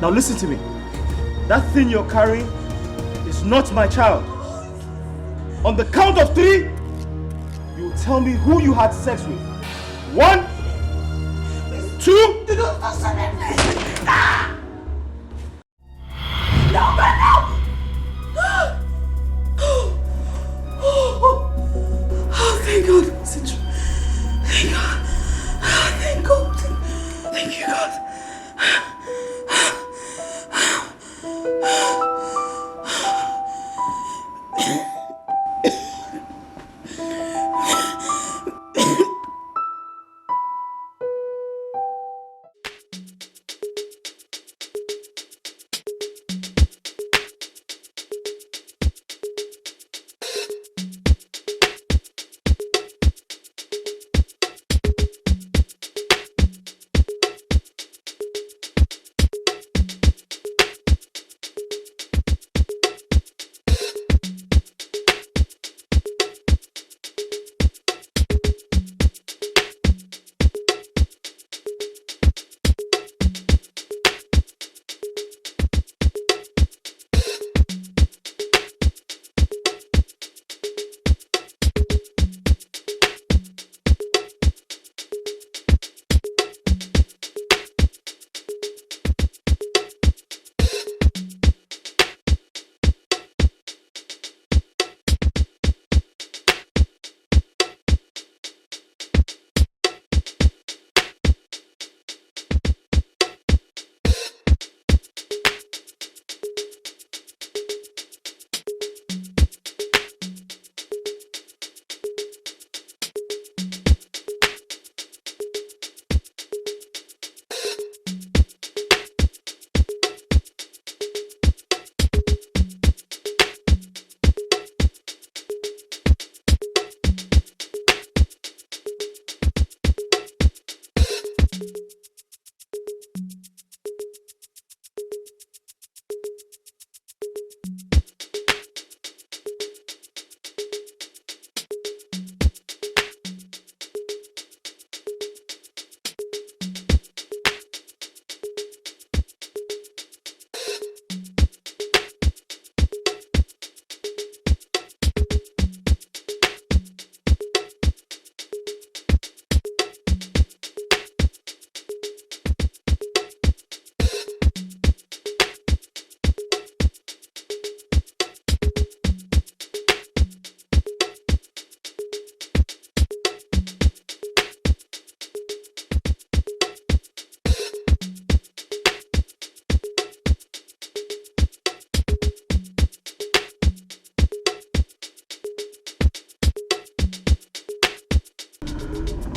Now listen to me. That thing you're carrying is not my child. On the count of 3, you tell me who you had sex with. 1, 2. Oh, thank God. Thank God. Thank God. Thank you, God.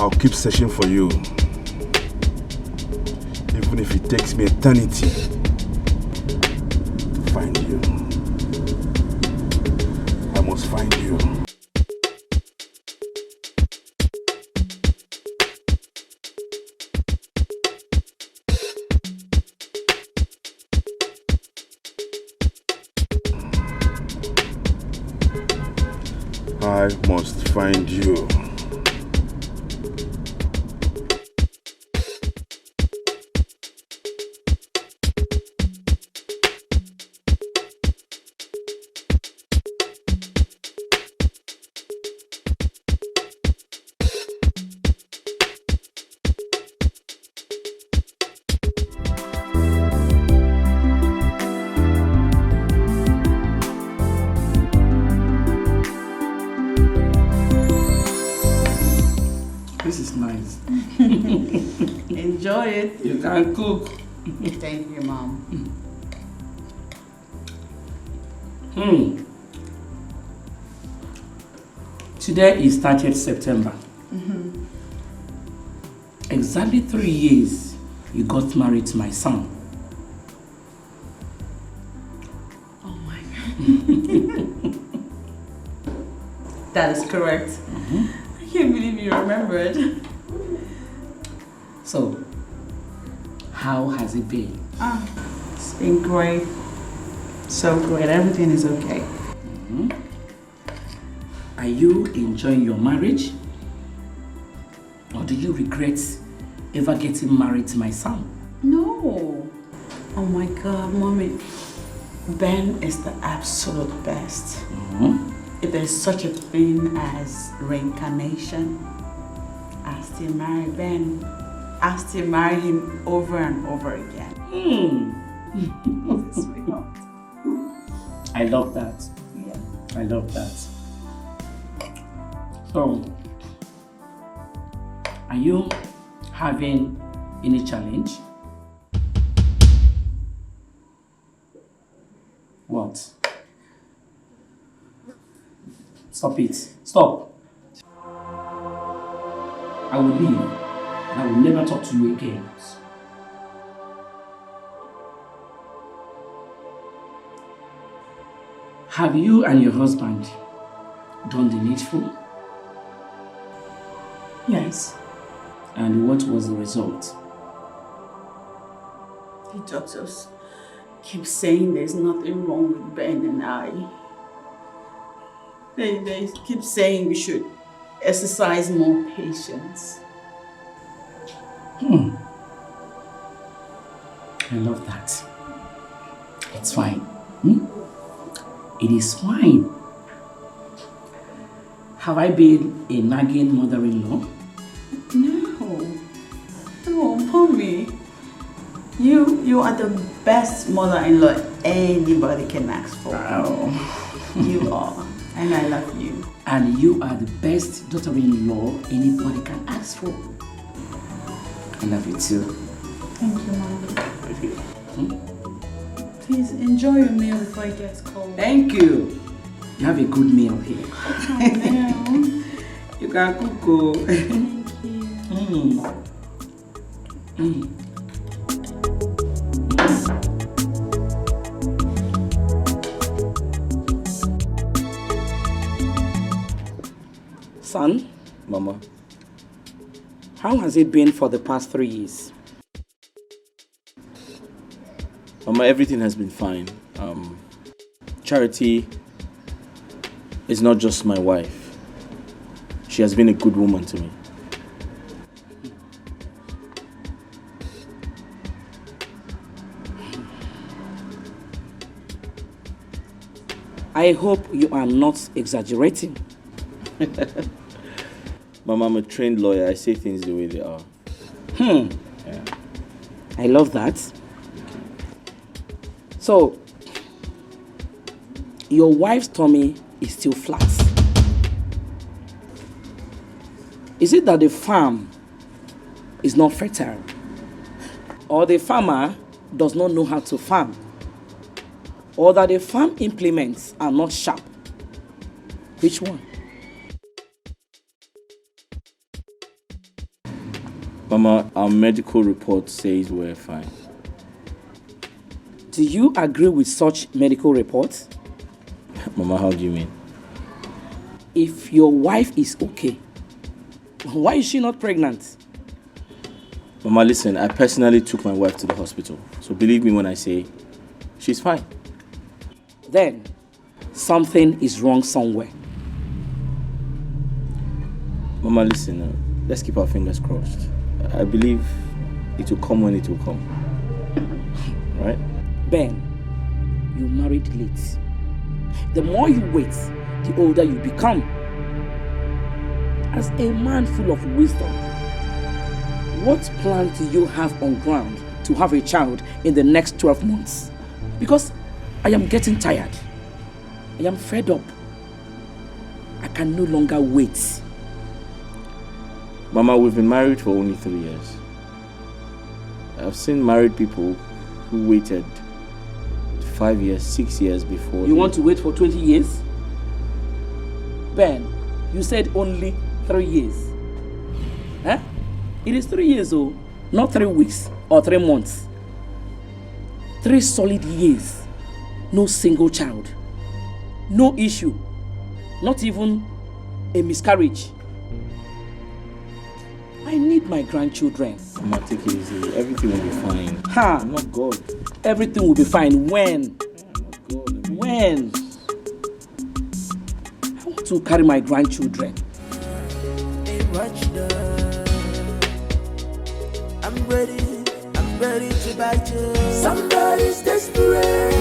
I'll keep searching for you. Even if it takes me eternity to find you. I must find you. I must find you. Enjoy it. You can cook. Thank you, Mom. Today is 30th September. Exactly 3 years you got married to my son. Oh my God. That is correct. I can't believe you remembered. So, how has it been? It's been great. So great. Everything is okay. Are you enjoying your marriage? Or do you regret ever getting married to my son? No. Oh my God, Mommy. Ben is the absolute best. If there's such a thing as reincarnation, I still marry Ben. I still marry him over and over again. He's a sweetheart. I love that. Yeah. I love that. So, are you having any challenge? What? Stop it. Stop. I will leave and I will never talk to you again. Have you and your husband done the needful? Yes. And what was the result? The doctors keep saying there's nothing wrong with Ben and I. They keep saying we should exercise more patience. I love that. It's fine. It is fine. Have I been a nagging mother-in-law? No, Mommy. You are the best mother-in-law anybody can ask for. Wow. You are, and I love you. And you are the best daughter-in-law anybody can ask for. I love you too. Thank you, Mommy. Please enjoy your meal before it gets cold. Thank you. You have a good meal here. Oh, no. You can cook. Thank you. Son, Mama, how has it been for the past 3 years? Mama, everything has been fine. Charity is not just my wife. She has been a good woman to me. I hope you are not exaggerating. Mama, I'm a trained lawyer. I say things the way they are. Yeah. I love that. So, your wife's tummy is still flat. Is it that the farm is not fertile? Or the farmer does not know how to farm? Or that the farm implements are not sharp? Which one? Mama, our medical report says we're fine. Do you agree with such medical reports? Mama, how do you mean? If your wife is okay, why is she not pregnant? Mama, listen, I personally took my wife to the hospital. So believe me when I say she's fine. Then something is wrong somewhere. Mama, listen, let's keep our fingers crossed. I believe it will come when it will come. Right? Ben, you married late. The more you wait, the older you become. As a man full of wisdom, what plan do you have on ground to have a child in the next 12 months? Because I am getting tired. I am fed up. I can no longer wait. Mama, we've been married for only 3 years. I've seen married people who waited 5 years, 6 years before. You want to wait for 20 years? Ben, you said only 3 years. Huh? It is 3 years, oh, not 3 weeks or 3 months. 3 solid years. No single child. No issue. Not even a miscarriage. I need my grandchildren. Mama, take it easy. Everything will be fine. Ha! I'm not God. Everything will be fine. When? I'm not God. When? I want to carry my grandchildren. I'm ready, I'm ready to bite you. Somebody's desperate.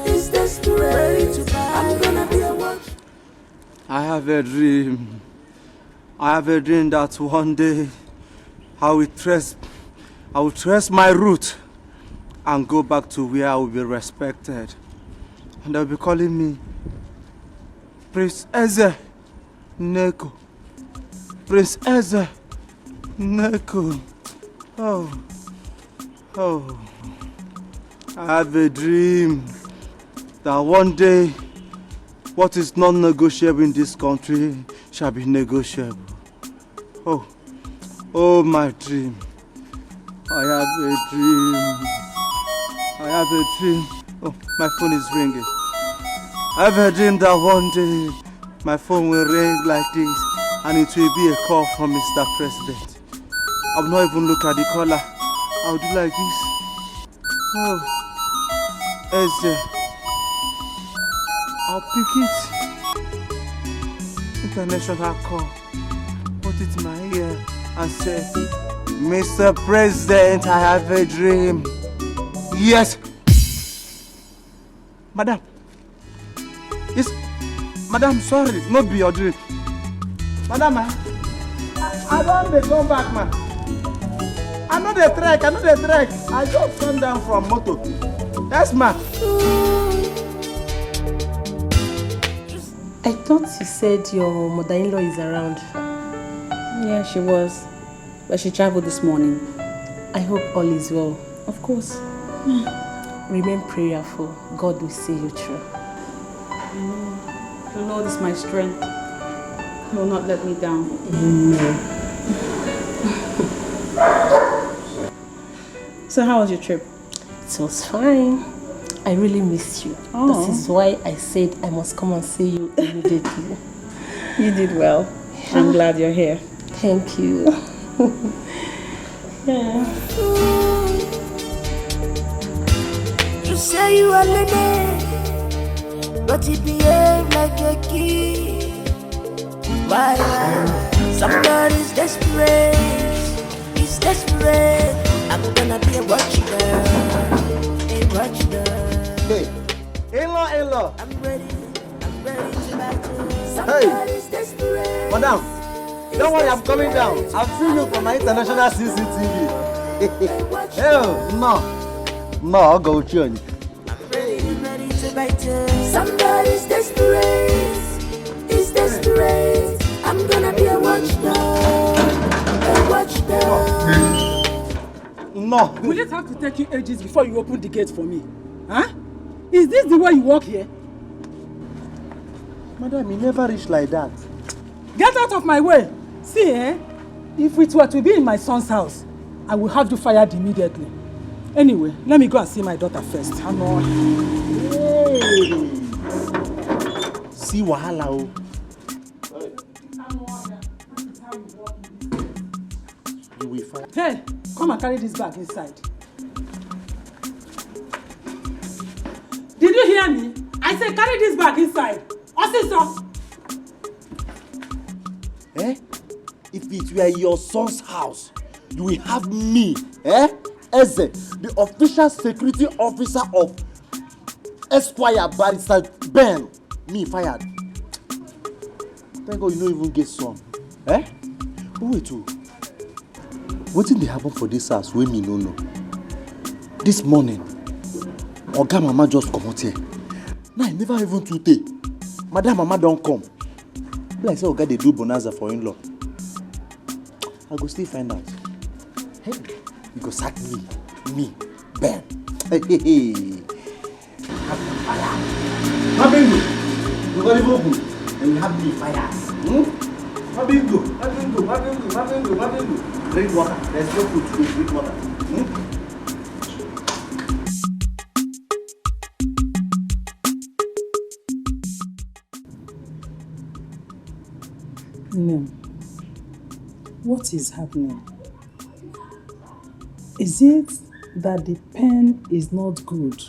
Is desperate. Ready to bite. I'm gonna be a watch. I have a dream. I have a dream that one day I will trace my route and go back to where I will be respected. And they'll be calling me Prince Eze Neko. Prince Eze Neko. Oh. I have a dream that one day what is non-negotiable in this country shall be negotiable. Oh, my dream. I have a dream. Oh, my phone is ringing. I have a dream that one day my phone will ring like this and it will be a call from Mr. President. I will not even look at the caller. I will do like this. Oh, Eze. I'll pick it. International call. Put it in my ear and say, Mr. President, I have a dream. Yes. Madam. Yes. Madam, sorry. Not be your dream. Madam, I don't come back, man. I know the trek. I just come down from motor. Yes, man. I thought you said your mother-in-law is around. Yeah, she was. But she traveled this morning. I hope all is well. Of course. Remain prayerful. God will see you through. The Lord is my strength. He will not let me down. Amen. So how was your trip? It was fine. I really missed you. Oh. This is why I said I must come and see you immediately. You did well. I'm glad you're here. Thank you. Yeah. You say you are lady, but you behave like a kid. Why? Somebody's desperate. He's desperate. I'm gonna be a watch girl. A watch girl. Hey, in-law. I'm ready to bite you. Somebody's desperate. Madam, don't worry, I'm coming down. I've seen you from my international CCTV. No, I'll go with you. I'm ready to bite you. Somebody's desperate. Is desperate. I'm gonna be a watchdog. A watchdog. No. Will it have to take you ages before you open the gate for me? Huh? Is this the way you walk here? Madam, you never reach like that. Get out of my way! See, if it were to be in my son's house, I will have you fired immediately. Anyway, let me go and see my daughter first. Hey. See wahala o. You will find. Hey, come and carry this bag inside. Did you hear me? I said carry this bag inside. Officer! If it were your son's house, you will have me, Eze, the official security officer of Esquire Barrister Ben, me fired. Thank God you don't even get some. Wait too. What did they happen for this house when me no know? This morning, Oga Mama just come out here. Now I never even today. Madam Mama don't come. Like say Oga they do bonanza for in-law. I go still find out. Hey, you go sack me, Ben. Hey. Mabingo, you got it open, and you have me fire. Mabingo. Drink water. There's no food to drink water. No. What is happening? Is it that the pen is not good,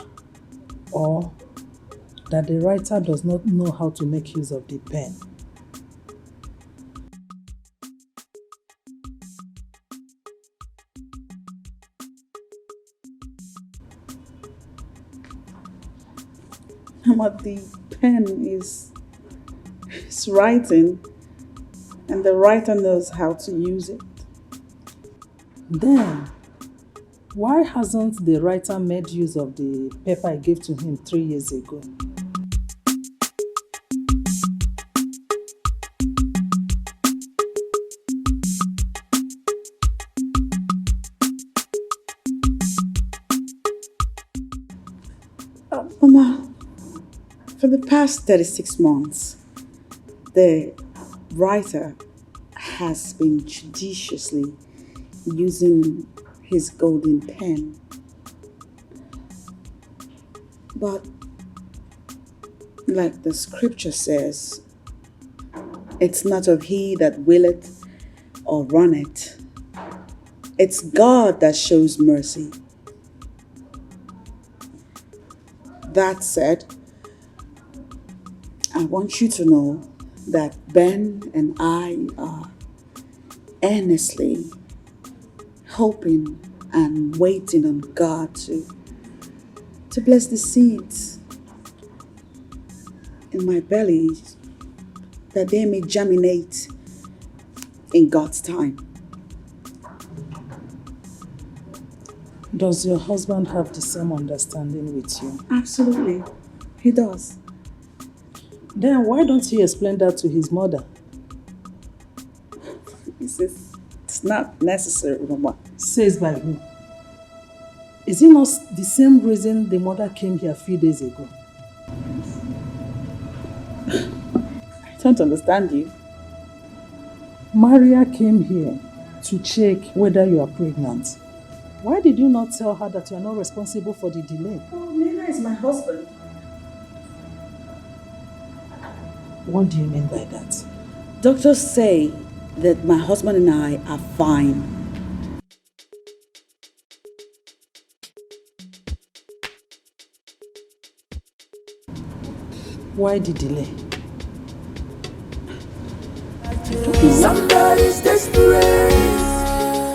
or that the writer does not know how to make use of the pen? But the pen is writing, and the writer knows how to use it. Then, why hasn't the writer made use of the paper I gave to him 3 years ago? Mama, for the past 36 months, the writer has been judiciously using his golden pen. But, like the scripture says, it's not of he that willeth or runneth. It's God that shows mercy. That said, I want you to know that Ben and I are earnestly hoping and waiting on God to bless the seeds in my belly, that they may germinate in God's time. Does your husband have the same understanding with you? Absolutely, he does. Then why don't you explain that to his mother? It's not necessary, Mama. Says by who? Is it not the same reason the mother came here a few days ago? I don't understand you. Maria came here to check whether you are pregnant. Why did you not tell her that you are not responsible for the delay? Oh, Nina is my husband. What do you mean by that? Doctors say that my husband and I are fine. Why the delay? Somebody's desperate.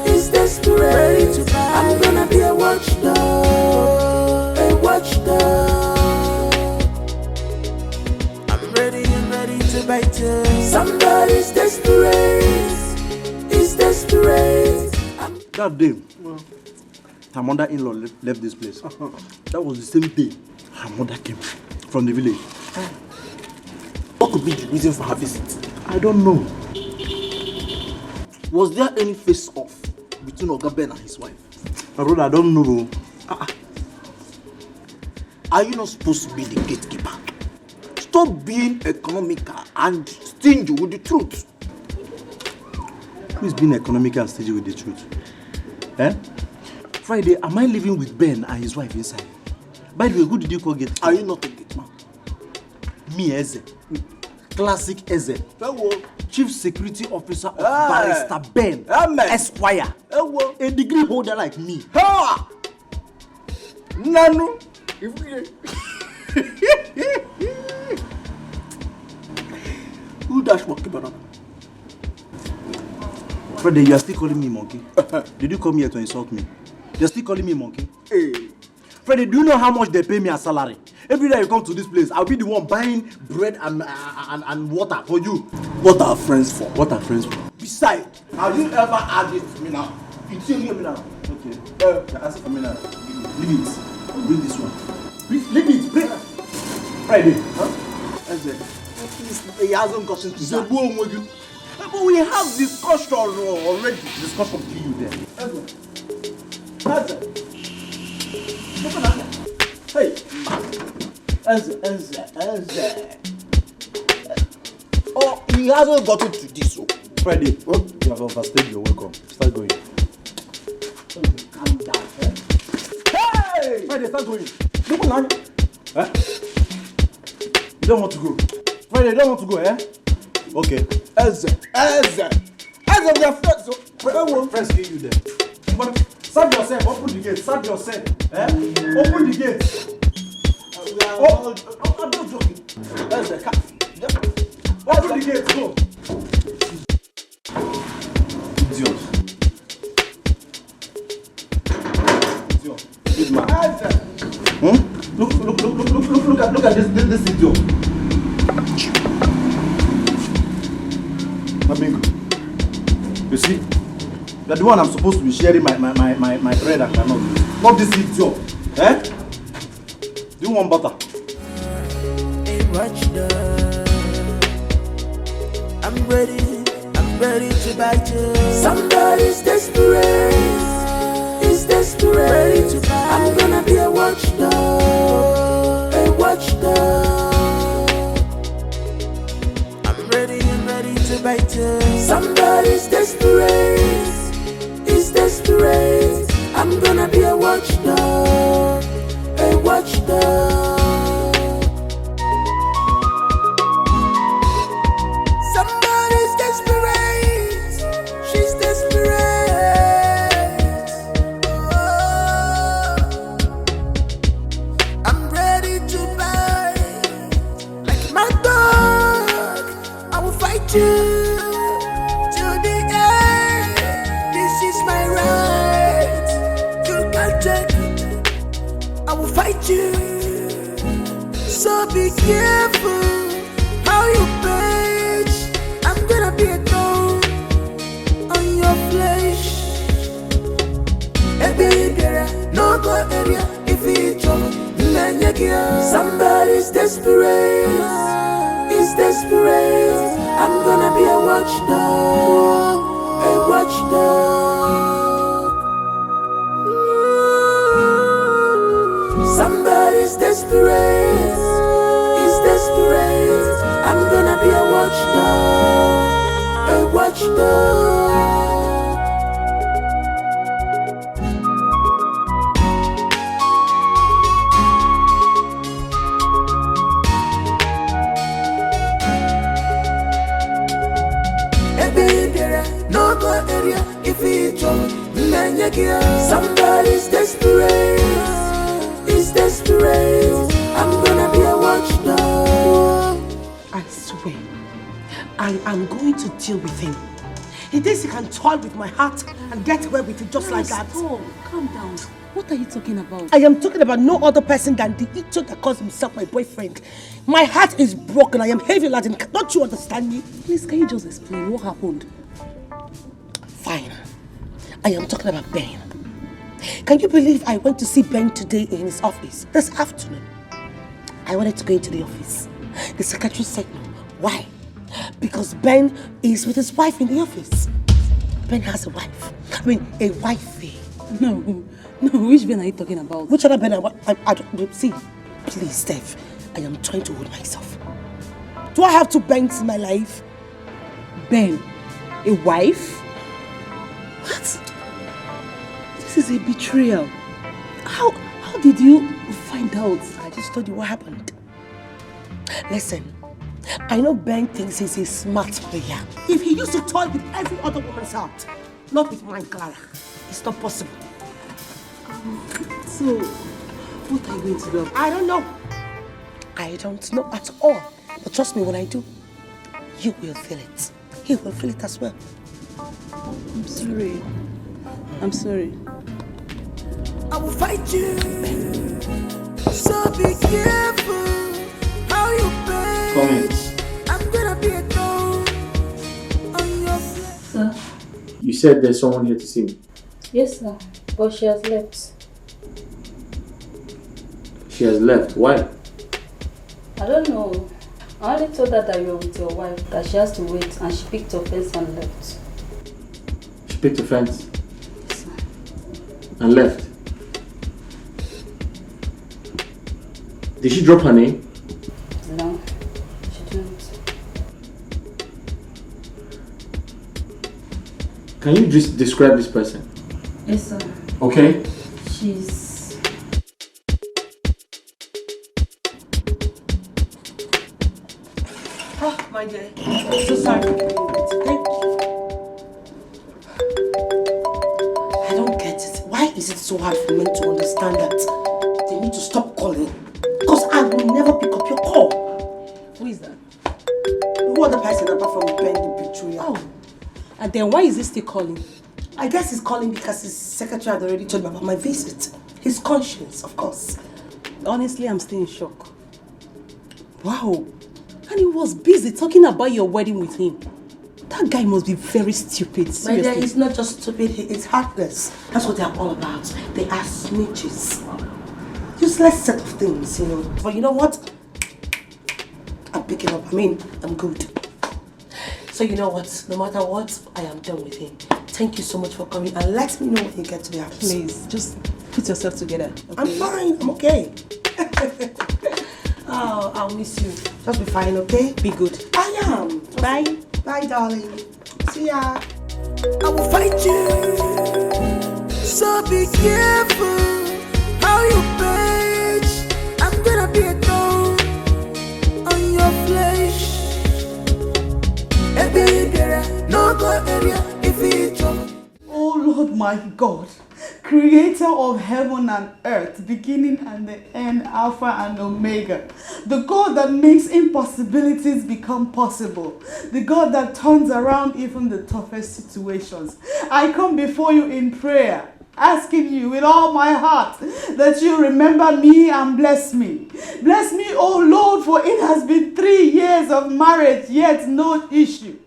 Is desperate. I'm gonna be a watchdog. A watchdog. I'm ready to bite you. Somebody's desperate. Is desperate. That day, her mother-in-law left this place. That was the same day her mother came from the village. What could be the reason for her visit? I don't know. Was there any face-off between Oga Ben and his wife? My brother, I don't know. Are you not supposed to be the gatekeeper? Stop being economical and stingy with the truth. Who is being economical and stingy with the truth? Eh? Friday, am I living with Ben and his wife inside? By the way, who did you call gatekeeper? Are you not a gateman? Me, Eze. Classic Eze. Chief Security Officer of Barrister Ben Esquire. A degree holder like me. Nanu. Who dash monkey banana? Friday, you are still calling me monkey? Did you come here to insult me? You're still calling me monkey? Hey. Friday, do you know how much they pay me as salary? Every day you come to this place, I'll be the one buying bread and water for you. What are friends for? What are friends for? Besides, have you ever asked it to me now? You tell me now. Okay. Ask it for me now. Leave it. I'll bring this one. Leave it. Bring it. Friday. Huh? He hasn't gotten to that. But we have discussion already. Discussion kill you there. Hey. Oh, he hasn't gotten to this. Friday. Oh, you have overstayed your welcome. Start going. Calm down. Hey! Friday, start going. Huh? You don't want to go. Friday, you don't want to go, eh? Okay. Eze, we are friends. Friends kill you there. But serve yourself. Open the gate. Serve yourself. Eh? Open the gate. I'm not joking. Eze, open the gate. Go. Idiot. Good man. Look at this this idiot. Amigo, you see, you're the one I'm supposed to be sharing my bread and cannot. Not this idiot. Eh? Do you want butter? Hey, watch I'm ready to bite you. Somebody's desperate. He's desperate. I'm gonna be a watchdog. A watchdog. I'm ready to bite you. Somebody's desperate. He's desperate. I'm gonna be a watchdog. A watchdog. Somebody's desperate. She's desperate. Oh, I'm ready to bite. Like my dog, I will fight you till the end. This is my right. You can't take it. I will fight you. So be careful how you page. I'm gonna be a thorn on your flesh. Hey baby, no go area if it's trouble. Somebody's desperate. He's desperate. I'm gonna be a watchdog. A watchdog. Somebody's desperate. He's desperate. I'm gonna be a watchdog. A watchdog. Hey baby, no go area if it's trouble. Somebody's desperate. He's desperate. I'm gonna be a watchdog. I swear, I am going to deal with him. He thinks he can toy with my heart and get away with it just like that. Stop. Calm down. What are you talking about? I am talking about no other person than the idiot that calls himself my boyfriend. My heart is broken. I am heavy laden. Don't you understand me? Please, can you just explain what happened? Fine. I am talking about Ben. Can you believe I went to see Ben today in his office this afternoon? I wanted to go into the office. The secretary said no. Why? Because Ben is with his wife in the office. Ben has a wife. I mean, a wifey. No, which Ben are you talking about? Which other Ben? I don't see. Please, Steph, I am trying to hold myself. Do I have two Bens in my life? Ben, a wife? What? This is a betrayal. How did you find out? I just told you what happened. Listen, I know Ben thinks he's a smart player. If he used to toy with every other woman's heart, not with mine, Clara, it's not possible. So, what are you going to do? I don't know. I don't know at all. But trust me, when I do, you will feel it. He will feel it as well. I'm sorry. I'm sorry. I will fight you. So be careful how you page. I'm gonna be a thorn on your flesh. Sir? You said there's someone here to see me. Yes, sir. But she has left. She has left. Why? I don't know. I only told her that you're with your wife, that she has to wait, and she picked offense and left. She picked offense and left. Did she drop her name? No, she didn't. Can you just describe this person? Yes, sir. Okay. She's... Oh, my dear. I'm so sorry for giving you wait. Thank you. I don't get it. Why is it so hard for men to understand that they need to stop calling? Because I will never pick up your call. Who is that? Who other person apart from Ben the betrayer? Oh. And then why is he still calling? I guess he's calling because his secretary had already told me about my visit. His conscience, of course. Honestly, I'm still in shock. Wow. And he was busy talking about your wedding with him. That guy must be very stupid, seriously. My dear, he's not just stupid, he is heartless. That's what they're all about. They are snitches. Useless set of things, you know. But you know what? I'm picking up. I'm good. So you know what? No matter what, I am done with him. Thank you so much for coming, and let me know when you get to the house. Please, just put yourself together. Okay? I'm fine. I'm okay. Oh, I'll miss you. Just be fine, okay? Be good. I am. Bye. Bye, darling. See ya. I will fight you. So be careful how you page. I'm gonna be a thorn on your flesh. No go area if it's Oh Lord my God, creator of heaven and earth, beginning and the end, Alpha and Omega, the God that makes impossibilities become possible, the God that turns around even the toughest situations. I come before you in prayer, asking you with all my heart that you remember me and bless me. Bless me, oh Lord, for it has been 3 years of marriage, yet no issue.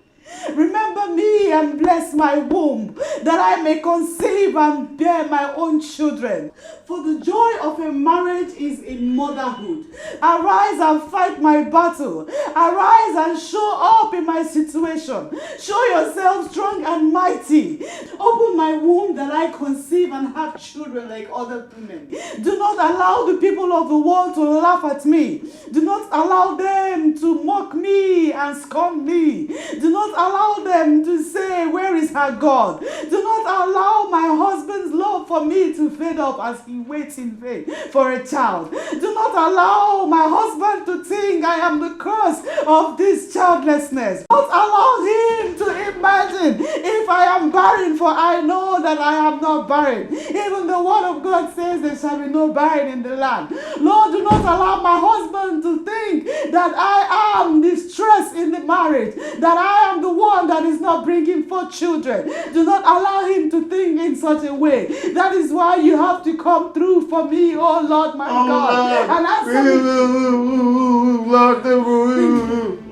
Remember me and bless my womb, that I may conceive and bear my own children. For the joy of a marriage is in motherhood. Arise and fight my battle. Arise and show up in my situation. Show yourself strong and mighty. Open my womb that I conceive and have children like other women. Do not allow the people of the world to laugh at me. Do not allow them to mock me and scorn me. Do not allow them to say, where is her God? Do not allow my husband's love for me to fade up as he waits in vain for a child. Do not allow my husband to think I am the cause of this childlessness. Do not allow him to imagine if I am barren, for I know that I am not barren. Even the word of God says there shall be no barren in the land. Lord, do not allow my husband to think that I am distressed in the marriage, that I am the one that is not bringing forth children. Do not allow him to think in such a way. That is why you have to come through for me, oh Lord my God. Lord. And answer me.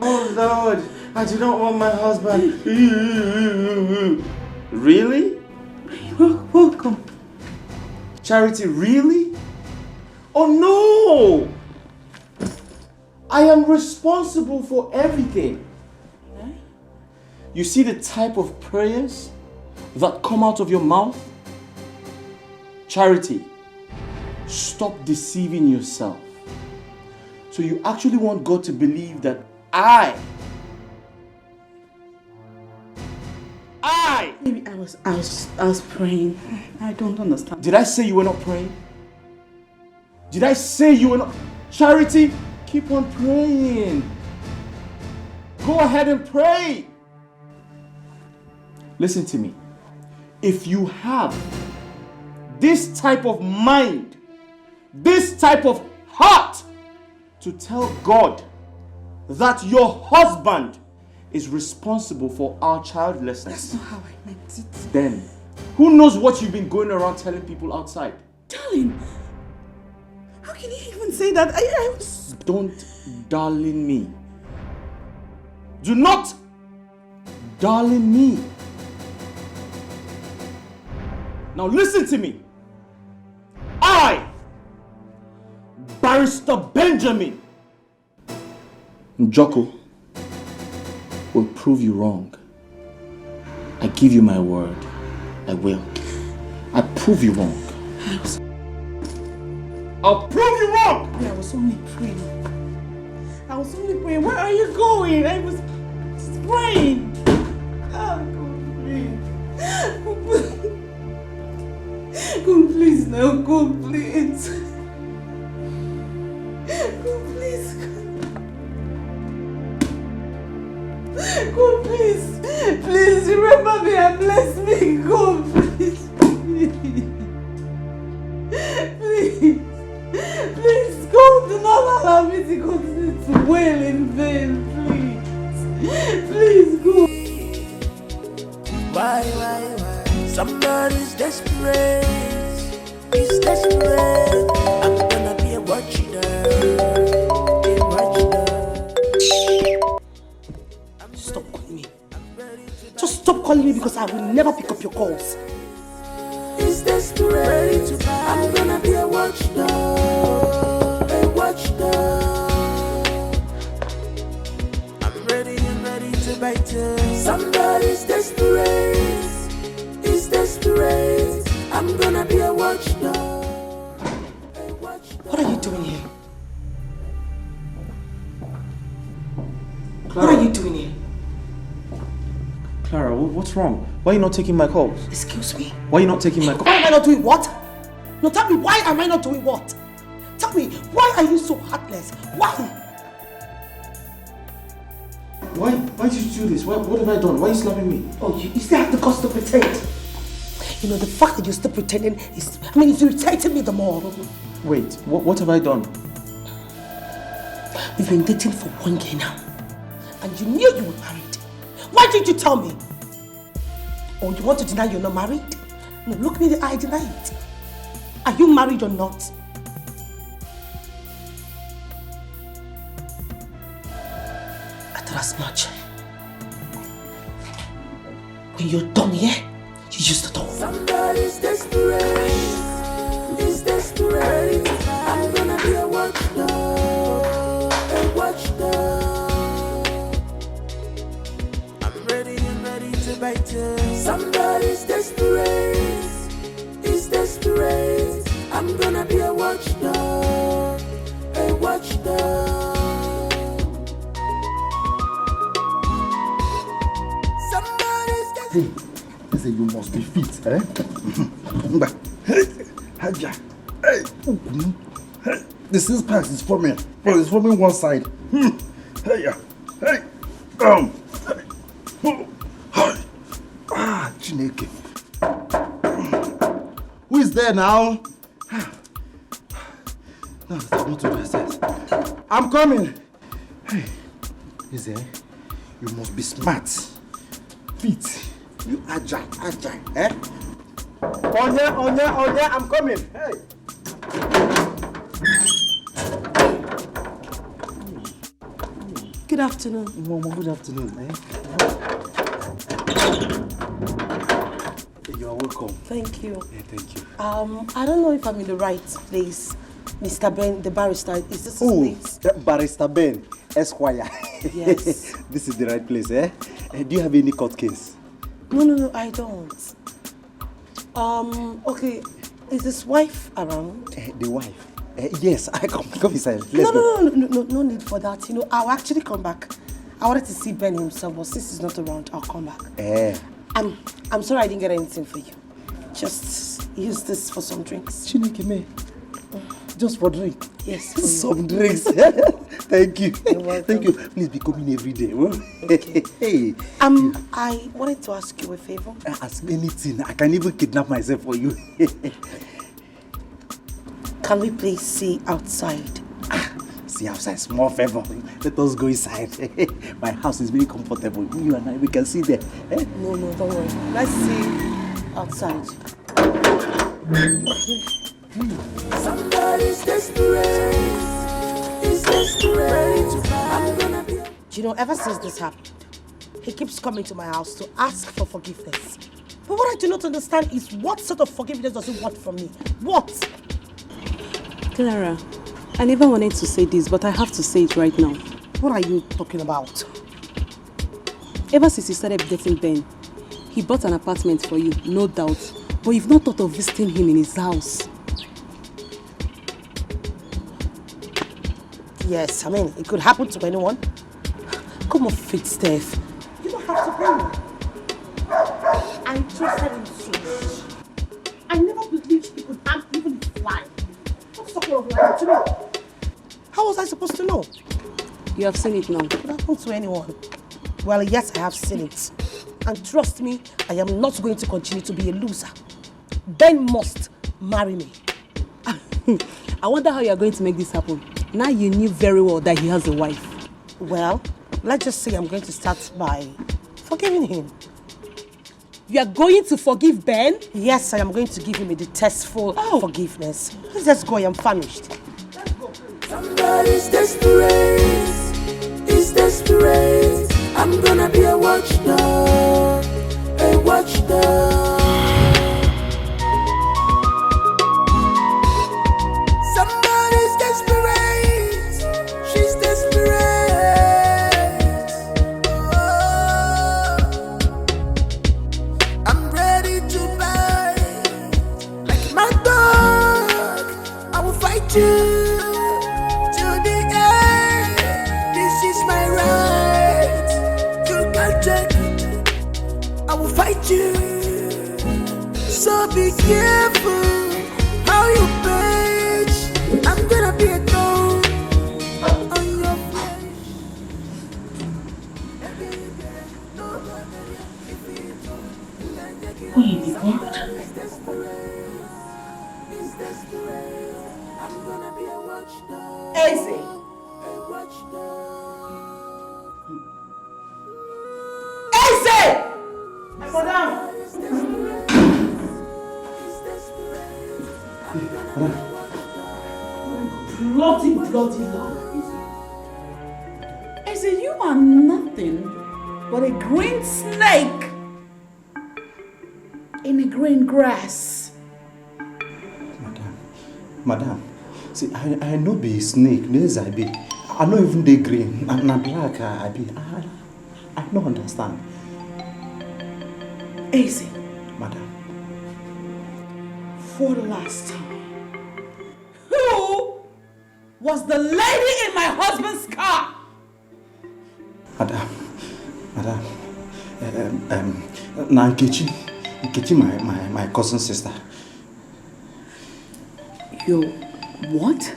Oh Lord, I do not want my husband. Really? You're welcome. Charity, really? Oh no! I am responsible for everything. You see the type of prayers that come out of your mouth? Charity, stop deceiving yourself. So you actually want God to believe that I Maybe I was praying. I don't understand. Did I say you were not praying? Did I say you were not? Charity, keep on praying. Go ahead and pray. Listen to me. If you have this type of mind, this type of heart to tell God that your husband is responsible for our childlessness, that's not how I meant it. then who knows what you've been going around telling people outside? Darling, how can you even say that? I was... Don't darling me. Do not darling me. Now listen to me. I, Barrister Benjamin Njoko, will prove you wrong. I give you my word. I will. I prove you wrong. I'll prove you wrong! I was only praying. Where are you going? I was just praying. Oh, God, please. God, please, now. God, please. God, please. God, please. Please, remember me and bless me. God, please. Please. Please, God, do not allow me to continue to wail in vain, please. Please, God. Why? Somebody's desperate. He's desperate. I'm gonna be a watchdog. you because I will never pick up your calls. Is desperate. I'm gonna be a watchdog. A watchdog. I'm ready to bite you. Somebody's desperate. Is desperate. I'm gonna be a watchdog. What are you doing here? Clara. What are you doing here? Clara, what's wrong? Why are you not taking my calls? Excuse me? Why are you not taking my calls? Why am I not doing what? No, tell me, why am I not doing what? Tell me, why are you so heartless? Why? Why did you do this? What have I done? Why are you slapping me? Oh, you still have the guts to pretend. You know, the fact that you're still pretending is, it's irritating me the more. Wait, what have I done? We've been dating for 1 year now. And you knew you were married. Why didn't you tell me? Or you want to deny you're not married? No, look me in the eye, deny it. Are you married or not? I thought as much. When you're done here, you use the door. Somebody's desperate. Is desperate. I'm gonna be a watchdog. A watchdog. I'm ready to bite you. Somebody's desperate. Is desperate. I'm gonna be a watchdog. A watchdog. Somebody's desperate. Hey, they say you must be fit, eh? Hey, the 6 packs is forming. Bro, it's forming one side. Hey, Chineke. Who is there now? No, I want to process. I'm coming. Hey, is there? You must be smart. Fit. You agile, eh? Onya, I'm coming. Hey. Good afternoon. Mama, good afternoon, eh? You are welcome. Thank you. Yeah, thank you. I don't know if I'm in the right place. Mr. Ben, the barrister, is this his place? Barrister Ben, Esquire. Yes. This is the right place, eh? Do you have any court case? No, I don't. Okay, is his wife around? The wife? Yes, I come inside. Let's go. No need for that. You know, I'll actually come back. I wanted to see Ben himself, but since he's not around, I'll come back. I'm sorry I didn't get anything for you. Just use this for some drinks. Chineke me. Just for drink? Yes. Some drinks. Thank you. You're welcome. Thank you. Please be coming every day. Okay. Hey. I wanted to ask you a favor. Ask me anything. I can even kidnap myself for you. Can we please see outside? See outside, small favor. Let us go inside. My house is very comfortable. You and I, we can see there. No, don't worry. Let's see outside. Somebody's desperate. Is desperate. I'm gonna be. You know, ever since this happened, he keeps coming to my house to ask for forgiveness. But what I do not understand is what sort of forgiveness does he want from me? What? Clara, I never wanted to say this, but I have to say it right now. What are you talking about? Ever since you started dating Ben, he bought an apartment for you, no doubt. But you've not thought of visiting him in his house. Yes, it could happen to anyone. Come on, fit Steph. You don't have to blame me. I trusted him so much. I never believed he could harm even his life. What's the point of lying to me? How was I supposed to know? You have seen it now. It could happen to anyone. Well, yes, I have seen it. And trust me, I am not going to continue to be a loser. Ben must marry me. I wonder how you are going to make this happen. Now you knew very well that he has a wife. Well, let's just say I'm going to start by forgiving him. You are going to forgive Ben? Yes, I am going to give him a detestful forgiveness. Let's just go, I am famished. Let's go. Somebody's desperate. Is desperate. I'm gonna be a watchdog. A fight you. So be careful how you page. I'm gonna be a thorn on your flesh. Who you be called? Easy. Easy! Madam! Bloody Lord. Easy, you are nothing but a green snake in the green grass. Madam, see, I know be snake, yes I be. I know even the green, and black I be. I don't understand. Easy. Madam. For the last time. Who was the lady in my husband's car? Madam, now Nkechi, my cousin sister. Your what?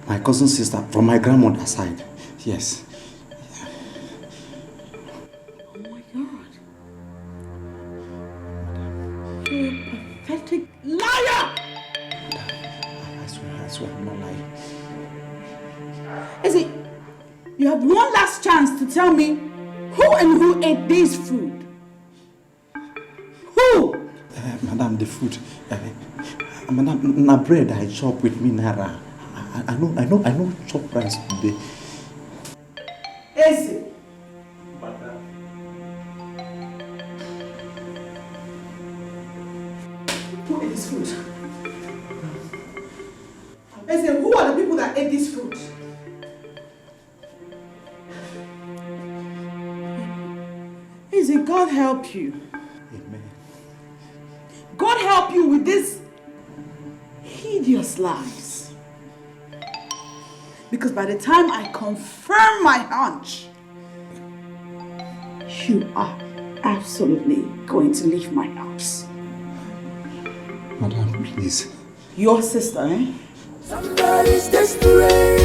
My cousin sister from my grandmother's side. Yes. Oh my God. You're a pathetic liar! I swear I'm not lying. Is it? You have one last chance to tell me who ate this food? Who? Madam, the food. Madam, na bread I chop with me naira. I know chop rice today. Is it? Who ate this food? Is it? Who are the people that ate this food? Is it? God help you. Amen. God help you with these hideous lies. Because by the time I confirm my hunch, you are absolutely going to leave my house. Madam, please. Your sister, eh? Somebody's desperate.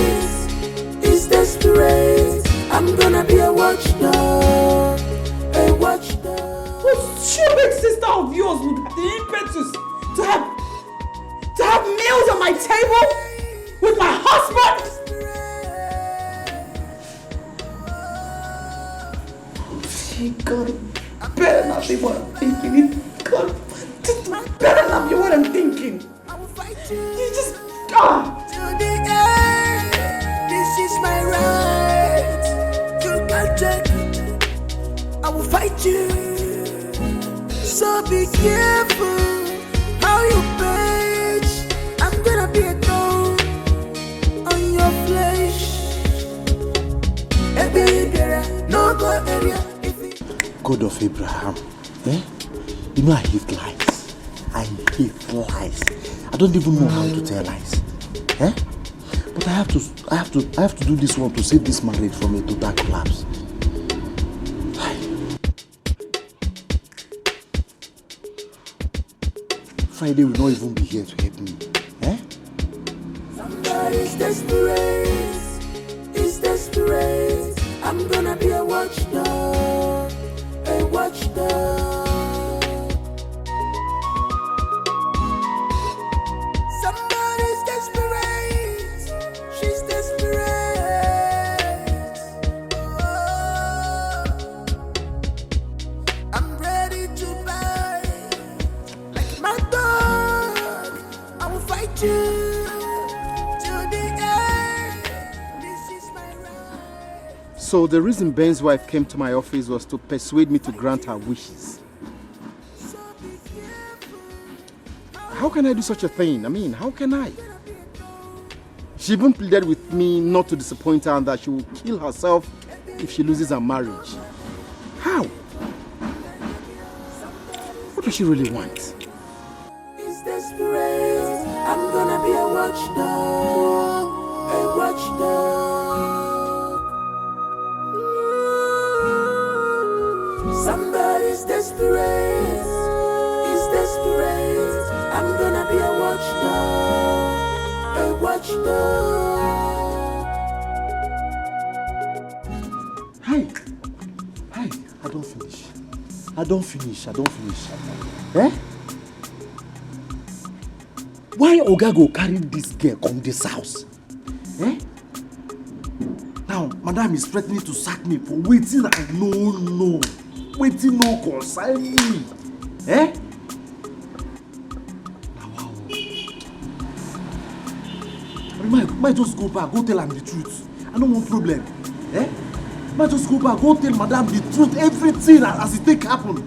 Is desperate. I'm gonna be a watchdog. A watchdog. What stupid sister of yours would have the impetus to have meals on my table with my husband? God, better not be what I'm thinking. God, this better not be what I'm thinking. You just To the end, this is my right. You can't take it. I will fight you. So be careful how you page. I'm gonna be a thorn on your flesh. No go area. God of Abraham, eh? You know I hate lies. I hate lies. I don't even know how to tell lies, eh? But I have to do this one to save this marriage from a total collapse. Friday will not even be here to help me, eh? Somebody's desperate. Is desperate. I'm gonna be a watchdog. A watchdog. Somebody's desperate. She's desperate. Oh, I'm ready to buy. Like my dog, I will fight you to the end. This is my right. So the reason Ben's wife came to my office was to persuade me to grant her wishes. How can I do such a thing? I mean, how can I? She even pleaded with me not to disappoint her and that she will kill herself if she loses her marriage. How? What does she really want? Is desperate. I'm gonna be a watchdog. A watchdog. Hi. I don't finish. Eh? Why Oga go carry this girl come this house? Eh? Now, madam is threatening to sack me for waiting I no. Waiting no concern me. Eh? Wow. Might just go back, go tell him the truth. I don't want problem. Eh? Might just go back, go tell madam the truth, everything as it take happen.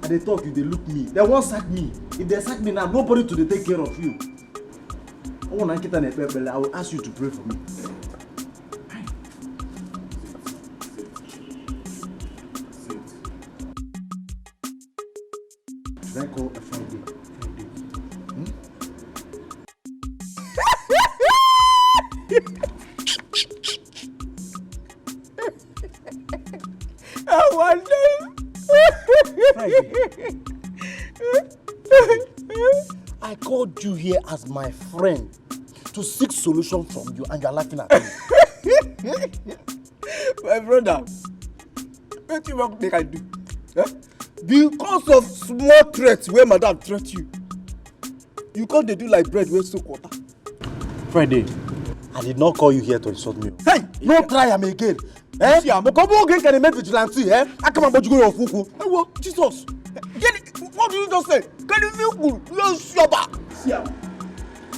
And they talk, if they look me, they won't sack me. If they sack me now, nobody to take care of you. I will ask you to pray for me. Should I call a Friday? I wonder. I called you here as my friend to seek solution from you, and you're laughing at me. My brother, what you want make I do? Eh? Because of small threats where madam threat you, you can't do like bread with soak water. Friday, I did not call you here to insult me. Hey, no try am again. Eh? Come again can make vigilante, eh? I come about you go your fuku. Hey, what? Jesus. What did you just say? Can you feel good? You're shabba. Siam.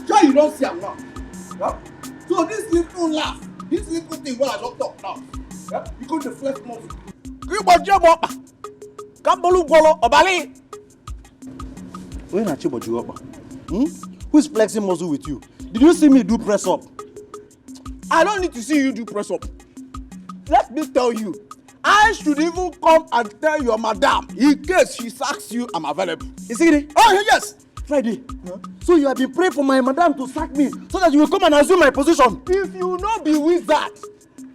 Why you don't see him now? Yeah? So this little laugh, this little thing where I don't talk now. Yeah? You go to the flesh muscle. You want job up? Kambolu bolo obali. When I chebo you up? Who is flexing muscle with you? Did you see me do press up? I don't need to see you do press up. Let me tell you, I should even come and tell your madam in case she sacks you, I'm available. You see it? Oh, yes. Friday. Huh? So you have been praying for my madam to sack me so that you will come and assume my position. If you not be wizard,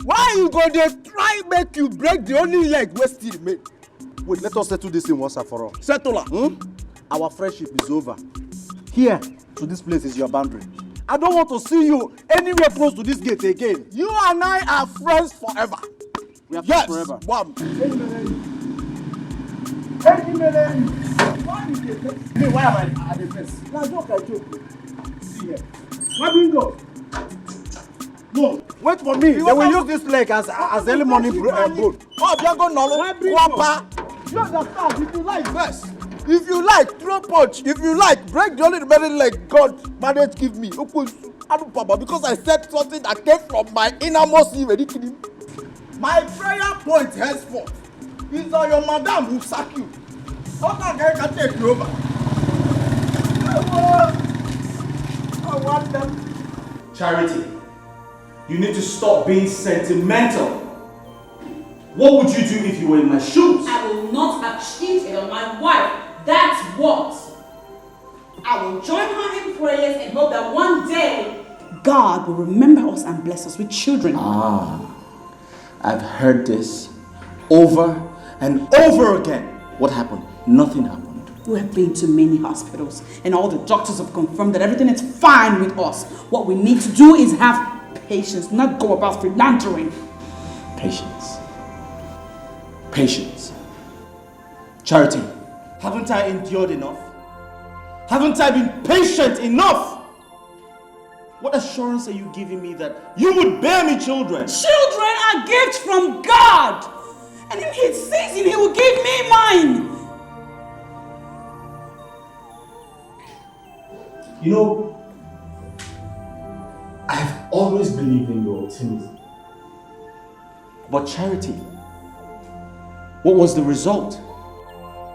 why you go there try make you break the only leg we still remain? Wait, let us settle this in once and for all. Settle her. Our friendship is over. Here, to this place is your boundary. I don't want to see you anywhere close to this gate again. You and I are friends forever. We are friends forever. One. Why am I at the face? Now, joke. See here. Why bingo? No. Wait for me. They will use this leg as early morning broad. Oh, Bianco Nolo. You understand? If you like, first. If you like, throw punch. If you like, break the only remaining leg God managed give me. Because I said something that came from my innermost even. My prayer point henceforth is that your madam will sack you. Other guy can take you over. I want them. Charity, you need to stop being sentimental. What would you do if you were in my shoes? I will not have cheated on my wife. That's what. I will join her in prayers and hope that one day God will remember us and bless us with children. I've heard this over and over again. What happened? Nothing happened. We have been to many hospitals and all the doctors have confirmed that everything is fine with us. What we need to do is have patience, not go about philandering. Patience. Charity. Haven't I endured enough? Haven't I been patient enough? What assurance are you giving me that you would bear me children? Children are gifts from God! And in His season, He will give me mine! You know, I've always believed in your optimism. But Charity, what was the result?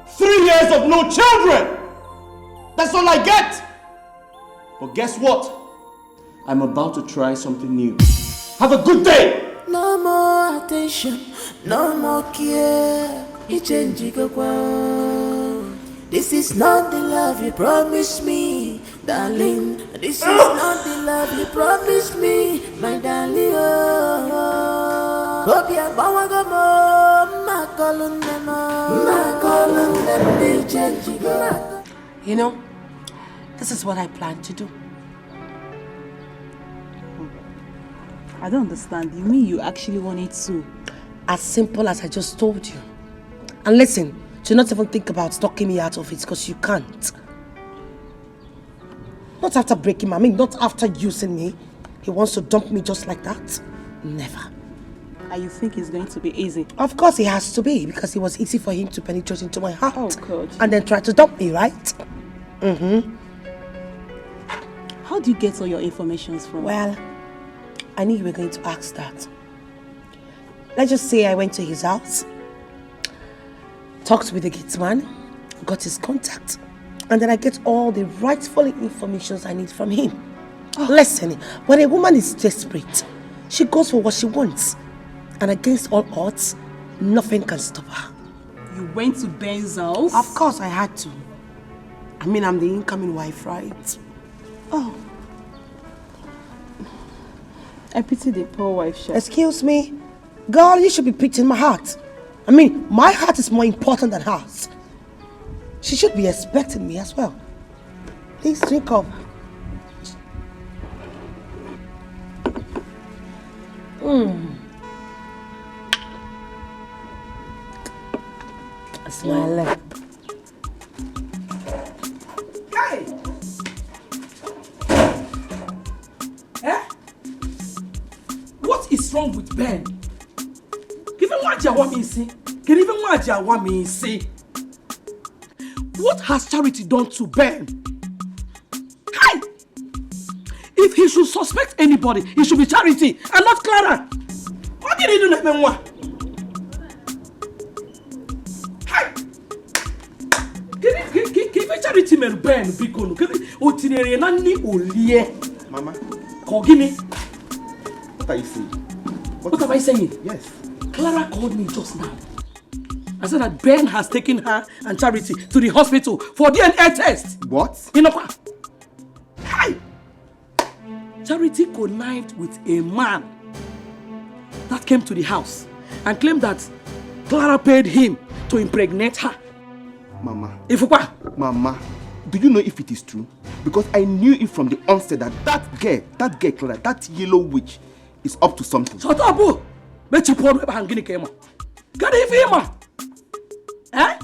3 years of no children! That's all I get! But guess what? I'm about to try something new. Have a good day! No more attention, no more care. This is not the love you promised me, darling. This is not the love you promised me, my darling. You know, This is what I plan to do. I don't understand. You mean you actually wanted to? As simple as I just told you. And listen, do not even think about talking me out of it because you can't. Not after breaking my, not after using me. He wants to dump me just like that. Never. And you think it's going to be easy? Of course it has to be, because it was easy for him to penetrate into my heart. Oh God. And then try to dump me, right? Mm-hmm. How do you get all your informations from? Well, I knew you were going to ask that. Let's just say I went to his house, talked with the gateman, got his contact, and then I get all the rightful information I need from him. Oh. Listen, when a woman is desperate, she goes for what she wants. And against all odds, nothing can stop her. You went to Ben's house? Of course I had to. I'm the incoming wife, right? Oh. I pity the poor wife, Chef. Excuse me? Girl, you should be pitying my heart. My heart is more important than hers. She should be expecting me as well. Please drink up. That's my lip. Hey! What is wrong with Ben? Even what you want me to see? Can even what you want me to see? What has Charity done to Ben? Hey! If he should suspect anybody, it should be Charity and not Clara. What did he do to me? Hey! Give Charity me Ben because otinere nani olie. Mama. Give me. What are you saying? What am I saying? Yes. Clara called me just now. I said that Ben has taken her and Charity to the hospital for DNA test. What? You know what? Hey! Charity connived with a man that came to the house and claimed that Clara paid him to impregnate her. Mama. Mama, do you know if it is true? Because I knew it from the onset that girl, Clara, that yellow witch, is up to something. Shut up, boo! Bet you poor hanging came. Get it, eh?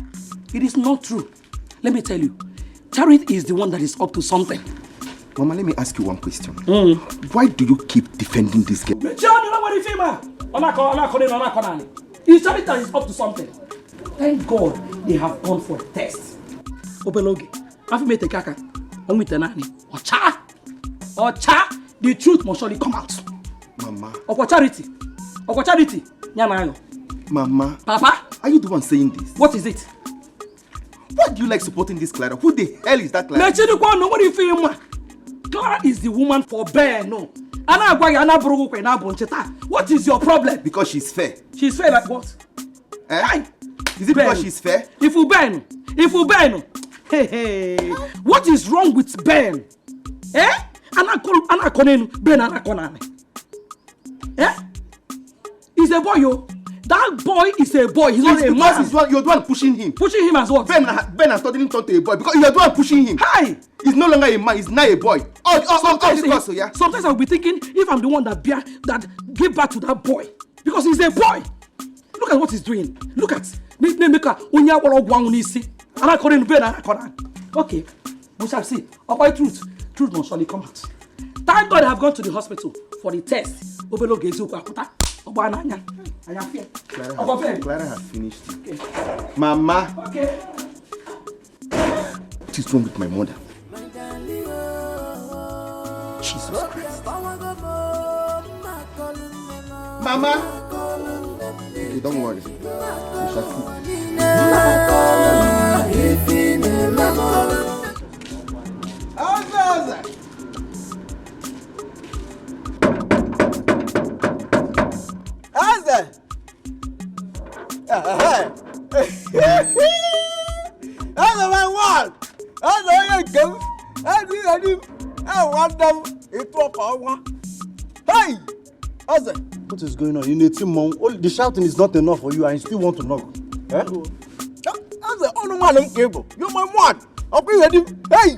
It is not true. Let me tell you, Charity is the one that is up to something. Mama, let me ask you one question. Why do you keep defending this girl? It's Charity that is up to something. Thank God they have gone for a test. Obelogi, I've made a kaka. Ocha, the truth must surely come out. Mama. Charity. Mama. Papa. Are you the one saying this? What is it? Why do you like supporting this Clara? Who the hell is that Clara? Clara is the woman for Ben, no. What is your problem? Because she's fair. She's fair like what? Eh? Is it Ben? Because she's fair? If you Ben. Hey. What is wrong with Ben? Eh? Ben. Eh? He's a boy, yo. That boy is a boy. He's not a man. You're the one pushing him. Pushing him as what? Ben has suddenly turned to a boy because you're the one pushing him. Hi! He's no longer a man. He's now a boy. Sometimes I'll be thinking if I'm the one that gave back to that boy because he's a boy. Look at what he's doing. Look at. Okay, we shall see. About truth must surely come out. Thank God I have gone to the hospital for the test. Clara has finished. Okay. Mama. Okay. What is wrong with my mother? Jesus Christ. Mama. Okay, don't worry. We shall see. What is going on? You need him, Mom. The shouting is not enough for you and you still want to knock. Eh? You're my man. Hey,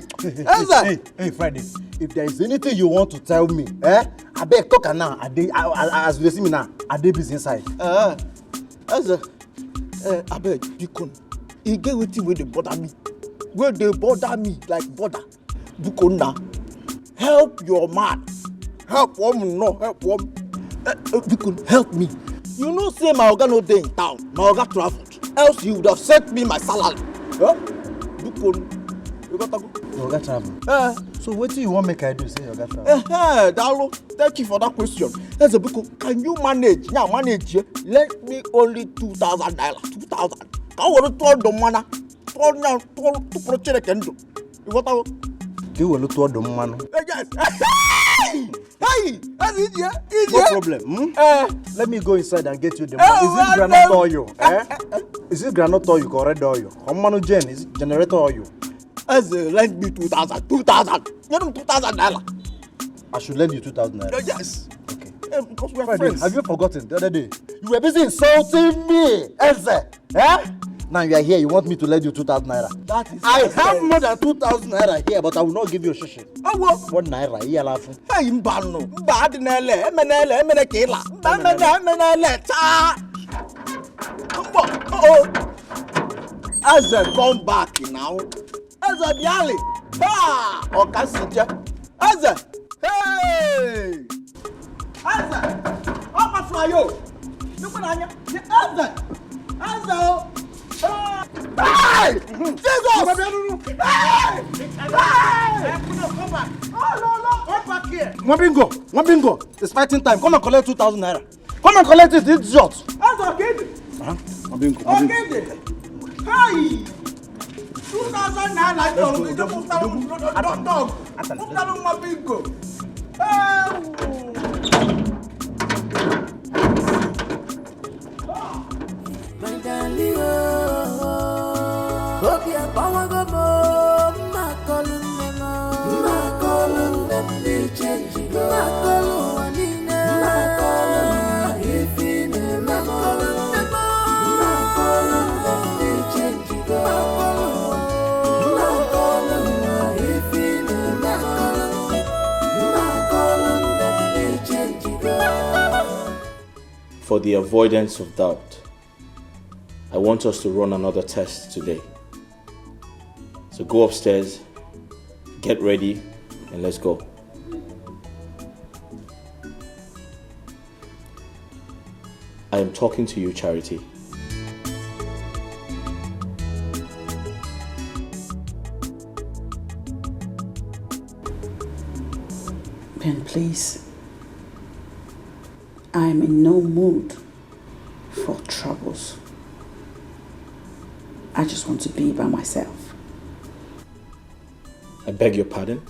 hey, Friday. If there is anything you want to tell me, I beg talk now. As you see me now, I dey busy inside. I beg, Bikon. You get with you where they bother me. Where they bother me like bother. Bikon now. Help your man. Help woman, no help woman. Bikon, help me. You know, say my organ no day in town. My organ traveled. Else you would have sent me my salary. Huh? Bikon, you got to go. Your organ travel. So what do you want make I do? Say your organ travel. Dalo, thank you for that question. That's a Bikon. Can you manage? Yeah, manage. Let me only 2,000 naira. 2,000. I want to turn the mana. Turn to project and do. You want to? You will look toward the man. Yes. Hey, that's it, yeah. No problem. Let me go inside and get you the money. Is it granite oil? Is it granite oil or red oil? How many gen? Is it generator oil? Lend me 2,000. 2,000. You know 2,000 naira. I should lend you 2,000 naira. Yes. Okay. Because we are Friday, friends. have you forgotten the other day? You were busy insulting me, Eze. Now you are here, you want me to lend you 2,000 naira. That is I have more than 2,000 naira here, but I will not give you a shishi. Oh, what? 1 naira, here laughing. Hey, Mbano. Mbadinele, Emenele, Kela. Emenele, cha. Oh. As I come back now, as I biali. Ha! Okasija. As I. Hey! As I. Oh, my flyo. Look at Anya. As I. Hey! Jesus! Hey! Come back! Oh, no! Come back here! Mwabingo! It's fighting time. Come and collect 2,000 naira. Come and collect it, it's short. That's okay. Mwabingo. Okay. Hey! 2,000 naira. Don't. Mwabingo. Hey! My darling, hope you're power go more. My calling them, they change. My calling if in my calling them, they change. My calling if in my calling them, they change. For the avoidance of doubt, I want us to run another test today. So go upstairs, get ready, and let's go. I am talking to you, Charity. Ben, please. I am in no mood for troubles. I just want to be by myself. I beg your pardon?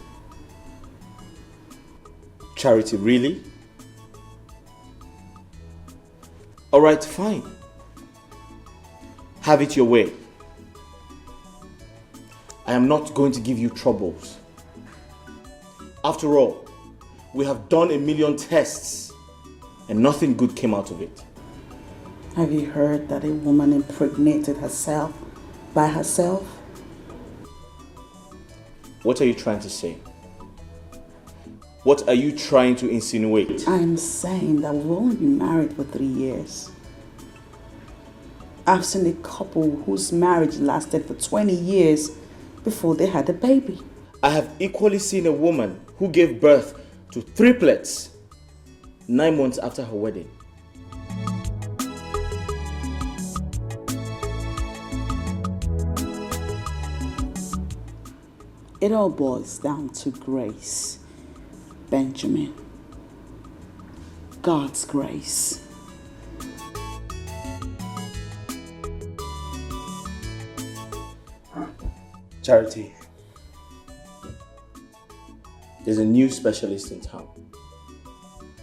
Charity, really? All right, fine. Have it your way. I am not going to give you troubles. After all, we have done 1,000,000 tests and nothing good came out of it. Have you heard that a woman impregnated herself by herself? What are you trying to say? What are you trying to insinuate? I'm saying that we've only been married for 3 years. I've seen a couple whose marriage lasted for 20 years before they had a baby. I have equally seen a woman who gave birth to triplets 9 months after her wedding. It all boils down to grace, Benjamin. God's grace. Charity, there's a new specialist in town.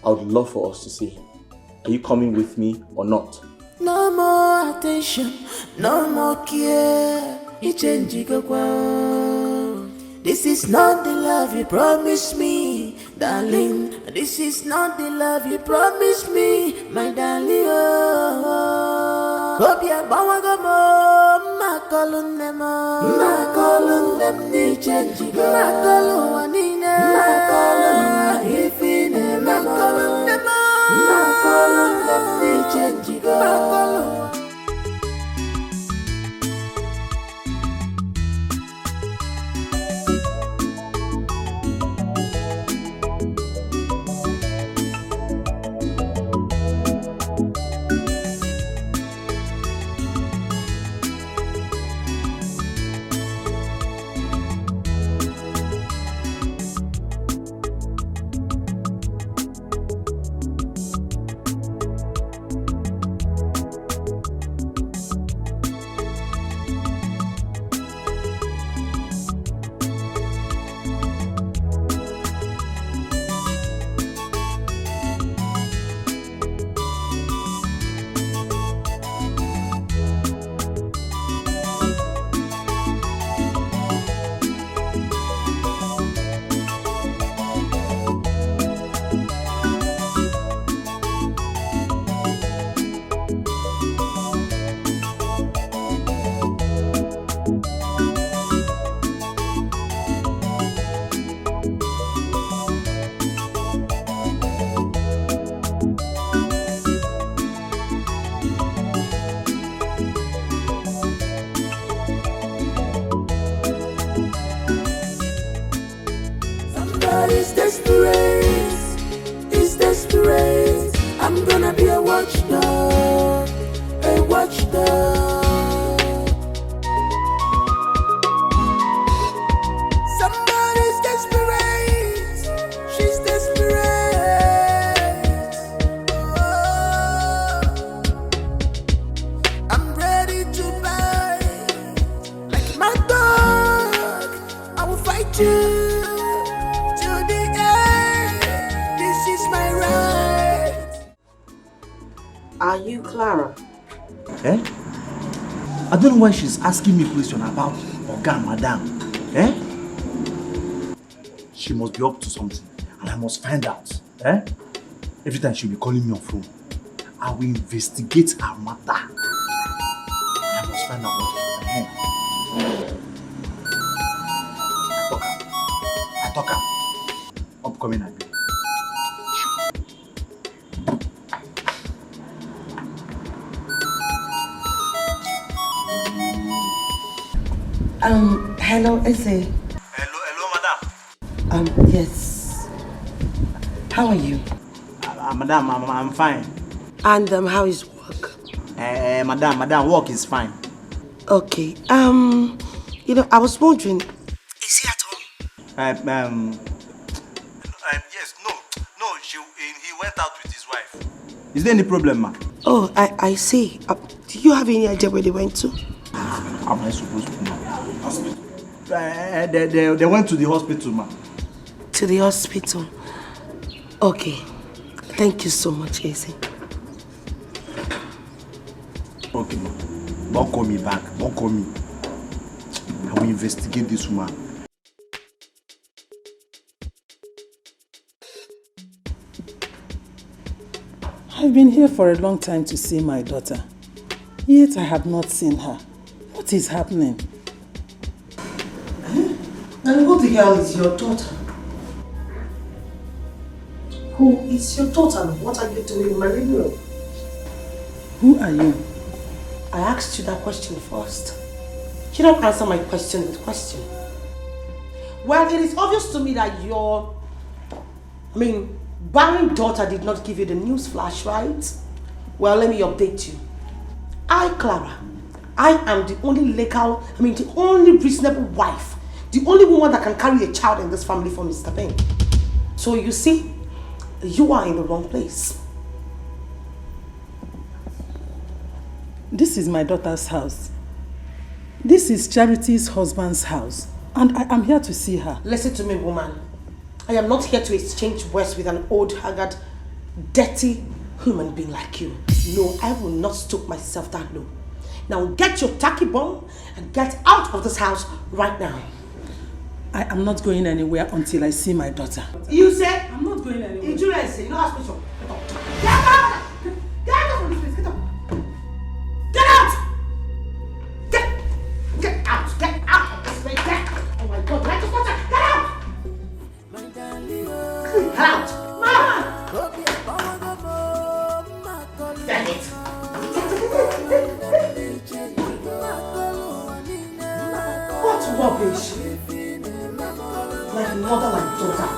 I would love for us to see him. Are you coming with me or not? No more attention, no more care. This is not the love you promised me, darling. This is not the love you promised me, my darling. Oh, hope you're It's desperate, it's desperate. I'm gonna be a watchdog, a watchdog. Somebody's desperate, she's desperate. Oh, I'm ready to bite like my dog. I will fight you. Are you Clara? Eh? I don't know why she's asking me question about Oga Madam. Eh? She must be up to something and I must find out. Eh? Every time she'll be calling me on phone, I will investigate her matter. I must find out what I talk her. Upcoming again. Hello, Eze. Hello, madam. Yes. How are you? Madam, I'm fine. And how is work? Madam, work is fine. Okay. You know, I was wondering, is he at home? Yes, no, he went out with his wife. Is there any problem, ma? Oh, I see. Do you have any idea where they went to? How am I supposed to know? Hospital. They went to the hospital, ma. To the hospital? Okay. Thank you so much, Eze. Okay, ma. Don't call me back. Don't call me. I will investigate this woman. I've been here for a long time to see my daughter. Yet I have not seen her. What is happening? And who the hell is your daughter? Who is your daughter? What are you doing in my living room? Who are you? I asked you that question first. You don't answer my question with question. Well, it is obvious to me that your barren daughter did not give you the news flash, right? Well, let me update you. I, Clara, I am the only the only reasonable wife, the only woman that can carry a child in this family for Mr. Ben. So you see, you are in the wrong place. This is my daughter's house. This is Charity's husband's house. And I am here to see her. Listen to me, woman. I am not here to exchange words with an old, haggard, dirty human being like you. No, I will not stoop myself that low. Now get your tacky bomb and get out of this house right now. I am not going anywhere until I see my daughter. You say? I'm not going anywhere. Injuries, you know how special. Get out! Get out from this place, get out! Get out! Damn it! What rubbish! Like mother, like daughter.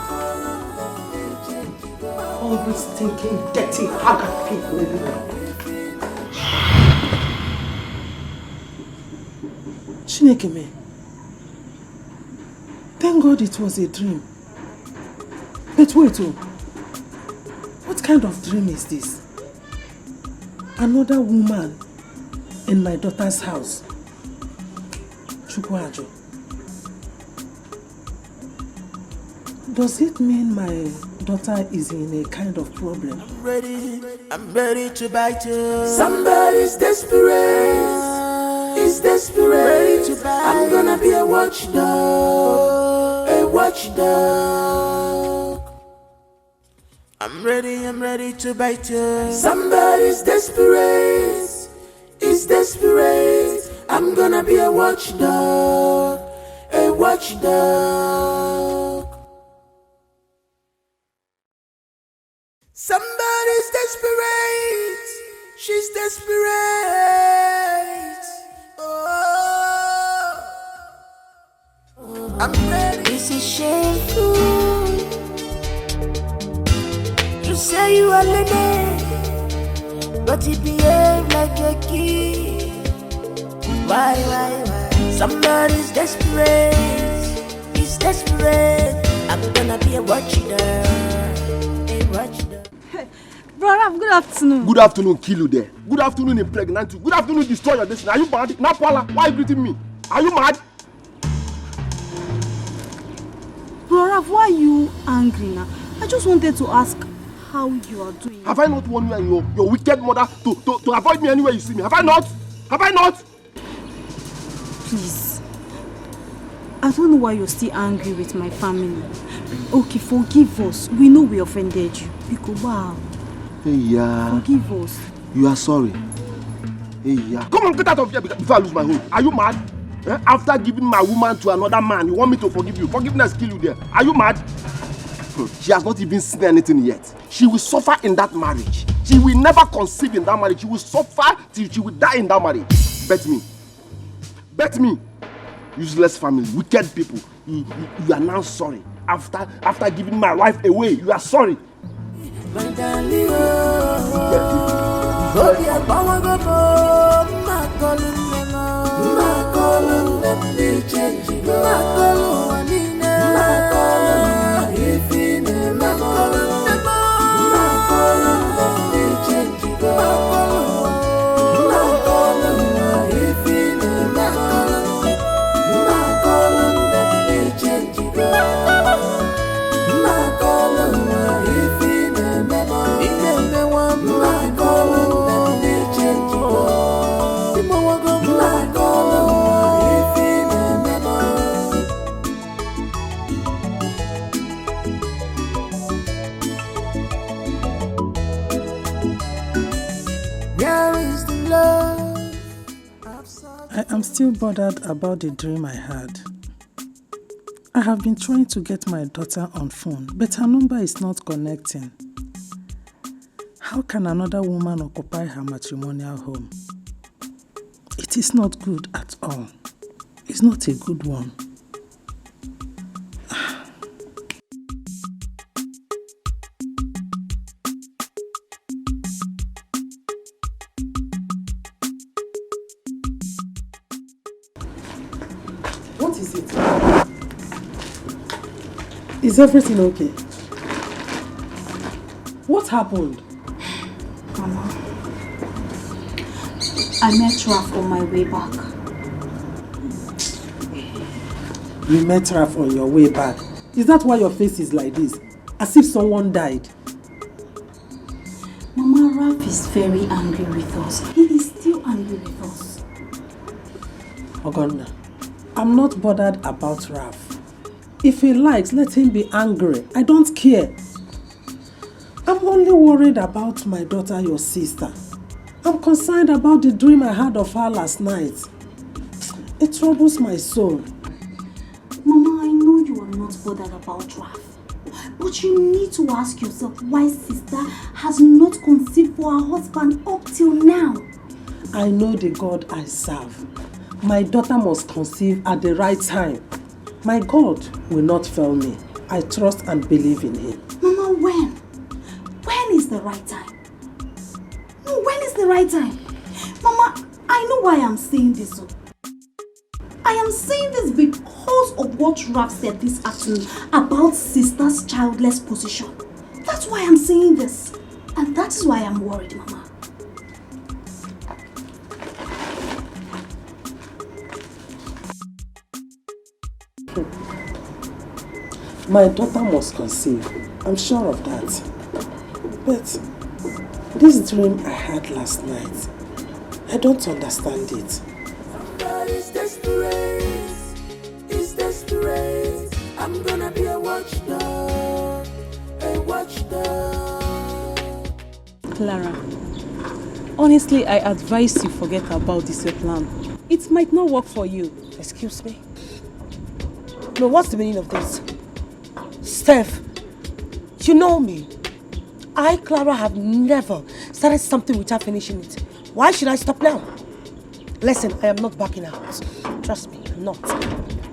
Hungry, stinking, dirty, haggard people. Chinekeme, thank God it was a dream. But wait, what kind of dream is this? Another woman in my daughter's house. Chukwajo. Does it mean my daughter is in a kind of problem? I'm ready to bite you. Somebody's desperate. He's desperate. Ready to bite. I'm gonna be a watchdog. A watchdog. I'm ready to bite you. Somebody's desperate. He's desperate. I'm gonna be a watchdog. A watchdog. Somebody's desperate. She's desperate. Oh, I'm ready. This is shameful. You say you are lady, but you behave like a kid. Why? Somebody's desperate. He's desperate. I'm gonna be a watchdog. A watchdog. Brother, good afternoon. Good afternoon, kill you there. Good afternoon, impregnate you. Good afternoon, destroy your destiny. Are you mad? Napala, why are you greeting me? Are you mad? Brother, why are you angry now? I just wanted to ask how you are doing. Have I not warned you and your wicked mother to avoid me anywhere you see me? Have I not? Have I not? Please. I don't know why you're still angry with my family. Okay, forgive us. We know we offended you. Because wow. Hey, yeah. Forgive us. You are sorry. Hey, yeah. Come on, get out of here before I lose my home. Are you mad? After giving my woman to another man, you want me to forgive you? Forgiveness kill you there. Are you mad? She has not even seen anything yet. She will suffer in that marriage. She will never conceive in that marriage. She will suffer till she will die in that marriage. Bet me. Bet me. Useless family, wicked people. You are now sorry. After giving my wife away, you are sorry. I'm still bothered about the dream I had. I have been trying to get my daughter on phone, but her number is not connecting. How can another woman occupy her matrimonial home? It is not good at all. It's not a good one. What is it? Is everything okay? What happened? Mama, I met Ralph on my way back. You met Ralph on your way back. Is that why your face is like this? As if someone died? Mama, Ralph is very angry with us. He is still angry with us. Ogonna, I'm not bothered about Ralph. If he likes, let him be angry. I don't care. I'm only worried about my daughter, your sister. I'm concerned about the dream I had of her last night. It troubles my soul. Mama, I know you are not bothered about Ralph. But But you need to ask yourself why sister has not conceived for her husband up till now. I know the God I serve. My daughter must conceive at the right time. My God will not fail me. I trust and believe in him. Mama, when? When is the right time? No, when is the right time? Mama, I know why I'm saying this. I am saying this because of what Raf said this afternoon about sister's childless position. That's why I'm saying this. And that is why I'm worried, Mama. My daughter must conceive. I'm sure of that. But this dream I had last night, I don't understand it. God is desperate. It's desperate. I'm gonna be a watchdog. A watchdog. Clara, honestly, I advise you forget about this plan. It might not work for you. Excuse me? No, what's the meaning of this? Steph, you know me. I, Clara, have never started something without finishing it. Why should I stop now? Listen, I am not backing out. Trust me, I'm not.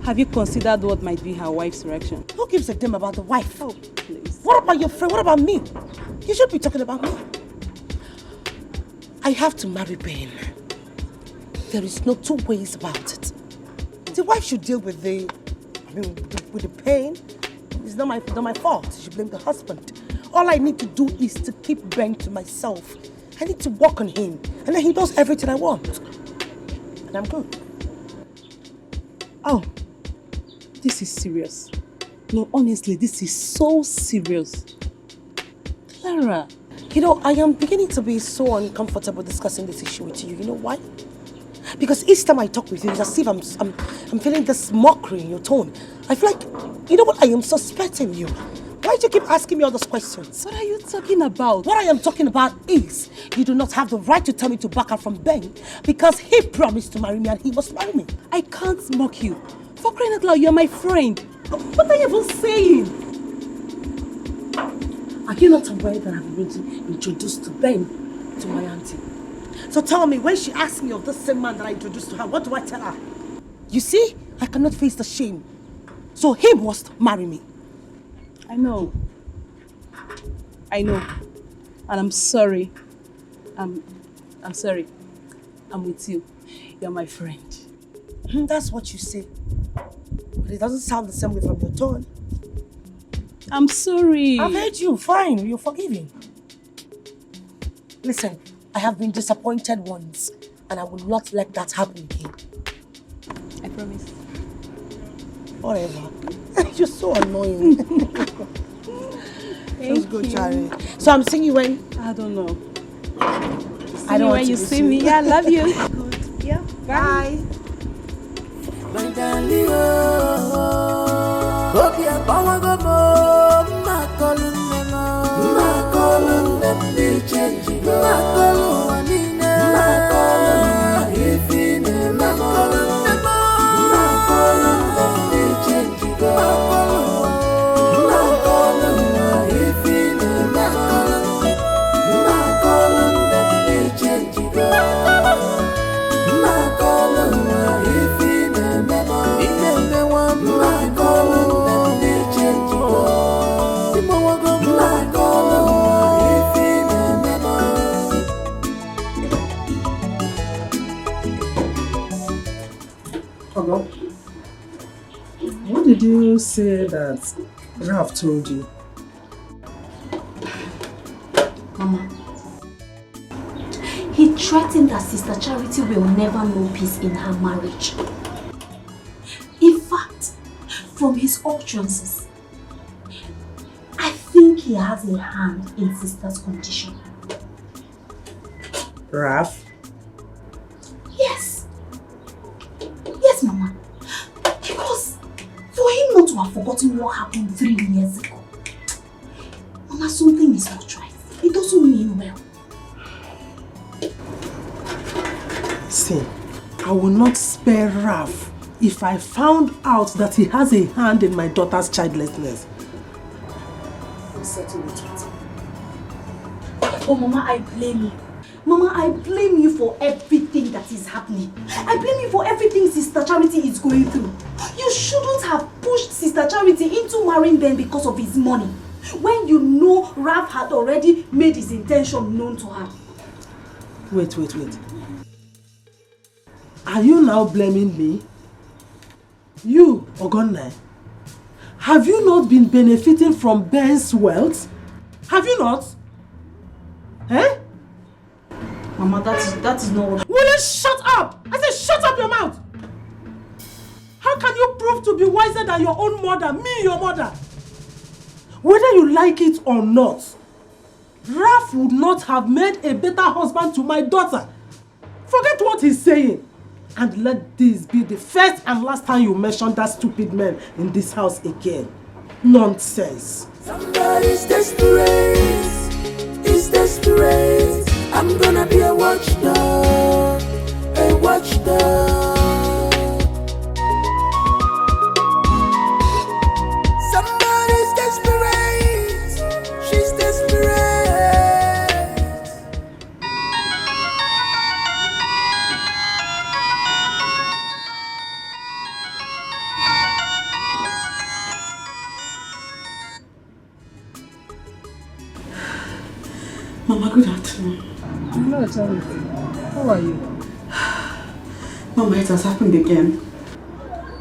Have you considered what might be her wife's reaction? Who gives a damn about the wife? Oh, please. What about your friend? What about me? You should be talking about me. I have to marry Ben. There is no two ways about it. The wife should deal with with the pain. It's not my fault. She should blame the husband. All I need to do is to keep Ben to myself. I need to work on him. And then he does everything I want. And I'm good. Oh, this is serious. No, honestly, this is so serious. Clara. You know, I am beginning to be so uncomfortable discussing this issue with you. You know why? Because each time I talk with you, it's as if I'm feeling this mockery in your tone. I feel like, you know what, I am suspecting you. Why do you keep asking me all those questions? What are you talking about? What I am talking about is, you do not have the right to tell me to back out from Ben because he promised to marry me and he must marry me. I can't mock you. For crying out loud, you're my friend. What are you even saying? Are you not aware that I've already introduced to Ben to my auntie? So tell me, when she asks me of the same man that I introduced to her, what do I tell her? You see, I cannot face the shame. So he must marry me. I know. And I'm sorry. I'm sorry. I'm with you. You're my friend. That's what you say. But it doesn't sound the same way from your tone. I'm sorry. I've heard you. Fine. You're forgiving. Listen, I have been disappointed once, and I will not let that happen again. I promise. Whatever. You're so annoying. Feels good, Charlie. So I'm seeing you when? I don't know. I don't want when to you see me. Yeah, I love you. Good. Yeah. Bye. My darling, hope you're power go more. My calling them be changing. My calling if in my calling them be changing. My calling if in my calling them be changing. My calling if in my Hello? What did you say that Ralph told you? Mama, he threatened that Sister Charity will never know peace in her marriage. In fact, from his utterances, I think he has a hand in Sister's condition. Ralph? Yes. Yes, Mama. Because for him not to have forgotten what happened 3 years ago, Mama, something is not right. It doesn't mean well. See, I will not spare Ralph if I found out that he has a hand in my daughter's childlessness. settle it with him. Oh, Mama, I blame you. Mama, I blame you for everything that is happening. I blame you for everything Sister Charity is going through. You shouldn't have pushed Sister Charity into marrying Ben because of his money, when you know Ralph had already made his intention known to her. Wait. Are you now blaming me? You, Ogonna, have you not been benefiting from Ben's wealth? Have you not? Eh? Mama, that is not what... Will you shut up? I said shut up your mouth! How can you prove to be wiser than your own mother, me, your mother? Whether you like it or not, Ralph would not have made a better husband to my daughter. Forget what he's saying. And let this be the first and last time you mention that stupid man in this house again. Nonsense. Somebody's desperate. It's desperate. I'm gonna be a watchdog. A watchdog. Somebody's desperate. She's desperate. Mama, good afternoon. Hello, Charity. How are you? Mama, it has happened again.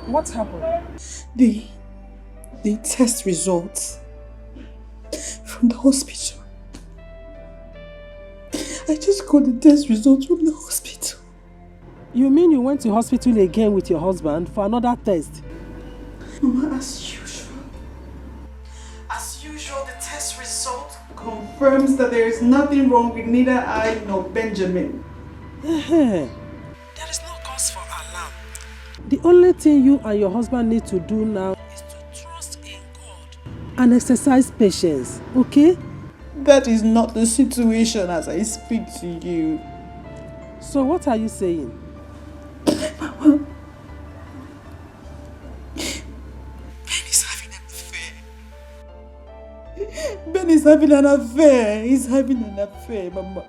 What happened? The test results from the hospital. I just got the test results from the hospital. You mean you went to hospital again with your husband for another test? Mama, as usual, the test result confirms that there is nothing wrong with neither I nor Benjamin. There is no cause for alarm. The only thing you and your husband need to do now is to trust in God and exercise patience, okay? That is not the situation as I speak to you. So what are you saying? Mama, Ben is having an affair. He's having an affair, Mama.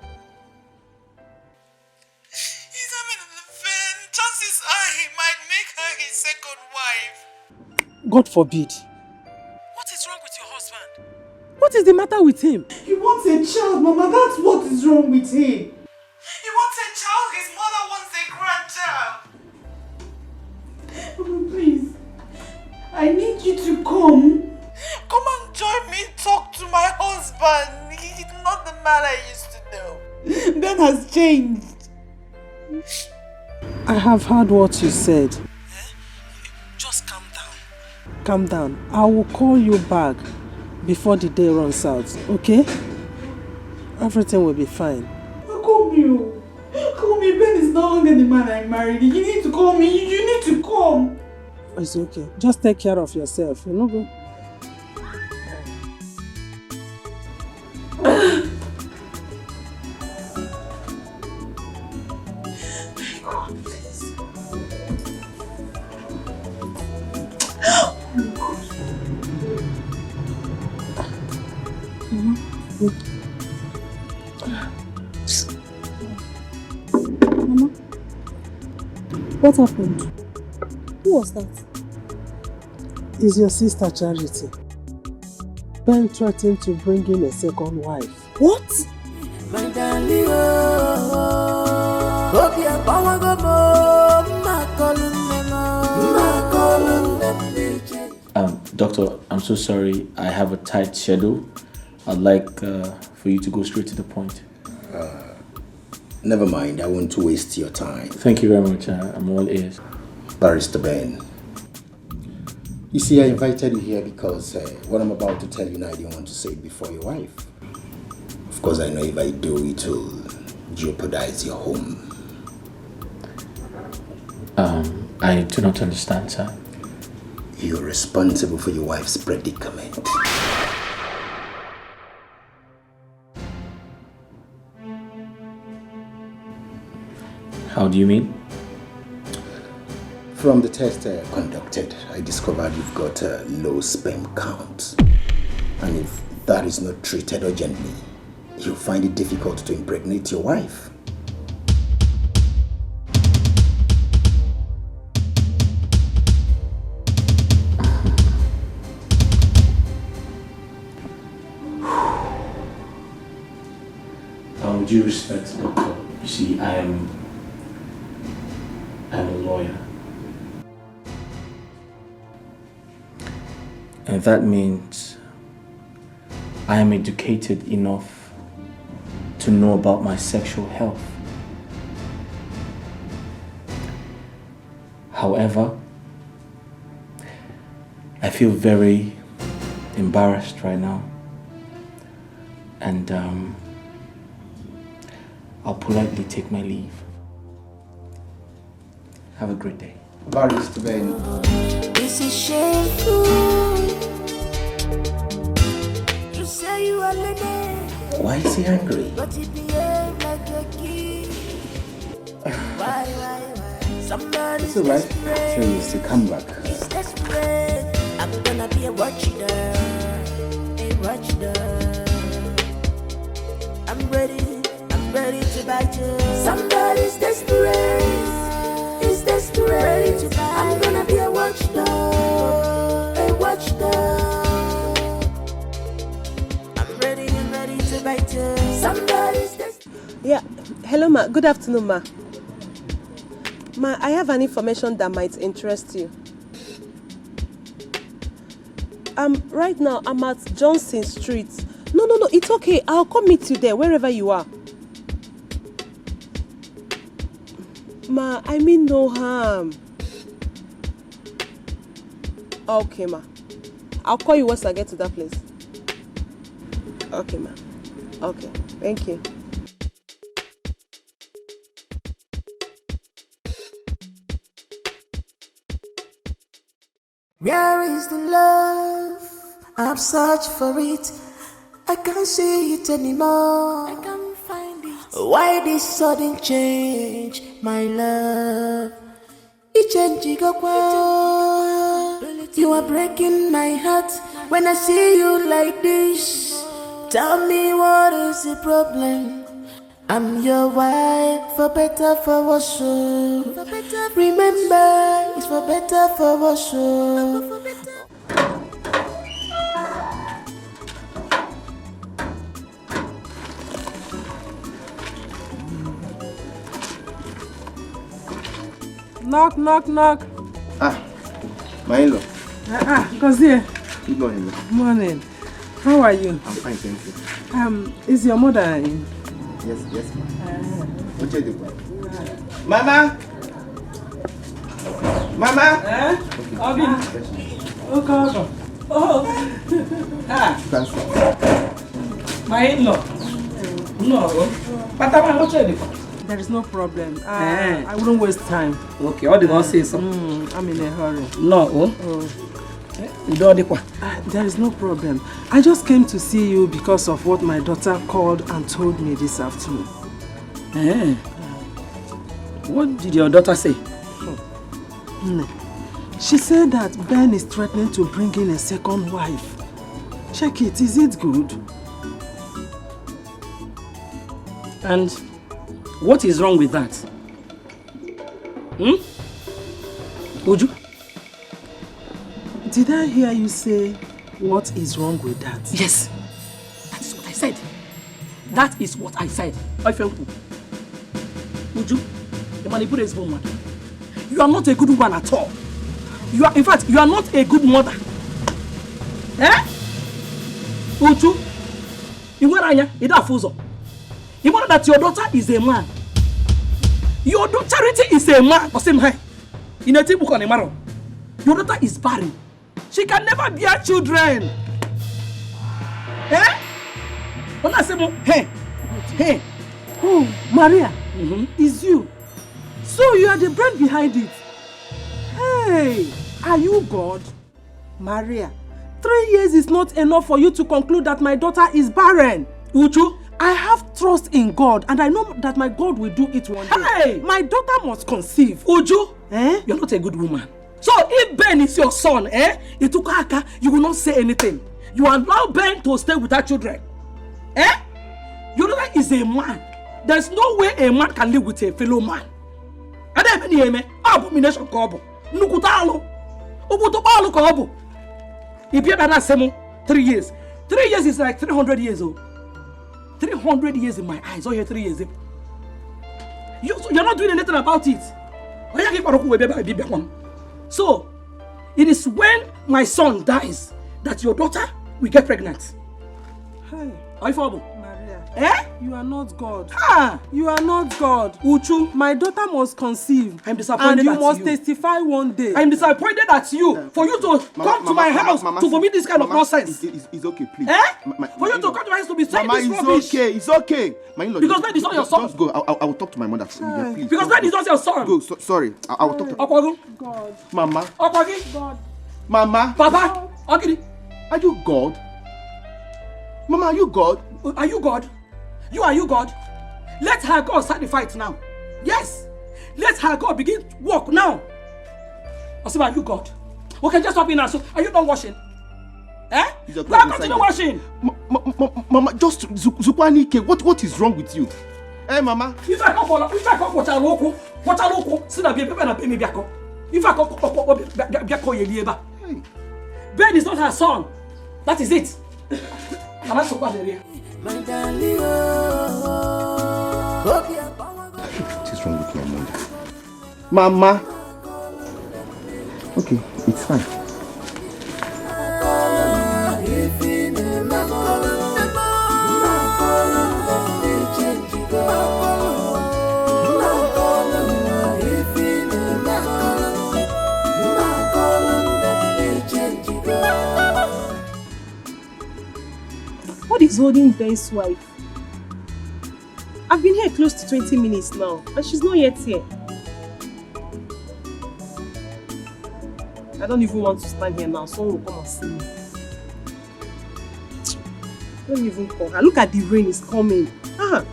He's having an affair. Chances are he might make her his second wife. God forbid. What is wrong with your husband? What is the matter with him? He wants a child, Mama. That's what is wrong with him. He wants a child. His mother wants a grandchild. Mama, please. I need you to come. Come and join me, talk to my husband. He's not the man I used to know. Ben has changed. I have heard what you said. Just calm down. Calm down. I will call you back before the day runs out, okay? Everything will be fine. Call me. Call me. Ben is no longer the man I married. You need to call me. You need to come. It's okay. Just take care of yourself. You know, go. Mama, what happened? Who was that? It's your sister Charity. Ben threatened to bring in a second wife. What? My darling, Doctor, I'm so sorry. I have a tight schedule. I'd like for you to go straight to the point. Never mind, I won't waste your time. Thank you very much. I'm all ears. Barrister Ben. You see, I invited you here because what I'm about to tell you now, I didn't want to say it before your wife. Of course, I know if I do, it will jeopardize your home. I do not understand, sir. You're responsible for your wife's predicament. How do you mean? From the test conducted, I discovered you've got a low sperm count. And if that is not treated urgently, you'll find it difficult to impregnate your wife. With due respect, Doctor, you see, I'm a lawyer. And that means I am educated enough to know about my sexual health. However, I feel very embarrassed right now. And I'll politely take my leave. Have a great day. Barrister Ben. This is shameful. You say you are learning. Why is he angry? But you behave like a kid. Why? Somebody's It's alright. desperate. So he's to come back. He's desperate. I'm gonna be a watchdog. A watchdog. I'm ready to bite you. Somebody's desperate. He's desperate. Ready to bite. I'm gonna be a watchdog. A watchdog. I'm ready to bite you. Somebody's desperate. Yeah. Hello, ma. Good afternoon, ma. Ma, I have an information that might interest you. Right now, I'm at Johnson Street. No, it's okay. I'll come meet you there, wherever you are. Ma, I mean no harm. Okay, ma. I'll call you once I get to that place. Okay, ma. Okay, thank you. Where is the love? I've searched for it. I can't see it anymore. I can't find it. Why this sudden change, my love? You are breaking my heart when I see you like this. Tell me what is the problem? I'm your wife, for better, for worse. Remember, it's for better, for worse. Knock, knock, knock. My in-law. Gozie. Good morning. Morning. How are you? I'm fine, thank you. Is your mother in? Yes, ma'am. What you do? Mama! Mama! My in-law. No. There is no problem. I wouldn't waste time. Okay, all the one say something. I'm in a hurry. No. There is no problem. I just came to see you because of what my daughter called and told me this afternoon. What did your daughter say? She said that Ben is threatening to bring in a second wife. Check it, is it good? And what is wrong with that? Uju? Did I hear you say, what is wrong with that? Yes. That is what I said. That is what I said. Uju, the manipulative woman. You are not a good woman at all. You are, in fact, you are not a good mother. Uju, you know that your daughter is a man. Your daughter is a man. In a book on a marrow. Your daughter is barren. She can never bear children. When I say, hey. Oh, Maria, is you. So you are the brain behind it. Hey, are you God? Maria, 3 years is not enough for you to conclude that my daughter is barren. Uju, I have trust in God and I know that my God will do it one day. Hey! My daughter must conceive. Uju, you're not a good woman. So if Ben is your son, you will not say anything. You allow Ben to stay with her children. Eh? Your daughter is a man. There's no way a man can live with a fellow man. And then abomination kobo. Nukutalo. Ubutopalo kobo. If you have 3 years. 3 years is like 300 years old. 300 years in my eyes. Oh, here 3 years. You're not doing anything about it. So, it is when my son dies that your daughter will get pregnant. Hey, Maria. Eh? You are not God. Ah! You are not God. Uchu, my daughter must conceive. I'm disappointed at you. And you must testify one day. I'm disappointed at you. For you to come to my house to vomit this kind of nonsense. It's okay, please. Eh? For you to come to my house to be saying this rubbish. It's okay. Because that is not your son. Just go. I will talk to my mother. Please. Because that is not your son. Go. Sorry. I will talk to God. Mama. God. Mama. Papa. Okay. Are you God? Mama, are you God? Are you God? Are you God? Let her God start the fight now. Yes. Let her God begin to walk now. Osiba, are you God? Okay, just stop in now. So, are you done washing? Eh? Now continue washing. Mama, just Zukwanike, what is wrong with you? Hey, Mama. If I come watch a local, sit down, be biako. If I come biako yelieba. Ben is not her son. That is it. Mama, so bad area. My darling, What is wrong with my mother? Mama. Okay, it's fine. What is holding Ben's wife? I've been here close to 20 minutes now, and she's not yet here. I don't even want to stand here now. Someone will come and see me. Don't even call her. Look at the rain, it's coming. Ah.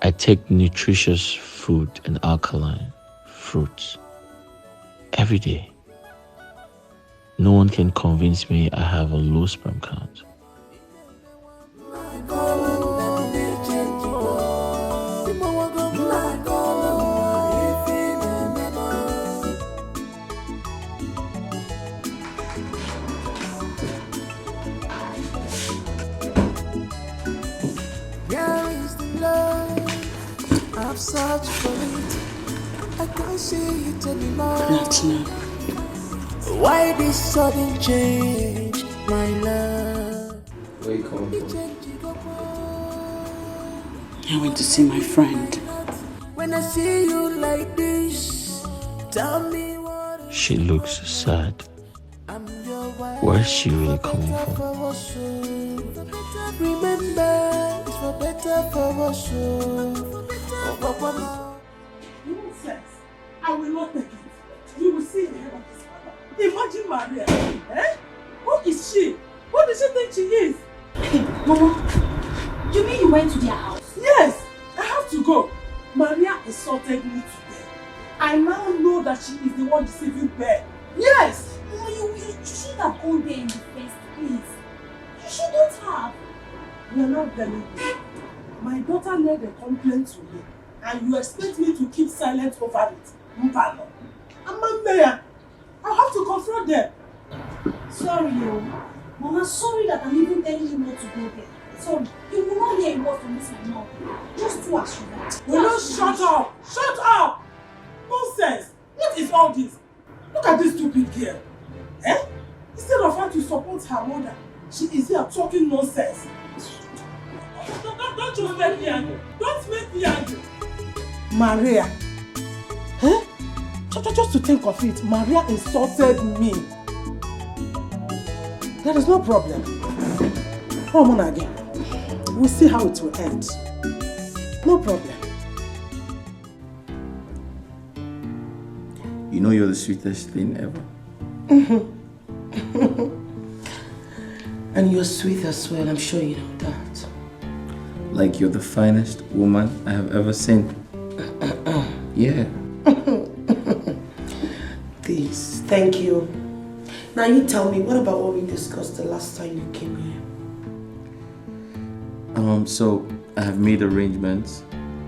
I take nutritious food and alkaline fruits every day. No one can convince me I have a low sperm count. I've searched for it. I can't see it anymore. Why this sudden change, my love? Where you coming from? I went to see my friend. When I see you like this, tell me what. She looks sad. Where's she really coming from? Remember, it's for better for us. Nonsense. I will not take it. You will see the head of this father. Imagine Maria. Eh? Who is she? What does she think she is? Hey, Mama, you mean you went to their house? Yes, I have to go. Maria insulted me today. I now know that she is the one deceiving Ben. Yes. Mama, you should have gone there in the first place. You shouldn't have. You are not telling me. My daughter made a complaint to me, and you expect me to keep silent over it? Mpano. I'm a mayor. I'll have to confront them. Sorry, yo. Mama, sorry that I'm even telling you not to go there. Sorry, you will not hear a word from this my mouth. Just do as you want. Will you shut up? Shut up! Nonsense! What is all this? Look at this stupid girl. Eh? Instead of her to support her mother, she is here talking nonsense. Don't just make me angry. Don't make me angry. Maria. Eh? Just to think of it, Maria insulted me. There is no problem. Come on again. We'll see how it will end. No problem. You know you're the sweetest thing ever. And you're sweet as well, I'm sure you know that. Like you're the finest woman I have ever seen. Yeah. Please, thank you. Now you tell me, what about what we discussed the last time you came here? So I have made arrangements.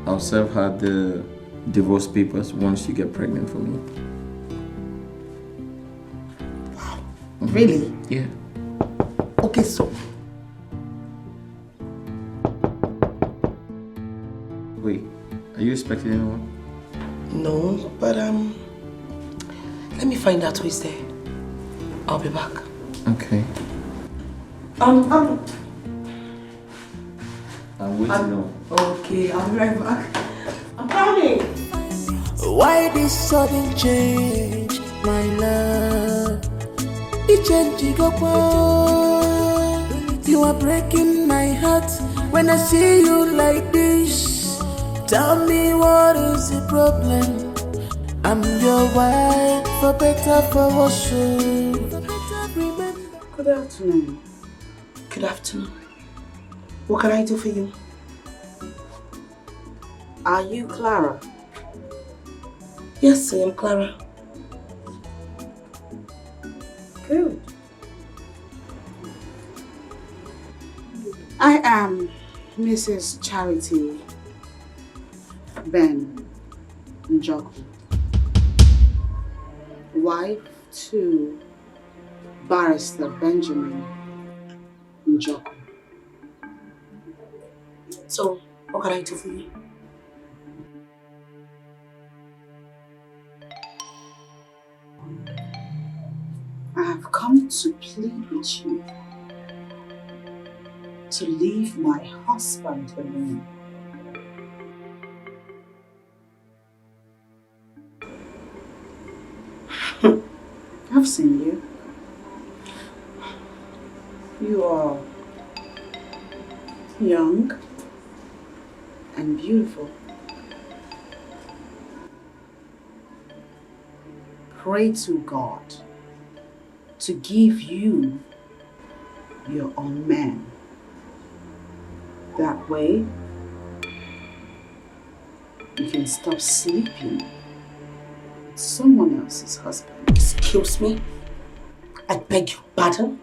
I'll serve her the divorce papers once you get pregnant for me. Wow. Really? Yeah. Okay, so. Wait, are you expecting anyone? No, but let me find out who is there. I'll be back. Okay. I'm waiting on. Okay, I'll be right back. I'm coming. Why this sudden change, my love? The change you go on. You are breaking my heart when I see you like this. Tell me what is the problem? I'm your wife, for better, for worse. Good afternoon. Good afternoon. What can I do for you? Are you Clara? Yes, I am Clara. Good. I am Mrs. Charity Ben Njoku, wife to Barrister Benjamin Njoku. So, what can I do for you? I have come to plead with you to leave my husband alone. I've seen you. You are young and beautiful. Pray to God to give you your own man. That way, you can stop sleeping with someone else's husband. Excuse me? I beg your pardon?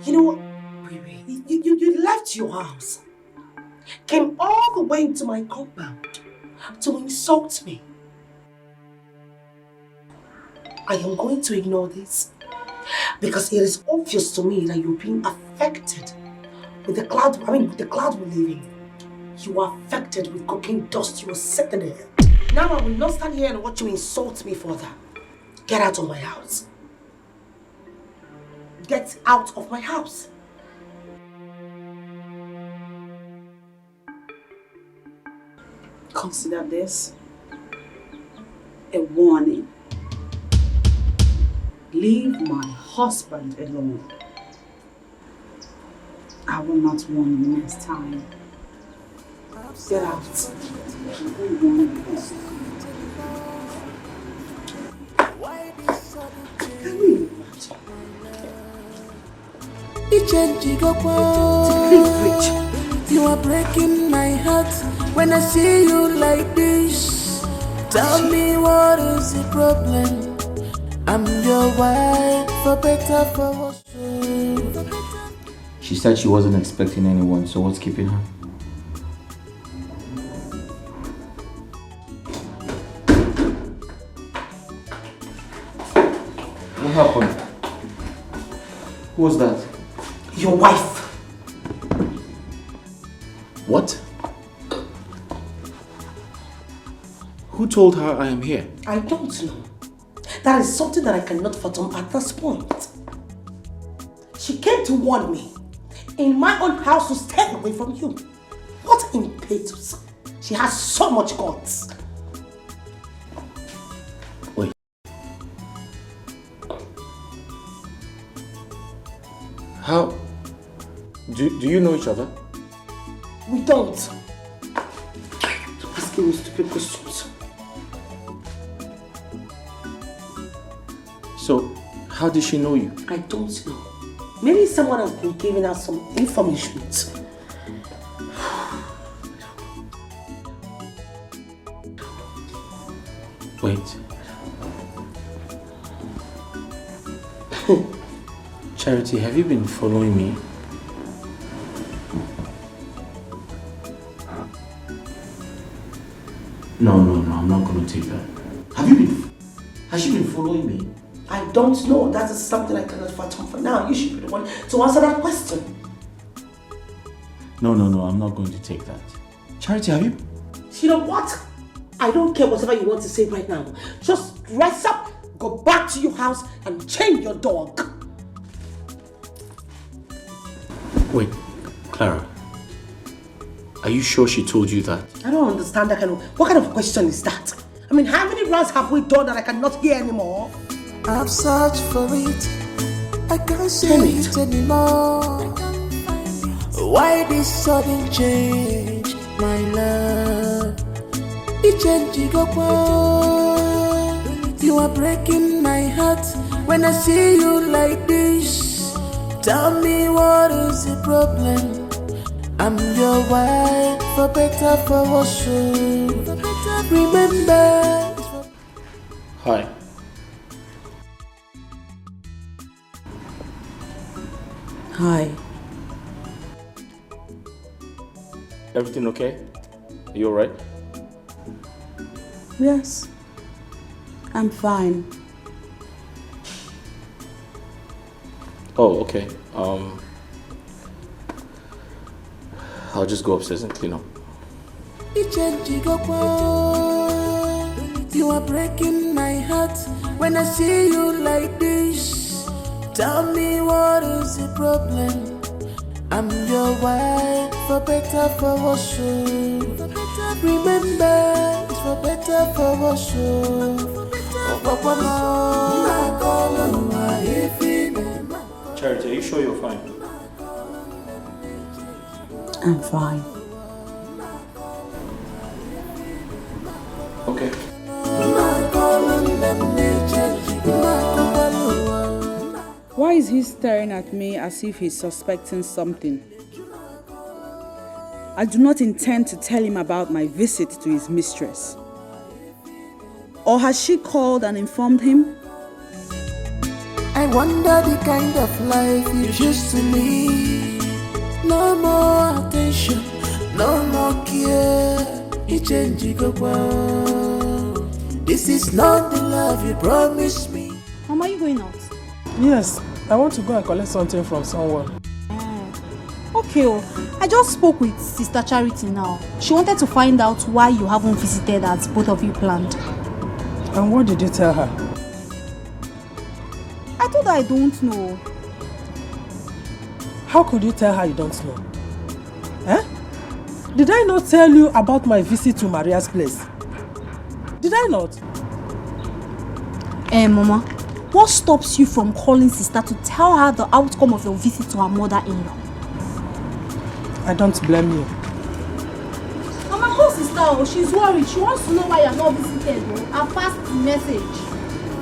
You know what? You left your house, came all the way into my compound to insult me. I am going to ignore this because it is obvious to me that you're being affected with the cloud. With the cloud we live in. You are affected with cocaine dust you are sitting there. Now I will not stand here and watch you insult me further. Get out of my house. Get out of my house. Consider this a warning. Leave my husband alone. I will not warn you next time. Get out. You are breaking my heart when I see you like this. Tell me what is the problem? I'm your wife, for better, for worse. She said she wasn't expecting anyone, so what's keeping her? What happened? Who was that? Your wife. What? Who told her I am here? I don't know. That is something that I cannot fathom at this point. She came to warn me in my own house to stay away from you. What impetus. She has so much guts. Wait. How? Do you know each other? We don't. Asking me stupid questions. So, how did she know you? I don't know. Maybe someone has been giving us some information. Wait. Charity, have you been following me? No, I'm not going to take that. Has she been following me? I don't know. That is something I cannot fathom for now. You should be the one to answer that question. No, I'm not going to take that. Charity, have you? You know what? I don't care whatever you want to say right now. Just rise up, go back to your house and chain your dog. Wait, Clara. Are you sure she told you that? I don't understand that what kind of question is that? I mean, how many rounds have we done that I cannot hear anymore? I've searched for it. I can't see it anymore. Why this sudden change, my love? It changed, you are breaking my heart when I see you like this. Tell me what is the problem? I'm your wife, for better, for worse. Remember. Hi. Hi. Everything okay? Are you alright? Yes. I'm fine. Oh, okay. I'll just go upstairs and clean up. You are breaking my heart when I see you like this. Tell me what is the problem? I'm your wife, for better, for worse. Remember, it's for better, for worse. Charity, are you sure you're fine? I'm fine. Okay. Why is he staring at me as if he's suspecting something? I do not intend to tell him about my visit to his mistress. Or has she called and informed him? I wonder the kind of life you used to live. No more attention, no more care. This is not the love you promised me. Mama, are you going out? Yes, I want to go and collect something from someone. Okay, I just spoke with Sister Charity now. She wanted to find out why you haven't visited as both of you planned. And what did you tell her? I told her I don't know. How could you tell her you don't know? Did I not tell you about my visit to Maria's place? Did I not? Mama, what stops you from calling Sister to tell her the outcome of your visit to her mother-in-law? I don't blame you. Mama, call Sister. She's worried. She wants to know why you're not visited. I'll pass the message.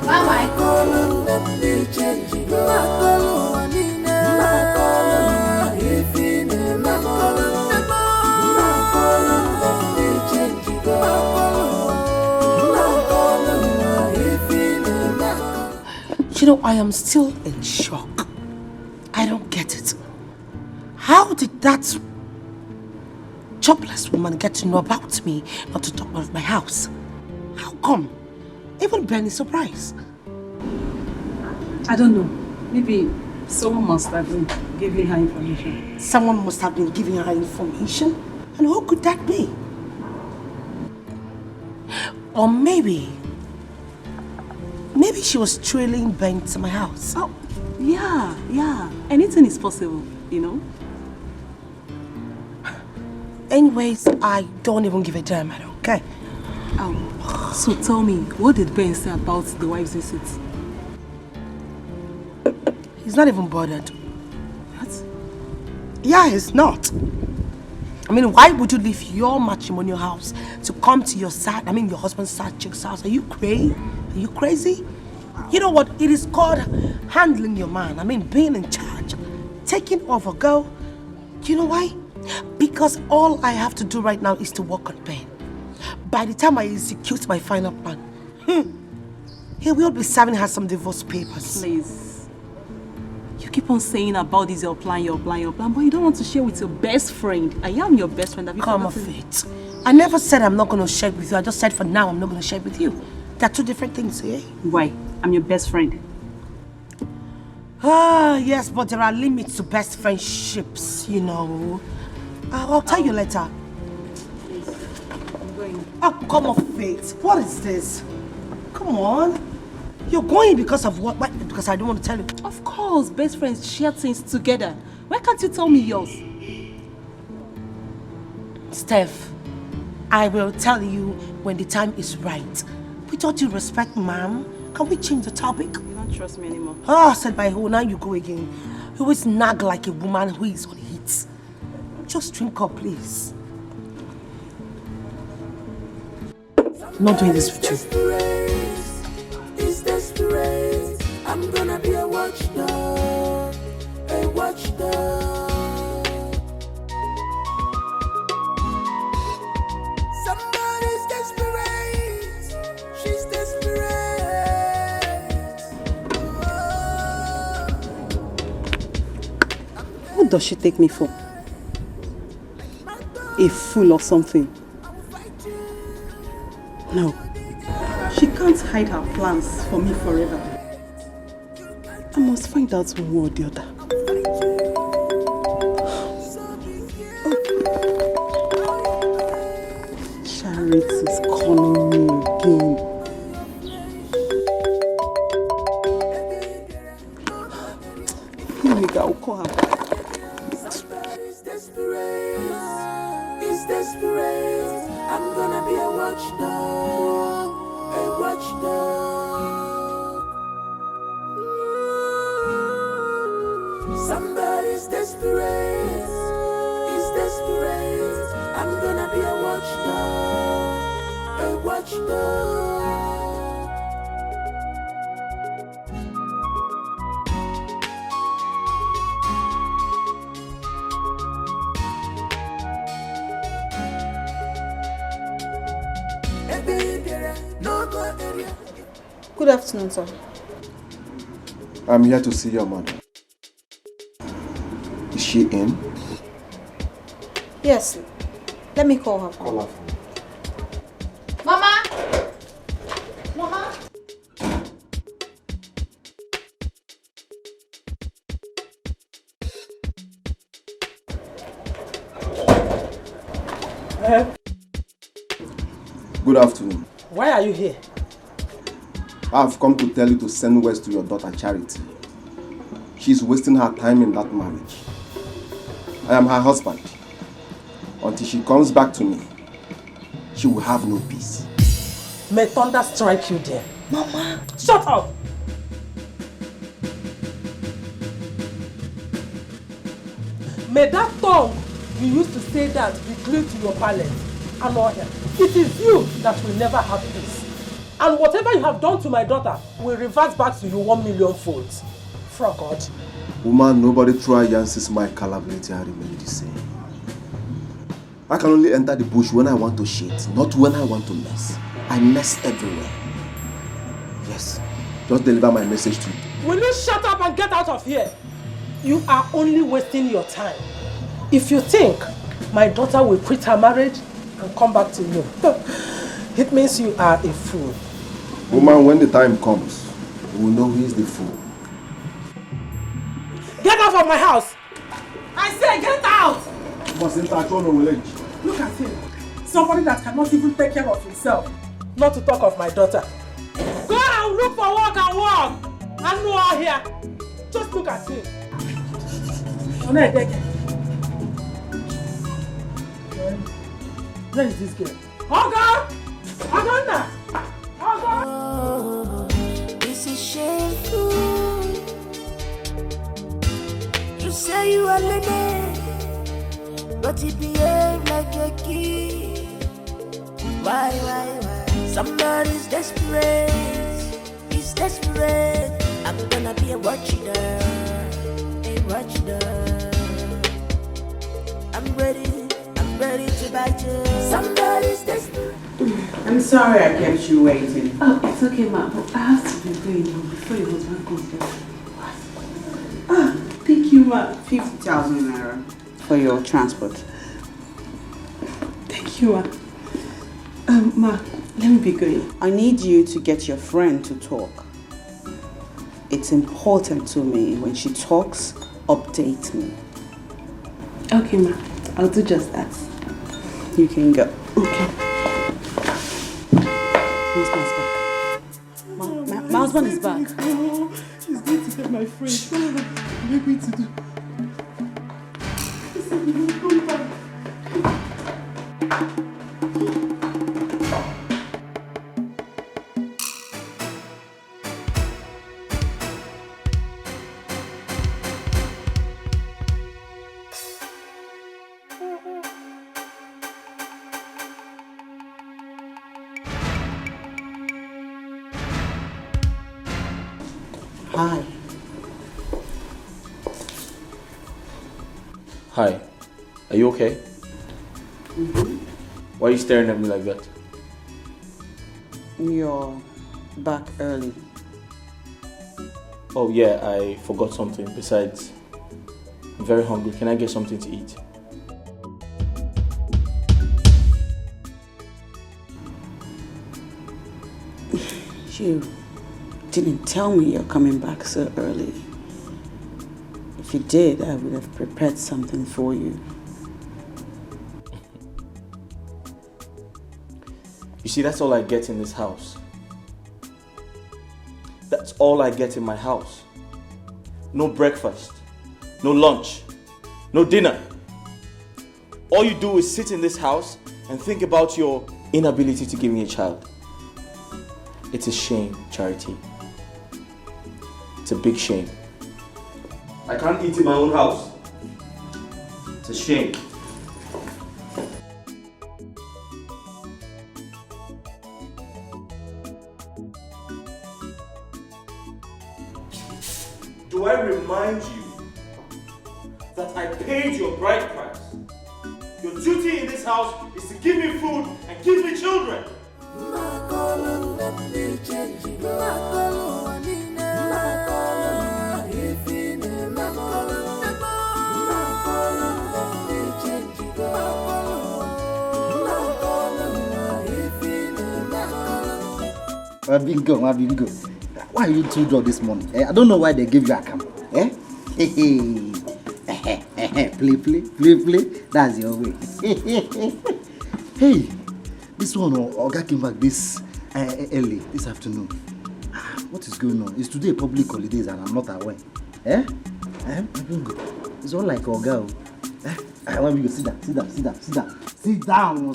Bye-bye. You know, I am still in shock. I don't get it. How did that jobless woman get to know about me, not to talk about my house? How come? Even Ben is surprised. I don't know. Maybe someone must have been giving her information. Someone must have been giving her information? And who could that be? Or maybe she was trailing Ben to my house. Oh, yeah. Anything is possible, you know? Anyways, I don't even give a damn, I don't care. So tell me, what did Ben say about the wife's visit? He's not even bothered. What? Yeah, he's not. I mean, why would you leave your matrimonial house to come to your husband's side chick's house? Are you crazy? Are you crazy? You know what? It is called handling your man. I mean, being in charge. taking over, girl. You know why? Because all I have to do right now is to work on Ben. By the time I execute my final plan, he will be serving her some divorce papers. Please. You keep on saying about this, your plan, but you don't want to share with your best friend. I am your best friend. Have you Come off it. I never said I'm not going to share it with you. I just said for now I'm not going to share it with you. They're two different things, eh? Why? I'm your best friend. Ah, yes, but there are limits to best friendships, you know. I'll tell you later. Please, I'm going. Oh, come off it. What is this? Come on. You're going because of what? Because I don't want to tell you. Of course, best friends share things together. Why can't you tell me yours? Steph, I will tell you when the time is right. With all due respect, ma'am, can we change the topic? You don't trust me anymore. Oh, said by who? Now you go again. You always nag like a woman who is on heat. Just drink up, please. I'm not doing this with you. It's desperate. I'm gonna be a watchdog. A watchdog. Somebody's desperate. She's desperate. What does she take me for? A fool or something? No. She can't hide her plans for me forever. I must find out one way or the other. Charity is calling me again. I'll call her back. It's desperate. I'm gonna be a watchdog. A watchdog. Somebody's desperate. It's desperate. I'm gonna be a watchdog. A watchdog. Good afternoon, sir. I'm here to see your mother. Is she in? Yes. Let me call her. Call her. Mama! Mama! Good afternoon. Why are you here? I've come to tell you to send words to your daughter Charity. She's wasting her time in that marriage. I am her husband. Until she comes back to me, she will have no peace. May thunder strike you there. Mama! Shut up! May that tongue you used to say that be glued to your palate and not here. It is you that will never have peace. And whatever you have done to my daughter will revert back to you 1,000,000 folds. For God. Woman, nobody try Yancy's my capability and remain the same. I can only enter the bush when I want to shit, not when I want to mess. I mess everywhere. Yes, just deliver my message to you. Will you shut up and get out of here? You are only wasting your time. If you think my daughter will quit her marriage and come back to you, it means you are a fool. Woman, when the time comes, we will know who is the fool. Get out of my house! I say get out! Look at him. Somebody that cannot even take care of himself. Not to talk of my daughter. Go and look for work and work! I'm not here. Just look at him. Where is this girl? Oga! Aganda! Oh, this is shameful. You say you are lady, but you behave like a kid. Why? Somebody's desperate. He's desperate. I'm gonna be a watchdog. A watchdog. I'm ready to bite you. Somebody's destiny. I'm sorry I kept you waiting. Oh, it's okay, ma. But I have to be going home before your husband comes back. Ah, thank you, ma. 50,000 naira for your transport. Thank you, ma. Ma, let me be going. I need you to get your friend to talk. It's important to me when she talks, update me. Okay, ma. I'll do just that. You can go. Okay. Who's my husband is back. She's going to get my friend. What are you going to do? He said he will come back. Hi. Hi. Are you okay? Mm-hmm. Why are you staring at me like that? You're back early. Oh yeah, I forgot something. Besides, I'm very hungry. Can I get something to eat? You didn't tell me you're coming back so early. If you did, I would have prepared something for you. You see, that's all I get in this house. That's all I get in my house. No breakfast, no lunch, no dinner. All you do is sit in this house and think about your inability to give me a child. It's a shame, Charity. It's a big shame. I can't eat in my own house. It's a shame. Do I remind you that I paid your bride price? Your duty in this house is to give me food and give me children. Bingo. Why are you two drunk this morning? I don't know why they gave you a camp. Play. That's your way. Hey, this one, Oga came back this early, this afternoon. What is going on? It's today public holidays and I'm not aware. Bingo. It's all like Oga. I want you to sit down. Sit down.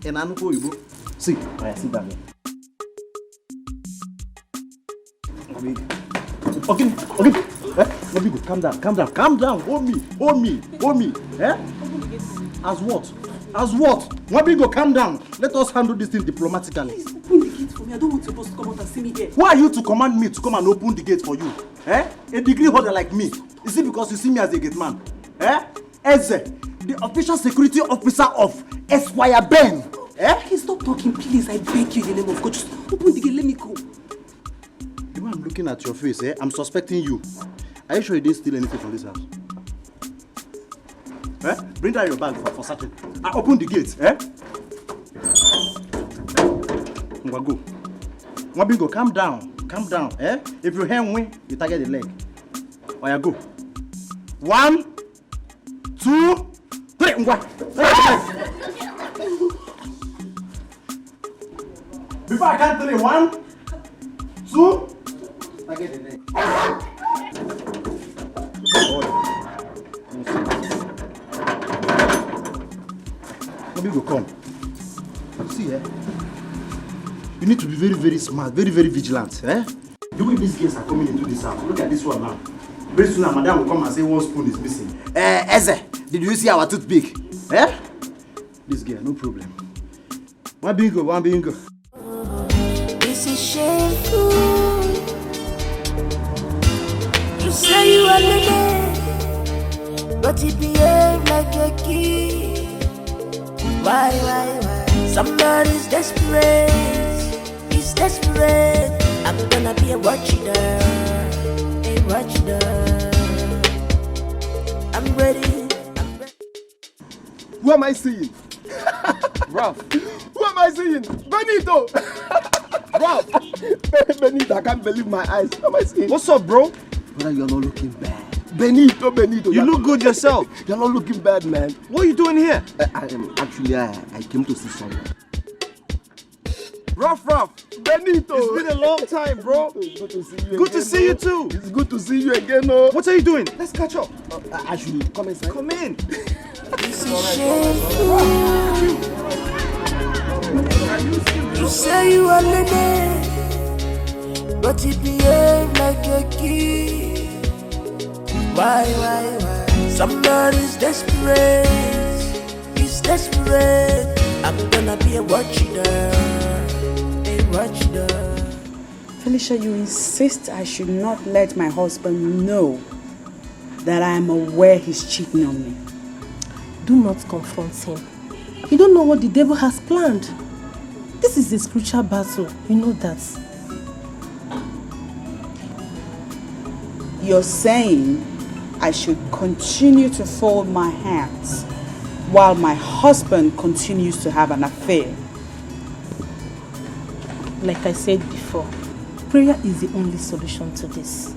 And I know you go. Sit down. Okay. Calm down. Hold me. As what? Wabingo, calm down. Let us handle this thing diplomatically. Please open the gate for me. I don't want your boss to come out and see me there. Who are you to command me to come and open the gate for you? A degree holder like me. Is it because you see me as a gate man? Eze, the official security officer of Esquire Ben. Okay, stop talking, please. I beg you in the name of God. Just open the gate. Let me go. The way I'm looking at your face, I'm suspecting you. Are you sure you didn't steal anything from this house? Bring down your bag for certain. I open the gate, Go. Mwabingo, calm down, If you hand win, you target the leg. Oya, go. 1, 2, 3, Before I count 3, 1, 2, target the leg. Mwabingo, come. See, you need to be very, very smart, very, very vigilant, The way these guests are coming into this house, look at this one now. Very soon, madam will come and say one spoon is missing. Eze, did you see our toothpick? This girl, no problem. One bingo. This is shameful. You say you are the man, but he behave like a kid. Why? Somebody's desperate, he's desperate. I'm gonna be a watchdog, a watchdog. I'm ready. Who am I seeing? Ralph. Who am I seeing? Benito! Ralph! Benito, I can't believe my eyes. Who am I seeing? What's up, bro? Brother, you're not looking bad. Benito. You look good yourself. You're not looking bad, man. What are you doing here? I came to see someone. Ralph. Benito! It's been a long time, bro. It's good to see you Good to see you too. It's good to see you again, no? What are you doing? Let's catch up. I should come inside. Come in. You say you are lady, but he behave like a kid. Why? Somebody's desperate, he's desperate. I'm gonna be a watchdog. Felicia, you insist I should not let my husband know that I am aware he's cheating on me. Do not confront him. You don't know what the devil has planned. This is a spiritual battle. You know that. You're saying I should continue to fold my hands while my husband continues to have an affair. Like I said before, prayer is the only solution to this.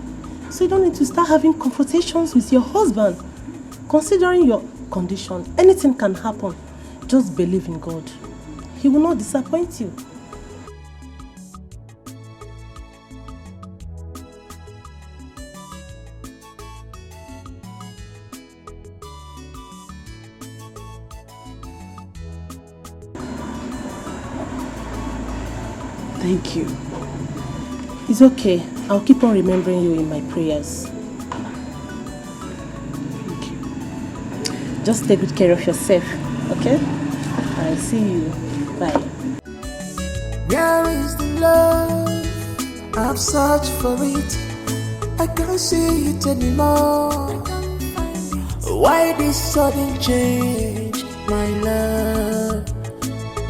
So you don't need to start having confrontations with your husband. Considering your condition, anything can happen. Just believe in God. He will not disappoint you. Thank you. It's okay. I'll keep on remembering you in my prayers. Thank you. Just take good care of yourself, okay? I'll see you. Bye. Where is the love? I've searched for it. I can't see it anymore. Why this sudden change, my love?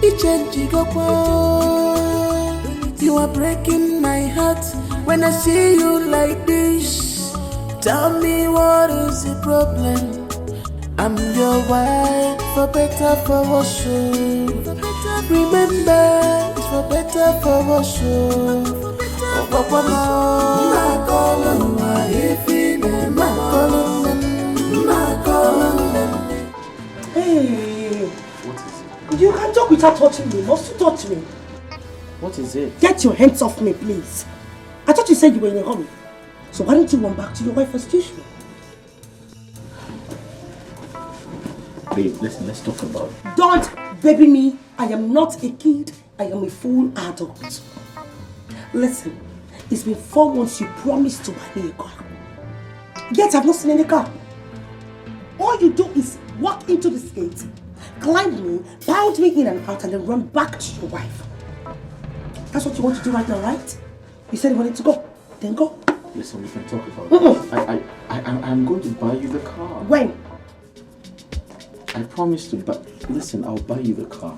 It changed, you are breaking my heart when I see you like this. Tell me what is the problem? I'm your wife, for better, for worse. Remember, it's for better, for worse. Hey, you can talk without touching me. Must you touch me? What is it? Get your hands off me, please. I thought you said you were in a hurry. So why don't you run back to your wife as usual? Babe, listen, let's talk about it. Don't baby me. I am not a kid. I am a full adult. Listen, it's been 4 months you promised to buy me a car. Yet I've not seen any car. All you do is walk into this gate, climb me, pound me in and out, and then run back to your wife. That's what you want to do right now, right? You said you wanted to go. Then go. Listen, we can talk about it. I'm going to buy you the car. When? I promise to buy... Listen, I'll buy you the car.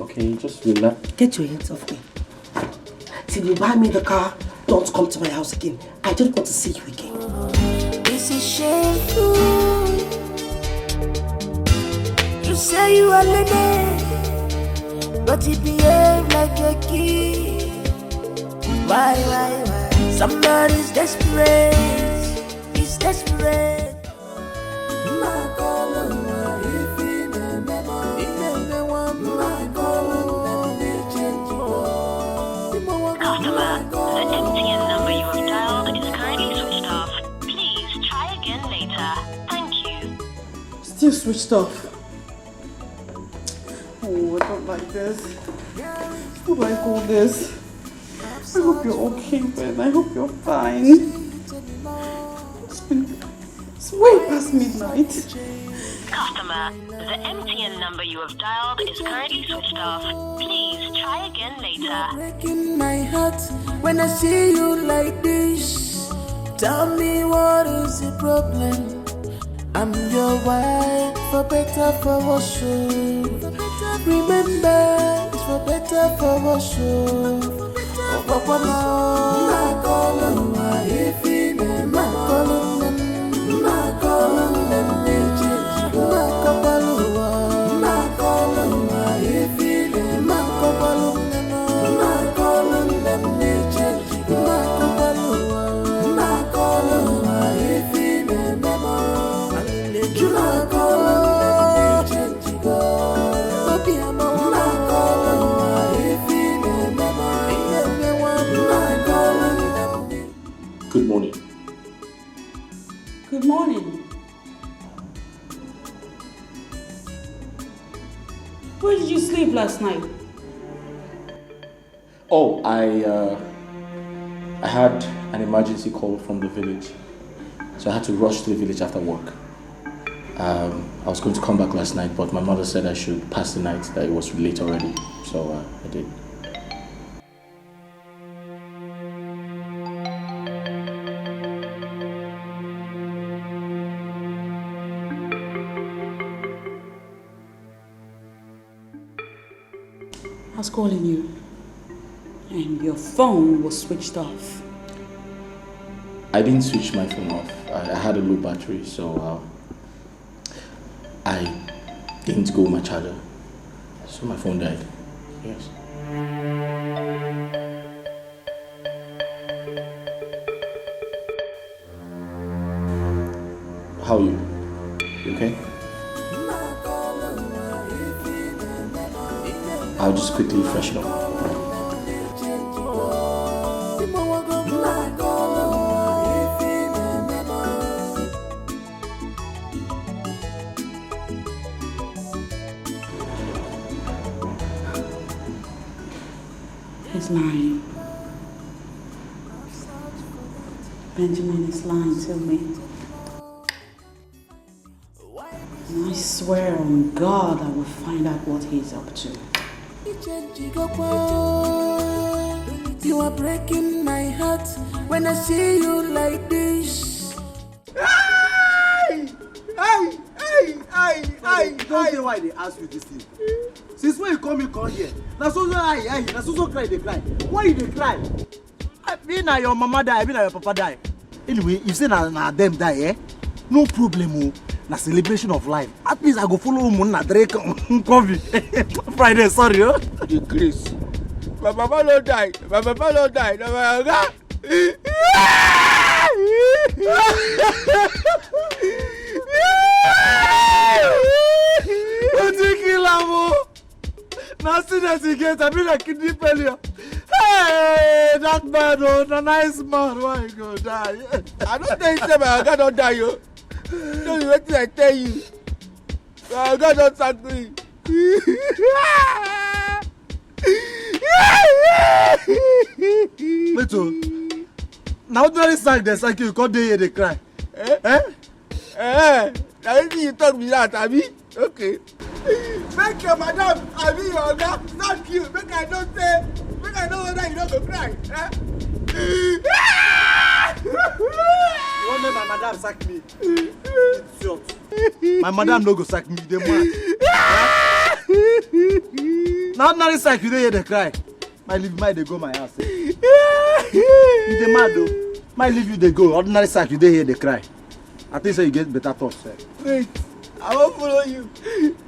Okay, just relax. Get your hands off me. Till you buy me the car, don't come to my house again. I don't want to see you again. This is shameful. You say you are lady, but you behave like a kid. Why? Somebody's desperate, he's desperate. Customer, the MTN number you have dialed is currently switched off. Please try again later. Thank you. Still switched off. Oh, I don't like this. Who do I call this? I hope you're okay, Ben. I hope you're fine. It's way past midnight. Customer, the MTN number you have dialed is currently switched off. Please try again later. Breaking my heart when I see you like this. Tell me what is the problem? I'm your wife, for better, for worse. Remember, it's for better, for worse. Oh, Papa, Good morning. Good morning. Where did you sleep last night? Oh, I had an emergency call from the village, so I had to rush to the village after work. I was going to come back last night, but my mother said I should pass the night, that it was late already, so I did. I was calling you, and your phone was switched off. I didn't switch my phone off. I had a low battery, so I didn't go with my charger. So my phone died. Yes. How are you? You okay? I'll just quickly freshen up. He's lying. Benjamin is lying to me. And I swear on God I will find out what he's up to. You are breaking my heart when I see you like this. Don't say why they ask you this thing. Since when you come here? Now so cry, they cry. Why you they cry? I mean na your mama die, I mean na your papa die. Anyway, if say na them die, eh? No problem. Na celebration of life. At least I go follow na Drake coffee. Friday, sorry. The grace. My papa don't die. My papa don't die. No, my God. What you kill him? Now see that he gets a bit of kidney failure. Hey, that man, oh, the nice man, why you go die? I don't think so, my God don't die, yo. No, you wait till I tell you. My God don't sack me. Little. Now ordinary sack they sack you, come there they cry. Now you talk me that, Abi? Okay. Make your madam, Abi, your God, thank you. Make I don't say, make I know whether you don't go cry. You want make my madam sack me? It's short. My madam no go sack me, they mad. Now ordinary sack you dey cry. My leave my they go my house. You dey mad though. My leave you they go. Ordinary sack you dey here they cry. I think so you get better thoughts. Wait, I won't follow you.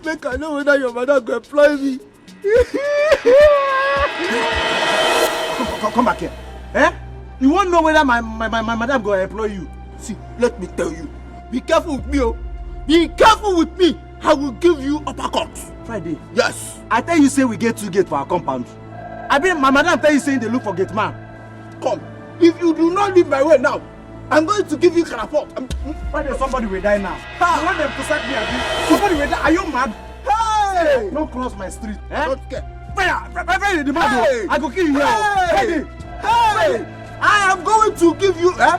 Make I know whether your mother go employ me. Come back here. Eh? You won't know whether my madam go employ you. See, let me tell you. Be careful with me, oh. Be careful with me. I will give you uppercut. Friday. Yes. I tell you say we get 2 gates for our compound. I mean my madam tell you saying they look for gate man. Come. If you do not leave my way now, I'm going to give you Clara. Friday, somebody will die now. You want them to sack me again? Somebody will die. Are you mad? Hey! Don't cross my street. Eh? Don't care. Fire! The mad. Hey! I go kill you here. Hey! Hey! I am going to give you. Eh?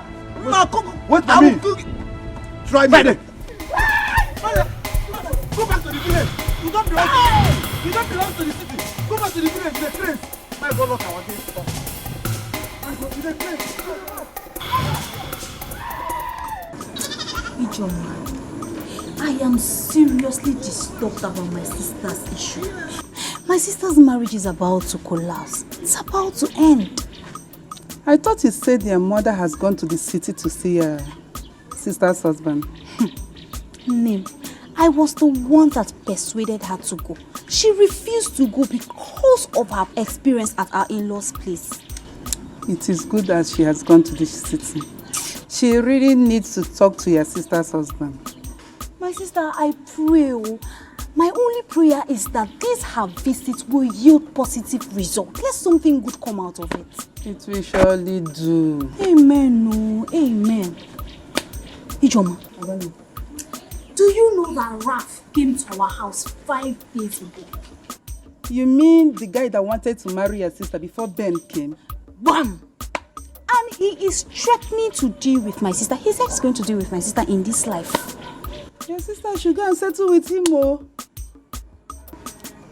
Wait for me. Try me. Friday. Go back to the village. You don't belong. You don't belong to the city. Go back to the village. The train. My God, look our day. I go to the train. Ijoma, am seriously disturbed about my sister's issue. My sister's marriage is about to collapse. It's about to end. I thought you said your mother has gone to the city to see her sister's husband. Name, I was the one that persuaded her to go. She refused to go because of her experience at our in-laws' place. It is good that she has gone to the city. She really needs to talk to your sister's husband. My sister, I pray. My only prayer is that this her visit will yield positive results. Let something good come out of it. It will surely do. Amen, no. Amen. Ijoma, do you know that Raph came to our house 5 days ago? You mean the guy that wanted to marry your sister before Ben came? Bam! And he is threatening to deal with my sister. He said he's going to deal with my sister in this life. Your sister should go and settle with him, oh.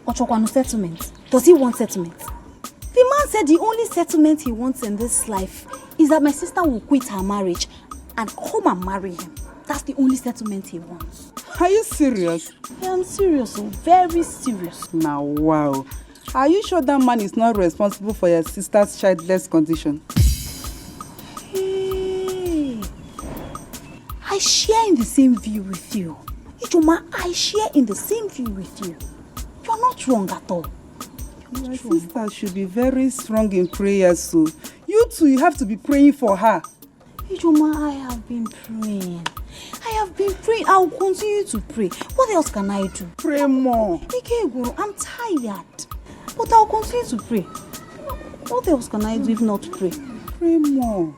Ochokwano settlement. Does he want settlement? The man said the only settlement he wants in this life is that my sister will quit her marriage and come and marry him. That's the only settlement he wants. Are you serious? I am serious, very serious. Now, wow. Are you sure that man is not responsible for your sister's childless condition? Hey, I share in the same view with you. Ijoma, I share in the same view with you. You're not wrong at all. Your sister should be very strong in prayer, so you too, you have to be praying for her. Ijoma, I have been praying. I will continue to pray. What else can I do? Pray more. Ikeguru, I'm tired. But I'll continue to pray. What else can I do if not pray? Pray more.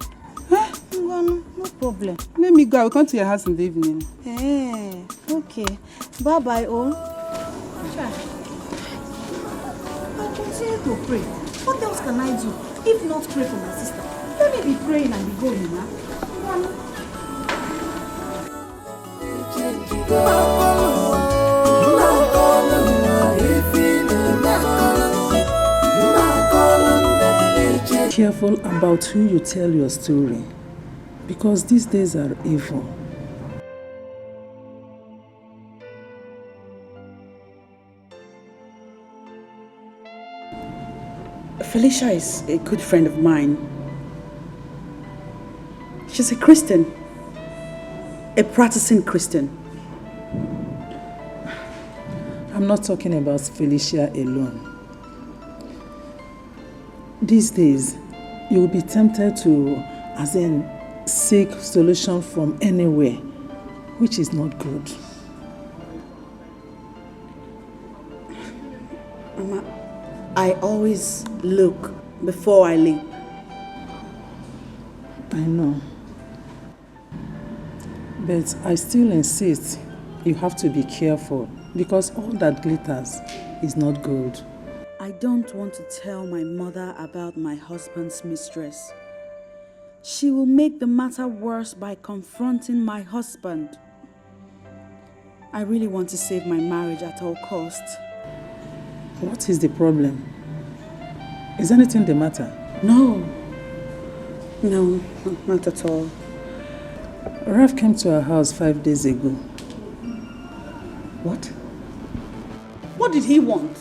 Huh? No problem. Let me go. I will come to your house in the evening. Hey, okay. Bye-bye, all. I'll continue to pray. What else can I do if not pray for my sister? Let me be praying and be going, huh? Careful about who you tell your story, because these days are evil. Felicia is a good friend of mine. She's a Christian, a practicing Christian. I'm not talking about Felicia alone. These days, you will be tempted to, seek solution from anywhere, which is not good. Mama, I always look before I leap. I know. But I still insist you have to be careful, because all that glitters is not gold. I don't want to tell my mother about my husband's mistress. She will make the matter worse by confronting my husband. I really want to save my marriage at all costs. What is the problem? Is anything the matter? No, not at all. Ralph came to our house 5 days ago. What? What did he want?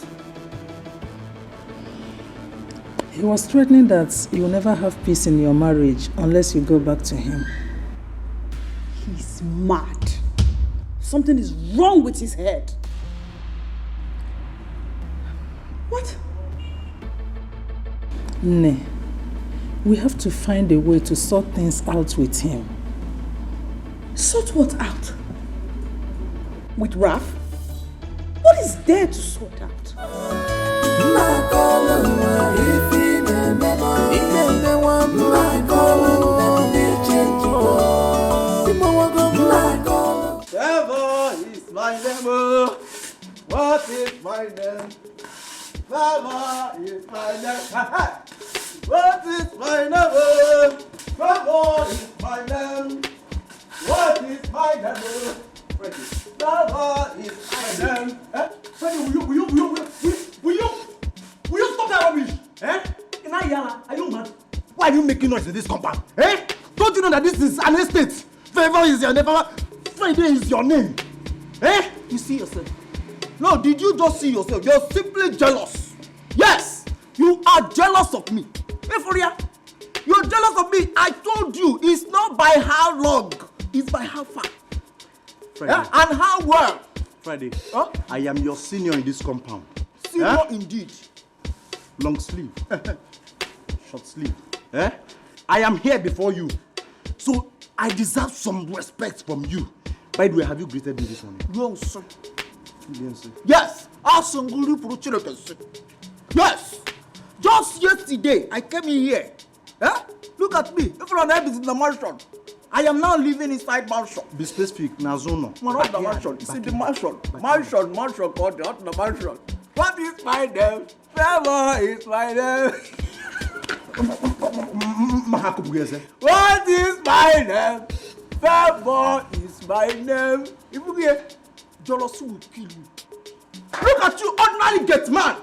He was threatening that you'll never have peace in your marriage unless you go back to him. He's mad. Something is wrong with his head. What? Nay, we have to find a way to sort things out with him. Sort what out? With Raph? What is there to sort out? Trevor is my name. What is my name? Trevor is my name. What is my name? Trevor is my name. What is my name? Freddie. Trevor is my name. Freddie, will you stop that rubbish? Inayala, are you mad? Why are you making noise in this compound? Don't you know that this is an estate? Favor is your name. Friday is your name. Eh? You see yourself? No, did you just see yourself? You're simply jealous. Yes, you are jealous of me. Hey, for real? You're jealous of me. I told you, it's not by how long, it's by how far. Friday. And how well. Friday. I am your senior in this compound. Senior indeed. Long sleeve. Short sleeve. I am here before you. So I deserve some respect from you. By the way, have you greeted me this morning? No, sir. You didn't say. Yes. Yes. Just yesterday, I came in here. Look at me. Everyone else is in the mansion. I am now living inside mansion. Be specific. Nazono. Not the mansion. It's in the mansion. Mansion called not the mansion. What is my name? Trevor is my name. What is my name? Trevor is my name. If you get jealousy will kill you. Look at you, ordinary gate man.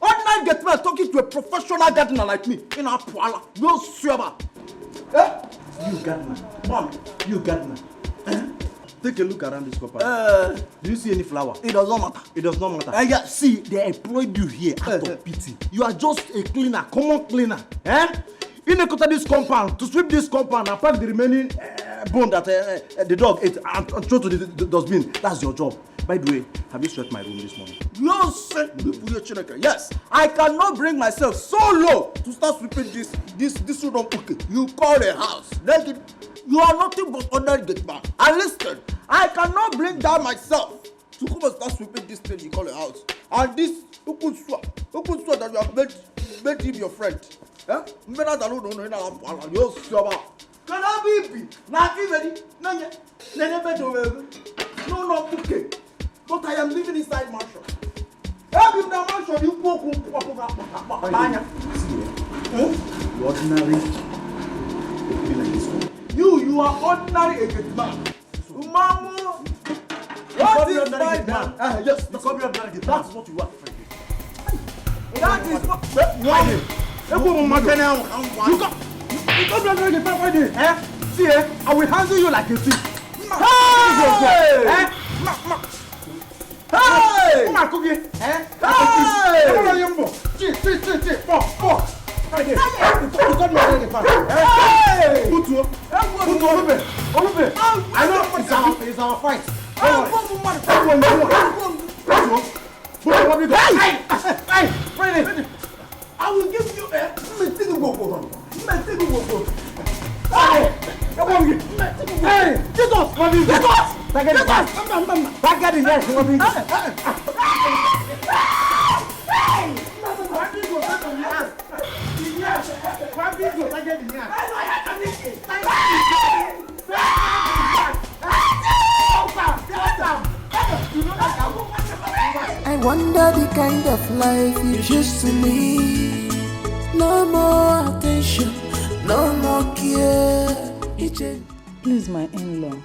Ordinary gate man talking to a professional gardener like me. In a poala. No swear. You gardener. Mom, you gardener. Take a look around this compound. Do you see any flower? It does not matter. It does not matter. Yeah, see, they employed you here out of pity. You are just a cleaner, common cleaner. In this compound, to sweep this compound and pack the remaining bone that the dog ate and throw to the dustbin. That's your job. By the way, have you swept my room this morning? No, sir. Yes, I cannot bring myself so low to start sweeping this room. Okay, you call a house. Then you are nothing but ordinary gate man. And listen, I cannot bring down myself to come and start sweeping this thing you call a house. And this Ukunswa that you have made him your friend. Can I be? No, okay. But I am living inside mansion. Every mansion you go. Ordinary. You are ordinary agent man. Mamu. What is my man? Yes, that's what you are. That is what. See, I will handle you like a thief. Hey! Hey! Come on, cookie. Hey! I know it's our fight. I will give you a Hey! Get off! Get off! Back at I wonder the kind of life you choose to live. No more attention, no more care. Please, my in-law,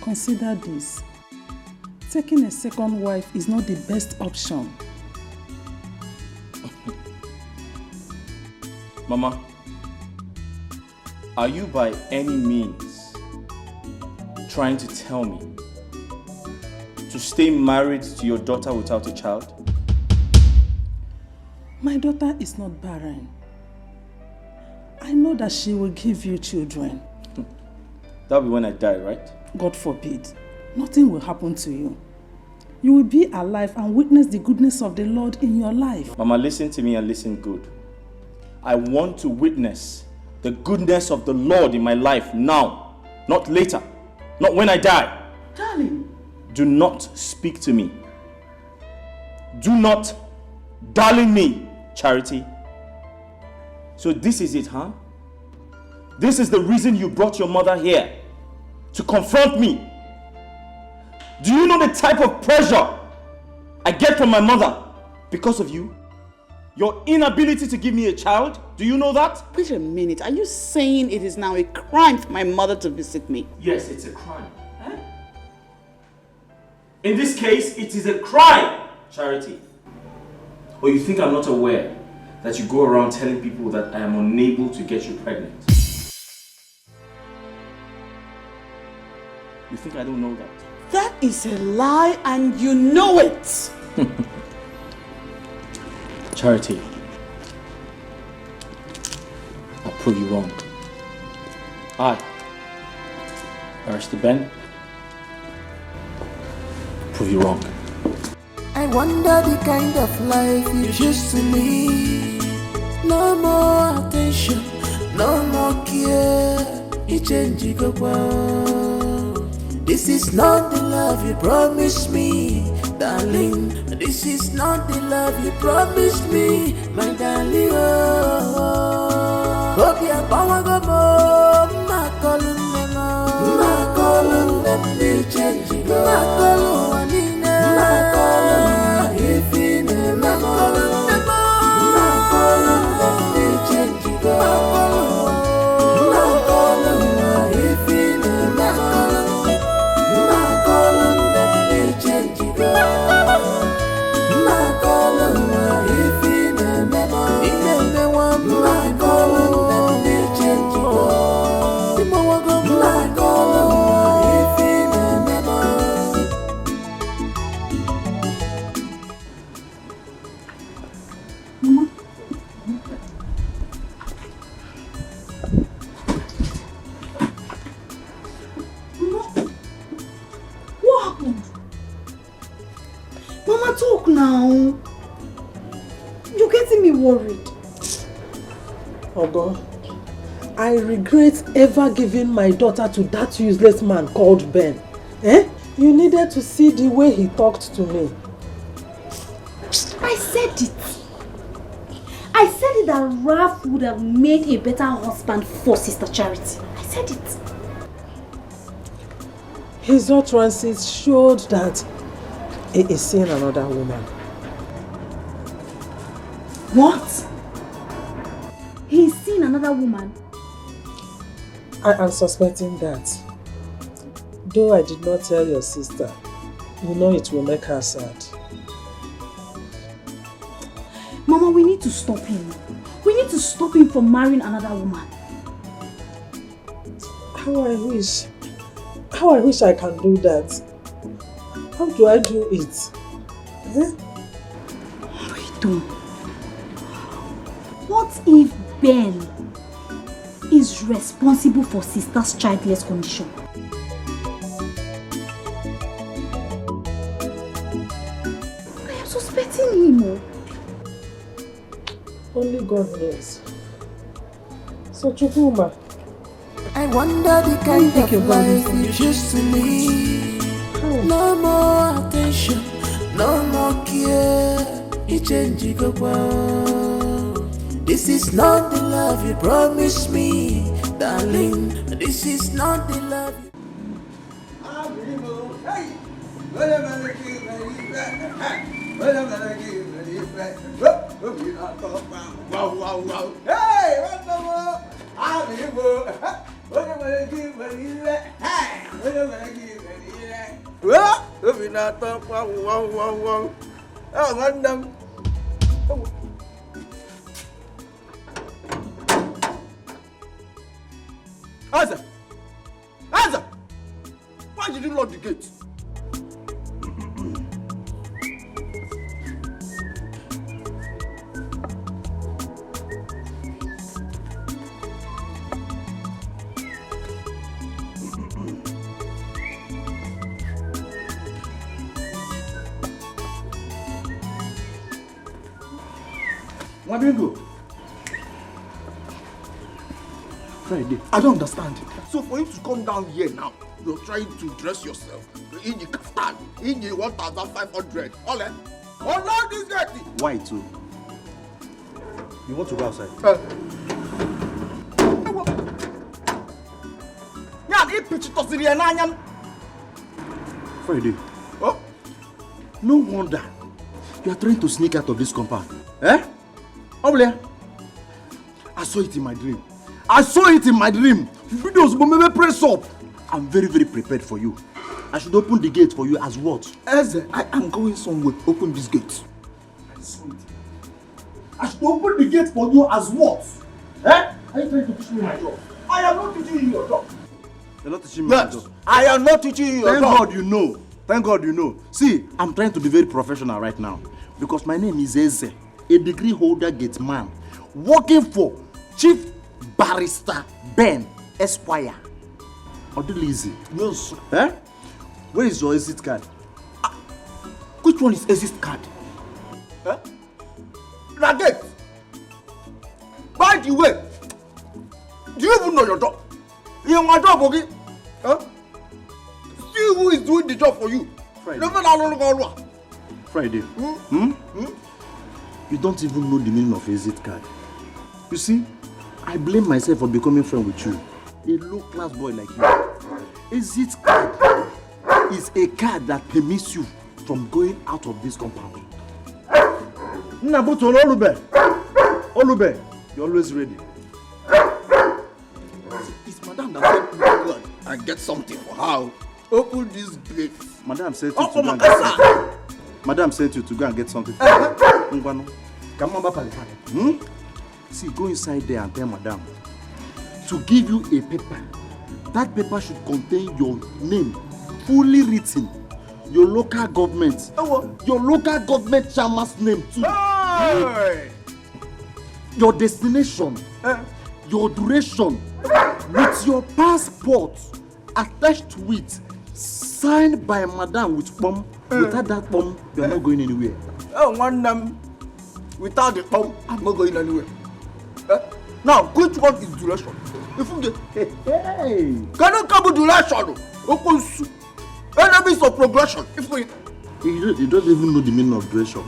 consider this. Taking a second wife is not the best option. Mama, are you by any means trying to tell me to stay married to your daughter without a child? My daughter is not barren. I know that she will give you children. That'll be when I die, right? God forbid. Nothing will happen to you. You will be alive and witness the goodness of the Lord in your life. Mama, listen to me and listen good. I want to witness the goodness of the Lord in my life now, not later, not when I die. Darling. Do not speak to me. Do not darling me, Charity. So this is it, huh? This is the reason you brought your mother here, to confront me. Do you know the type of pressure I get from my mother because of you? Your inability to give me a child? Do you know that? Wait a minute. Are you saying it is now a crime for my mother to visit me? Yes, it's a crime. Huh? In this case, it is a crime, Charity. Or you think I'm not aware that you go around telling people that I am unable to get you pregnant? You think I don't know that? That is a lie and you know it. Charity, I'll prove you wrong. I, Barrister Ben, prove you wrong. I wonder the kind of life you choose to live. No more attention, no more care. You change, you go well. This is not the love you promised me, darling. This is not the love you promised me, my darling. Hope you're power go more. My calling them, they change, you go. My calling, if in a Talk now. You're getting me worried. Ogo, I regret ever giving my daughter to that useless man called Ben. You needed to see the way he talked to me. I said it. I said it that Ralph would have made a better husband for Sister Charity. I said it. His utterances showed that he is seeing another woman. What? He's seen another woman? I am suspecting that. Though I did not tell your sister, you know it will make her sad. Mama, we need to stop him. We need to stop him from marrying another woman. How I wish I can do that. How do I do it? Rito, what if Ben is responsible for Sister's childless condition? I am suspecting him. Only God knows. So Chukuma, I wonder the kind of life you choose to live. No more attention, no more care. You change, you go well. This is not the love you promised me, darling. This is not the love you... Answer! Answer! Why did you lock the gate? Wabingo. Friday, I don't understand. So for you to come down here now, you're trying to dress yourself in the kaftan, in the 1,500. All that. Oh no, this guy. Why too? You want to go outside? Friday. Oh? No wonder you are trying to sneak out of this compound. Over there. I saw it in my dream. I saw it in my dream. Videos will maybe press up. I'm very, very prepared for you. I should open the gate for you as what? Eze, I am going somewhere. Open this gate. I saw it. I should open the gate for you as what? Are you trying to teach me my job? I am not teaching you your job. You're not teaching me my job. I am not teaching you your job. Thank God you know. Thank God you know. See, I'm trying to be very professional right now. Because my name is Eze, a degree holder gate man, working for Chief Barrister Ben Esquire. Odilizi. Yes. Eh? Where is your exit card? Which one is exit card? Eh? Nugget! By the way, do you even know your job? You're my job, okay? Huh? See who is doing the job for you. Friday. Never Friday. You don't even know the meaning of exit card. You see, I blame myself for becoming friend with you. A low-class boy like you. Exit card is a card that permits you from going out of this compound. Nabuto Olube, you're always ready. It's Madame that said go and get something for her. Open this gate. Madame said you to go and get something. Madame sent you to go and get something. Come on, See, go inside there and tell Madame to give you a paper. That paper should contain your name, fully written, your local government, your local government chairman's name too. Hey! Your destination, your duration, with your passport attached to it, signed by Madame with bomb. Without that bomb, you are not going anywhere. Without the bomb, I'm not going anywhere. Now, which one is duration? If you get, can you come with duration? Enemies of progression. You don't even know the meaning of duration.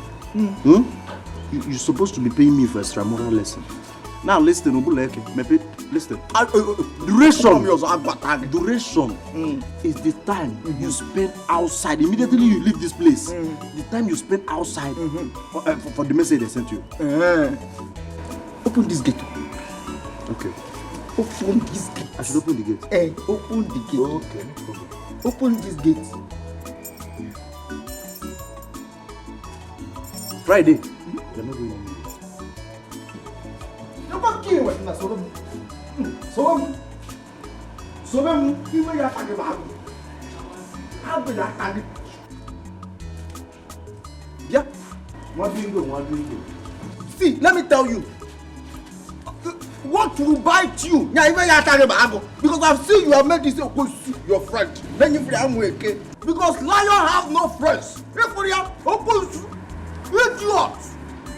You're supposed to be paying me for extramural lesson. Now listen, listen. Duration is the time you spend outside. Immediately you leave this place, the time you spend outside for the message they sent you. Open this gate. Okay. Open this gate. I should open the gate. Open the gate. Okay, no problem. Open this gate. Friday. You're not going anywhere. You're not kidding with me. So you will have to give how will I target? Yeah. What do you do? See, let me tell you. What will bite you? Because I've seen you have made this your friend. Then you feel because lion have no friends. Idiot!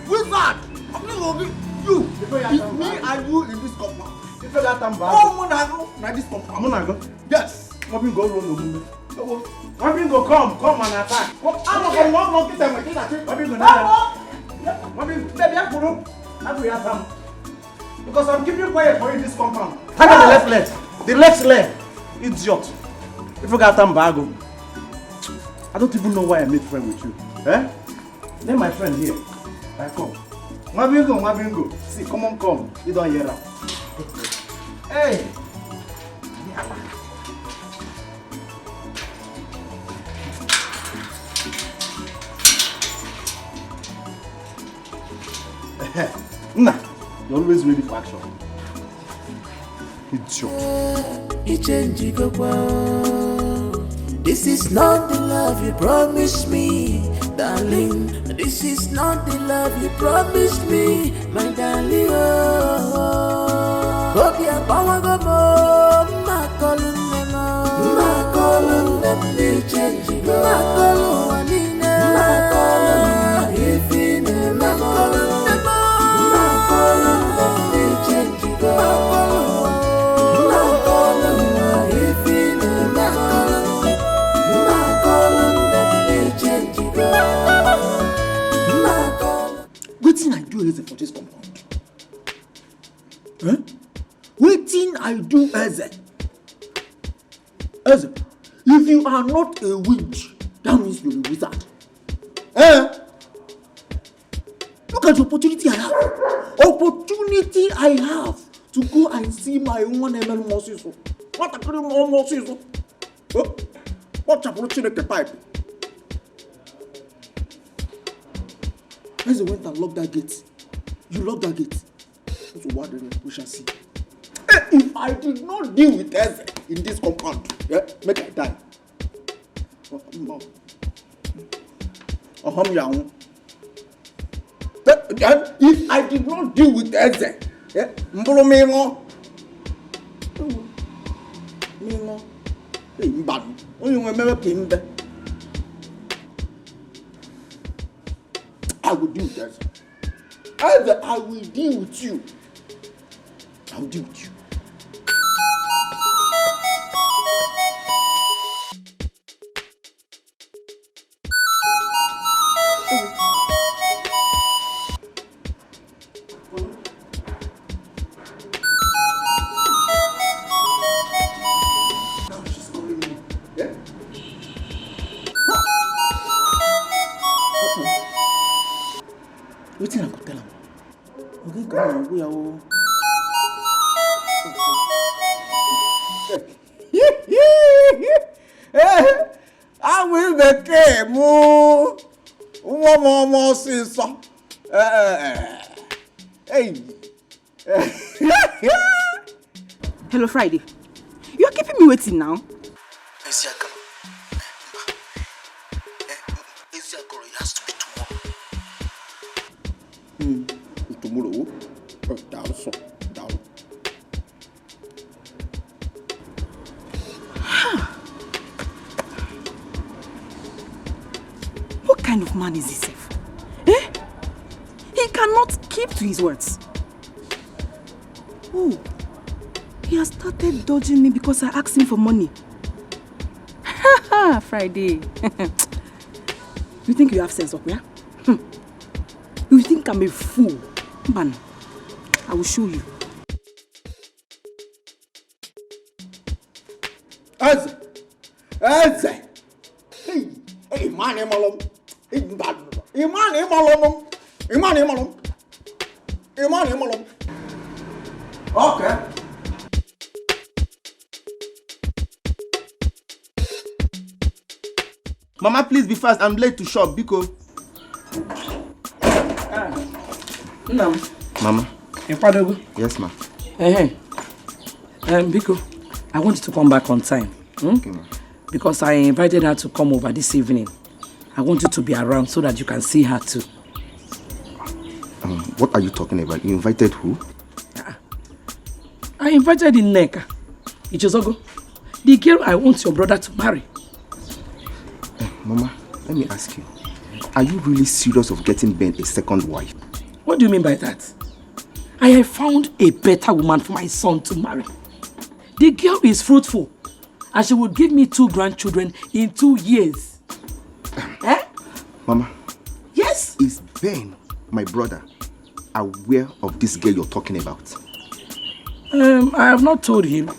Wizard! You! It's me and you in this compound. Oh, this compound. Yes! Come and attack. Because I'm keeping quiet for you in this compound. How about the left leg? The left leg. Idiot. If you got bago. I don't even know why I made friend with you. Eh? Then my friend here. I come. Mabingo. See, come on. You don't hear that. Hey. Nah. You're always ready for action. Idiot. This is not the love you promised me, darling. This is not the love you promised me, my darling. Hope you're power go more. My calling them, they change. My calling, if in them, my calling them, they change. Wetin I do Eze for this compound? Wetin I do Eze? Eze, if you are not a witch, that means you're a wizard. Look at the opportunity I have. Opportunity I have to go and see my own ML Mosiso. What a pretty more Mosiso. What a pretty pipe. Eze went and locked that gate. You locked that gate. So what we shall see. If I did not deal with Eze in this compound, make I die. If I did not deal with Eze, mbolo mingo. Hey, mbanu. Only remember Kimbe. I will deal with Eze. Eze, I will deal with you. I will deal with you. Wetin I go tell am? Okay, come on, we are. I will be came. One more sister. Hey. Hello, Friday. You are keeping me waiting now. Tomorrow. Down. What kind of man is this? Eh? He cannot keep to his words. Oh, he has started dodging me because I asked him for money. Ha Friday. You think you have sense of me? Yeah? You think I'm a fool? Man, I will show you. Eze! Hey, man, Iman. Okay. Mama, please be fast. I'm late to shop, Biko. No. Mama. Yes, ma. Biko, I want you to come back on time. Okay, ma. Because I invited her to come over this evening. I want you to be around so that you can see her too. What are you talking about? You invited who? I invited Nneka, Ichozogo, the girl I want your brother to marry. Mama, let me ask you. Are you really serious of getting Ben a second wife? What do you mean by that? I have found a better woman for my son to marry. The girl is fruitful and she will give me 2 grandchildren in 2 years. Mama. Yes? Is Ben, my brother, aware of this girl you're talking about? I have not told him.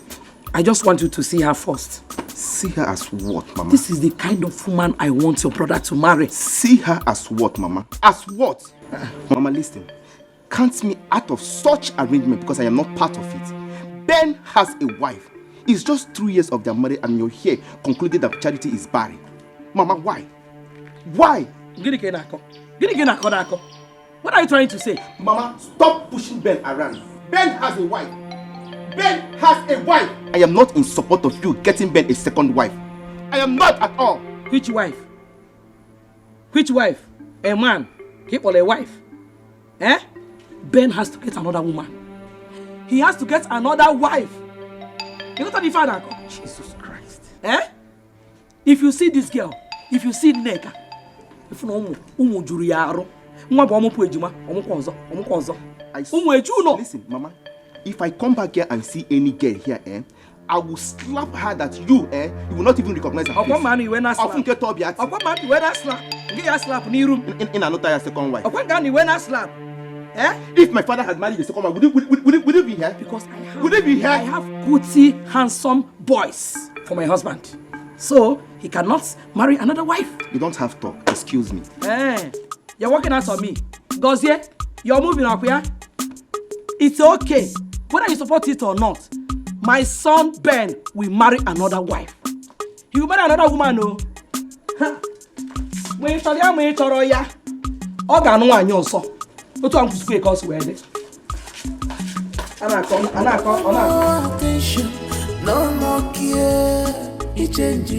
I just want you to see her first. See her as what, Mama? This is the kind of woman I want your brother to marry. See her as what, Mama? As what? Mama, listen. Count me out of such arrangement because I am not part of it. Ben has a wife. It's just 3 years of their marriage and you're here concluding that Charity is barren. Mama, why? Why? What are you trying to say? Mama, stop pushing Ben around. Ben has a wife. Ben has a wife. I am not in support of you getting Ben a second wife. I am not at all. Which wife? Which wife? A man? Keep on a wife? Ben has to get another woman. He has to get another wife. You know what the father? Jesus Christ. If you see this girl, if you see Nneka, if you know listen, Mama. If I come back here and see any girl here, I will slap her that you will not even recognize her face. In another second wife. If my father had married the second wife, would it be here? Because would it be here? I have goody, handsome boys for my husband. So he cannot marry another wife. You don't have talk. Excuse me. You're working out on me. Gozie, you're moving up here. It's okay. Whether you support it or not, my son Ben will marry another wife. He will marry another woman, no? When you tell him, when you tell him, no more care, you change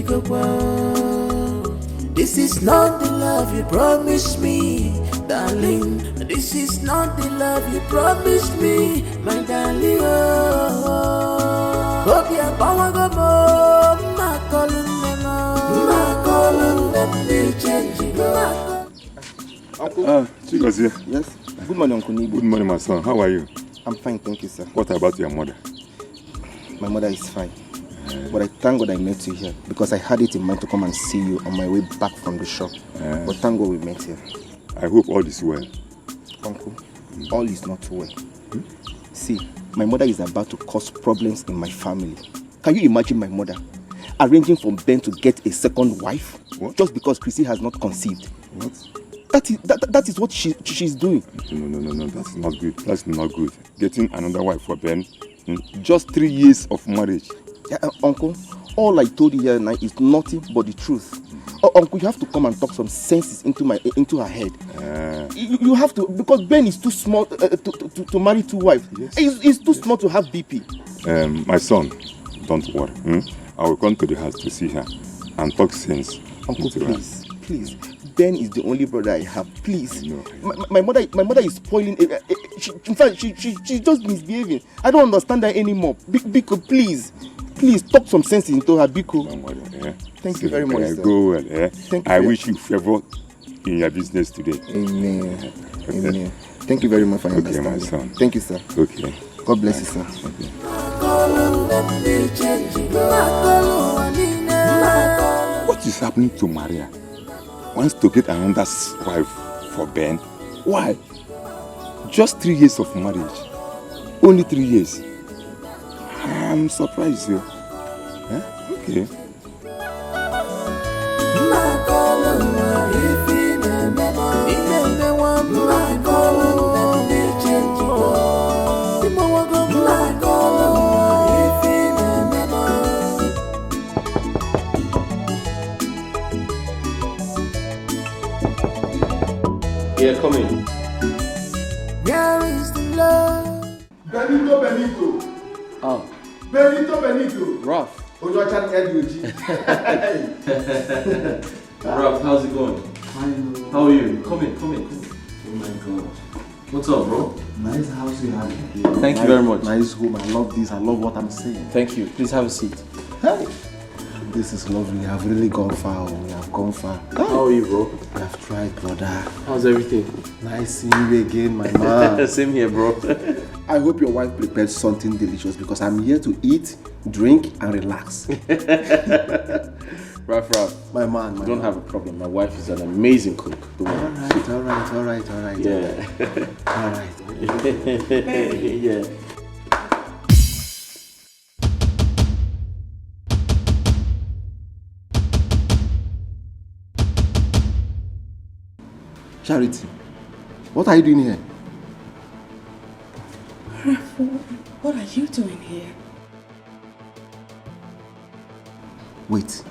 This is not the love you promised me, darling. This is not the love you promised me, my darling. Hope you're power go more. Ma calling them, they change it. Uncle. Chigozie. Yes. Good morning, Uncle Nibu. Good morning, my son. How are you? I'm fine, thank you, sir. What about your mother? My mother is fine. But I thank God I met you here because I had it in mind to come and see you on my way back from the shop. But thank God we met here. I hope all is well. Uncle, all is not well. See, my mother is about to cause problems in my family. Can you imagine my mother arranging for Ben to get a second wife? What? Just because Chrissy has not conceived? What? That is what she's doing. No, that's not good. That's not good. Getting another wife for Ben in just 3 years of marriage. Yeah, Uncle, all I told you here now is nothing but the truth. Uncle, you have to come and talk some senses into her head. You have to, because Ben is too small to marry two wives. Yes. He's too small to have BP. My son, don't worry. I will come to the house to see her and talk sense. Uncle, please. Ben is the only brother I have. Please. No. My mother is spoiling. In fact, she's just misbehaving. I don't understand her anymore. Biko, please talk some sense into her, Biko. Don't worry. Thank you very much, sir. Go well. Thank you. I wish you favor in your business today. Amen. Amen. Thank you very much for your understanding. My son. Thank you, sir. Okay. God bless you, sir. Okay. What is happening to Maria? Wants to get another wife for Ben. Why? Just 3 years of marriage. Only 3 years. I'm surprised, you. Okay. Yeah, come in. Where is the love? Benito. Oh. Benito. Ralph. Ralph, how's it going? Fine. How are you? Come in. Oh my God. What's up, bro? Nice house you have here. Thank you very much. Nice home. I love this. I love what I'm saying. Thank you. Please have a seat. Hey. This is lovely. I've really gone far. We have gone far. How are you, bro? I have tried, brother. How's everything? Nice seeing you again, my man. Same here, bro. I hope your wife prepared something delicious because I'm here to eat, drink, and relax. Ralph, my man. You don't have a problem. My wife is an amazing cook. All right. Yeah. All right. Yeah. Charity, what are you doing here? What are you doing here? Wait.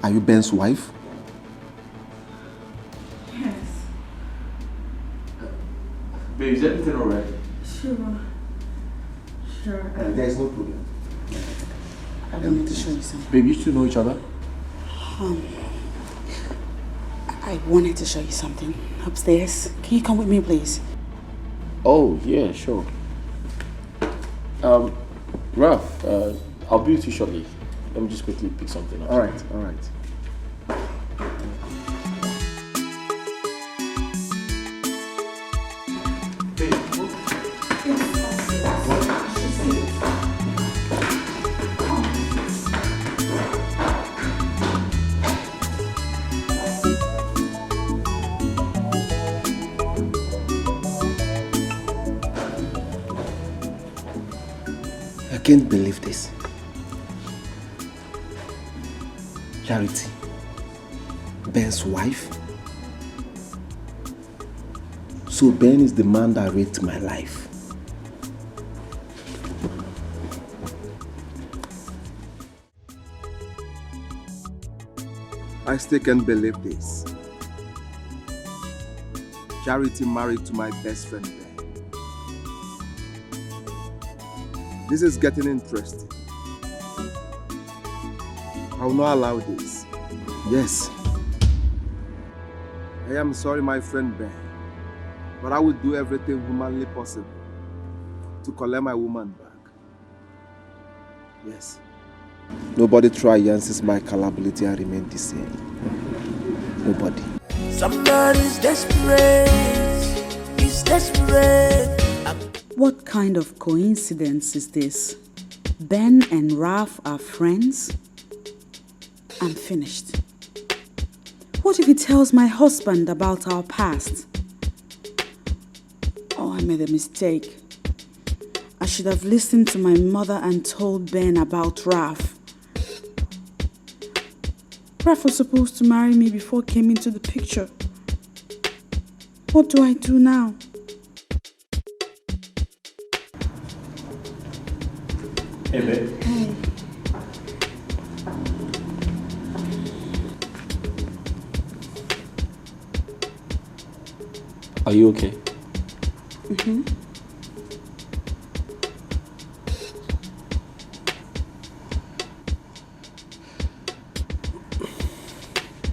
Are you Ben's wife? Yes. Babe, is everything alright? Sure. There is no problem. I wanted to show you something. Babe, you two know each other? I wanted to show you something upstairs. Can you come with me, please? Oh, yeah, sure. Ralph, I'll be with you shortly. Let me just quickly pick something up. All right. I can't believe this. Charity, Ben's wife. So Ben is the man that raped my life. I still can't believe this. Charity married to my best friend Ben. This is getting interesting. I will not allow this. Yes. I am sorry, my friend Ben, but I will do everything humanly possible to collect my woman back. Yes. Nobody try against my capability and remain the same. Nobody. Somebody's desperate. He's desperate. What kind of coincidence is this? Ben and Ralph are friends? I'm finished. What if he tells my husband about our past? Oh, I made a mistake. I should have listened to my mother and told Ben about Ralph. Ralph was supposed to marry me before he came into the picture. What do I do now? Hey, babe. Hey. Are you okay? Mm-hmm.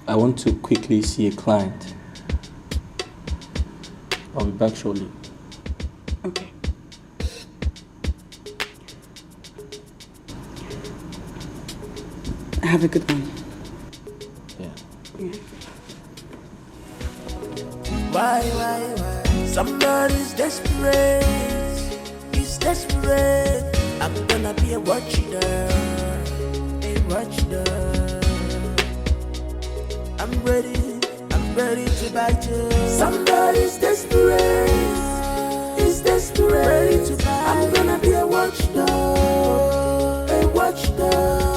I want to quickly see a client. I'll be back shortly. Okay. Have a good one. Yeah. Why? Somebody's desperate. He's desperate. I'm gonna be a watchdog. A watchdog. I'm ready to bite you. Somebody's desperate. He's desperate. Ready to bite. I'm gonna be a watchdog. A watchdog.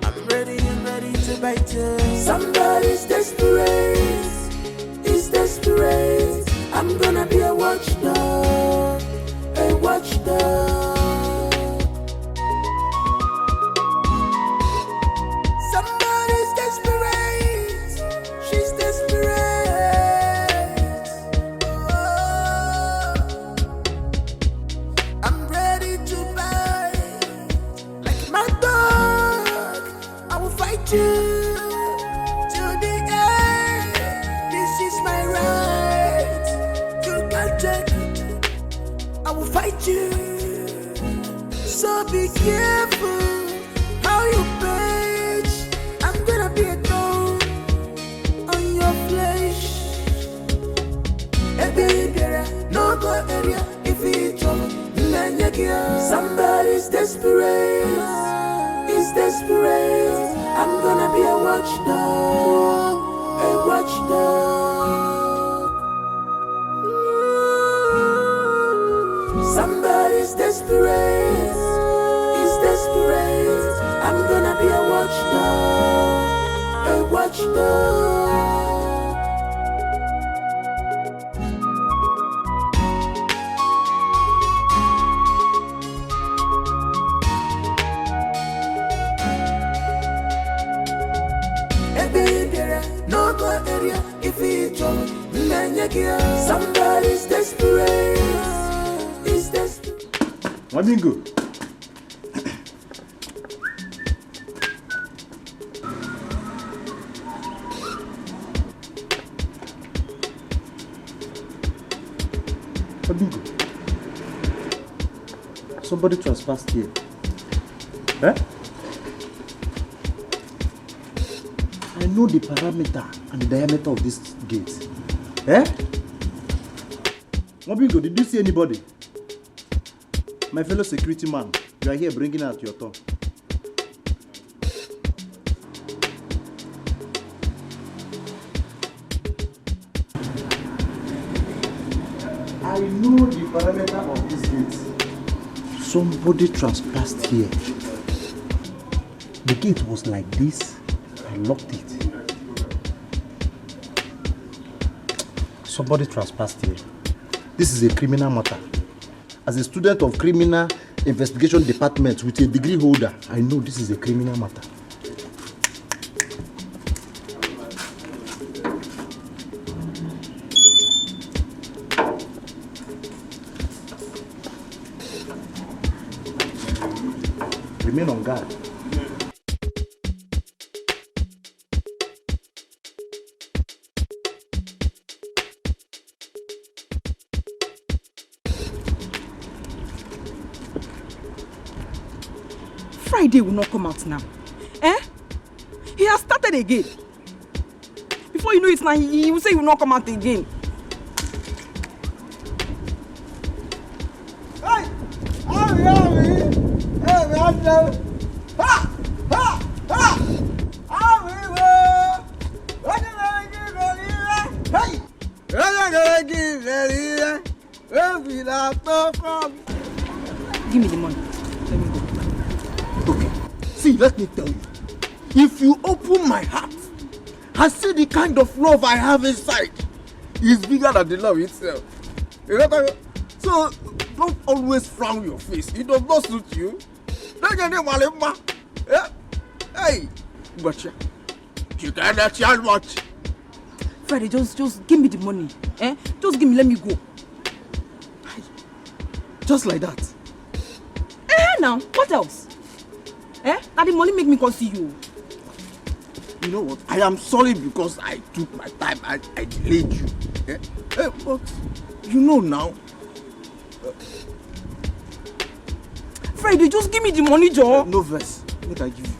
I'm ready to bite you. Somebody's desperate. He's desperate. I'm gonna be a watchdog. A watchdog. So be careful how you bitch. I'm gonna be a thorn on your flesh. No go area if you trouble. Somebody's desperate. He's desperate. I'm gonna be a watchdog. A watchdog. Somebody's desperate. He's desperate. I'm gonna be a watchdog. A watchdog. No go area if you trouble. Somebody's desperate. Mamingo. Mamingo. Somebody trespassed here. Eh? I know the parameter and the diameter of this gate. Eh? Mamingo, did you see anybody? My fellow security man, you are here bringing out your tongue. I know the parameter of this gate. Somebody trespassed here. The gate was like this. I locked it. Somebody trespassed here. This is a criminal matter. As a student of criminal investigation department with a degree holder, I know this is a criminal matter. Remain on guard. Friday will not come out now. Eh? He has started again. Before you know it now, he will say he will not come out again. Hey! Give me the money. Let me go. Okay. See, let me tell you. If you open my heart and see the kind of love I have inside, it's bigger than the love itself. You know what I mean? So, don't always frown your face. It does not suit you. Hey, gotcha. You got that child watch. Friday, just give me the money. Eh? Just give me, let me go. Just like that. Now, what else? Now the money make me come see you. You know what? I am sorry because I took my time and I delayed you. But you know now. Friday, just give me the money, Joe. No verse. What I give you?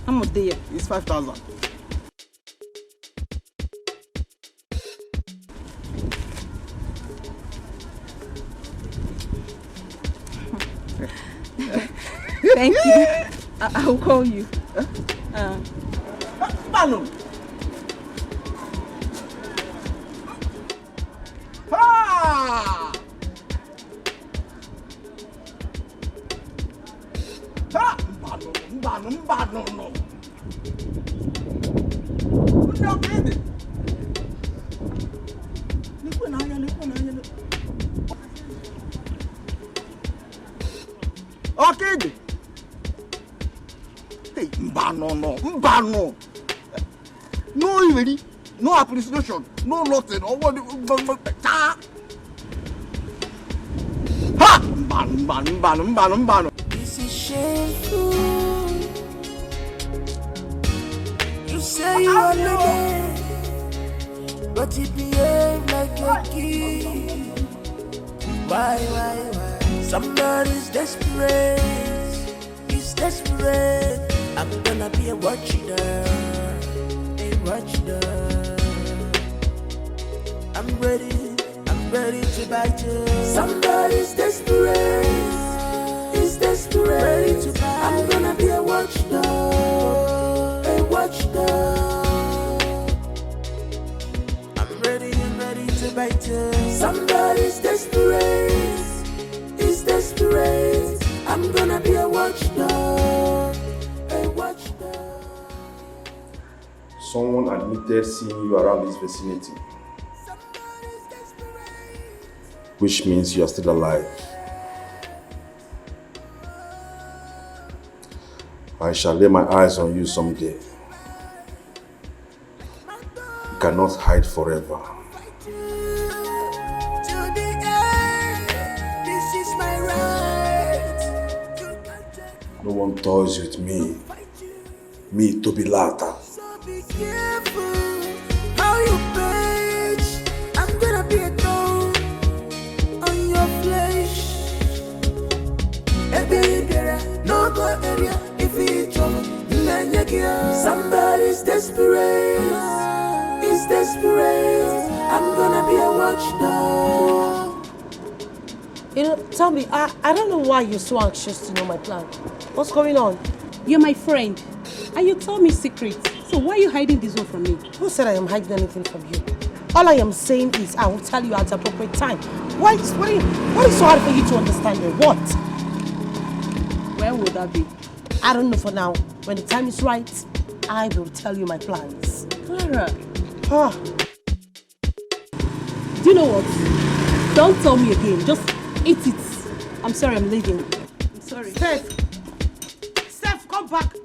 How much there? It's 5,000. Thank you. I will call you. Pano. Mbano. Okay. Hey, Mbano. No ready, no appreciation, no nothing. Ha! Mbano. This is shameful. You say you are the but you behave like a kid. Why? Somebody's desperate. He's desperate. I'm gonna be a watchdog. I'm ready to bite you. Somebody's desperate. He's desperate. Ready to bite. I'm gonna be a watchdog. I'm ready to bite you. Somebody's desperate. He's desperate. I'm gonna be a watchdog. Someone admitted seeing you around this vicinity, which means you are still alive. I shall lay my eyes on you someday. You cannot hide forever. No one toys with me. Me, Toby Lata. Be careful how you bitch. I'm gonna be a thorn on your flesh. No go area if you trouble. Somebody's desperate. He's desperate. I'm gonna be a watchdog. You know, tell me, I don't know why you're so anxious to know my plan. What's going on? You're my friend, and you told me secrets. So why are you hiding this one from me? Who said I am hiding anything from you? All I am saying is I will tell you at the appropriate time. What is so hard for you to understand it? What? Where would that be? I don't know for now. When the time is right, I will tell you my plans. Clara. Do you know what? Don't tell me again. Just eat it. I'm sorry, I'm leaving. I'm sorry. Steph, come back.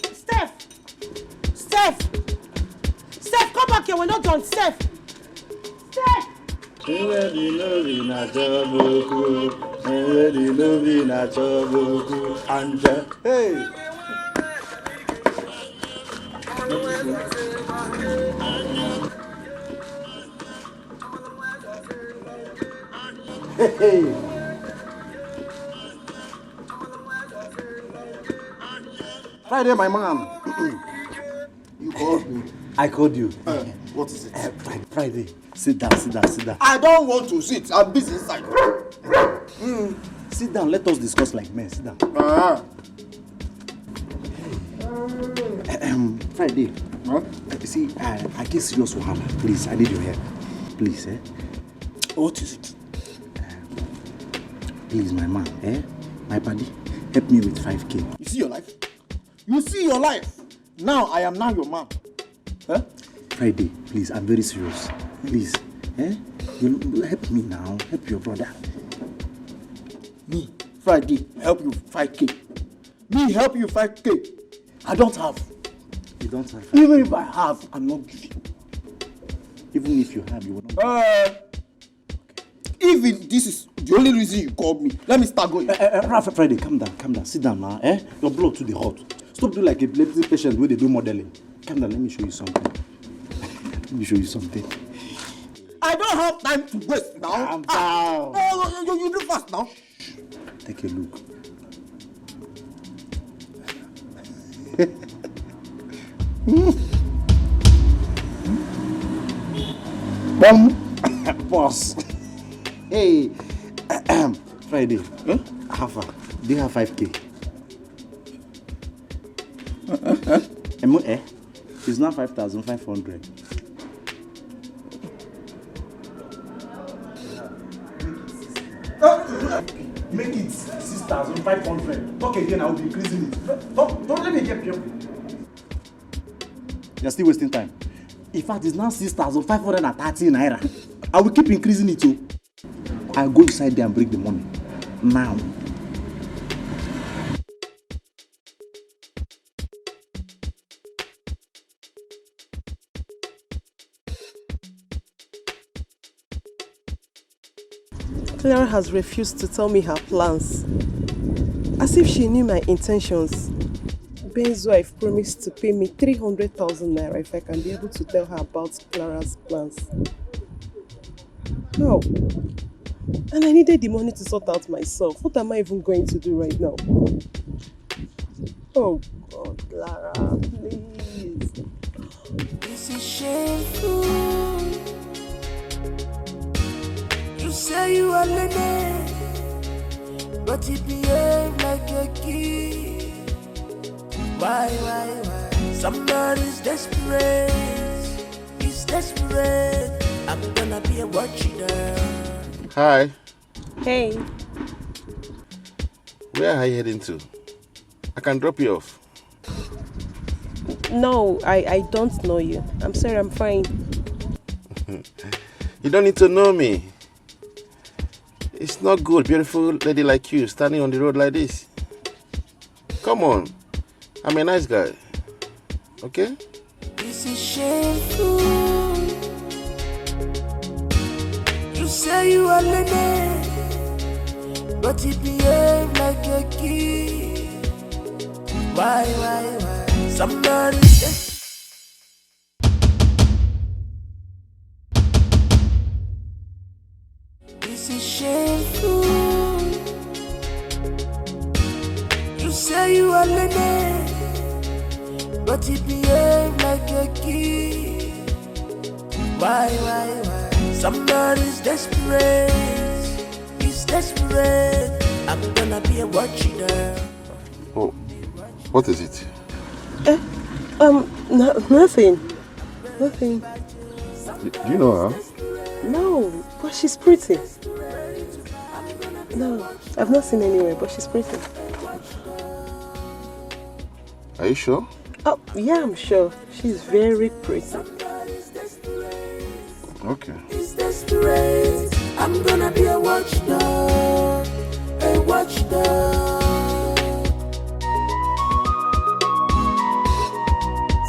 Steph, come back here. We're not done. Steph. Hey. Hey. Friday, my man. You called me. I called you. What is it? Friday. Sit down. I don't want to sit. I'm busy inside. Sit down. Let us discuss like men. Sit down. Friday. Huh? See, I get serious wahala. Please, I need your help. Please, What is it? Please, my man, my buddy, help me with 5K. You see your life? You see your life? Now I am now your man. Huh? Friday, please, I'm very serious. Please, you help me now. Help your brother. Me, Friday, help you 5K. Me help you 5K. I don't have. You don't have? Even if I have, I'm not giving. Even if you have, you will not. If this is the only reason you called me, let me start going. Friday, calm down. Sit down now. Your blood too hot. Stop doing like a epilepsy patient where they do modeling. Calm down, let me show you something. I don't have time to waste now. Calm down. You do fast now. Take a look. Boss. Hey, Friday. How far? Do you have 5K? It's now 5,500. Make it 6,500. Talk again, I will be increasing it. Don't let me get you. You're still wasting time. In fact, it's now 6,530 naira. I will keep increasing it too. I'll go inside there and break the money. Now. Clara has refused to tell me her plans. As if she knew my intentions. Ben's wife promised to pay me 300,000 naira if I can be able to tell her about Clara's plans. No. And I needed the money to sort out myself. What am I even going to do right now? Oh God, Clara, please. This is shameful. You say you are learning, but you behave like a kid. Why? Somebody's desperate. He's desperate. I'm gonna be a watcher. Hi. Hey. Where are you heading to? I can drop you off. No, I don't know you. I'm sorry, I'm fine. You don't need to know me. It's not good, beautiful lady like you standing on the road like this. Come on. I'm a nice guy. Okay? This is shameful. You say you are learning, but you behave like a kid. Why? Somebody's desperate. This is shameful. You say you are learning, but you behave like a kid. Why? Somebody's desperate. He's desperate. I'm gonna be a watcher. Oh, what is it? Nothing. Do you know her? No, but she's pretty. No, I've not seen anywhere, but she's pretty. Are you sure? Oh, yeah, I'm sure. She's very pretty. Okay. He's desperate. I'm gonna be a watchdog. A watchdog.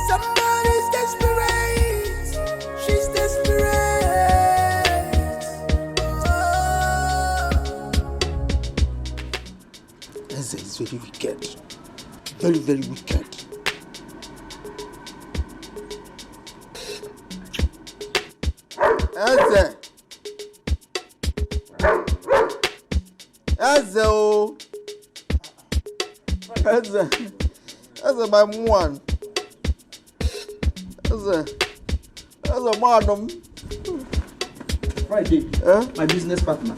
Somebody's desperate. She's desperate. Eze is very wicked. Very, very wicked. Eze. That's my one. That's a madam. Friday, my business partner.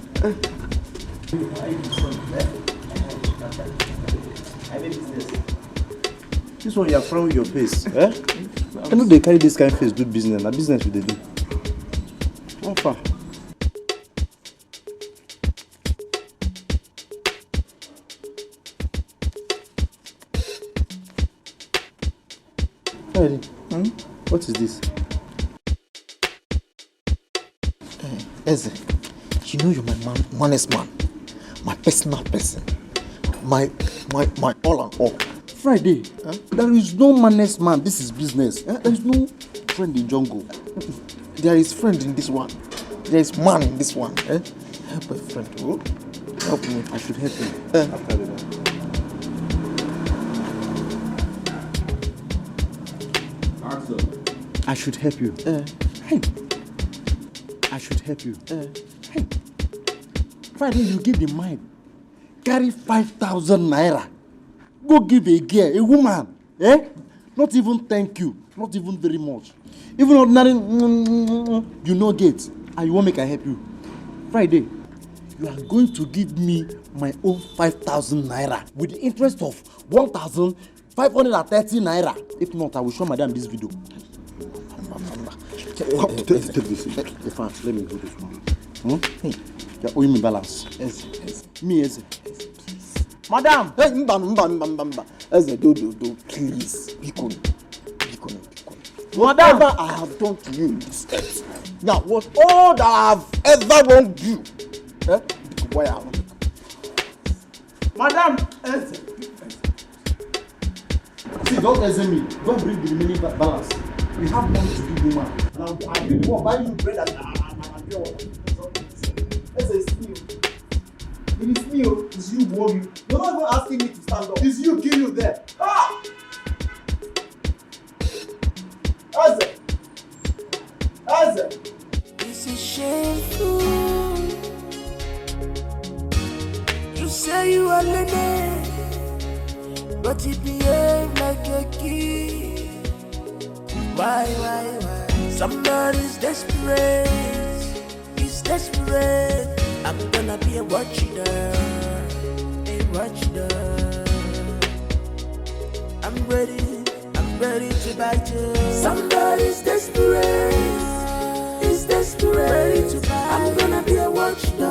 I make business. This one you are frowning your face. I know they carry this kind of face do business. Na business we dey do. How far? Friday, what is this? Eze, you know you're my honest man, my personal person, my all and all. Friday, there is no manest man. This is business. There is no friend in jungle. There is friend in this one. There is man in this one. Help a friend. Oh, help me. I should help you. I should help you. Hey. I should help you. Hey. Friday, you give the mind. Carry 5,000 naira. Go give a girl, a woman. Not even thank you. Not even very much. Even ordinary, you know gate. And you won't make I help you. Friday, you are going to give me my own 5,000 naira with the interest of 1,530 naira. If not, I will show madam this video. Take this. The fans, let me do this one. Hey, you're owing me balance. Yes. Me, yes. Madam! Hey, mba. Eze, do, please. Bikon. Whatever I have done to you in this earth. Now, what all that I have ever wronged you. Why I want Madam! Eze. See, don't Eze me. Don't bring the remaining balance. We have money to give woman. Now, I'll be the one buying you bread and pure. Eze, it's me. It is me, it's you who you. You're not even asking me to stand up. It's you kill you there. Ah! Eze! This is shameful. You say you are lenny, but you behave like a kid. Why? Somebody's desperate. He's desperate. I'm gonna be a watchdog. I'm ready to bite you. Somebody's desperate. He's desperate. Ready to bite. I'm gonna be a watchdog.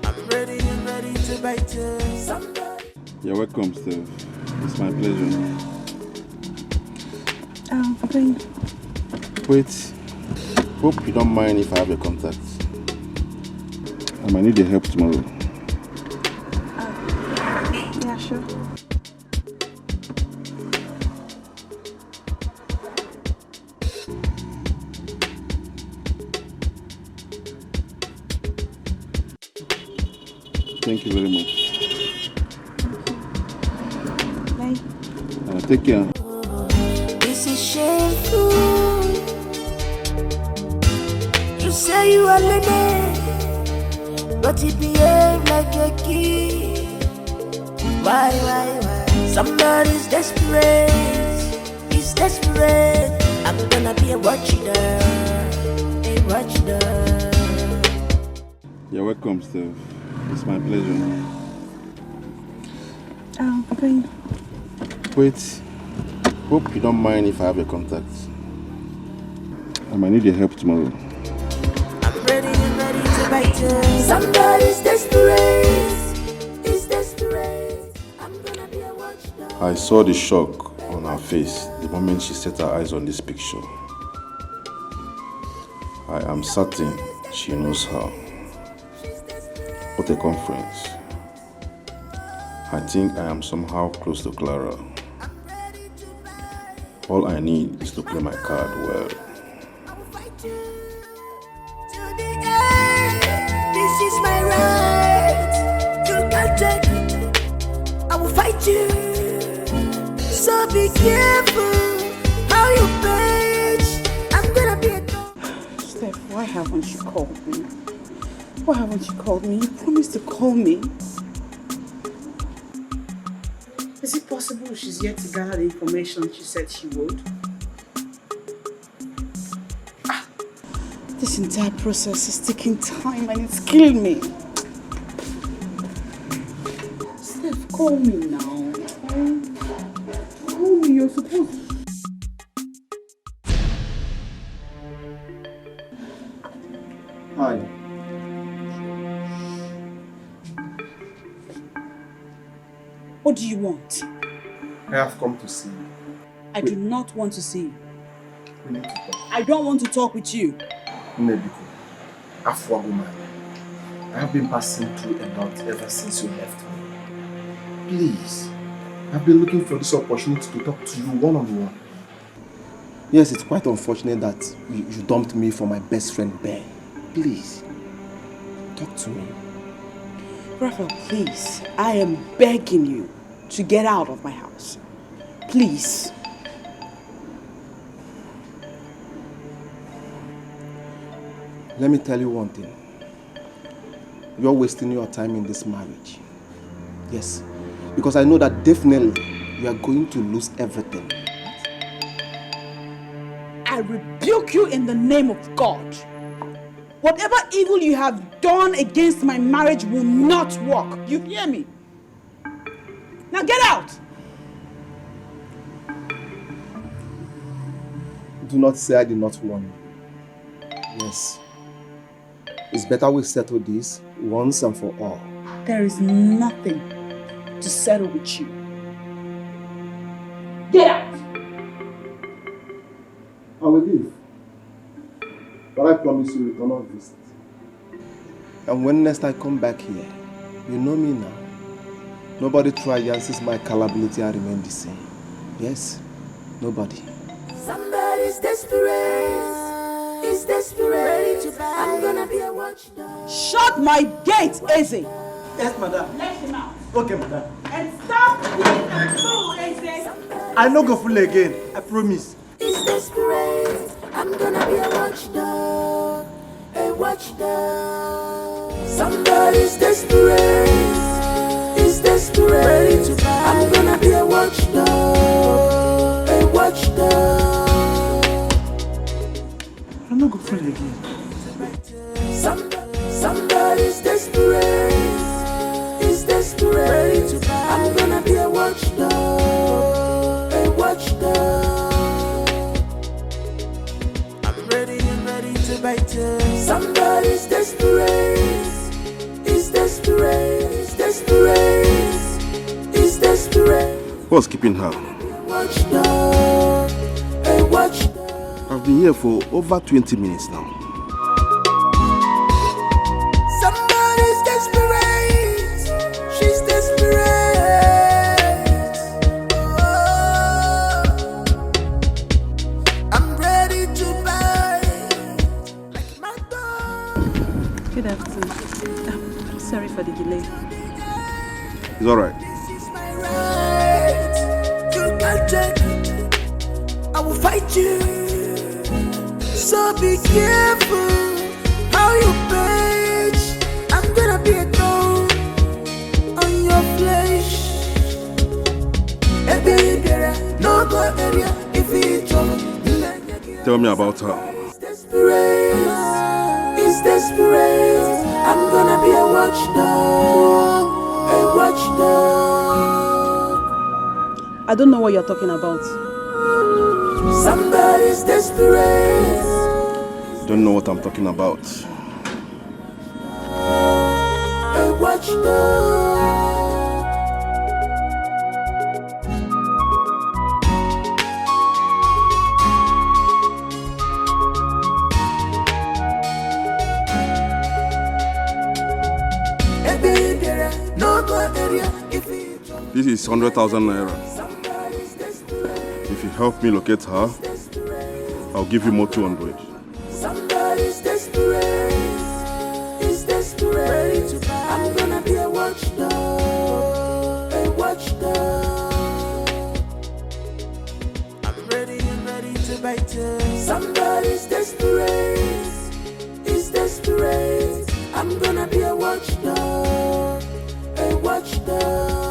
I'm ready to bite you. Somebody. You're welcome, Steve. It's my pleasure. Thank you. Wait. Hope you don't mind if I have a contact. I might need your help tomorrow. Yeah, sure. Thank you very much. Bye. Take care. This is shameful. You say you are lenny, but you behave like a kid. Why? Somebody's desperate. He's desperate. I'm gonna be a watchdog. You're welcome, Steve. It's my pleasure. Thank you. Wait. Hope you don't mind if I have a contact. I might need your help tomorrow. I'm ready to bite you. Somebody's desperate. He's desperate. I'm gonna be a watchdog. I saw the shock on her face the moment she set her eyes on this picture. I am certain she knows her. What a conference. I think I am somehow close to Clara. All I need is to play my card well. This is my right. You can't take it. I will fight you. So be careful how you bitch. I'm gonna be a dog. Steph, why haven't you called me? Why haven't you called me? You promised to call me. also she's yet to gather the information she said she would. This entire process is taking time and it's killing me. Steph, call me now. Call me, you're supposed. Hi. What do you want? I have come to see you. I do not want to see you. We need to talk. I don't want to talk with you. Nebiko, Afwagoman, I have been passing through a lot ever since you left me. Please, I've been looking for this opportunity to talk to you one-on-one. Yes, it's quite unfortunate that you dumped me for my best friend, Ben. Please, talk to me. Raphael, please, I am begging you to get out of my house. Please. Let me tell you one thing. You're wasting your time in this marriage. Yes, because I know that definitely you are going to lose everything. I rebuke you in the name of God. Whatever evil you have done against my marriage will not work. You hear me? Now get out! Do not say I did not warn you. Yes. It's better we settle this once and for all. There is nothing to settle with you. Get out! I will leave. But I promise you return on visit. And when next I come back here, you know me now. Nobody triances my calability and remain the same. Yes? Nobody. Somebody's desperate. Is desperate. I'm gonna be a watchdog. Shut my gate, Eze! Yes, madam. Let him out. Okay, madam. And stop being a fool, Eze! I no go fool again, I promise. Is desperate. I'm gonna be a watchdog. A watchdog. Somebody's desperate. Is desperate. I'm gonna be a watchdog. A watchdog. I no go fool again. Somebody's desperate. Is desperate. I'm gonna be a watchdog. A watchdog. I'm ready to bite. Somebody's desperate. Is desperate. Is desperate. Is desperate. What's keeping her? Watchdog. A watchdog. I've been here for over 20 minutes now. Somebody's desperate. She's desperate. Oh, I'm ready to buy like my dog. Good afternoon. I'm sorry for the delay. It's alright. Right. You can't take it. I will fight you. So be careful how you page. I'm gonna be a thorn on your flesh. No go area if it's Tell me about her. desperate. It's desperate. I'm gonna be a watchdog. A watchdog. I don't know what you're talking about. Somebody's desperate. Don't know what I'm talking about. A watchdog. This is 100,000 naira. If you help me locate her, I'll give you more 200. Somebody's desperate. Is desperate. I'm gonna be a watchdog. A watchdog. I'm ready to bite. Somebody's desperate. Is desperate. I'm gonna be a watchdog. A watchdog.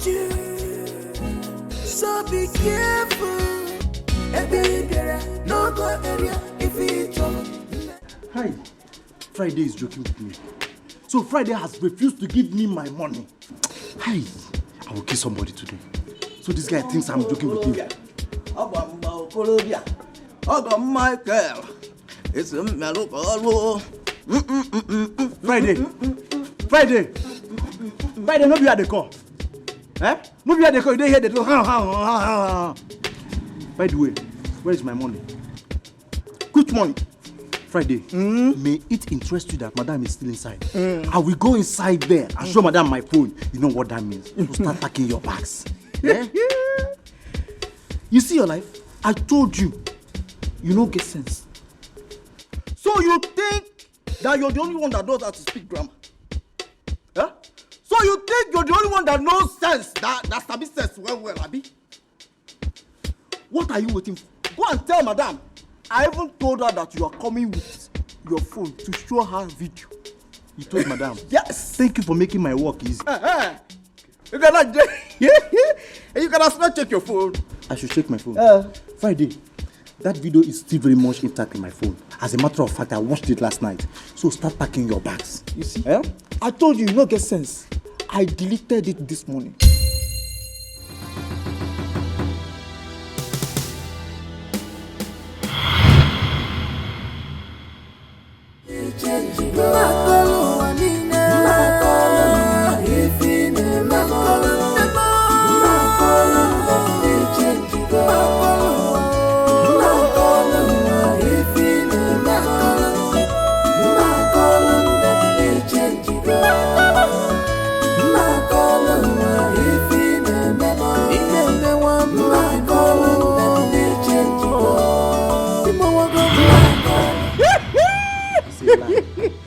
you. So be careful. No go area if it's Hi. Friday is joking with me. So Friday has refused to give me my money. Hi. I will kill somebody today. So this guy thinks I'm joking with him. Michael. It's a mellow. Friday. Friday, no be at the call. Eh? No be at the call. You don't hear the door. By the way, where is my money? Which money? Friday, may it interest you that madam is still inside? I will go inside there and show madam my phone. You know what that means? To start packing your bags. Yeah? You see your life? I told you. You don't get sense. So you think that you're the only one that knows how to speak grammar? Huh? So you think you're the only one that knows sense, that sabi sense well, Abi? What are you waiting for? Go and tell madam. I even told her that you are coming with your phone to show her video. You told madam? Yes. Thank you for making my work easy. You cannot check your phone. I should check my phone. Friday, that video is still very much intact in my phone. As a matter of fact, I watched it last night. So start packing your bags. You see? I told you, you don't get sense. I deleted it this morning.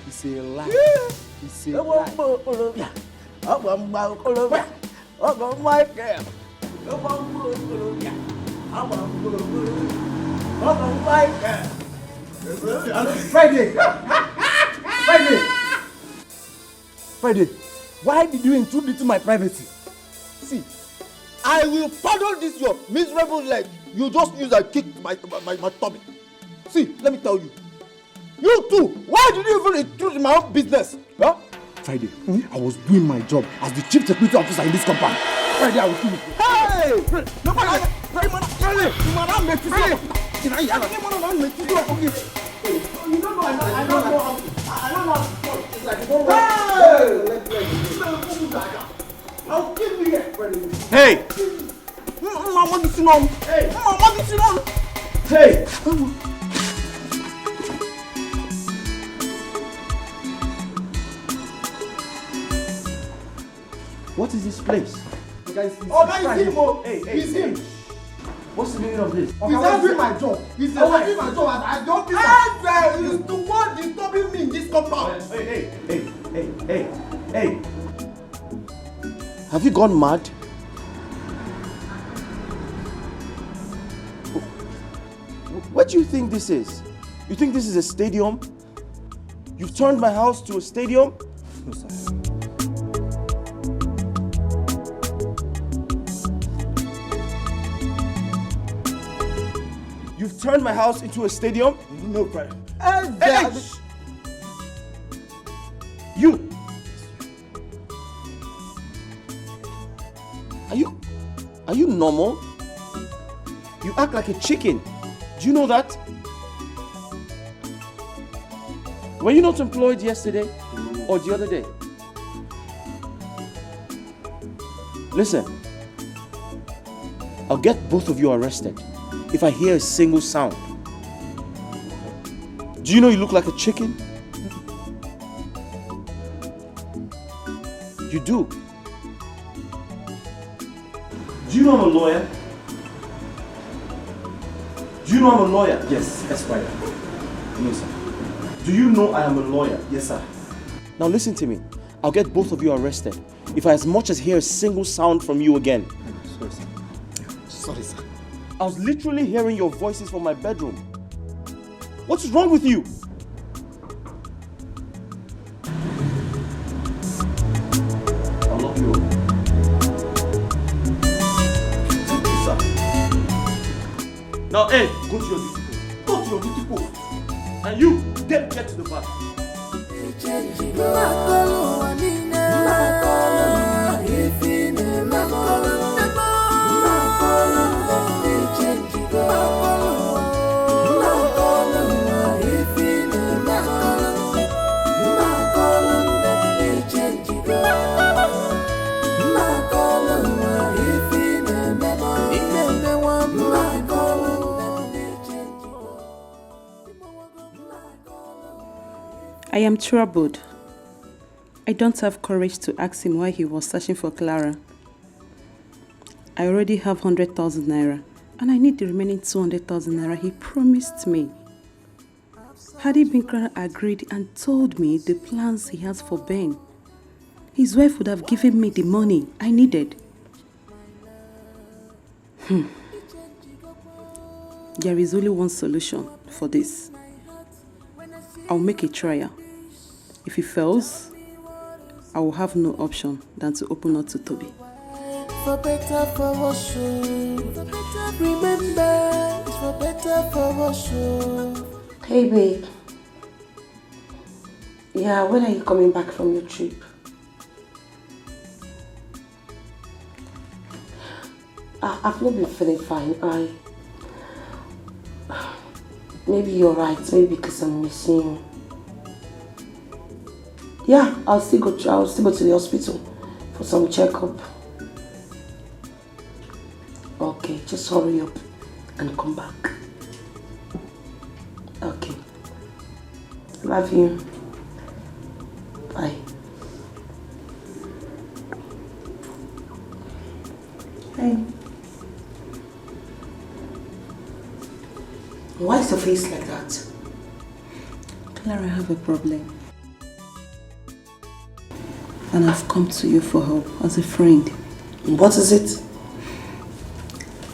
It's a lie. It's a lie. Friday, why did you intrude into my privacy? See, I will pardon this your miserable leg. You just use and kick my tummy. See, let me tell you. You too, why did you even intrude in my own business? Huh? Friday, I was doing my job as the chief security officer in this compound. Friday, I will kill you. Hey! I'll kill you here. Hey! Hey! What is this place? Guys, it's him. He's him. What's the meaning of this? He's not doing my job. He's not doing my job. I don't think he's the one disturbing me in this compound. Hey. Have you gone mad? What do you think this is? You think this is a stadium? You've turned my house to a stadium? No, sir. You've turned my house into a stadium? No, Brian. Hey! You! Are you normal? You act like a chicken. Do you know that? Were you not employed yesterday or the other day? Listen, I'll get both of you arrested if I hear a single sound. Do you know you look like a chicken? You do. Do you know I'm a lawyer? Do you know I'm a lawyer? Yes, Esquire. No, sir. Do you know I am a lawyer? Yes, sir. Now listen to me. I'll get both of you arrested if I as much as hear a single sound from you again. Sorry, sir. Sorry, sir. I was literally hearing your voices from my bedroom. What's wrong with you? I'll lock you up. Now, hey, go to your duty post. Go to your duty post. And you, get to the back. I am troubled. I don't have courage to ask him why he was searching for Clara. I already have 100,000 naira and I need the remaining 200,000 naira he promised me. Had he been Clara agreed and told me the plans he has for Ben, his wife would have given me the money I needed. There is only one solution for this. I'll make a trial. If he fails, I will have no option than to open up to Toby. For better, for worse, remember, for better, for worse. Hey babe. Yeah, when are you coming back from your trip? I've not been feeling fine. Maybe you're right, maybe because I'm missing you. Yeah, I'll still go to the hospital for some checkup. Okay, just hurry up and come back. Okay. Love you. Bye. Hey. Why is your face like that? Clara, I have a problem. And I've come to you for help as a friend. What is it?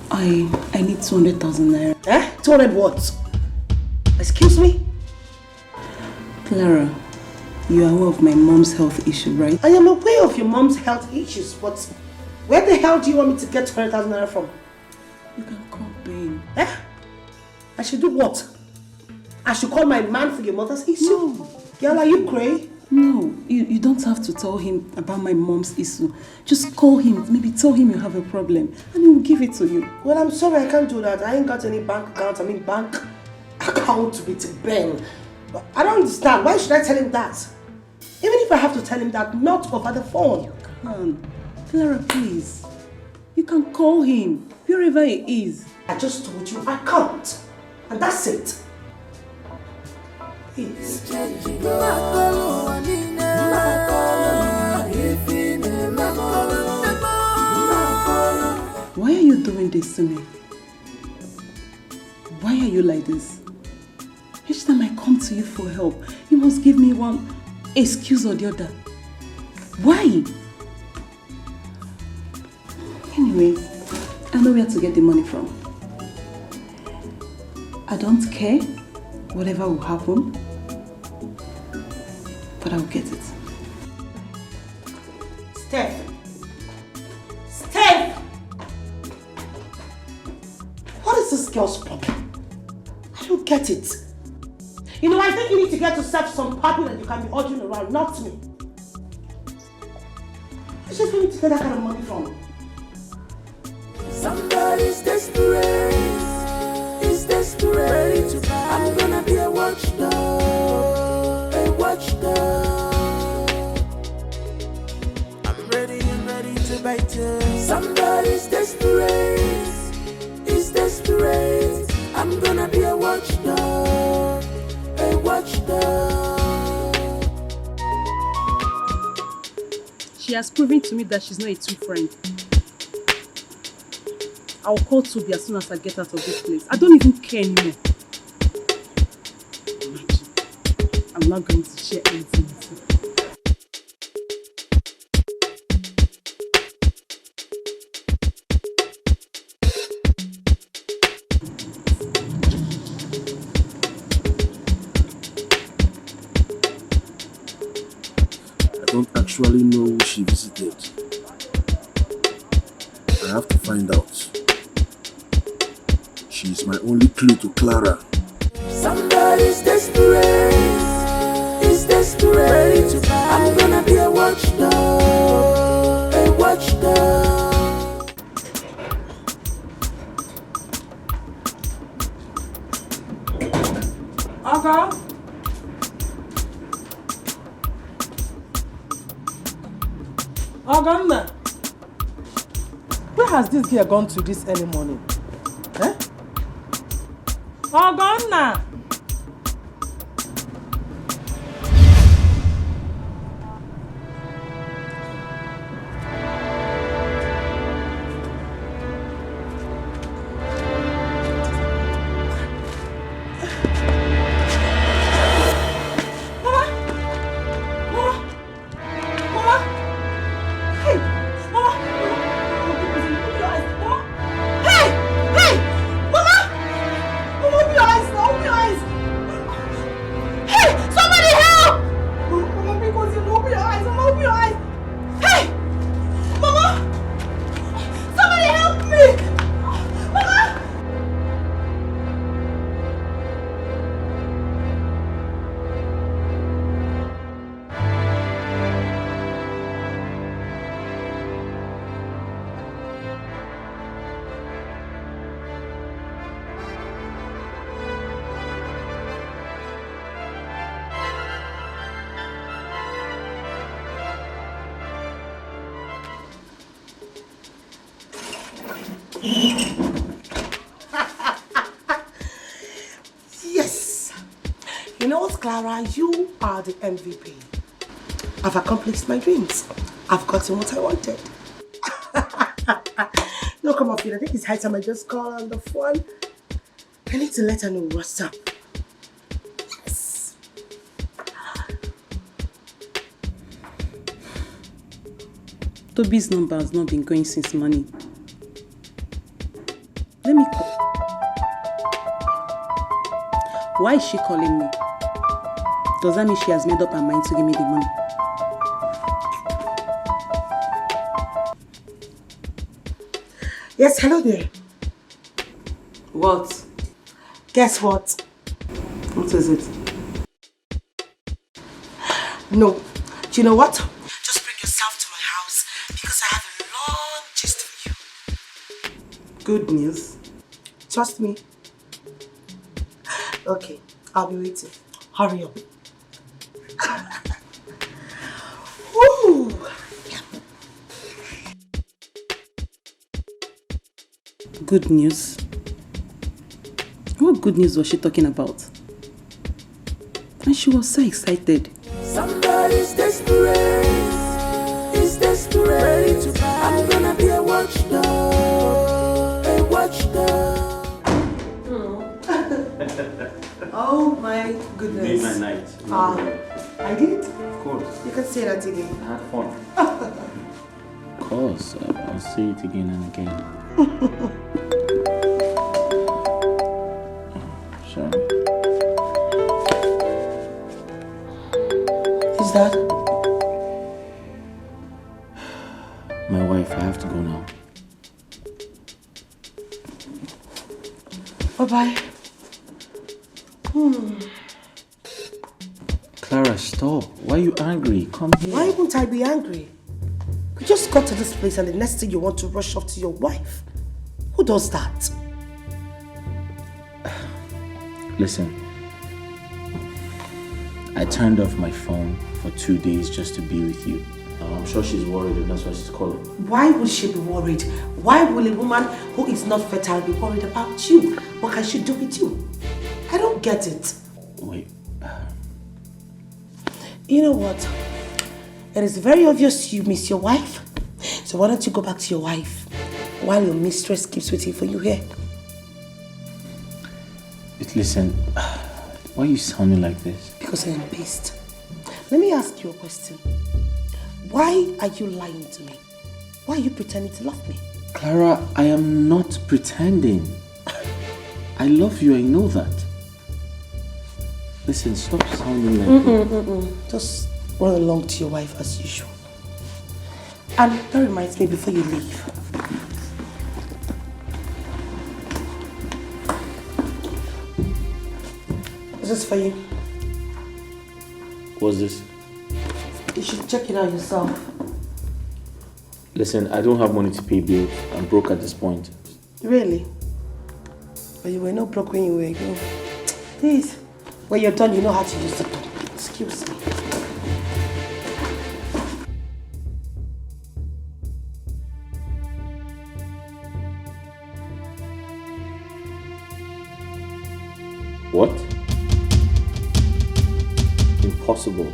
I need 200,000 naira. 200 what? Excuse me? Clara, you are aware of my mom's health issue, right? I am aware of your mom's health issues, but where the hell do you want me to get 200,000 naira from? You can call Ben. I should do what? I should call my man for your mother's issue? No. Girl, are you crazy? No, you don't have to tell him about my mom's issue. Just call him, maybe tell him you have a problem, and he will give it to you. Well, I'm sorry, I can't do that. I ain't got any bank account with Ben. But I don't understand. Why should I tell him that? Even if I have to tell him that, not over the phone. You can. Clara, please. You can call him, wherever he is. I just told you I can't. And that's it. Please. Why are you doing this to me? Why are you like this? Each time I come to you for help, you must give me one excuse or the other. Why? Anyways, I know where to get the money from. I don't care whatever will happen, but I'll get it. Steph! What is this girl's problem? I don't get it. You know, I think you need to get yourself some puppy that you can be ordering around, not me. Where's she going to get that kind of money from? Somebody's desperate. He's desperate. I'm gonna be a watchdog. A watchdog. I'm ready to bite you. Somebody's desperate. He's desperate. I'm gonna be a watchdog. A watchdog. She has proven to me that she's not a true friend. I'll call Toby as soon as I get out of this place. I don't even care anymore. I'm not going to share anything with you. I don't actually know who she visited. I have to find out. She's my only clue to Clara. Somebody's desperate. He's desperate. I'm gonna be a watchdog. A watchdog. Aga? Aganna, where has this girl gone to this early morning? Eh? Aganna! Yes! You know what, Clara? You are the MVP. I've accomplished my dreams. I've gotten what I wanted. No, come on, Phil. I think it's high time I just call on the phone. I need to let her know what's up. Yes! Toby's number has not been going since morning. Let me call. Why is she calling me? Does that mean she has made up her mind to give me the money? Yes, hello there. What? Guess what? What is it? No. Do you know what? Just bring yourself to my house because I have a long gist for you. Good news. Trust me. Okay, I'll be waiting. Hurry up. Woo! Good news? What good news was she talking about? And she was so excited. Somebody's desperate. He's desperate. I'm gonna be a watchdog. A watchdog. Oh my goodness. Made my night. I did? Of course. You can say that again. I had fun. Of course. I'll say it again and again. Sure. Is that? My wife, I have to go now. Bye-bye. Clara, stop. Why are you angry? Come here. Why won't I be angry? We just got to this place and the next thing you want to rush off to your wife. Who does that? Listen. I turned off my phone for 2 days just to be with you. I'm sure she's worried and that's why she's calling. Why would she be worried? Why will a woman who is not fertile be worried about you? What can she do with you? I don't get it. Wait. You know what? It is very obvious you miss your wife. So why don't you go back to your wife while your mistress keeps waiting for you here? Listen, why are you sounding like this? Because I am pissed. Let me ask you a question. Why are you lying to me? Why are you pretending to love me? Clara, I am not pretending. I love you, I know that. Listen, stop sounding like that. Just run along to your wife as usual. And that reminds me before you leave. This is for you. What's this? You should check it out yourself. Listen, I don't have money to pay bills. I'm broke at this point. Really? But you were not broke when you were young. Please, when you're done, you know how to use the door. Excuse me. What? Impossible.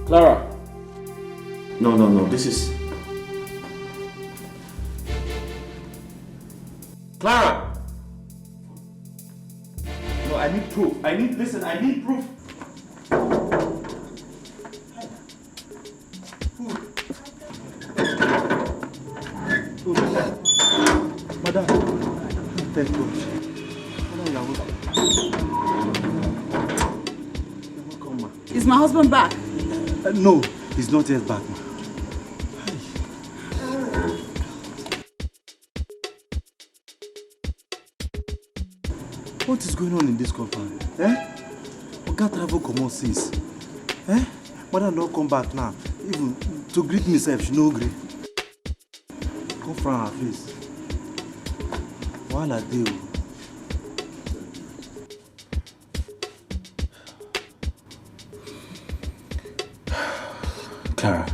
Clara! No, this is... Clara! No, I need proof. I need proof. Madam, thank God. Is my husband back? No, he's not yet back, ma. What is going on in this compound? Oga travel comot since. Madam don't come back now. Even to greet me sef, she no gree. Come from her face. Wahala dey o. Clara,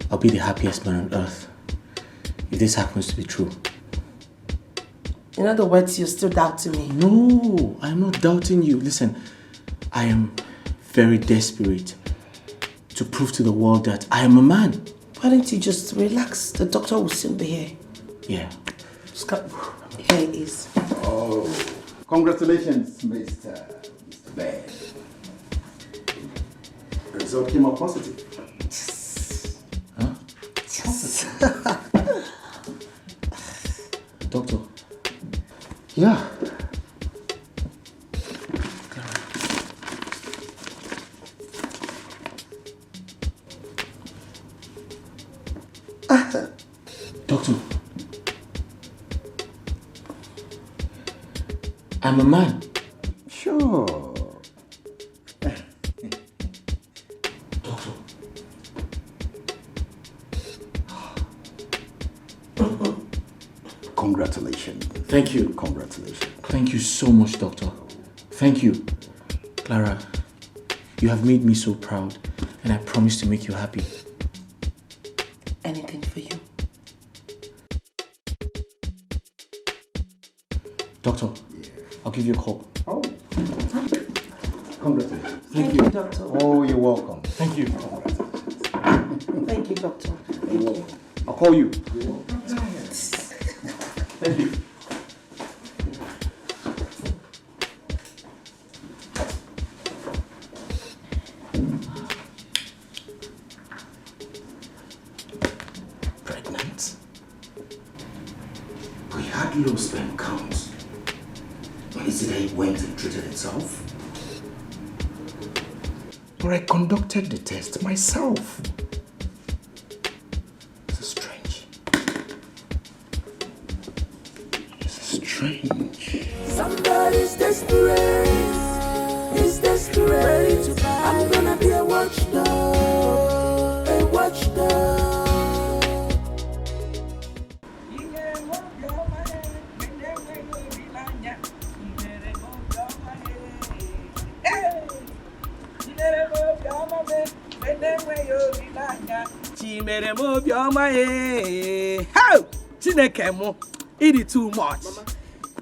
I'll be the happiest man on earth if this happens to be true. In other words, you're still doubting me. No, I'm not doubting you. Listen, I am very desperate to prove to the world that I am a man. Why don't you just relax? The doctor will soon be here. Yeah. Here it is. Oh, congratulations, Mr. Ben. The result came out positive. Huh? Doctor. Yeah. Doctor. I'm a man. Sure. Doctor. Congratulations. Thank you. Congratulations. Thank you so much, Doctor. Thank you. Clara, you have made me so proud, and I promise to make you happy. Anything for you. Doctor, I'll give you a call. Oh. Congratulations. Thank you, Doctor. Oh, you're welcome. Thank you. Thank you, Doctor. Thank you. I'll call you. Thank you. Pregnant? We had low sperm counts. Is it that it went and treated itself? But I conducted the test myself. This is strange. Somebody's desperate. He's desperate. I'm gonna be a watchdog. A watchdog. How? Chinekemo, it is too much.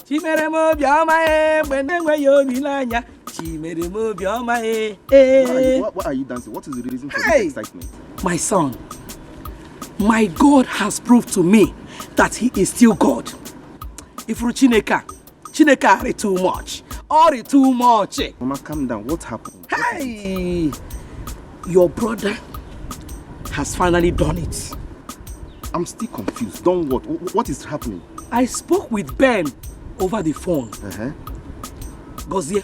Chimeremo bioma when you bilanya. Chimeremo bioma What are you dancing? What is the reason for this excitement? My son, my God has proved to me that he is still God. If you Chineka are too much. Or too much. Mama, calm down. What happened? Hey! Your brother has finally done it. I'm still confused. Done what? What is happening? I spoke with Ben over the phone. Gozie,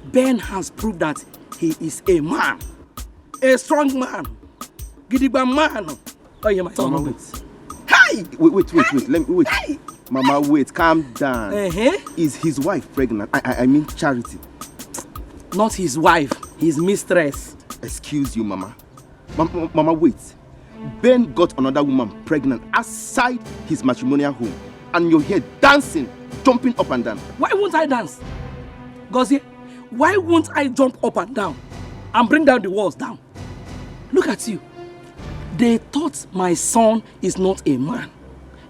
Ben has proved that he is a man. A strong man. Gidigba man. Oh, yeah, my son. Mama, wait. Hey! Wait. Let me wait. Hey! Mama, wait, calm down. Is his wife pregnant? I mean Charity. Not his wife, his mistress. Excuse you, Mama. Mama, wait. Ben got another woman pregnant outside his matrimonial home. And you're here dancing, jumping up and down. Why won't I dance? Gozie, why won't I jump up and down and bring down the walls down? Look at you. They thought my son is not a man.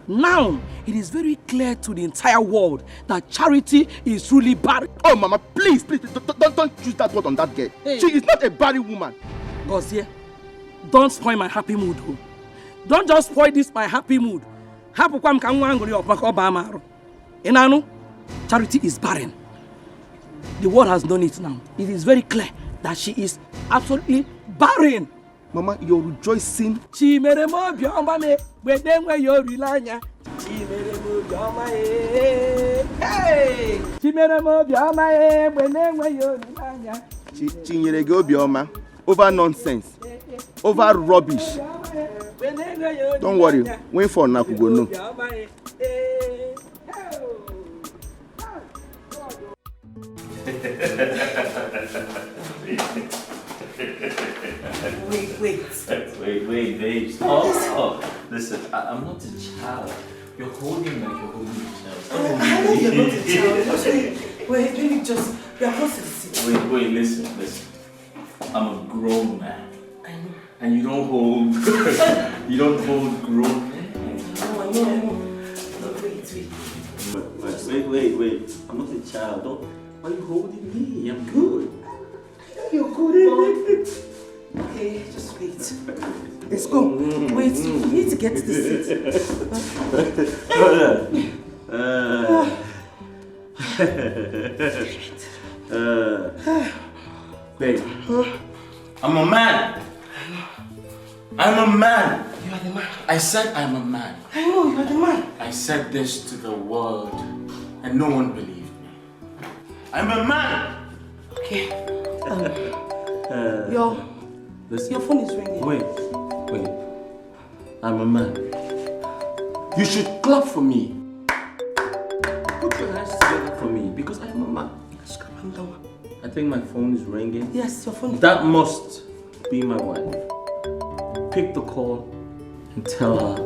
Now, it is very clear to the entire world that Charity is truly barren. Oh, Mama, please, don't use that word on that girl. Hey. She is not a barren woman. Gozie, don't spoil my happy mood. Don't just spoil this my happy mood. Charity is barren. The world has known it now. It is very clear that she is absolutely barren. Mama, you're rejoicing. Hey! Over nonsense. Over rubbish. Don't worry. Wait for Nakugo. No. Wait, babe. Stop. Listen, I'm not a child. You're holding like you're holding a child. I know you're not a child. Wait, baby, just we are close to the seat. Wait, listen. I'm a grown man. I know. And you don't hold grown men. No. Wait. I'm not a child. Why are you holding me? I'm good. You're good. Okay, just wait. Let's go. Wait, you need to get to the seat. Babe, I'm a man. I'm a man. You are the man. I said I'm a man. I know, you are the man. I said this to the world and no one believed me. I'm a man. Okay. Your phone is ringing. Wait. I'm a man. You should clap for me. Put your hands together for me because I'm a man. I think my phone is ringing. Yes, your phone. That must be my wife. Pick the call and tell her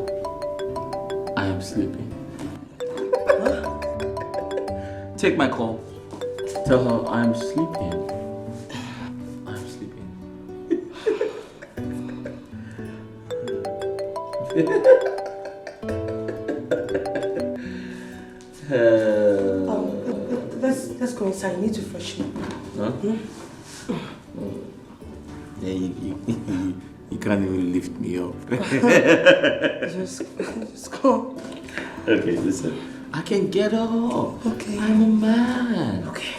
I am sleeping. Take my call. Tell her I am sleeping. Let's go inside. I need to freshen up. Huh? Yeah, you can't even lift me up. just go. Okay, listen. I can get up. Okay. I'm a man. Okay.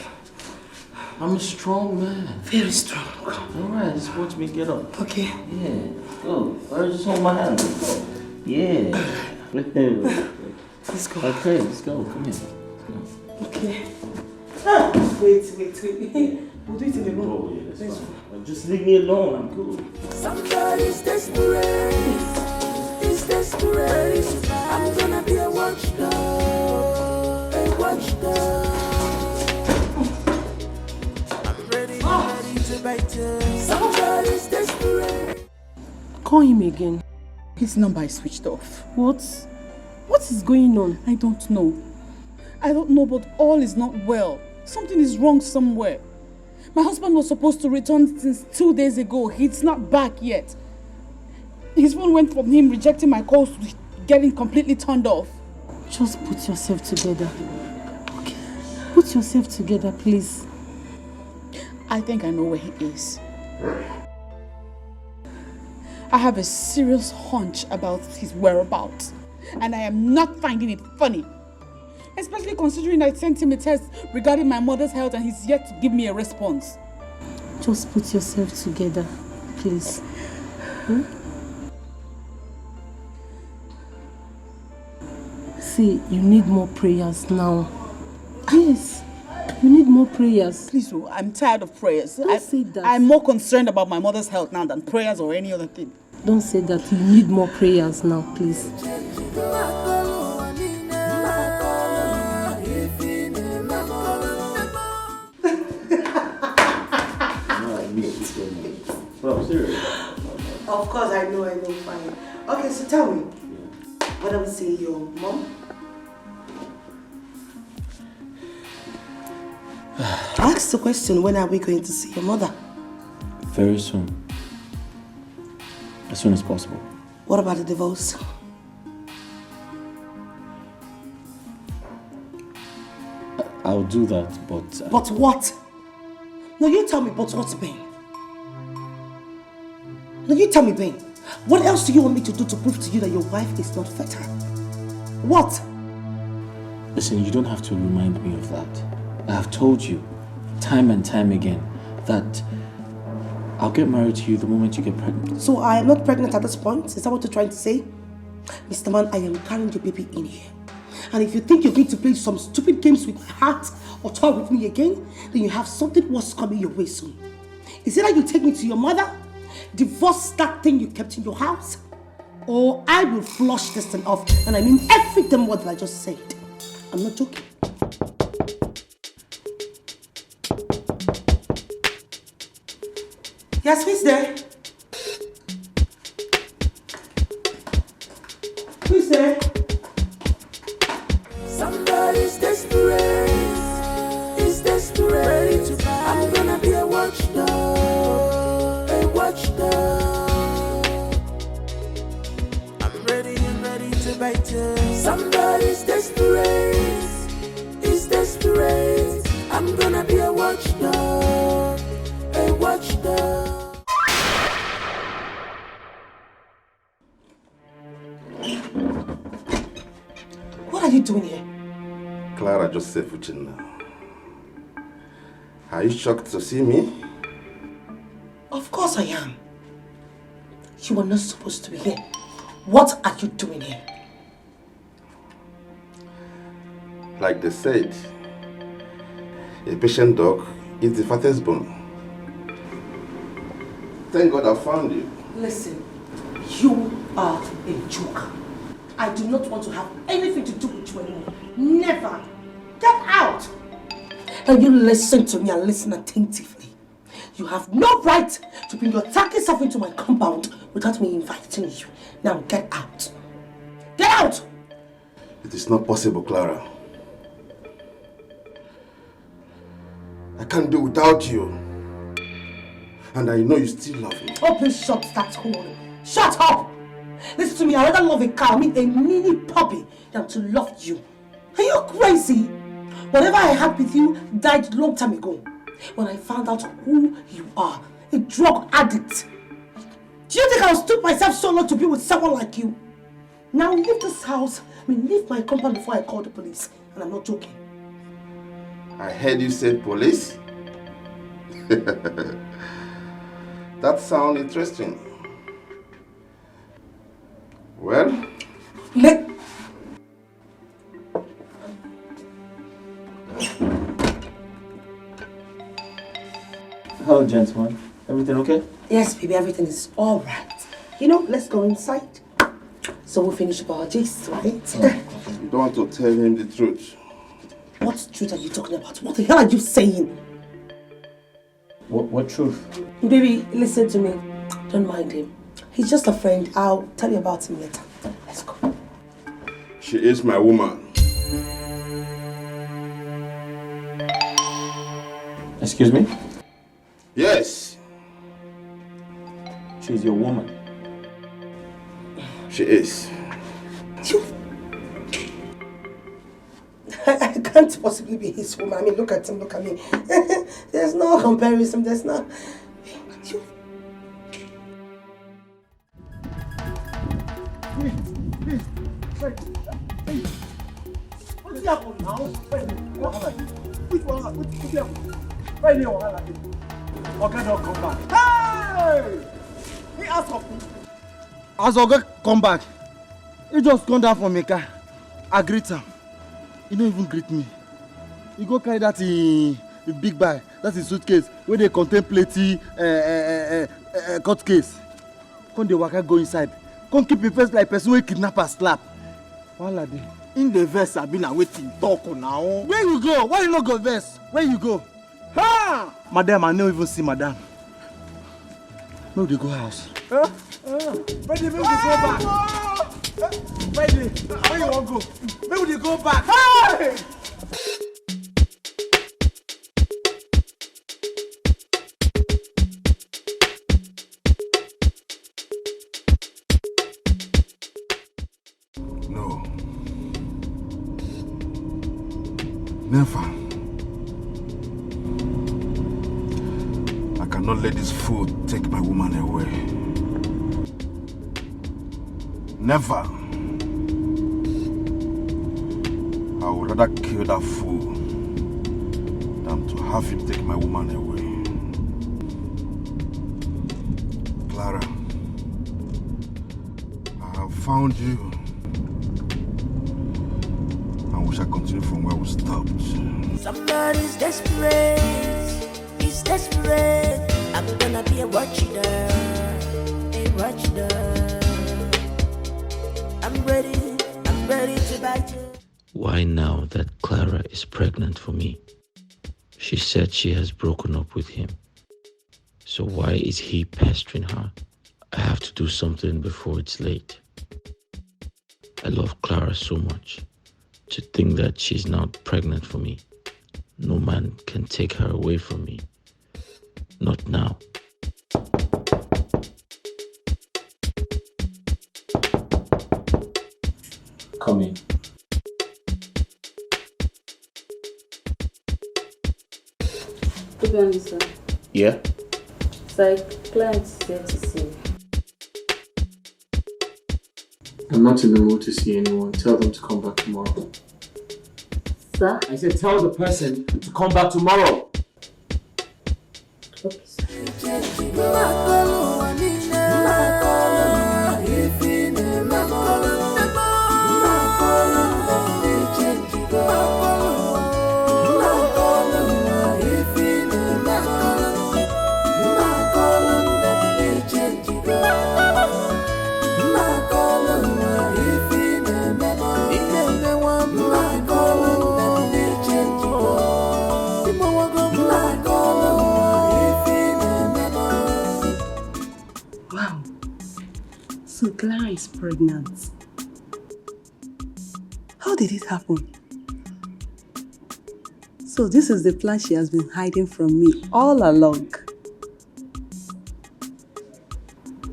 I'm a strong man. Very strong. Alright, just watch me get up. Okay. Yeah. Go. Or just hold my hand. Yeah. Let's go. Okay, let's go. Come here. Okay. Wait. We'll do it in the room. Oh, yeah, that's fine. Just leave me alone. I'm good. Somebody's desperate. He's desperate. I'm gonna be a watchdog. A watchdog. I'm ready to bite you. Somebody's desperate. Call him again. His number is switched off. What is going on? I don't know. But all is not well. Something is wrong somewhere. My husband was supposed to return since 2 days ago. He's not back yet. His phone went from him rejecting my calls to getting completely turned off. Just put yourself together. Okay. Put yourself together, please. I think I know where he is. I have a serious hunch about his whereabouts. And I am not finding it funny. Especially considering I sent him a test regarding my mother's health and he's yet to give me a response. Just put yourself together, please. See, you need more prayers now. Yes, you need more prayers. Please, I'm tired of prayers. Don't say that. I'm more concerned about my mother's health now than prayers or any other thing. Don't say that. You need more prayers now, please. Of course, I know, fine. Okay, so tell me, when are we seeing your mom? Ask the question, when are we going to see your mother? Very soon. As soon as possible. What about the divorce? I'll do that, but... But what? No, you tell me, but what's Ben? No, you tell me, Ben. What else do you want me to do to prove to you that your wife is not fertile? What? Listen, you don't have to remind me of that. I have told you, time and time again, that I'll get married to you the moment you get pregnant. So I am not pregnant at this point? Is that what you're trying to say? Mr. Man, I am carrying your baby in here. And if you think you're going to play some stupid games with my heart or toy with me again, then you have something worse coming your way soon. Is it that you take me to your mother, divorce that thing you kept in your house, or I will flush this thing off, and I mean every damn word that I just said. I'm not joking. Yes, who's there? Who's there? Somebody's desperate. Is desperate. I'm gonna be a watchdog. A watchdog. I'm ready to bite you. Somebody's desperate. Is desperate. I'm gonna be a watchdog. A watchdog. What are you doing here? Clara just said Fuchin now. Are you shocked to see me? Of course I am. You are not supposed to be here. What are you doing here? Like they said, a patient dog is the fattest bone. Thank God I found you. Listen, you are a joker. I do not want to have anything to do with you anymore. Never. Get out. Now you listen to me and listen attentively. You have no right to bring your tacky self into my compound without me inviting you. Now get out. Get out! It is not possible, Clara. I can't do without you. And I know you still love me. Oh, please shut that hole. Shut up! Listen to me, I'd rather love a cow, I mean a mini puppy, than to love you. Are you crazy? Whatever I had with you died long time ago. When I found out who you are, a drug addict. Do you think I'll stoop myself so low to be with someone like you? Now leave this house, leave my compound before I call the police. And I'm not joking. I heard you said police. That sounds interesting. Well, Hello, gentlemen. Everything okay? Yes, baby, everything is all right. You know, let's go inside. So we'll finish up our gist, right? You don't want to tell him the truth. What truth are you talking about? What the hell are you saying? What truth? Baby, listen to me. Don't mind him. He's just a friend. I'll tell you about him later. Let's go. She is my woman. Excuse me? Yes. She's your woman. She is. I can't possibly be his woman. I mean, look at him, look at me. There's no comparison, there's no... What's happening now? Which one? Why do Oga don't come back. Hey! He asked of me. As Oga come back, he just come down from Mecca. I greet him. He don't even greet me. He go carry that big bag, that's his suitcase, where they contemplate court case. Come the waka go inside. Come keep your face like person wey kidnapper slap. Wala dey. In the verse, I've been waiting talk now. Where you go? Why you not go verse? Where you go? Ha! Madam, I don't even see madam. No, they go house. Ready, maybe we go back. Ready, where you want to go? Maybe we go back. Hey! No. Never. I cannot let this food take my woman away. Never. I would rather kill that fool than to have him take my woman away. Clara, I have found you. And we shall continue from where we stopped. Somebody's desperate. He's desperate. I'm gonna be a watchdog. A watchdog. I'm ready to bite you. Why now that Clara is pregnant for me? She said she has broken up with him. So why is he pestering her? I have to do something before it's late. I love Clara so much. To think that she's now pregnant for me. No man can take her away from me. Not now. Come in. Good morning, sir. Yeah? Sir, client's here to see you. I'm not in the mood to see anyone. Tell them to come back tomorrow. Sir? I said tell the person to come back tomorrow. Okay, sir. Wow. So Clara is pregnant. How did it happen? So this is the plan she has been hiding from me all along.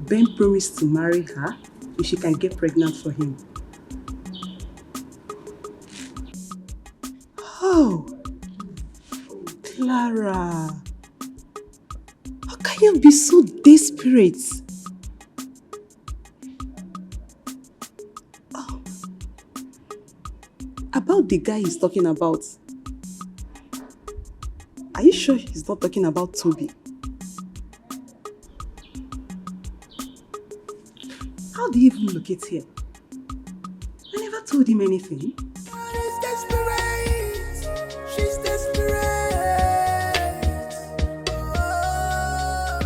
Ben promised to marry her if she can get pregnant for him. Oh, Clara. How can you be so desperate? Oh. About the guy he's talking about. Are you sure he's not talking about Toby? How do you even locate here? I never told him anything. She's desperate. She's desperate. Oh,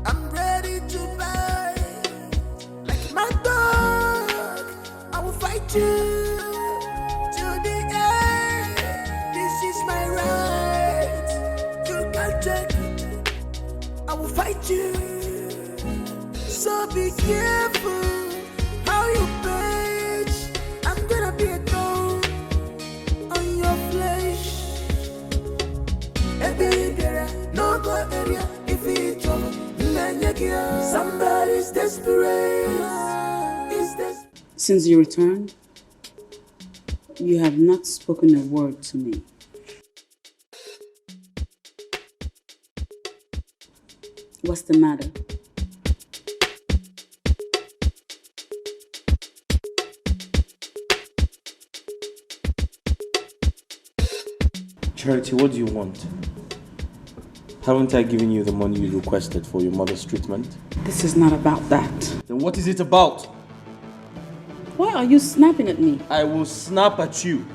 I'm ready to bite. Like my dog, I will fight you to the end. This is my right. You can't take. I will fight you. So be careful how you page. I'm gonna be a thorn on your flesh. No go area if it's trouble. Somebody's desperate. Since you returned, you have not spoken a word to me. What's the matter? Charity, what do you want? Haven't I given you the money you requested for your mother's treatment? This is not about that. Then what is it about? Why are you snapping at me? I will snap at you.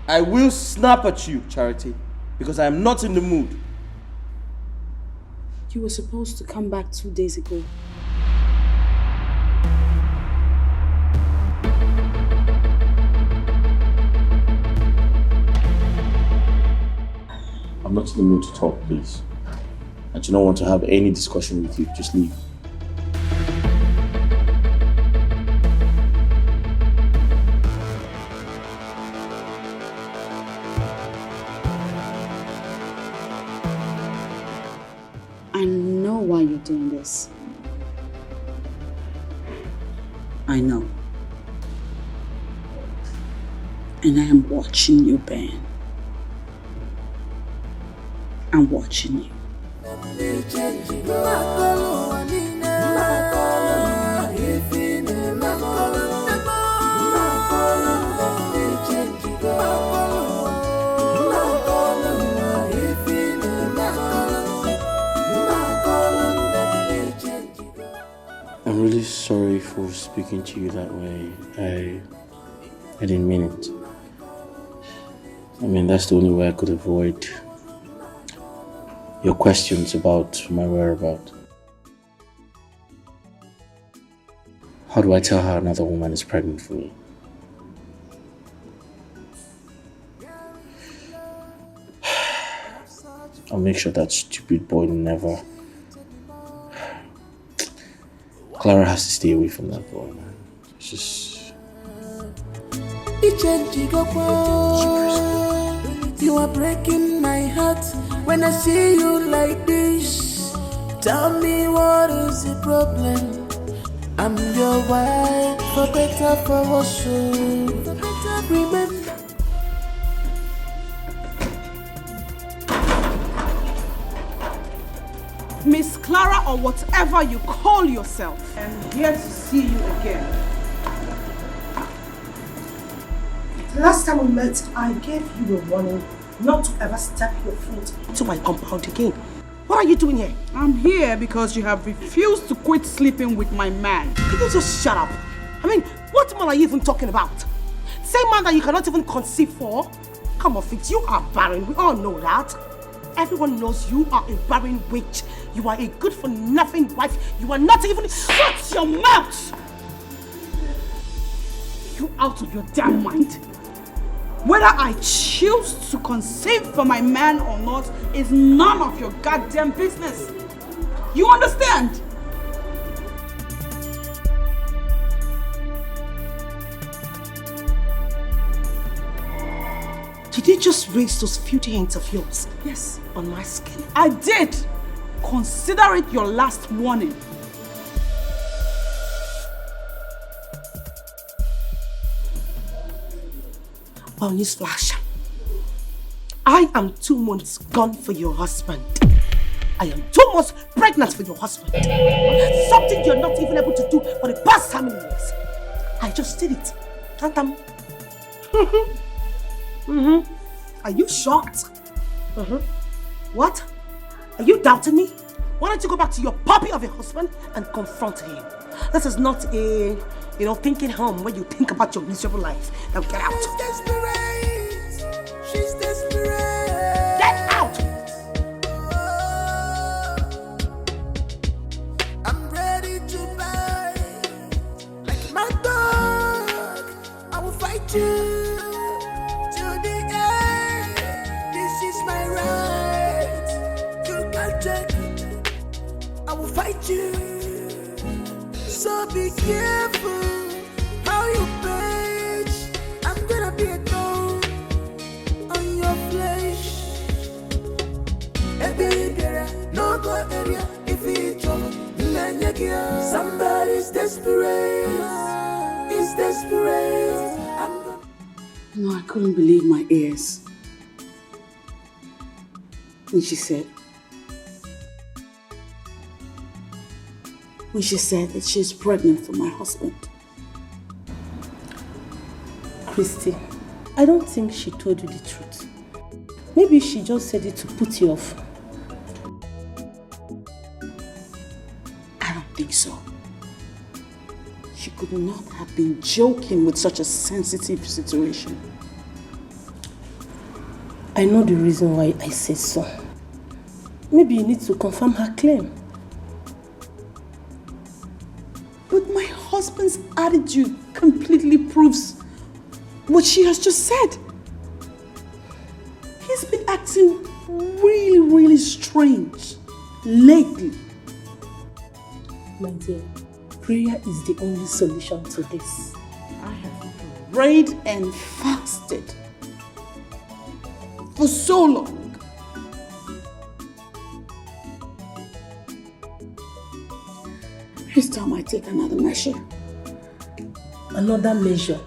I will snap at you, Charity, because I am not in the mood. You were supposed to come back 2 days ago. I'm not in the mood to talk, please. I do not want to have any discussion with you. Just leave. I know why you're doing this. I know. And I am watching you, Ben. I'm watching you. I'm really sorry for speaking to you that way. I didn't mean it. I mean, that's the only way I could avoid your questions about my whereabouts. How do I tell her another woman is pregnant for me? I'll make sure that stupid boy never... Clara has to stay away from that boy, man. It's just... You are breaking my heart when I see you like this. Tell me what is the problem? I'm your wife, for better, for worse. Remember. Miss Clara, or whatever you call yourself, I'm here to see you again. Last time we met, I gave you a warning not to ever step your foot into my compound again. What are you doing here? I'm here because you have refused to quit sleeping with my man. Can you just shut up? I mean, what man are you even talking about? Same man that you cannot even conceive for? Come on, Fitz, you are barren. We all know that. Everyone knows you are a barren witch. You are a good-for-nothing wife. You are not even... Shut your mouth! You out of your damn mind? Whether I choose to conceive for my man or not is none of your goddamn business. You understand? Did you just raise those filthy hands of yours? Yes. On my skin? I did. Consider it your last warning. Well, newsflash. I am 2 months gone for your husband. I am 2 months pregnant for your husband. Something you're not even able to do for the past how many years. I just did it. Tantam. Are you shocked? What? Are you doubting me? Why don't you go back to your puppy of a husband and confront him? This is not a, thinking home where you think about your miserable life. Now get out. She's desperate. She's desperate. Get out! I'm ready to bite. Like my dog, I will fight you. Fight you, so be careful how you page. I'm gonna be a thorn on your flesh. No go area if it's trouble. Somebody's desperate. He's desperate. No, I couldn't believe my ears. When she said that she's pregnant for my husband. Christy, I don't think she told you the truth. Maybe she just said it to put you off. I don't think so. She could not have been joking with such a sensitive situation. I know the reason why I say so. Maybe you need to confirm her claim. But my husband's attitude completely proves what she has just said. He's been acting really strange lately. My dear, prayer is the only solution to this. I have prayed and fasted for so long. It's time I take another measure. Another measure?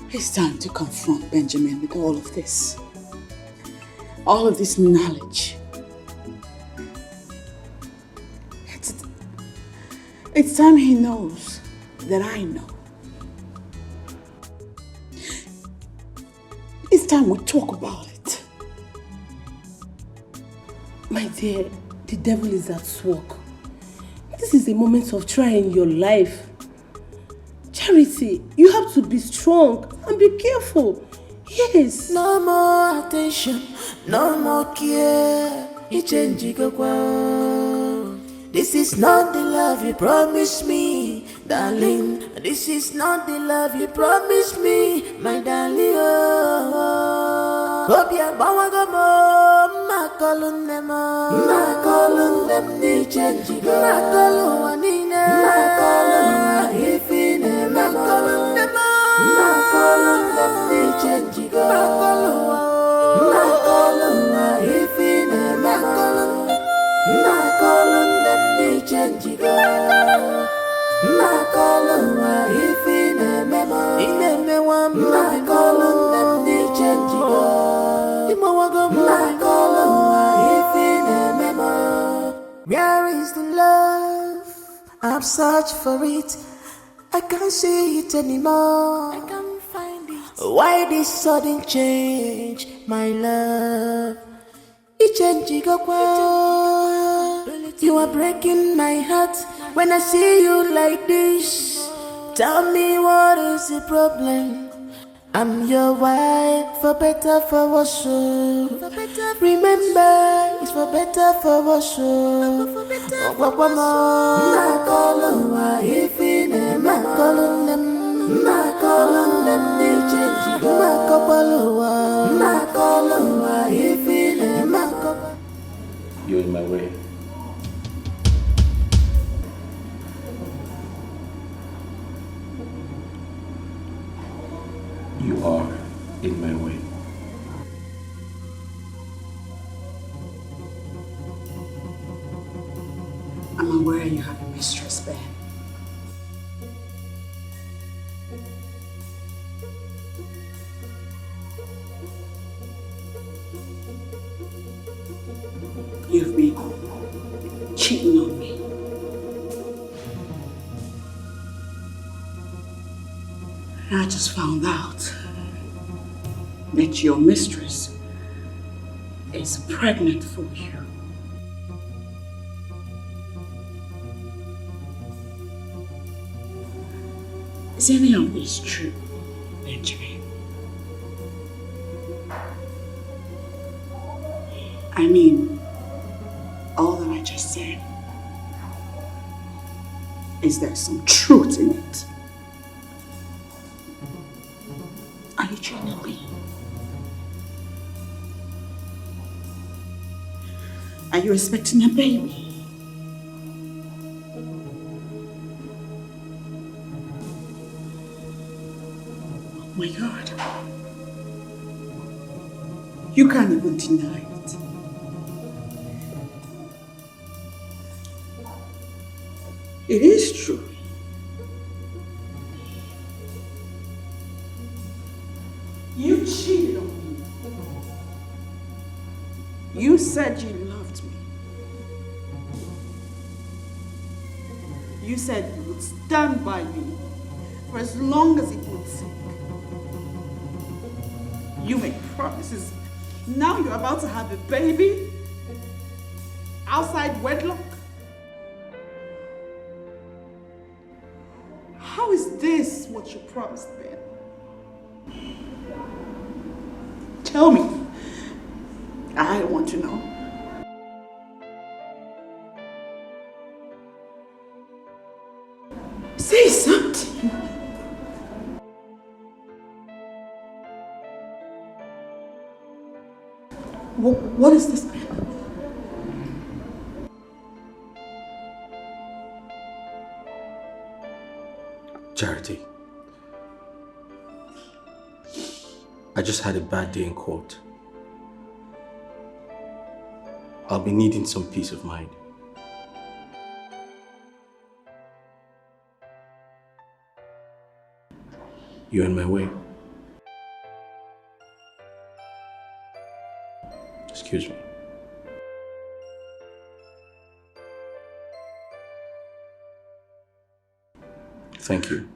It's time to confront Benjamin with all of this. All of this knowledge. It's time he knows that I know. It's time we talk about it. My dear, the devil is at work. This is a moment of trying your life. Charity, you have to be strong and be careful. Yes. No more attention, no more care. This is not the love you promised me, darling. This is not the love you promised me, my darling. Obia bawagamo, makalun them ni change. Makalun wanina, makalun ifine, makalun them ni change. Makalun ifine, makalun them ni change. Makalun ifine, makalun them ni change. Where is the love? I've searched for it. I can't see it anymore. I can't find it. Why this sudden change, my love? You are breaking my heart when I see you like this. Tell me what is the problem? I'm your wife, for better, for worse. Remember, it's for better, for worse. You're in my way. You are in my way. I'm aware you have a mistress, Ben. You've been cheating on me. And I just found out that your mistress is pregnant for you. Is any of this true, Benjamin? I mean, all that I just said, is there some truth in it? Are you genuinely? Are you expecting a baby? Oh my God. You can't even deny it. It is true. You cheated on me. You said you loved me. You said you would stand by me for as long as it would take. You made promises. Now you're about to have a baby outside wedlock. How is this what you promised, Ben? Tell me. I want to know. Say Say something. What is this, Ben? Charity. I just had a bad day in court. I'll be needing some peace of mind. You're in my way. Excuse me. Thank you.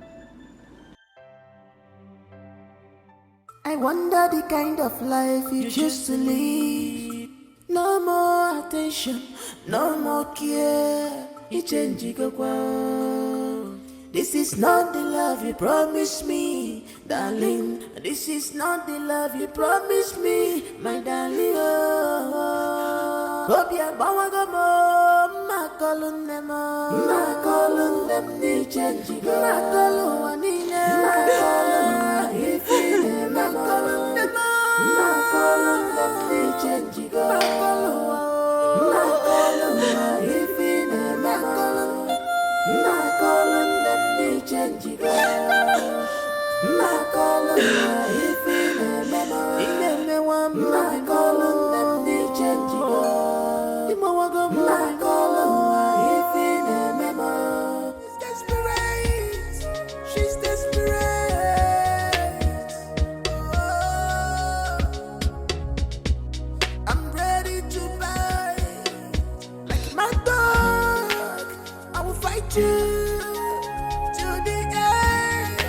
I wonder the kind of life you choose to live. No more attention, no more care. You change, you go on. This is not the love you promised me, darling. This is not the love you promised me, my darling. Hope you're calling them, they change. She's desperate. I'm ready to buy like my dog. I will fight you to the end.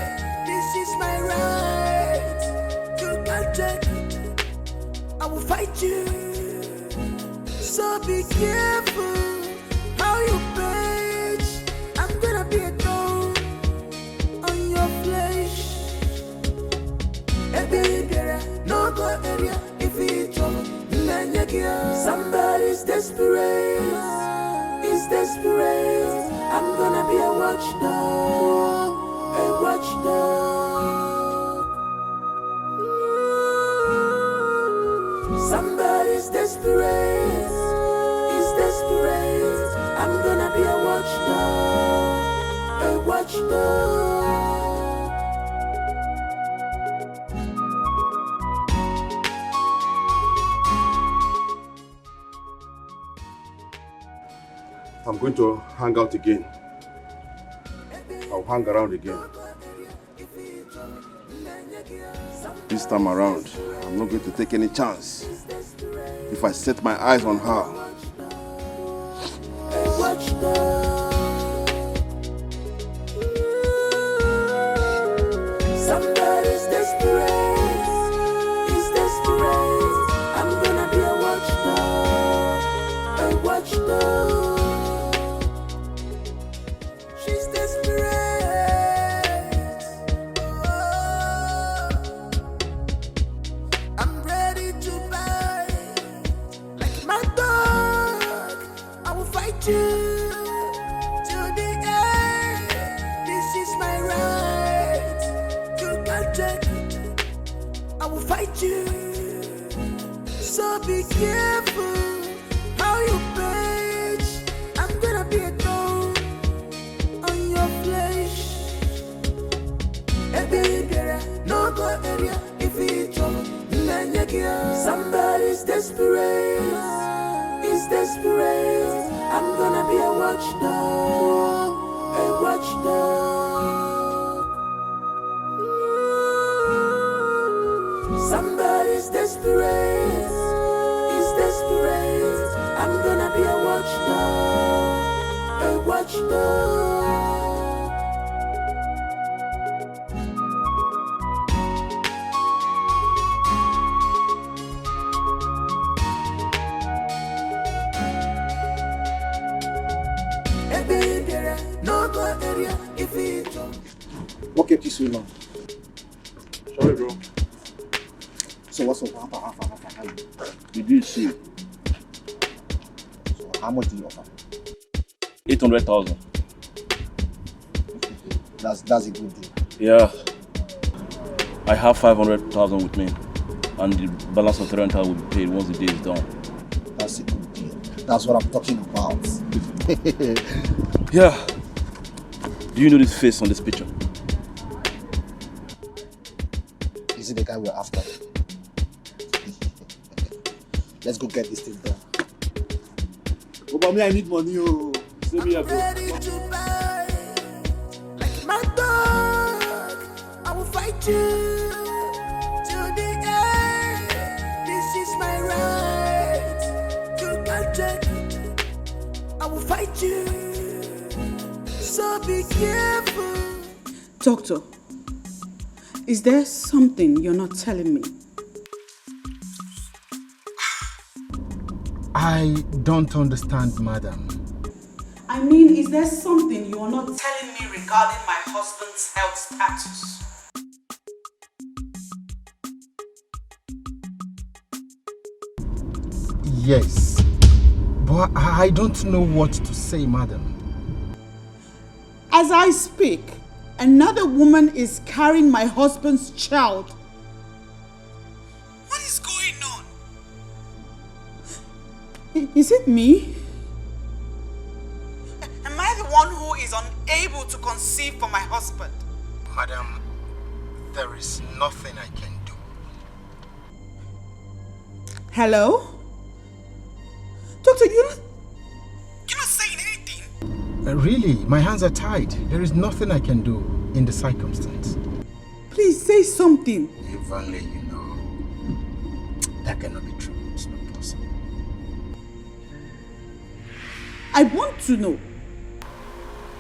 This is my right. You can't take it. I will fight you. So be careful how you page. I'm gonna be a thorn on your flesh. No go area if it's trouble. Somebody's desperate. Is desperate. I'm gonna be a watchdog. A watchdog. Somebody's desperate. Is desperate. I'm gonna be a watchdog. A watchdog. I'm going to hang out again. I'll hang around again. This time around, I'm not going to take any chance. If I set my eyes on her, Somebody's desperate. Is desperate. I'm gonna be a watchdog. A watchdog. She's desperate. I'm ready to buy like my dog. I will fight you to the end. This is my right. You can't take it. I will fight you. So be careful how you page. I'm gonna be a thorn on your flesh. No go area if it's trouble. Somebody's desperate. Is desperate. I'm gonna be a watchdog. A watchdog. Somebody's desperate. Is desperate. I'm gonna be a watchdog. A watchdog. No go area if it's What kept you so long? sorry, bro. So what's up? Did you see? So how much do you offer? 800,000. That's a good deal. Yeah. I have 500,000 with me, and the balance of the rental will be paid once the day is done. That's a good deal. That's what I'm talking about. Yeah. Do you know this face on this picture? Is it the guy we're after? Let's go get this thing done. Oh, but me, I need money. Oh, save me a bro. My dog, I will fight you to the end. This is my right. You can't take it. I will fight you. So be careful. Doctor, is there something you're not telling me? I don't understand, madam. I mean, is there something you are not telling me regarding my husband's health status? Yes, but I don't know what to say, madam. As I speak, another woman is carrying my husband's child. What is going on? Is it me? Am I the one who is unable to conceive for my husband? Madam, there is nothing I can do. Hello? Doctor, you're not saying anything. Really, my hands are tied. There is nothing I can do in the circumstance. Please say something. If only you know. That cannot be true. It's not possible. I want to know.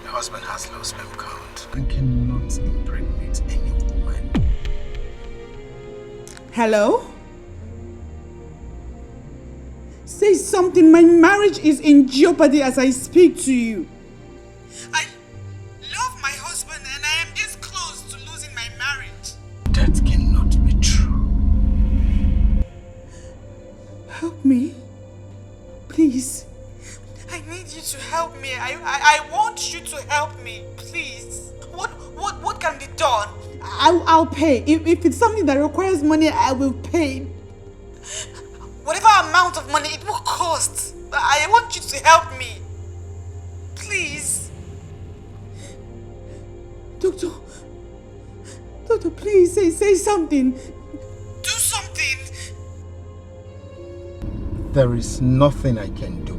Your husband has low sperm count and cannot impregnate any woman. Hello? Say something. My marriage is in jeopardy as I speak to you. I love my husband and I am this close to losing my marriage. That cannot be true. Help me. Please. I need you to help me. I want you to help me. Please. What can be done? I'll pay. If it's something that requires money, I will pay. Whatever amount of money it will cost. I want you to help me. Please. Doctor, please say something. Do something. There is nothing I can do.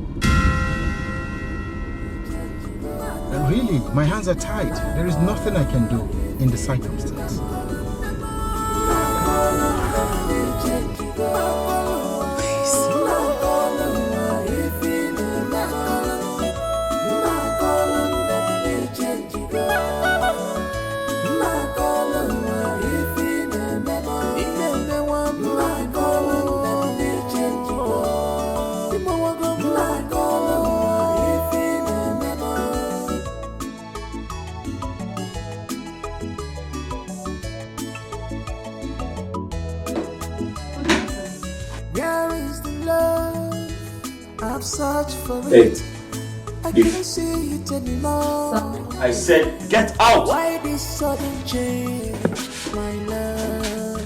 Really, my hands are tied. There is nothing I can do in the circumstance. Search for Hey, it. I can't see it anymore. I said, get out! Why this sudden change, my love?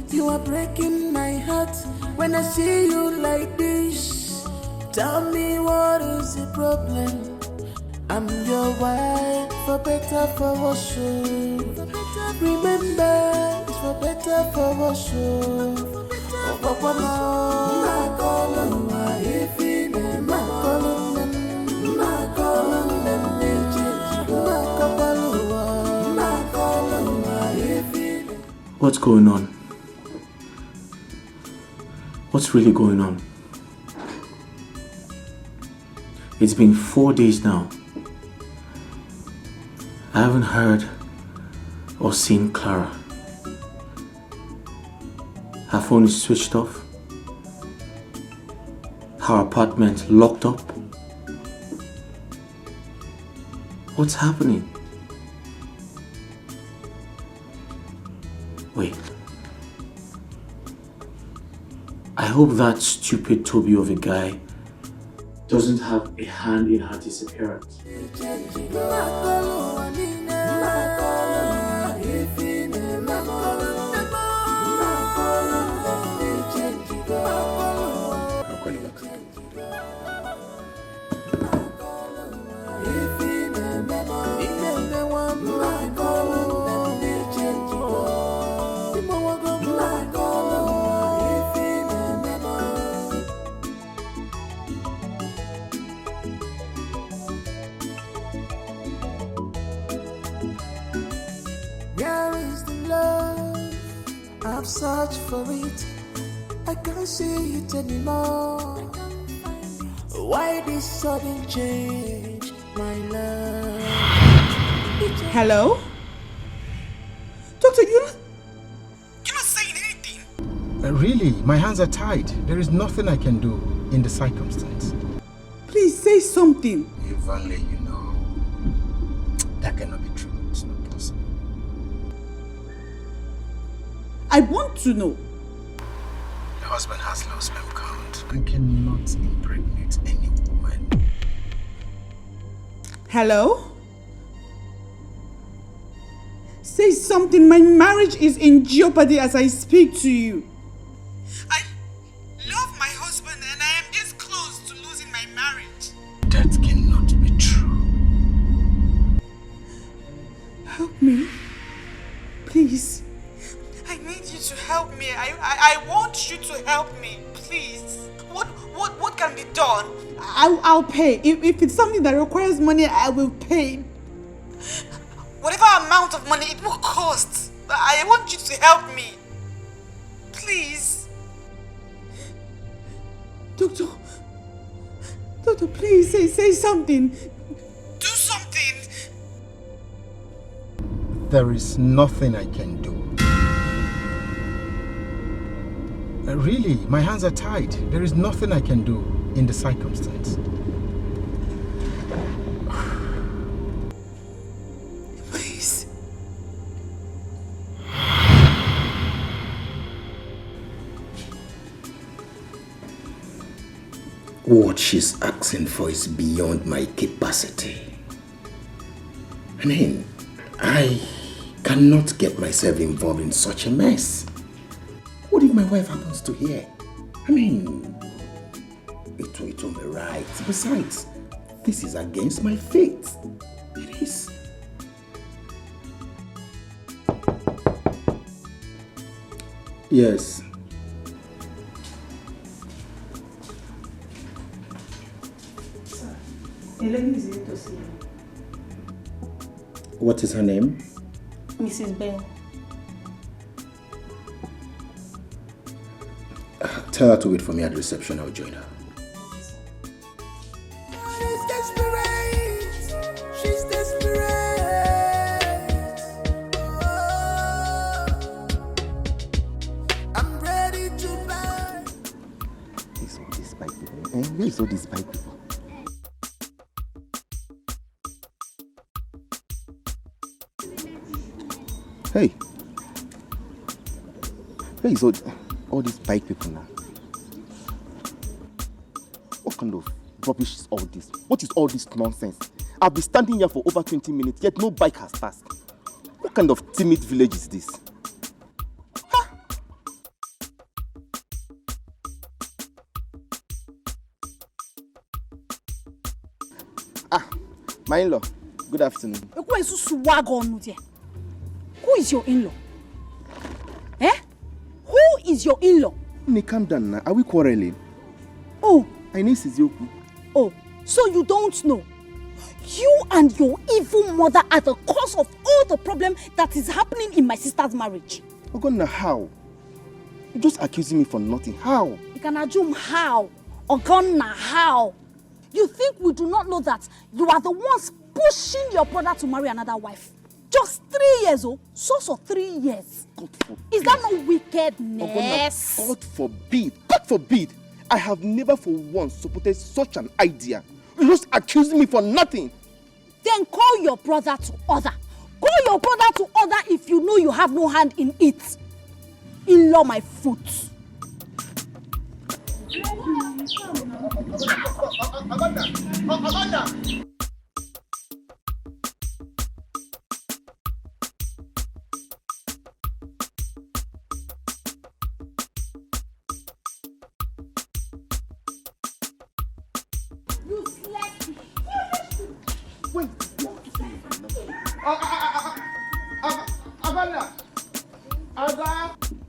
You are breaking my heart when I see you like this. Tell me what is the problem? I'm your wife, for better, for worse. Remember, it's for better, for worse. What's going on? What's really going on? It's been 4 days now. I haven't heard or seen Clara. Her phone is switched off. Her apartment locked up. What's happening? Wait. I hope that stupid Toby of a guy doesn't have a hand in her disappearance. Where is the love? I've searched for it. I can't see it anymore. Why this sudden change, my love? Hello? Doctor, you're not saying anything. Really, my hands are tied. There is nothing I can do in the circumstance. Please say something. If only you know. That cannot be true. It's not possible. I want to know. Your husband has low sperm count and cannot impregnate any woman. Hello? Say something. My marriage is in jeopardy as I speak to you. I love my husband and I am this close to losing my marriage. That cannot be true. Help me. Please. I need you to help me. I want you to help me. Please. What can be done? I'll pay. If it's something that requires money, I will pay. Whatever amount of money it will cost. I want you to help me. Please. Doctor, please say something. Do something. There is nothing I can do. Really, my hands are tied. There is nothing I can do in the circumstance. Please. What she's asking for is beyond my capacity. I mean, I cannot get myself involved in such a mess. What if my wife happens to hear? I mean, it will be right. Besides, this is against my faith. It is. Yes. Sir, a lady is here to see you. What is her name? Mrs. Ben. Tell her to wait for me at the reception. I'll join her. She's desperate. She's desperate. I'm ready to buy. These all these bike people. Where is all these bike people? Hey. Where is all these bike people now? What kind of rubbish is all this? What is all this nonsense? I've been standing here for over 20 minutes, yet no bike has passed. What kind of timid village is this? My in-law, good afternoon. Who is your in-law? Eh? Who is your in-law? Calm down now. Are we quarreling? Oh. I need Sizioku. Oh, so you don't know? You and your evil mother are the cause of all the problem that is happening in my sister's marriage. Ogonna, how? You're just accusing me for nothing. How? You can assume how. Ogonna, how? You think we do not know that you are the ones pushing your brother to marry another wife? Just 3 years, oh? So 3 years. God forbid. Is that no wickedness? Ogonna, God forbid. God forbid. I have never for once supported such an idea. You're just accusing me for nothing. Then call your brother to order. Call your brother to order if you know you have no hand in it. In-law my foot.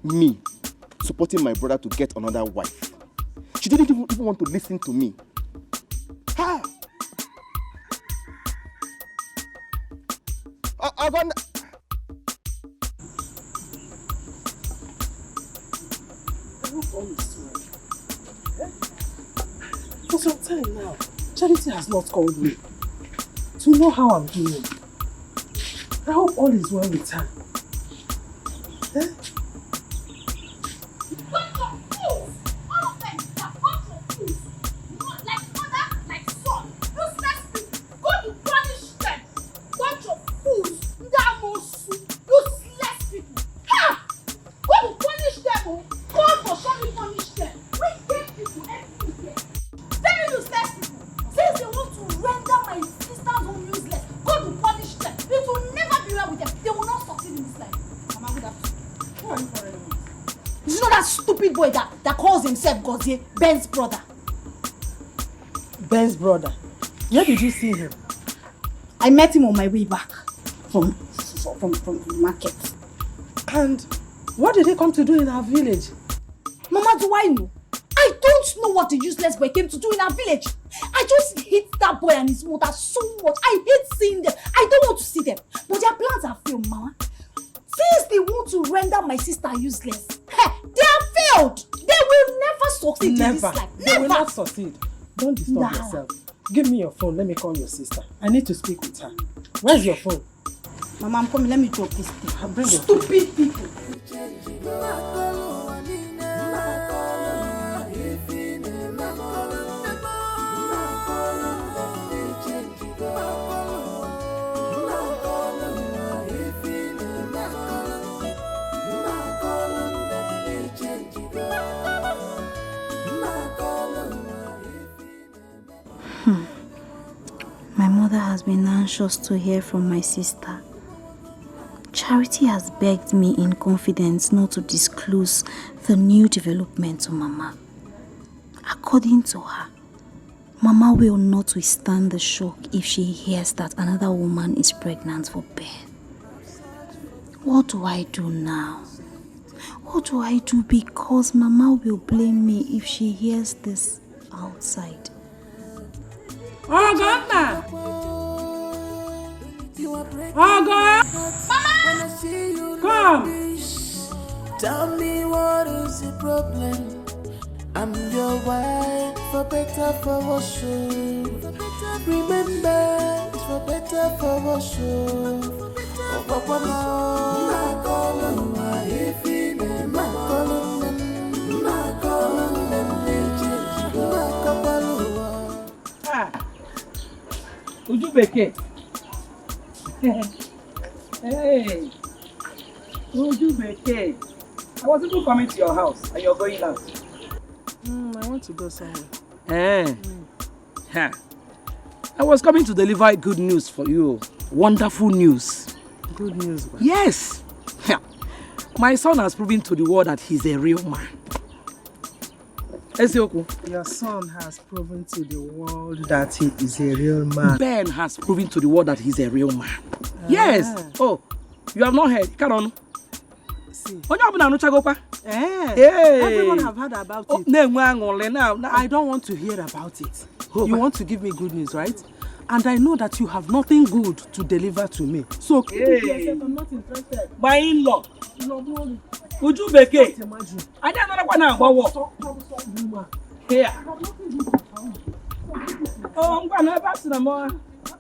Me supporting my brother to get another wife. She didn't even want to listen to me. Ha! Aganda! For some time now, Charity has not called me to know how I'm doing. I hope all is well with her. Eh? Ben's brother. Ben's brother? Where did you see him? I met him on my way back from the market. And what did he come to do in our village? Mama, do I know? I don't know what the useless boy came to do in our village. I just hate that boy and his mother so much. I hate seeing them. I don't want to see them. But their plans are failed, Mama. Since they want to render my sister useless, they are failed. They will never succeed in this life. They will not succeed. Don't disturb yourself. Give me your phone. Let me call your sister. I need to speak with her. Where's your phone? Mama, I'm coming. Let me drop this thing. I'll bring your Stupid phone. people. My mother has been anxious to hear from my sister. Charity has begged me in confidence not to disclose the new development to Mama. According to her, Mama will not withstand the shock if she hears that another woman is pregnant for Ben. What do I do now? What do I do? Because Mama will blame me if she hears this outside. Oh, God, oh, God. Mama! Come! Tell me what is the problem? I'm your wife, for better, for worse. Remember, it's for better, for worse. Oh, Papa, Uju Beke. Hey, Uju Beke. I was even coming to your house and you're going out. I want to go somewhere. I was coming to deliver good news for you. Wonderful news. Good news, man. Yes. My son has proven to the world that he's a real man. Your son has proven to the world that he is a real man. Ben has proven to the world that he's a real man. Yes. Oh, you have not heard. Come on. See. Everyone have heard about it. I don't want to hear about it. You want to give me good news, right? And I know that you have nothing good to deliver to me. So keep it to yourself. I'm not interested. My in-law. Would you make it? I don't know what now. Here. Oh, I'm going to pass the more.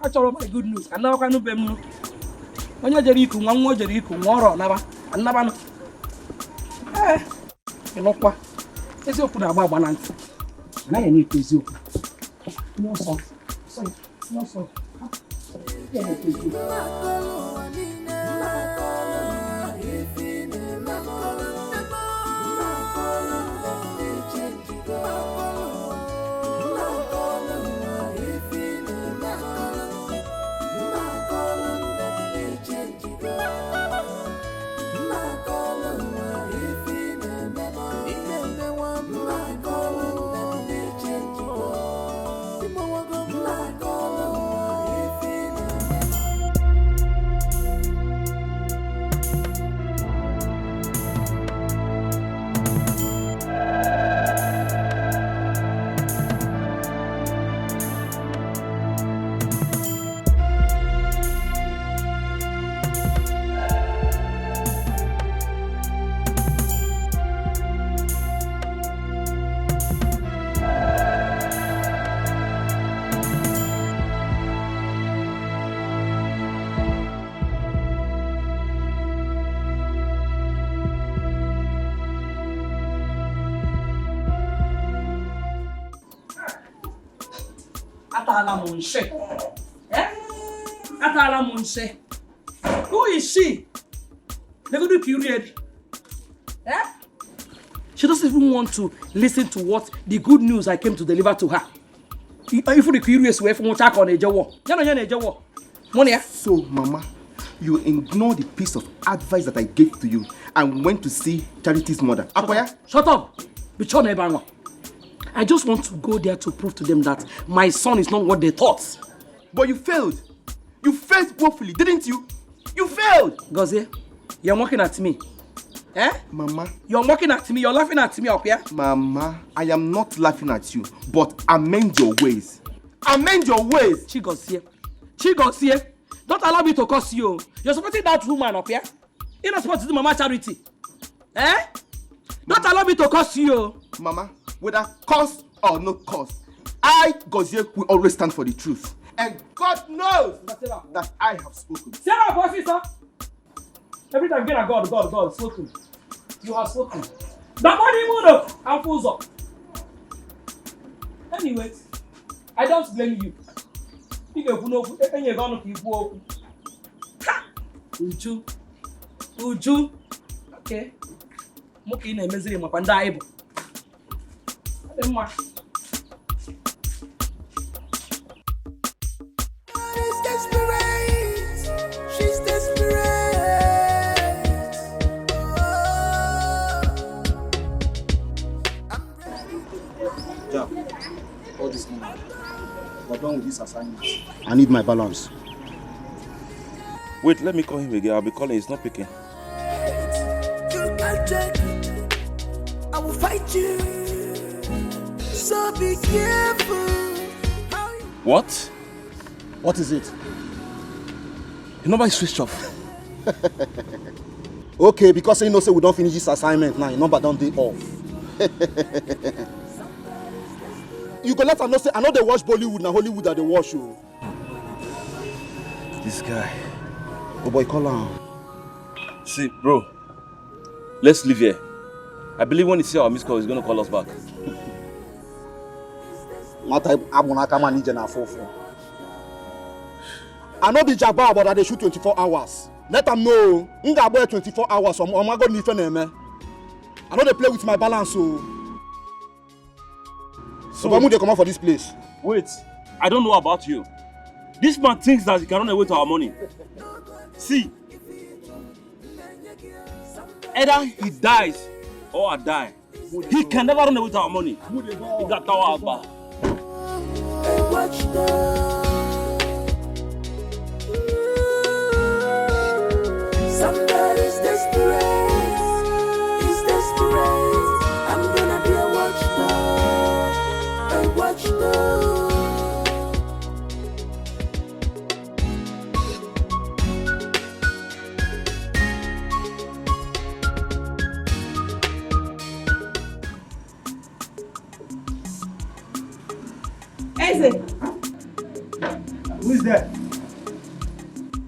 I told my good news. And now I can do when you're Jericho, one more Jericho, more never. And never. You know what? It's your put about one answer. And I need to you. No, sir. No, sir. Atala Monshe. Eh? Atala Monshe. Who is she? Never do period. Eh? She doesn't even want to listen to what the good news I came to deliver to her. If the curious way from check on a jaw. So, Mama, you ignore the piece of advice that I gave to you and went to see Charity's mother. Akoya? Shut up! I just want to go there to prove to them that my son is not what they thought. But you failed. You failed woefully, didn't you? You failed! Gozie, you're mocking at me. Eh? Mama. You're mocking at me, you're laughing at me up here. Mama, I am not laughing at you, but amend your ways. Amend your ways! Chigozie. Don't allow me to curse you. You're supporting that woman up here. You're not supposed to do Mama Charity. Eh? Don't allow me to curse you. Mama, whether curse or no curse, I, Gozie, will always stand for the truth. And God knows that I have spoken. Sarah, boss, sir. Every time get a God, spoken. You have spoken. The money moved up and fools up. Anyways, I don't blame you. Uju. Okay. Moki na emeziri makwa ndị anyị bụ. Adị mma. She's desperate. She's desperate. Yeah. All this money. We're done with this assignment. I need my balance. Wait, let me call him again. I'll be calling. He's not picking. I will fight you. So be careful. What? What is it? Your number is switched off. Okay, because you know say we don't finish this assignment now. Your number don't be off. You go let her know say I know they watch Bollywood now Hollywood that they watch you. This guy. Oh boy, call her. See, bro. Let's leave here. I believe when he sees our missed call, he's gonna call us back. I know the Jabba about that they shoot 24 hours. Let them know. I'm going 24 hours. So I'm going to need them. I know they play with my balance. So when would they come out for this place? Wait, I don't know about you. This man thinks that he can run away to our money. See, either he dies or I die. He can never run away to our money. He got our back. Somebody's desperate. He's desperate. I'm gonna be a watchdog. A watchdog. Eze! Who is there?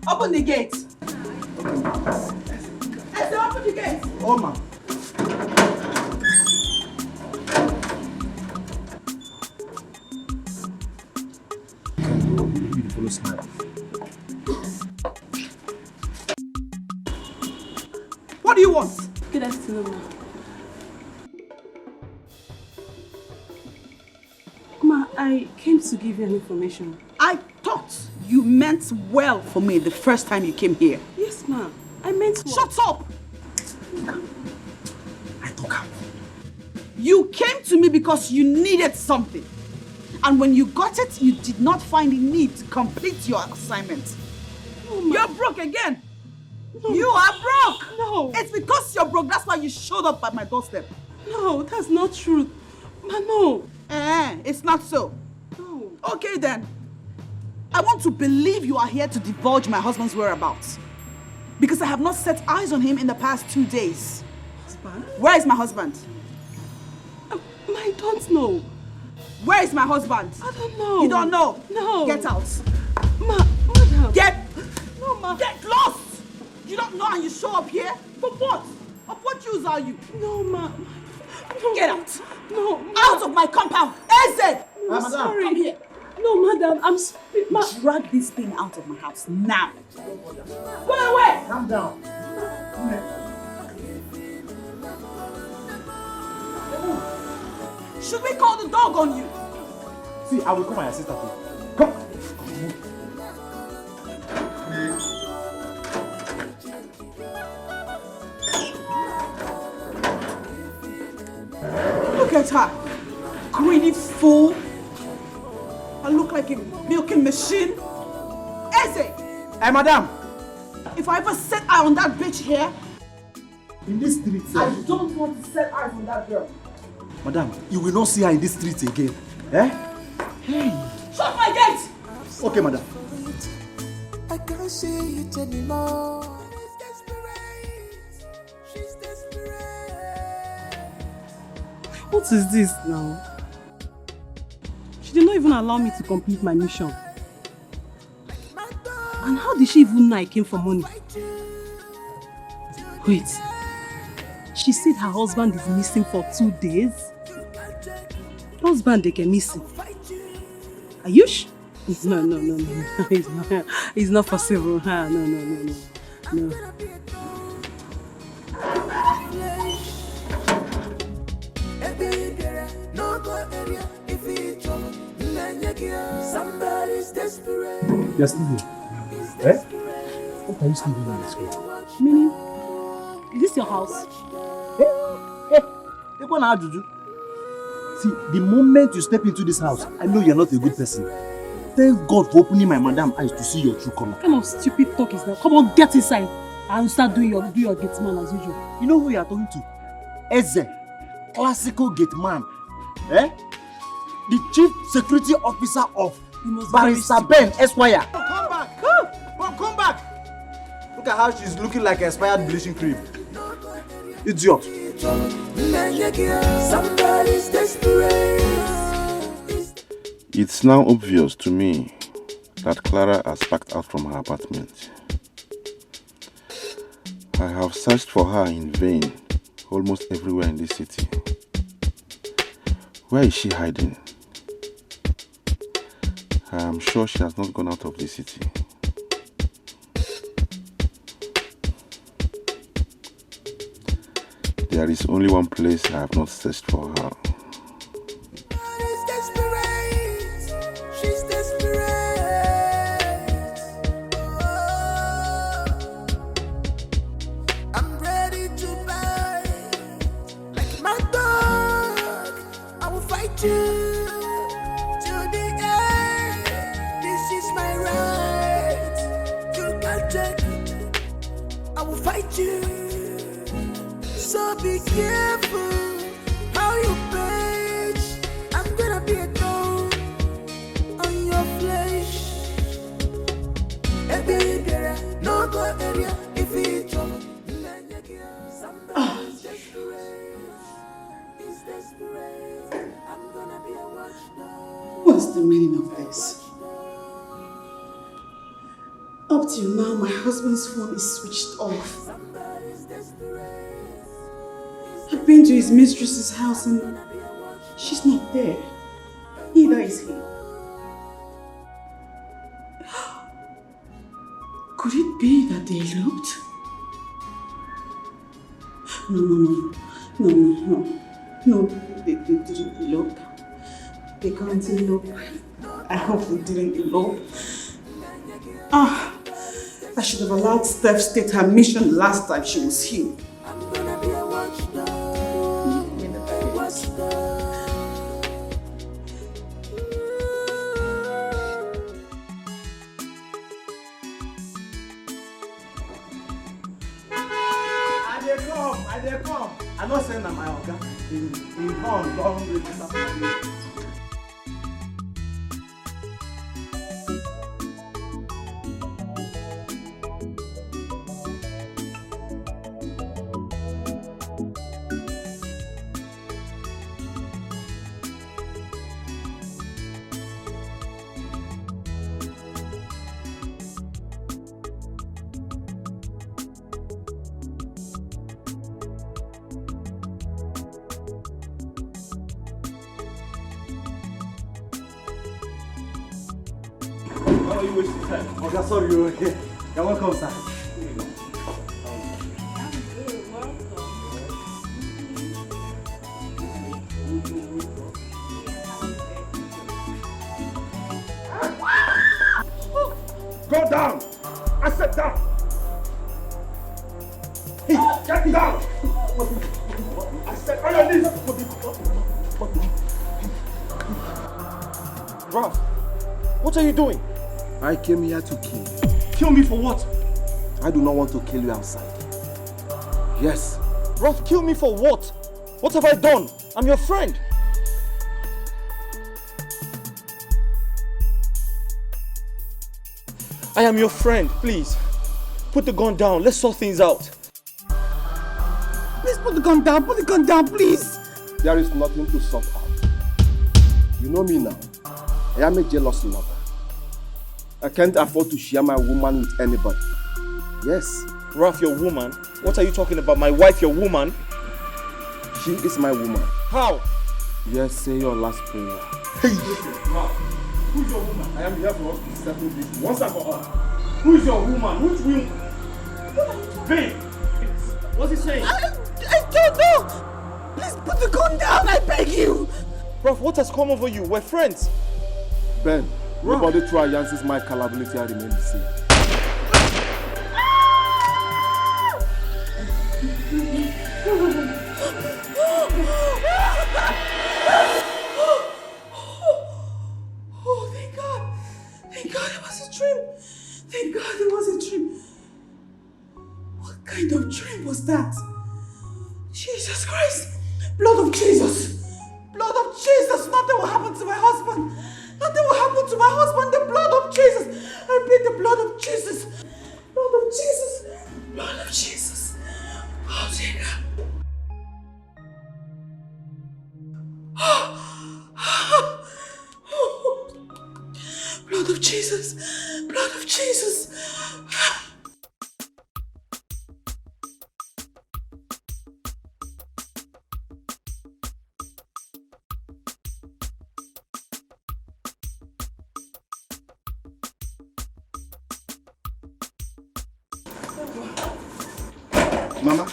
Open the gate. Eze, open the gate. Oh, ma. Beautiful smile. What do you want? Good afternoon, Ma, I came to give you an information. I thought you meant well for me the first time you came here. Yes, Ma. I meant well. Shut up! You came to me because you needed something. And when you got it, you did not find the need to complete your assignment. No, Ma. You're broke again. No. You are broke. No. It's because you're broke. That's why you showed up at my doorstep. No, that's not true. Ma, no. It's not so. No. Okay then. I want to believe you are here to divulge my husband's whereabouts. Because I have not set eyes on him in the past 2 days. Husband? Where is my husband? I don't know. Where is my husband? I don't know. You don't know? No. Get out. Madam. No, Ma. Get lost! You don't know and you show up here? For what? Of what use are you? No, Ma. No. Get out. No, Ma. Out of my compound. Eze! I'm sorry. Come here. No, madam, I'm sorry. Drag this thing out of my house now. Go away! Calm down. Should we call the dog on you? See, I will call my assistant. Come. Look at her. Greedy fool. I look like a milking machine. Eze! Hey, madam. If I ever set eye on that bitch here, in this street, sir. I don't want to set eyes on that girl. Madam, you will not see her in this street again. Eh? Hey. Shut my gate! Okay, madam. I can't see it anymore. What is this now? She did not even allow me to complete my mission. And how did she even know I came for money? Wait. She said her husband is missing for 2 days? Husband, they can missing. Are you sure? No. It's not possible. No. Somebody's desperate. You're still here. Eh? What are you still doing in this school? Meaning, is this your house? See, the moment you step into this house, I know you're not a good person. Thank God for opening my madam eyes to see your true color. What kind of stupid talk is that? Come on, get inside and start doing your gate man as usual. You know who you are talking to? Eze, classical gate man. Eh? The chief security officer of Barrister Ben Esquire. Come back! Come back! Look at how she's looking like expired bleaching cream. Idiot. Somebody's desperate. It's now obvious to me that Clara has packed out from her apartment. I have searched for her in vain almost everywhere in this city. Where is she hiding? I am sure she has not gone out of the city. There is only one place I have not searched for her. She's desperate. I'm ready to buy. Like my dog, I will fight you to the end. This is my right. You can't take it. I will fight you. So be careful how you page. I'm gonna be a thorn on your flesh. Every girl, no go area if it's trouble. Somebody's desperate. He's desperate. I'm gonna be a watchdog. What's the meaning of this? Up till now, my husband's phone is switched off. I've been to his mistress's house and she's not there. Neither is he. Could it be that they eloped? No, they didn't elope. They can't elope. I hope they didn't elope. I should have allowed Steph state her mission last time she was here. I dey come. I know say na my oga. He gone with something. are you wasting time? Oh, that's sorry. Okay. You're welcome, sir. Go down! I said down! Hey, get down! I said on your knees! Ralph, what are you doing? I came here to kill. Kill me for what? I do not want to kill you outside. Yes. Ralph, kill me for what? What have I done? I'm your friend. I am your friend, please. Put the gun down. Let's sort things out. Please put the gun down. Put the gun down, please. There is nothing to sort out. You know me now. I am a jealous lover. I can't afford to share my woman with anybody. Yes. Ralph, your woman? What are you talking about? My wife, your woman? She is my woman. How? Yes, say your last prayer. Ralph, who's your woman? I am here for us to settle this once and for all. Who is your woman? Which woman? Babe! What's he saying? I don't know! Please put the gun down, I beg you! Ralph, what has come over you? We're friends. Ben, nobody try Yancy's my culpability I remain the same. Oh, thank God. Thank God it was a dream. Thank God it was a dream. What kind of dream was that? Jesus Christ. Blood of Jesus. Blood of Jesus. Nothing will happen to my husband. Nothing will happen to my husband. The blood of Jesus. I plead the blood of Jesus. Blood of Jesus. Blood of Jesus. Oh, dear God. Blood of Jesus. Blood of Jesus. Mama?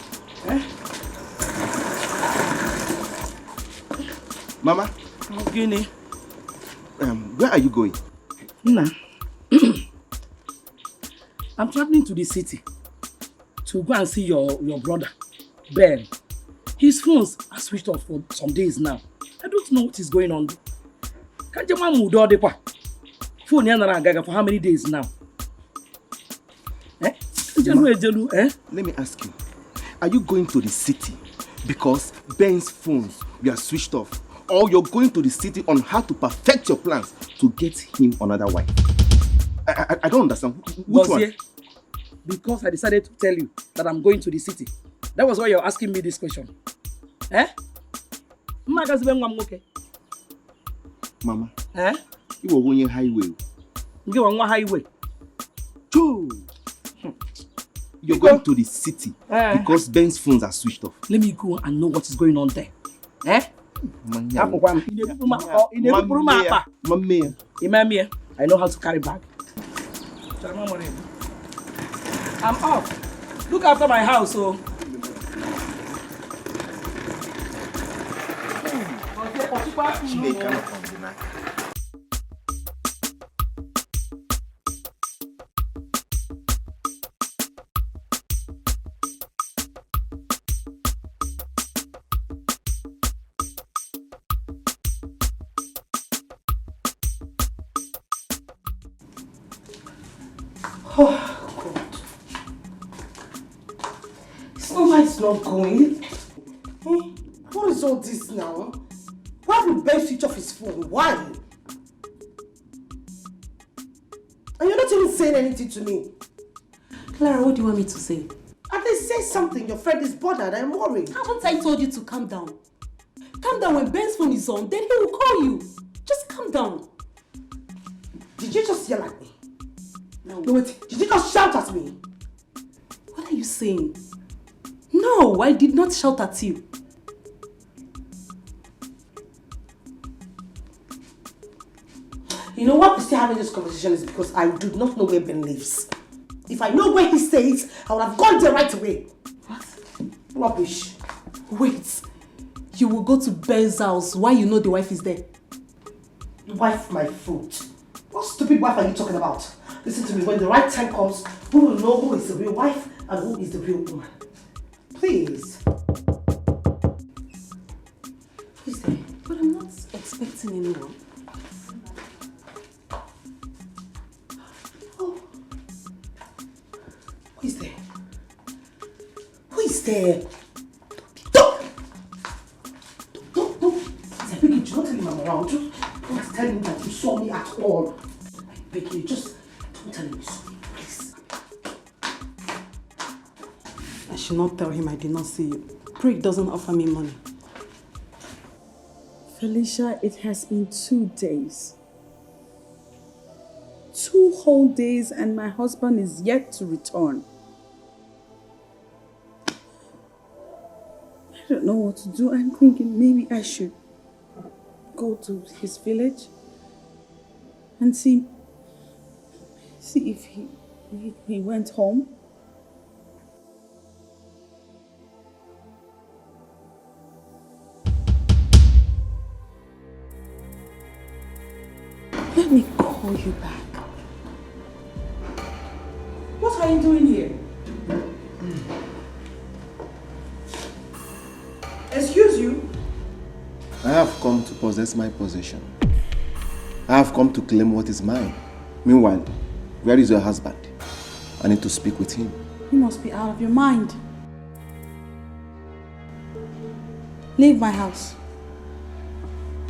Mama? Guinea. Where are you going? Nah. I'm traveling to the city to go and see your brother, Ben. His phones are switched off for some days now. I don't know what is going on. Can't you move the phone for how many days now? Let me ask you. Are you going to the city because Ben's phones were switched off? Or you're going to the city on how to perfect your plans to get him another wife? I don't understand. Which one? Because I decided to tell you that I'm going to the city. That was why you're asking me this question. Mama, you were going highway. You were on highway. You're going to the city because Ben's phones are switched off. Let me go and know what is going on there. I know how to carry bag. I'm off. Look after my house, so. Oh, God. It's not why it's not going. What is all this now? Why would Ben switch off his phone? Why? And you're not even saying anything to me. Clara, what do you want me to say? At least say something. Your friend is bothered. I'm worried. Haven't I told you to calm down? Calm down. When Ben's phone is on, then he will call you. Just calm down. Did you just yell at me? No, wait. Did you just shout at me? What are you saying? No, I did not shout at you. You know what? We're still having this conversation is because I do not know where Ben lives. If I know where he stays, I would have gone there right away. What? Rubbish. Wait. You will go to Ben's house while you know the wife is there? Wife my foot. What stupid wife are you talking about? Listen to me, when the right time comes, we will know who is the real wife and who is the real woman. Please. Who is there? But I'm not expecting anyone. Oh. Who is there? Who is there? Don't! Please, I beg you, do not tell him I'm around. Don't tell him that you saw me at all. I beg you, just don't tell him you saw me, please. I should not tell him I did not see you. Craig doesn't offer me money. Felicia, it has been 2 days. 2 whole days and my husband is yet to return. I don't know what to do. I'm thinking maybe I should go to his village and see if he went home. Let me call you back. What are you doing here? Excuse you? I have come to possess my possession. I have come to claim what is mine. Meanwhile, where is your husband? I need to speak with him. You must be out of your mind. Leave my house.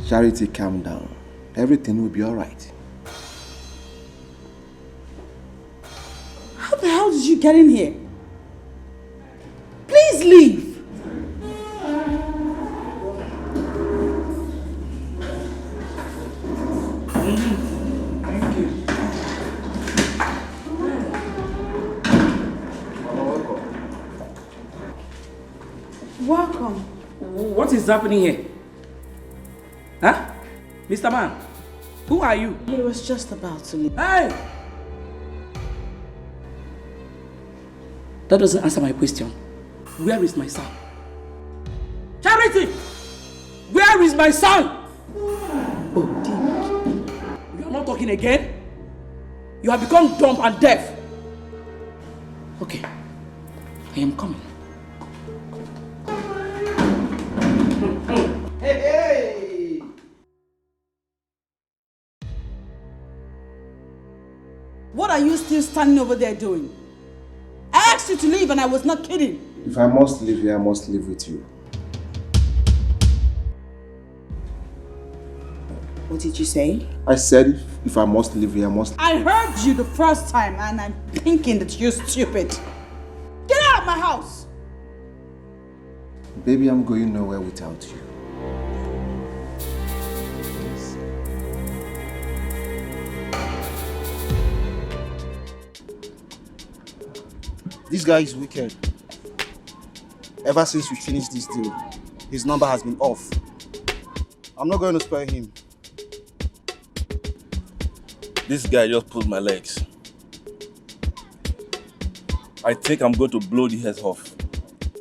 Charity, calm down. Everything will be alright. How the hell did you get in here? Please leave. Thank you. Welcome. What is happening here? Huh? Mr. Man, who are you? He was just about to leave. Hey! That doesn't answer my question. Where is my son? Charity! Where is my son? Oh, dear. You are not talking again? You have become dumb and deaf. Okay, I am coming. Hey! What are you still standing over there doing? I asked you to leave and I was not kidding. If I must live here, I must live with you. What did you say? I said if I must live here, I must... I heard you the first time and I'm thinking that you're stupid. Get out of my house! Baby, I'm going nowhere without you. This guy is wicked. Ever since we finished this deal, his number has been off. I'm not going to spare him. This guy just pulled my legs. I think I'm going to blow the head off.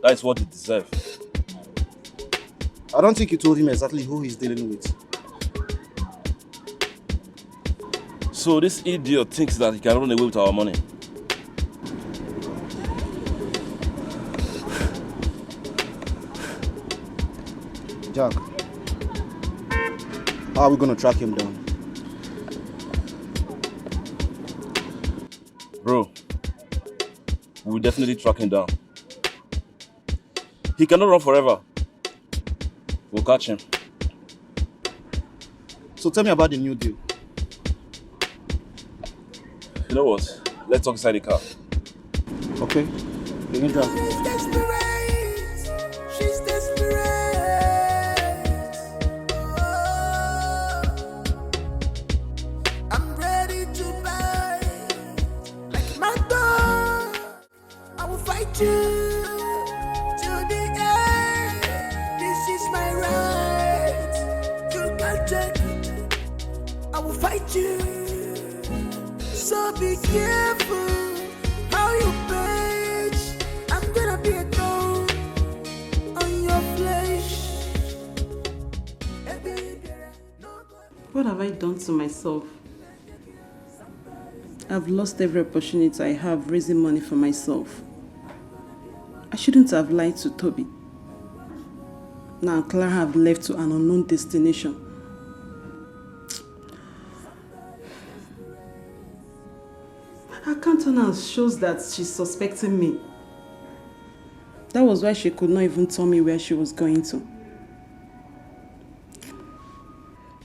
That's what he deserves. I don't think you told him exactly who he's dealing with. So this idiot thinks that he can run away with our money. Jack, how are we going to track him down? Bro, we'll definitely track him down. He cannot run forever. We'll catch him. So tell me about the new deal. You know what? Let's talk inside the car. Okay, you can drive. She's desperate. I'm ready to buy like my dog. I will fight you to the end. This is my right. You can't take it. I will fight fight you. So be careful how you page. I'm gonna be a thorn on your flesh. What have I done to myself? I've lost every opportunity I have raising money for myself. I shouldn't have lied to Toby. Now Clara have left to an unknown destination. Her countenance shows that she's suspecting me. That was why she could not even tell me where she was going to.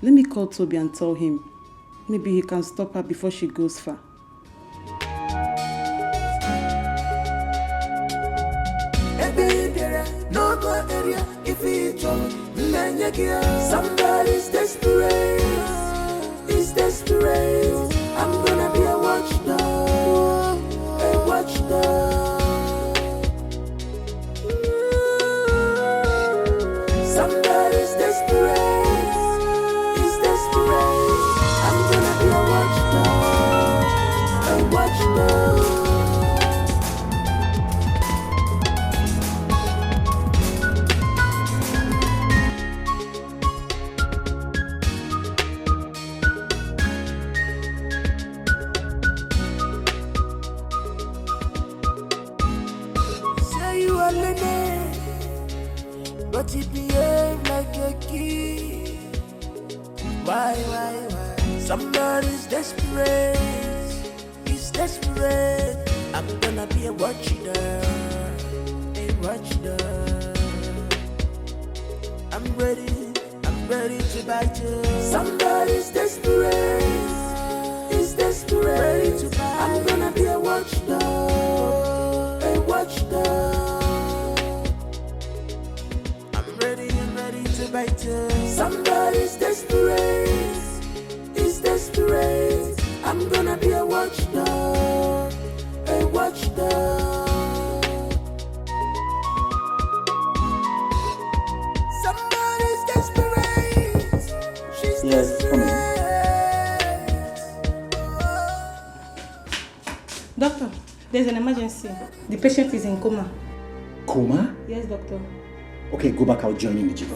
Let me call Toby and tell him. Maybe he can stop her before she goes far. Somebody's desperate. He's desperate. I'm gonna be a watchdog. A watchdog. Somebody's desperate. He's desperate. I'm gonna be a watchdog. A watchdog. But he behave like a kid. Why? Somebody's desperate. He's desperate. I'm gonna be a watchdog. A watchdog. I'm ready to bite you. Somebody's desperate. He's desperate. Ready to bite. I'm gonna be a watchdog. A watchdog. Somebody's desperate. He's desperate. I'm gonna be a watchdog. A watchdog. Somebody's desperate. She's desperate. Doctor, there's an emergency. The patient is in coma. Coma? Yes, doctor. Okay, go back. I'll join you in the jiffy.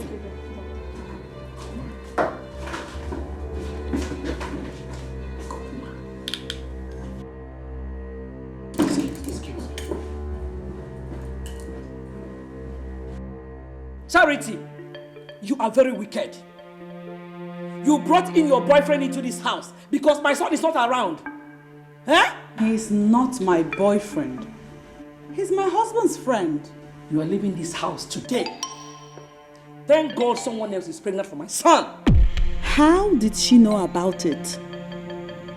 Charity, you are very wicked. You brought in your boyfriend into this house because my son is not around. Eh? He's not my boyfriend. He's my husband's friend. You are leaving this house today. Thank God someone else is pregnant for my son. How did she know about it?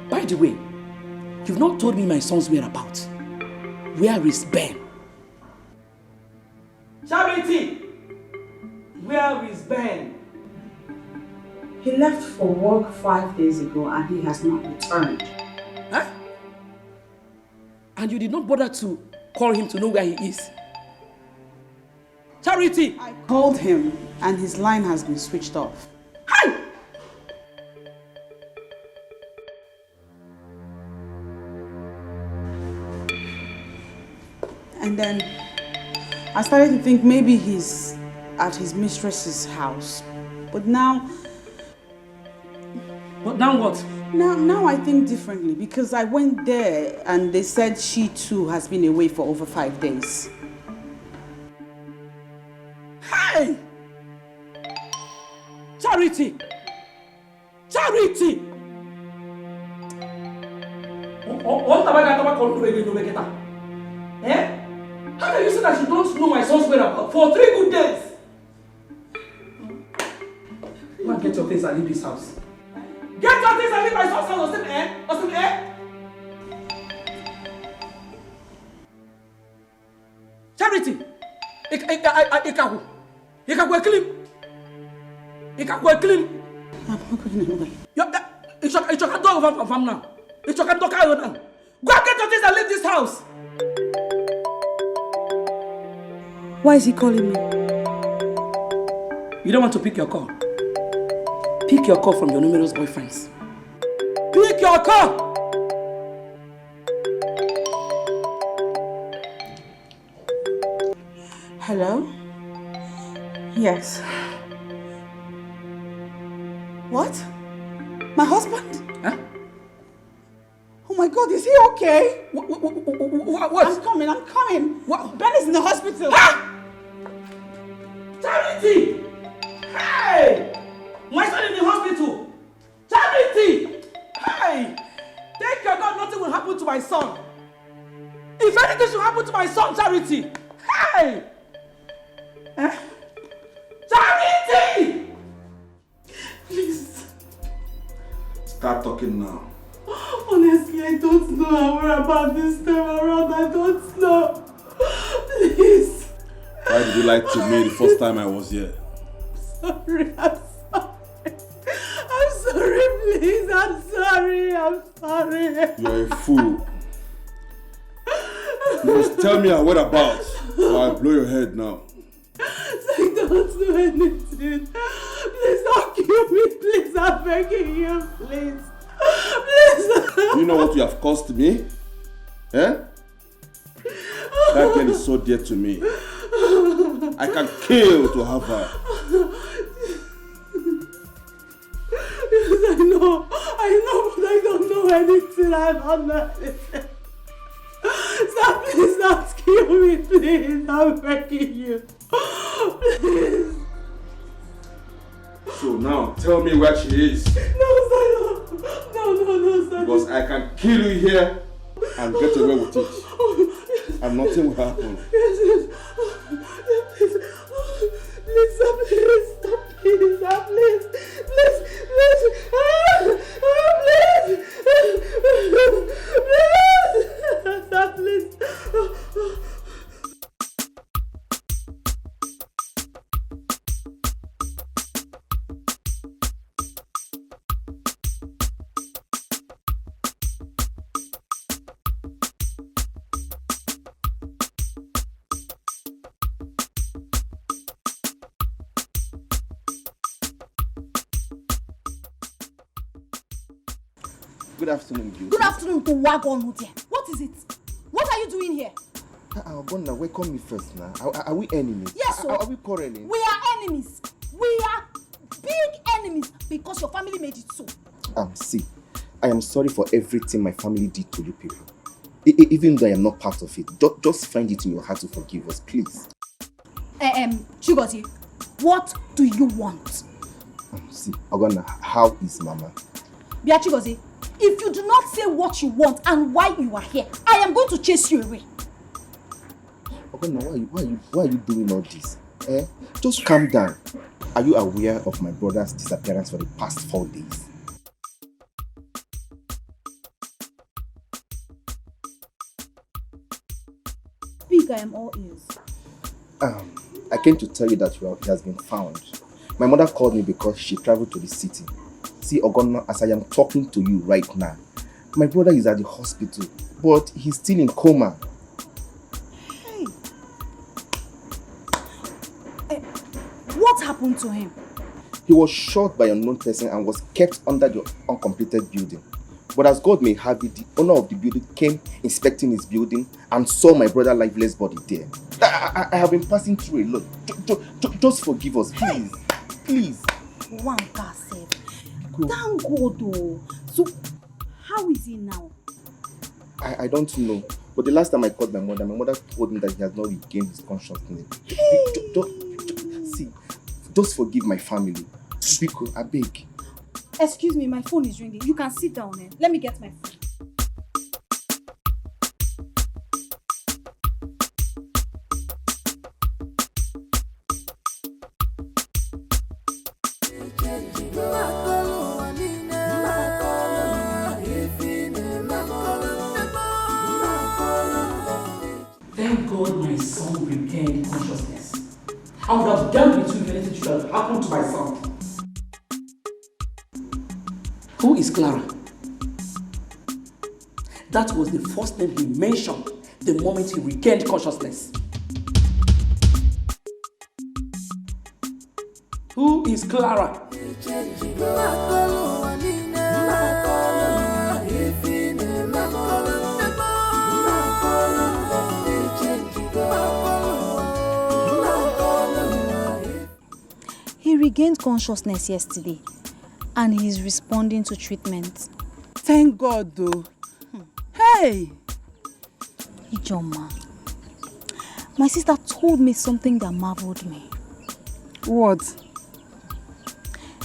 By the way, you've not told me my son's whereabouts. Where is Ben? Charity! Where is Ben? He left for work 5 days ago and he has not returned. Huh? And you did not bother to call him to know where he is? Charity! I called him and his line has been switched off. Hi! And then I started to think maybe he's at his mistress's house. But now... But now what? Now I think differently because I went there and they said she too has been away for over 5 days. Hey! Charity! Charity! Eh? How can you say that you don't know my son's whereabouts for 3 good days? Go and get your things and leave this house. Get your things and leave my son's house, eh? Charity! Ikaku clean. I'm not going anywhere. It's your dog over from now. It's your dog now. Go and get your things and leave this house. Why is he calling me? You don't want to pick your call. Pick your call from your numerous boyfriends. Take your car! Hello? Yes. What? My husband? Huh? Oh my God, is he okay? What? I'm coming. What? Ben is in the hospital. Ah! Charity! Hey! My son in the hospital! Charity! Hey! Take your God, nothing will happen to my son. If anything should happen to my son, Charity! Hey! Charity! Please. Start talking now. Honestly, I don't know how we're about this time around. I don't know. Please. Why did you lie to me the first time I was here? Sorry, I'm sorry, please. I'm sorry. You're a fool. You must tell me our whereabouts or I'll blow your head now. I don't know anything. Please don't kill me, please. I'm begging you, please. Please. Do you know what you have cost me? Eh? That girl is so dear to me. I can kill to have her. Yes, I know, but I don't know anything. I don't know anything. Stop, please don't kill me, please. I'm begging you. Please. So now, tell me where she is. No, sir. Because I can kill you here and get away with it. And nothing will happen. Yes. Please. Good afternoon, Beauty. Good afternoon to Wagon Hotel. What is it? What are you doing here? Gonna welcome me first now. Are we enemies? Yes, sir. Are we quarreling? We are enemies. We are big enemies because your family made it so. See, I am sorry for everything my family did to you people. Even though I am not part of it, just find it in your heart to forgive us, please. Chigozie, what do you want? See, Ogonna, how is Mama? Bia Chigozie, if you do not say what you want and why you are here, I am going to chase you away. Ogonna, why are you doing all this? Just calm down. Are you aware of my brother's disappearance for the past 4 days? Speak, I am all ears. I came to tell you that he has been found. My mother called me because she traveled to the city. See, Ogonna, as I am talking to you right now, my brother is at the hospital, but he's still in coma. What happened to him? He was shot by an unknown person and was kept under the uncompleted building. But as God may have it, the owner of the building came inspecting his building and saw my brother's lifeless body there. I have been passing through a lot. Just forgive us, please. Please. One car said. Thank God though. So, how is he now? I don't know. But the last time I called my mother told me that he has not regained his consciousness. Just forgive my family. Biko, I beg. Excuse me, my phone is ringing. You can sit down, Let me get my phone. Thank God my son regained consciousness. I would have dealt with you if anything should have happened to my son. Who is Clara? That was the first name he mentioned the moment he regained consciousness. Who is Clara? regained consciousness yesterday and he's responding to treatment. Thank God though. Hey! Ijoma, my sister told me something that marveled me. What?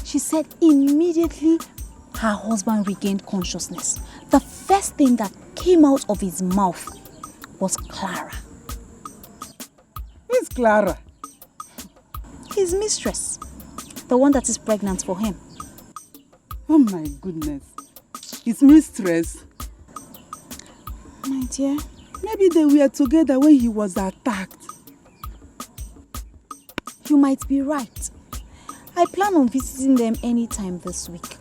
She said immediately her husband regained consciousness, the first thing that came out of his mouth was Clara. Who's Clara? His mistress. The one that is pregnant for him. Oh my goodness. His mistress? My dear. Maybe they were together when he was attacked. You might be right. I plan on visiting them anytime this week.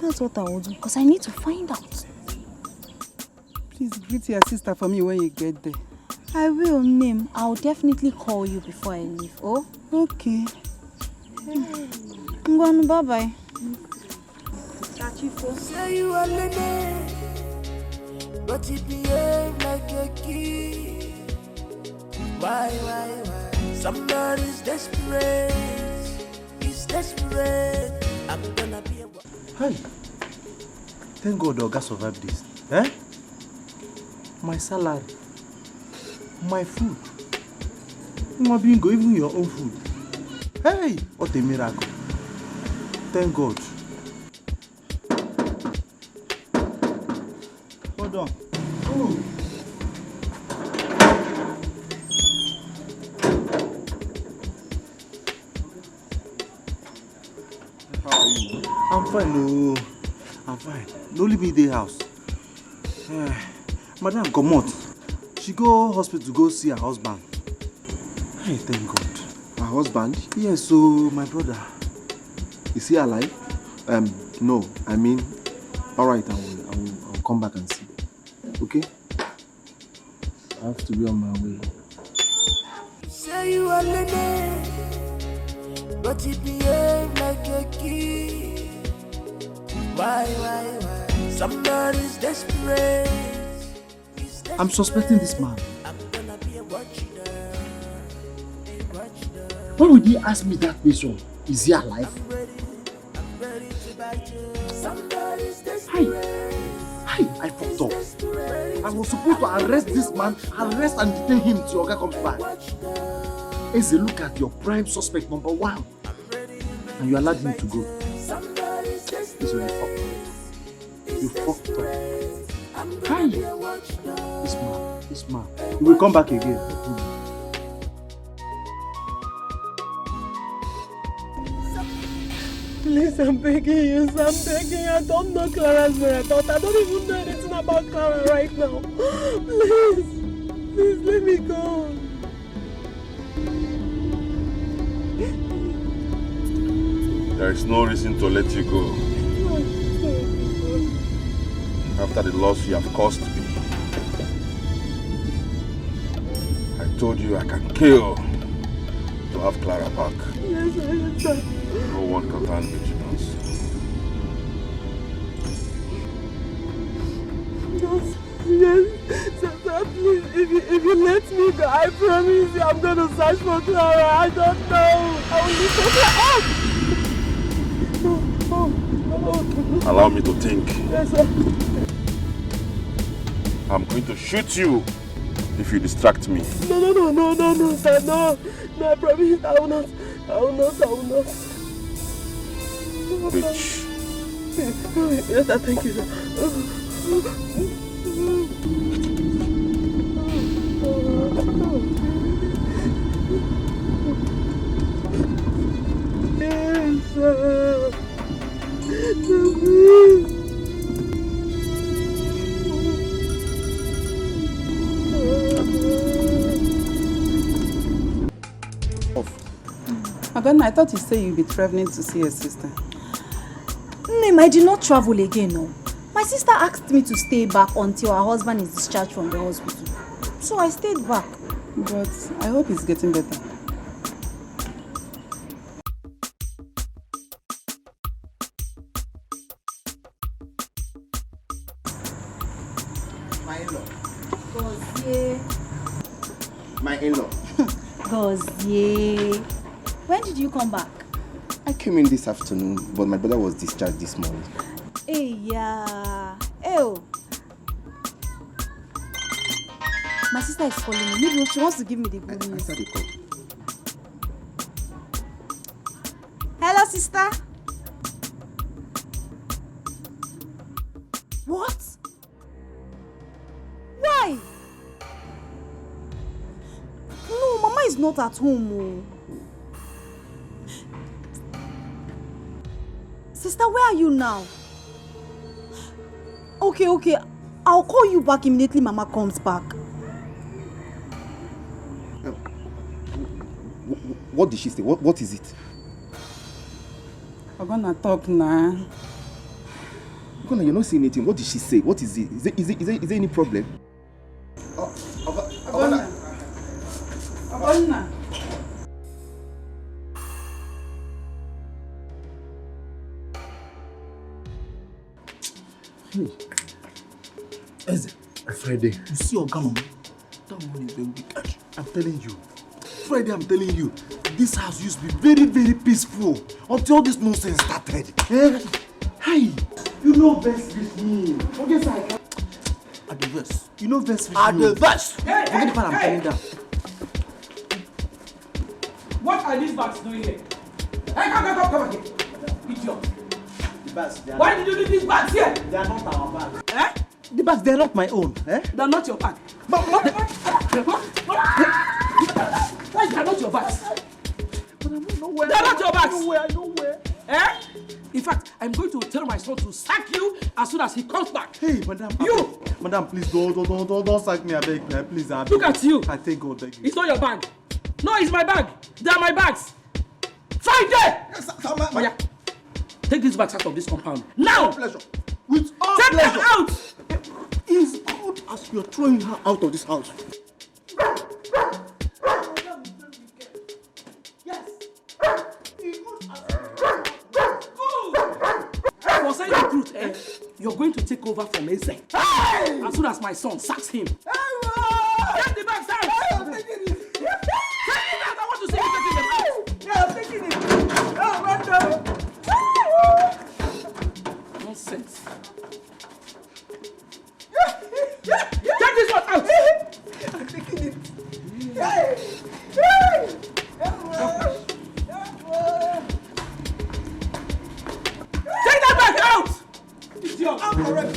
That's what I will do, because I need to find out. Please greet your sister for me when you get there. I will, Nim. I'll definitely call you before I leave, oh? Okay. Bye-bye. Say you are lady, but you behave like a kid. Why? Somebody's desperate. He's desperate. I'm gonna be a... Hi. Thank God Oga survived this. Eh? My salary. My food. My bingo, even your own food. Hey! What a miracle. Thank God. Hold on. Ooh. How are you? I'm fine, no. I'm fine. No leave me the house. Madam, come out. She go hospital to go see her husband. Hey, thank God. Her husband? Yes, so my brother. Is he alive? No. I mean, alright, I'll come back and see. Okay? I have to be on my way. Say you are lady, but you behave like a kid. Why? Somebody's desperate. I'm suspecting this man. Why would he ask me that question? Is he alive? Hi, I fucked up. I was supposed to arrest this man, arrest and detain him till Oga comes back. As a look at your prime suspect number 1, and you allowed him to go. This when you fucked up. You fucked up. Hi! This man. He will come back again. Please, I'm begging you, I'm begging. I don't know Clara's marathon. I don't even know anything about Clara right now. Please let me go. There is no reason to let you go. After the loss you have caused me. I told you I can kill to have Clara back. Yes, I understand. No one can find vigilance. Yes, sir, please, if you let me go, I promise you I'm going to search for Clara. I don't know. I will look for Clara. Allow me to think. Yes, sir. I'm going to shoot you if you distract me. No, sir, no. No, I promise I will not. Bitch. Yes, sir, thank you, sir. Yes, sir. Madonna, I thought you said you'd be traveling to see your sister. Nim, I did not travel again, no. My sister asked me to stay back until her husband is discharged from the hospital. So I stayed back. But I hope he's getting better. My in-law. Gozie. My in-law. Gozie. When did you come back? I came in this afternoon, but my brother was discharged this morning. Hey, yeah. Ew. My sister is calling me. Maybe she wants to give me the good news. Answer the call. Hello, sister. What? Why? No, Mama is not at home. Sister, where are you now? Okay. I'll call you back immediately Mama comes back. What did she say? What is it? I'm gonna talk now. You're not saying anything. What did she say? What is it? Is there any problem? Abonna. Hey, Eze, Friday, you see your mama? That woman is very wicked. I'm telling you. Friday, I'm telling you, this house used to be very, very peaceful until all this nonsense started. Eh? Hey, you know best with me. Forget I can. At the verse. You know best with me. At the verse. Forget the part I'm telling down. What are these bags doing here? Hey, come again. Idiot. Why did you leave these bags here? They are not our bags. Eh? The bags, they are not my own. Eh? They are not your bag. Why they are not your bags? But I'm nowhere. They are not your bags. Nowhere. Eh? In fact, I'm going to tell my son to sack you as soon as he comes back. Hey, madam. You! Madam, please don't sack me, I beg. Please, I beg. Look at you. I thank God, beg you. It's not your bag. No, it's my bag. They are my bags. Friday! Oh, yeah. Take these bags out of this compound. Now! Pleasure. With all Take pleasure. them out! It's good as you're throwing her out of this house. For saying the truth, you're going to take over from Eze. As soon as my son sacks him. Get the bags out! I'm taking it. Take it out! I want to see you taking them out! Yeah, I'm taking it. Oh, Nonsense. Take this one out! I'm taking it. Take that bag out! Idiot! I'm correct.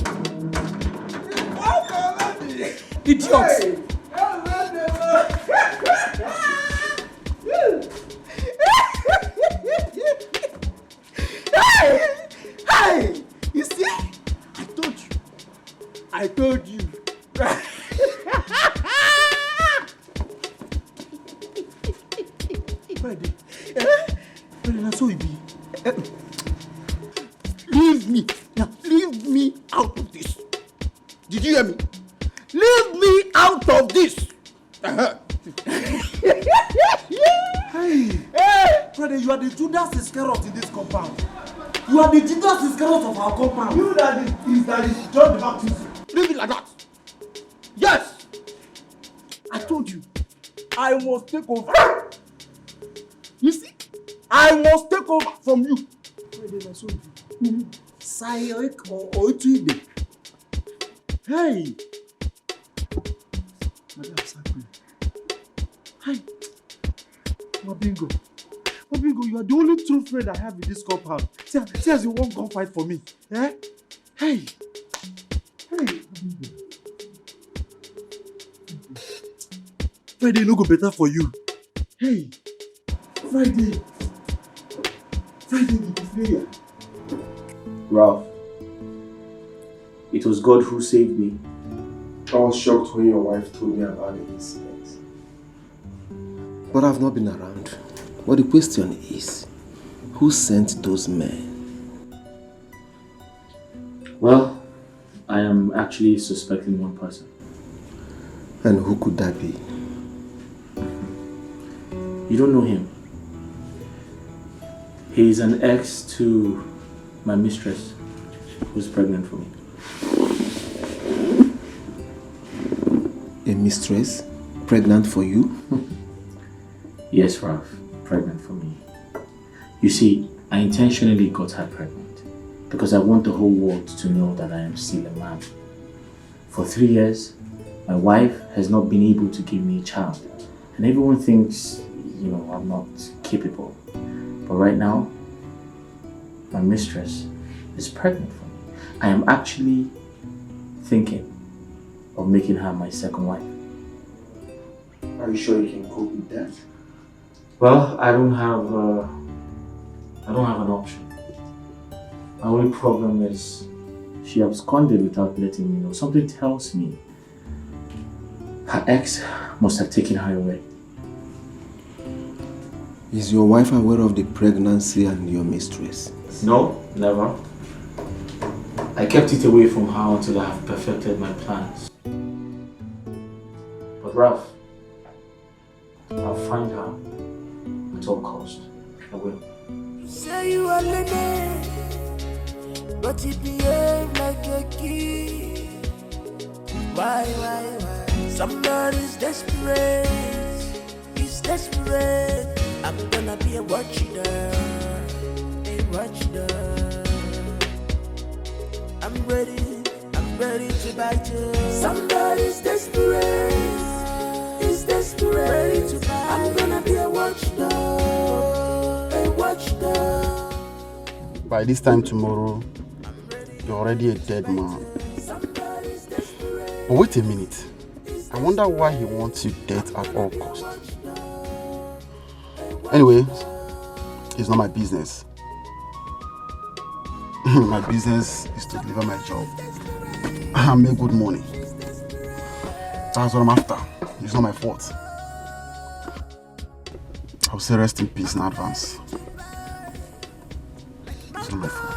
Idiot! Hey! You see? I told you. Friday. Friday, that's so it be. Leave me. Now, leave me out of this. Did you hear me? Leave me out of this. Hey! Friday, you are the Judas Iscariot in this compound. You are the Judas Iscariot of our compound. You that is John the Baptist. Leave it like that. Yes! I told you. I must take over. You see? I must take over from you. Sayoik or Oituide. Hey! Madam Sakwe. Hi. Mabingo, you are the only true friend I have in this compound. See as you won't go fight for me. Eh? Hey! Mabingo. Friday no go better for you. Hey! Friday the player. Ralph, it was God who saved me. I was shocked when your wife told me about the incident. But I've not been around. But the question is, who sent those men? Well, I am actually suspecting one person. And who could that be? You don't know him. He's an ex to my mistress, who's pregnant for me. A mistress? Pregnant for you? Yes, Ralph. Pregnant for me. You see, I intentionally got her pregnant because I want the whole world to know that I am still a man. For 3 years, my wife has not been able to give me a child. And everyone thinks, I'm not capable. But right now, my mistress is pregnant for me. I am actually thinking of making her my second wife. Are you sure you can cope with that? Well, I don't have an option. My only problem is she absconded without letting me know. Something tells me her ex must have taken her away. Is your wife aware of the pregnancy and your mistress? No, never. I kept it away from her until I have perfected my plans. But Ralph, I'll find her at all cost. I will. Say you are lady, but you behave like a kid. Why? Somebody's desperate. He's desperate. I'm gonna be a watchdog. I'm ready to bite you. Somebody's desperate. He's desperate to bite. I'm gonna be a watchdog. By this time tomorrow, you're already a dead man. But wait a minute. I wonder why he wants you dead at all costs. Anyway, it's not my business. My business is to deliver my job and make good money. That's what I'm after. It's not my fault. I'll say rest in peace in advance. It's not my fault.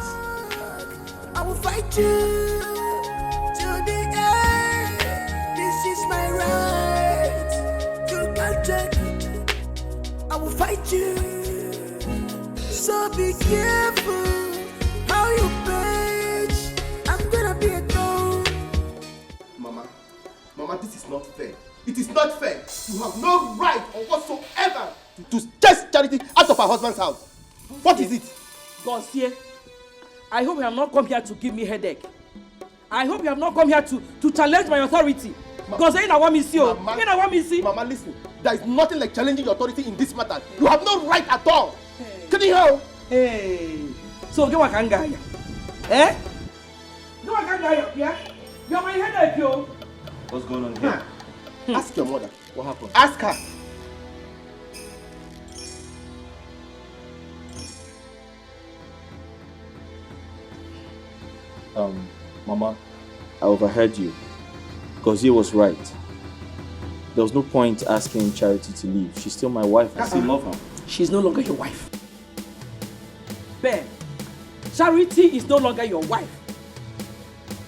I will fight you till the end. This is my right. You can't take it. I will fight you. So be careful how you page. I'm gonna be a dog. Mama, this is not fair. It is not fair. You have no right or whatsoever to chase Charity out of her husband's house. What is it? Gonsier, I hope you have not come here to give me headache. I hope you have not come here to challenge my authority. Because you know what me see. Mama, listen. There is nothing like challenging your authority in this matter. You have no right at all. Can you hear? Hey. So get what can guy? Eh? Get what can guy? Yeah? You're my headache, yo. What's going on here? Ask your mother. What happened? Ask her. Mama, I overheard you. Gauzier was right. There was no point asking Charity to leave. She's still my wife. I still love her. She's no longer your wife. Ben, Charity is no longer your wife.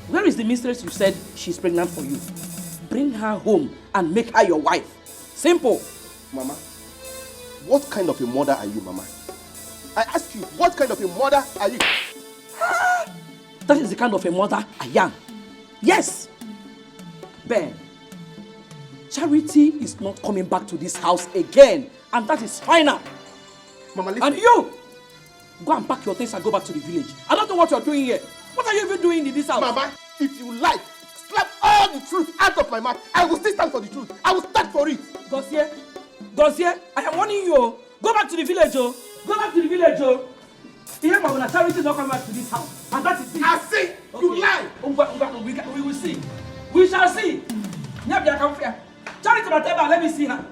Where is the mistress you said she's pregnant for you? Bring her home and make her your wife. Simple. Mama, what kind of a mother are you, Mama? I ask you, what kind of a mother are you? That is the kind of a mother I am. Yes. Ben, Charity is not coming back to this house again. And that is final. Mama, listen. And you, go and pack your things and go back to the village. I don't know what you're doing here. What are you even doing in this house? Mama, if you like, slap all the truth out of my mouth. I will still stand for the truth. I will stand for it. Gauzier, I am warning you. Go back to the village, oh. Go back to the village, oh. Here, my Charity is not coming back to this house. And that is it. I see. Okay. You lie. We will see. We shall see. Charity, let me see her.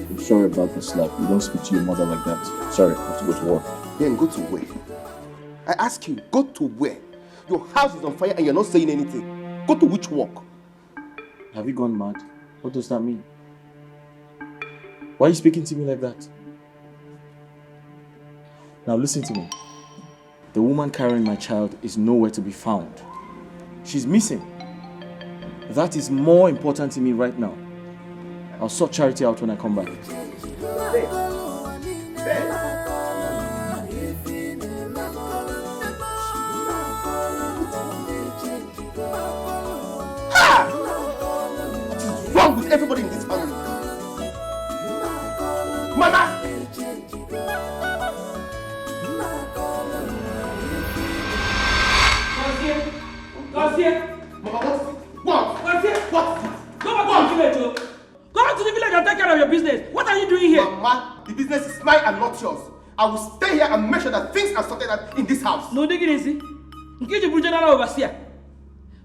I'm sorry about the slap. You don't speak to your mother like that. Sorry, I have to go to work. Then go to where? I ask you, go to where? Your house is on fire and you're not saying anything. Go to which work? Have you gone mad? What does that mean? Why are you speaking to me like that? Now listen to me. The woman carrying my child is nowhere to be found. She's missing. That is more important to me right now. I'll sort Charity out when I come back. What is wrong with everybody in this family? take care of your business. What are you doing here? Mama, the business is mine and not yours. I will stay here and make sure that things are sorted out in this house. No, dig it easy. Get your general overseer.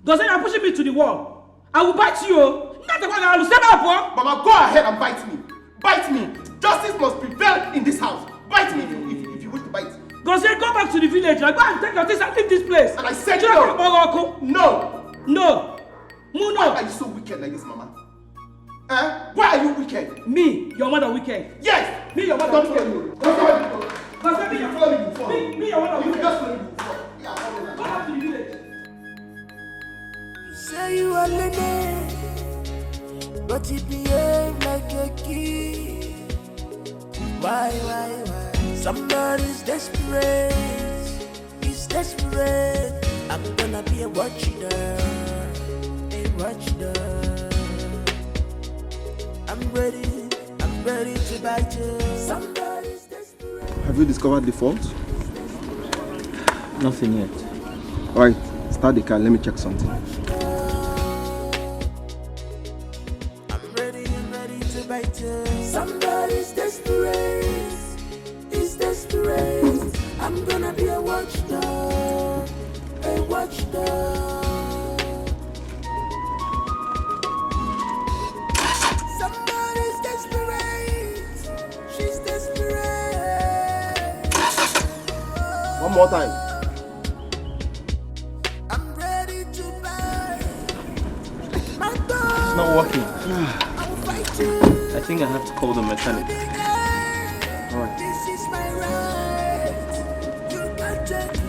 Does it pushing me to the wall? I will bite you. Mama, go ahead and bite me. Bite me. Justice must prevail in this house. Bite me if you wish to bite. Go back to the village. Like, go and take your things and leave this place. And I said no. No. No. Why are you so wicked like this, Mama? Why are you wicked? Me, your mother wicked. Yes. Me, your mother Don't wicked. follow me. Me, your mother wicked. Just follow me. Go back to the village. Say you are learning, but you behave like a kid. Why? Somebody's desperate. He's desperate. I'm gonna be a watchdog. I'm ready to bite you. Somebody's desperate. Have you discovered the fault? Nothing yet. Alright, start the car. Let me check something. I'm ready to bite you. Somebody's desperate. He's desperate. I'm gonna be a watchdog. Somebody's desperate. She's desperate. One more time. I'm ready to bite. It's not working. I will fight you. I think I have to call the mechanic. Alright. This is my right. You got it.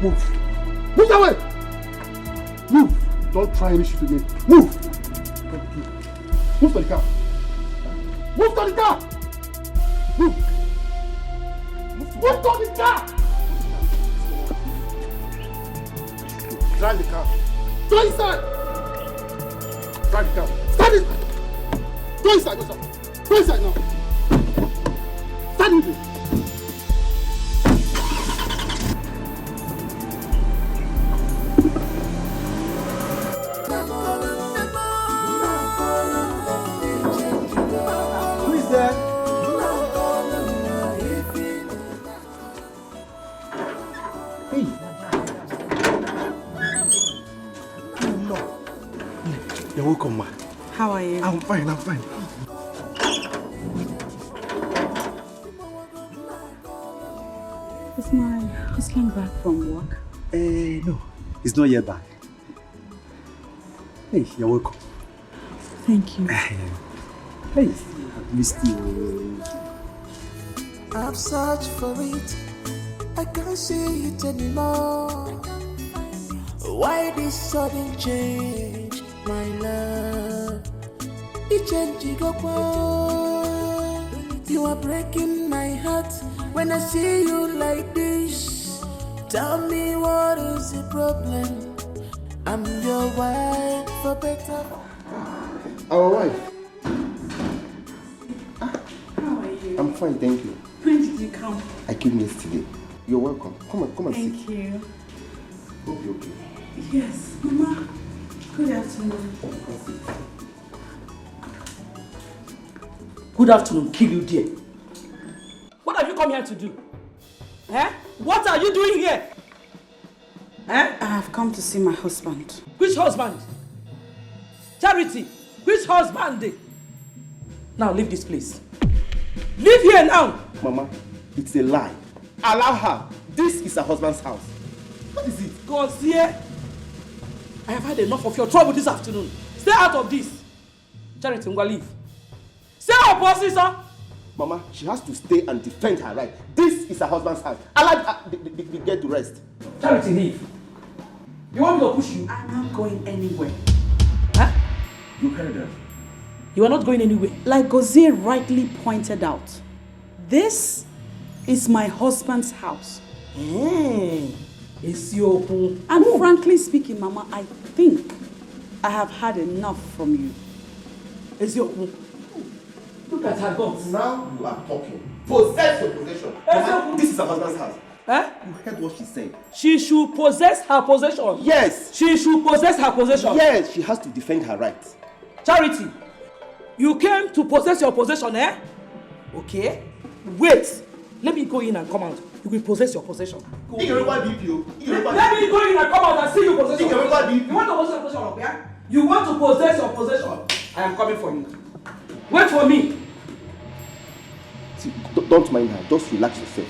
Move. Move that way. Move. Don't try any shit with me. Move. Move to the car. Move to the car. Move. Move to the car. Drive the car. Go inside. Drive the car. Stand it. Go inside. Go inside now. Stand with me. Who is there? Hey. No. You're welcome, ma. How are you? I'm fine. Is my husband back from work? No. He's not yet back. Hey, you're welcome. Thank you. Hey, I've missed you. I've searched for it. I can't see it anymore. Why this sudden change, my love? It changing up. You are breaking my heart when I see you like this. Tell me what is the problem? I'm your wife for better. Our wife. How are you? I'm fine, thank you. When did you come? I came yesterday. You're welcome. Come and sit. Thank you. Hope you're okay. Yes, Mama. Good afternoon. Good afternoon, kill you dear. What have you come here to do? What are you doing here? I have come to see my husband. Which husband? Charity, which husband? Now leave this place. Leave here now. Mama, it's a lie. Allow her. This is her husband's house. What is it? God, here. I have had enough of your trouble this afternoon. Stay out of this. Charity, leave. Stay up, bossy, sir. Mama, she has to stay and defend her right. This is her husband's house. Allow the girl to rest. Charity, leave. You want me to push you? I'm not going anywhere. Huh? You heard her. You are not going anywhere. Like Gozier rightly pointed out, this is my husband's house. It's your home. And frankly speaking, Mama, I think I have had enough from you. It's your home. Look at her guts. Now you are talking. Possess your possession. Mama, this is her husband's house. Eh? You heard what she said. She should possess her possession. Yes. She should possess her possession. Yes, she has to defend her rights. Charity, you came to possess your possession, eh? Okay. Wait. Let me go in and come out. You will possess your possession. Let me go in and come out and see you possess your possession. You want to possess your possession, okay? You want to possess your possession. I am coming for you. Wait for me. See, don't mind her. Just relax yourself.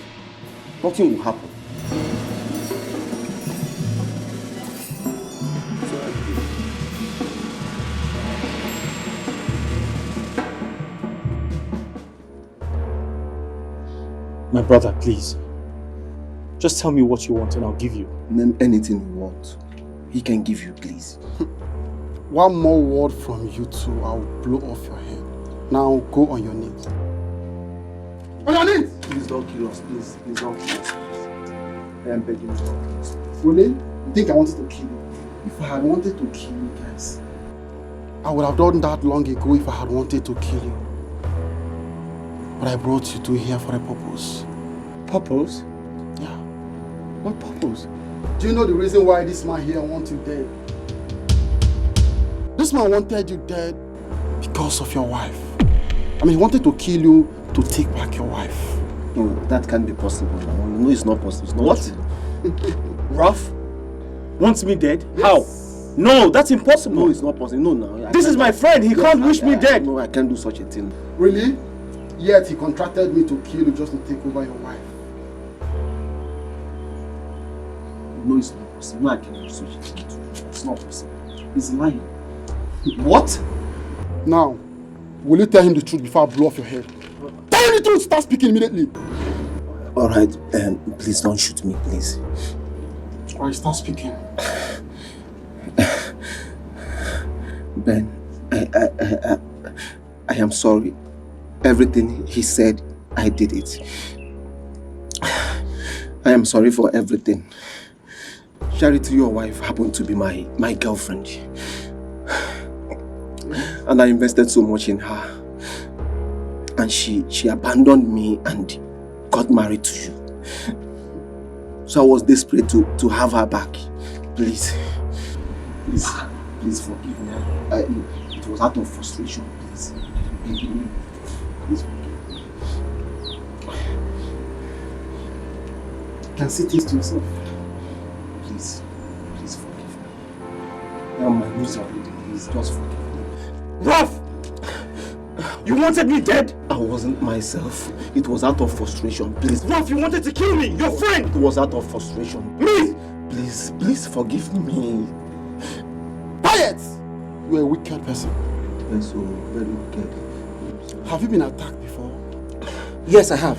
Nothing will happen. My brother, please. Just tell me what you want and I'll give you. Name anything you want. He can give you, please. One more word from you two, I'll blow off your head. Now go on your knees. On your knees! Please don't kill us, please. Please don't kill us, please. I am begging you, don't kill us, please. Really? You think I wanted to kill you? If I had wanted to kill you guys, I would have done that long ago if I had wanted to kill you. But I brought you two here for a purpose. Purpose? Yeah. What purpose? Do you know the reason why this man here wants you dead? This man wanted you dead because of your wife. I mean, he wanted to kill you to take back your wife. No, that can't be possible now. No, it's not possible. It's not What? Ruff wants me dead? Yes. How? No, that's impossible. No, it's not possible. No. This is my friend. He can't wish me dead. No, I can't do such a thing. Really? Yet he contracted me to kill you just to take over your wife. No, it's not possible. No, I can't do such a thing. It's not possible. He's lying. What? Now, will you tell him the truth before I blow off your head? Tell him the truth! Start speaking immediately! Alright, please don't shoot me, please. Alright, start speaking. Ben, I am sorry. Everything he said, I did it. I am sorry for everything. Charity, your wife, happened to be my girlfriend. And I invested so much in her. And she abandoned me and got married to you. So I was desperate to have her back. Please forgive me. It was out of frustration, please. Please forgive me. You can see things to yourself. Please forgive me. Now my knees are ready. Please just forgive me. Ruff! You wanted me dead? I wasn't myself. It was out of frustration. Please. Ruff, you wanted to kill me, your friend! It was out of frustration. Me! Please forgive me. Quiet! You're a wicked person. You're so very wicked. Have you been attacked before? Yes, I have.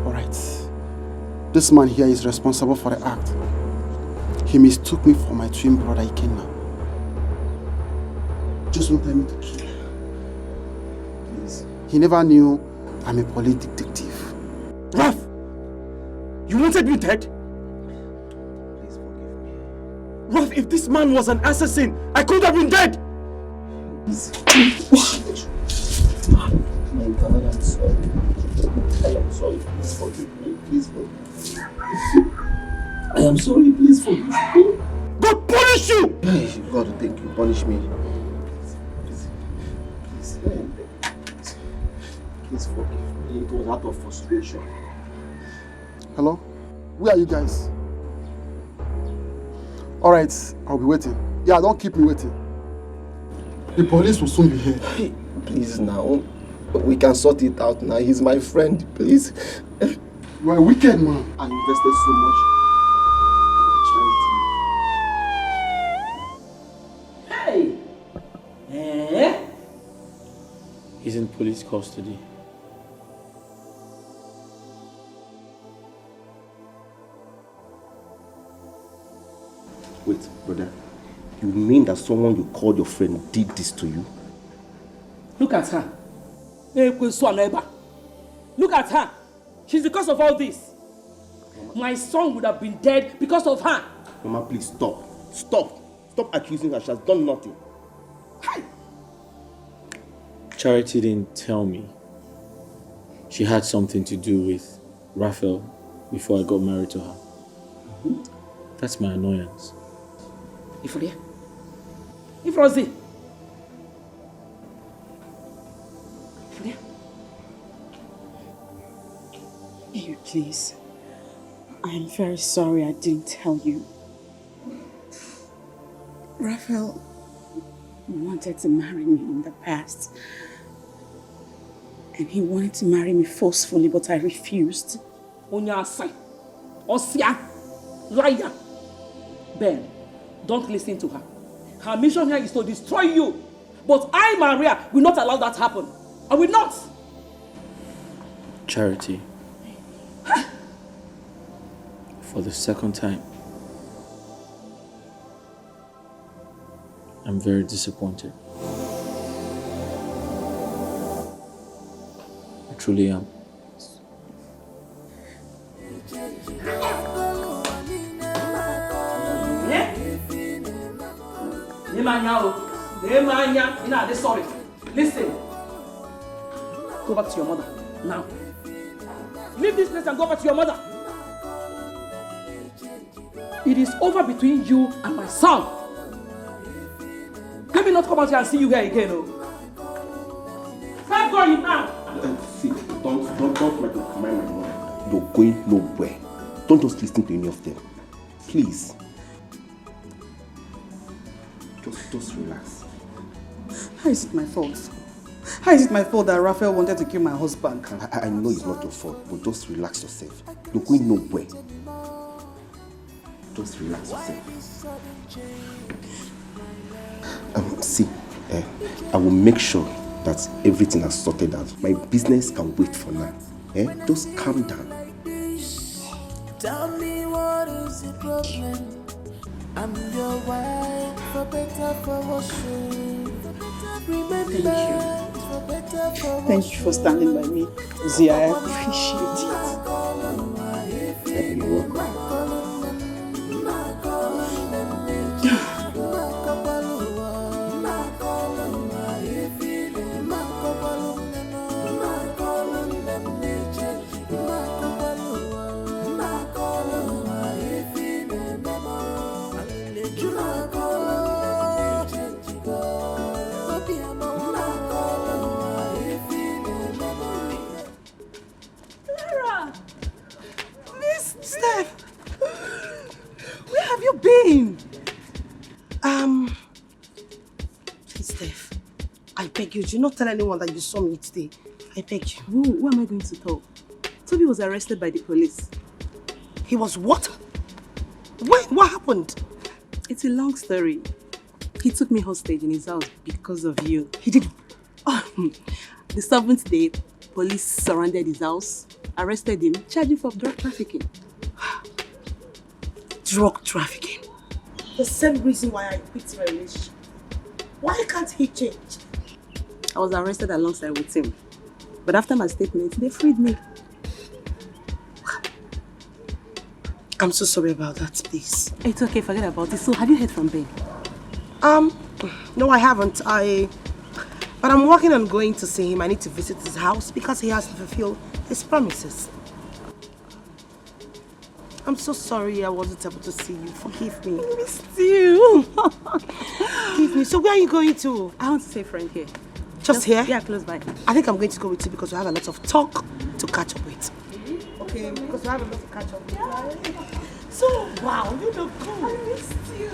Alright. This man here is responsible for the act. He mistook me for my twin brother Ikenna. Just wanted me to kill him. Please. He never knew I'm a police detective. Ruff! You wanted me dead? Please forgive me. Ruff, if this man was an assassin, I could have been dead! My God, I'm sorry. I am sorry. Please forgive me. Please forgive me. I am sorry. Please forgive me. God punish you! God, thank you. Punish me. Please forgive me. It was out of frustration. Hello? Where are you guys? Alright, I'll be waiting. Yeah, don't keep me waiting. The police will soon be here. Please now. We can sort it out now. He's my friend. Please. You are a wicked man. I invested so much Hey! Eh? He's in police custody. Wait, brother. You mean that someone you called your friend did this to you? Look at her. Look at her. She's the cause of all this. My son would have been dead because of her. Mama, please stop. Stop accusing her. She has done nothing. Charity didn't tell me she had something to do with Raphael before I got married to her. That's my annoyance. Ifria. Ifrozi. Baby, please. I am very sorry I didn't tell you. Raphael wanted to marry me in the past. And he wanted to marry me forcefully, but I refused. Onyasai. Osia. Liar. Ben, don't listen to her. Her mission here is to destroy you. But I, Maria, will not allow that to happen. I will not. Charity. For the second time, I'm very disappointed. I truly am. Sorry. Listen. Go back to your mother now. Leave this place and go back to your mother. It is over between you and my son. Let me not come out here and see you here again, oh. Start going now. See, don't make me command my mother. You're going nowhere. Don't just listen to any of them. Please. Just relax. How is it my fault? How is it my fault that Raphael wanted to kill my husband? I know it's not your fault, but just relax yourself. You're going nowhere. Just relax yourself. See, I will make sure that everything is sorted out. My business can wait for now. Just calm down. Tell me what is the problem? I'm your wife, for better, for worse. Thank you for standing by me, Zia. I appreciate it. You're welcome. Clara! Miss Steph! Where have you been? Steph, I beg you, do not tell anyone that you saw me today. I beg you. Who am I going to tell? Toby was arrested by the police. He was what? When? What happened? It's a long story. He took me hostage in his house because of you. He did? The 7th day, police surrounded his house, arrested him, charged him for drug trafficking. Drug trafficking? The same reason why I quit my relationship. Why can't he change? I was arrested alongside with him. But after my statement, they freed me. I'm so sorry about that, please. It's okay, forget about it. So, have you heard from Ben? No, I haven't. But I'm working on going to see him. I need to visit his house because he has to fulfill his promises. I'm so sorry I wasn't able to see you. Forgive me. I missed you. Forgive me. So where are you going to? I want to see a friend here. Just here? Yeah, close by. I think I'm going to go with you because we have a lot of talk to catch up with. Okay, because we have a lot to catch up with. Yeah. So, wow, you look good. I missed you.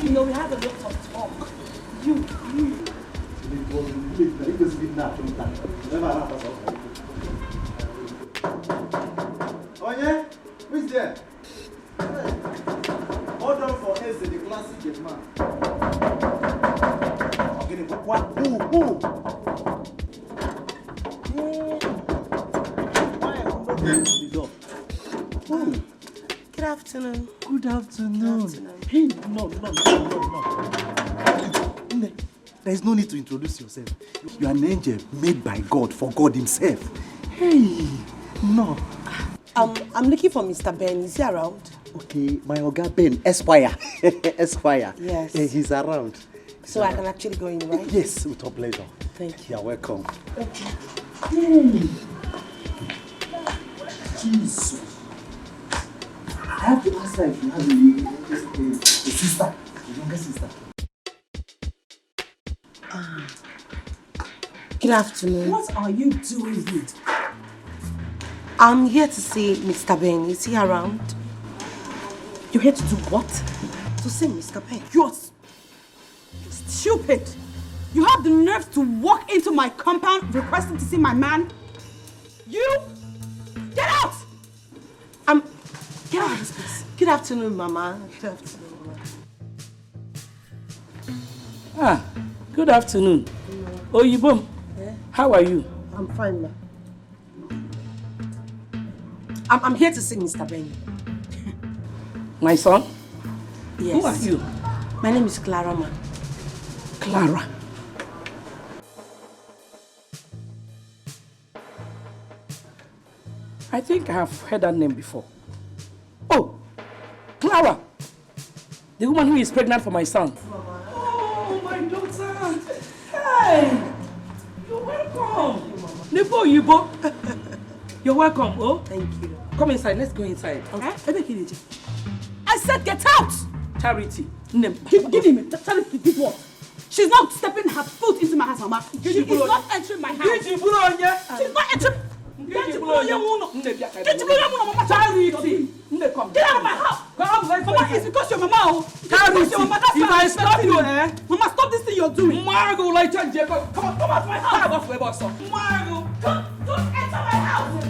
You know, we have a lot of talk. You. Oh yeah? Who's there? Hold on for Eze, the classic gate man. Good afternoon. Good afternoon. Hey, no. There's no need to introduce yourself. You are an angel made by God for God himself. Hey, no. I'm looking for Mr. Ben. Is he around? Okay, my Oga Ben, Esquire. Esquire. Yes. He's around. So I can actually go in, right? Yes, with our pleasure. Thank you. You're welcome. Okay. Hey. Jesus. I have to ask her if you have a sister, a younger sister. Good afternoon. What are you doing here? I'm here to see Mr. Ben. Is he around? You're here to do what? To see Mr. Ben. You're stupid. You have the nerve to walk into my compound requesting to see my man? You? Get out! Get out of this place. Good afternoon, Mama. Good afternoon, Mama. Good afternoon. Oyibo, how are you? I'm fine, ma. I'm here to see Mr. Ben. My son? Yes. Who are you? My name is Clara, ma. Clara. I think I have heard that name before. Oh, Clara. The woman who is pregnant for my son. Oh, my daughter. Hey, you're welcome. Nebo Yibo. You're welcome. Oh, thank you. Come inside. Let's go inside. Okay. I said get out. Charity. Give him. Charity did what? She's not stepping her foot into my house, Mama. She is not entering my house. She's not entering. Get out of my house! Mama, it's because your mama. If I stop you, Mama, stop this thing you're doing. Margo, like Jacob. Come out of my house. Margo, don't enter my house.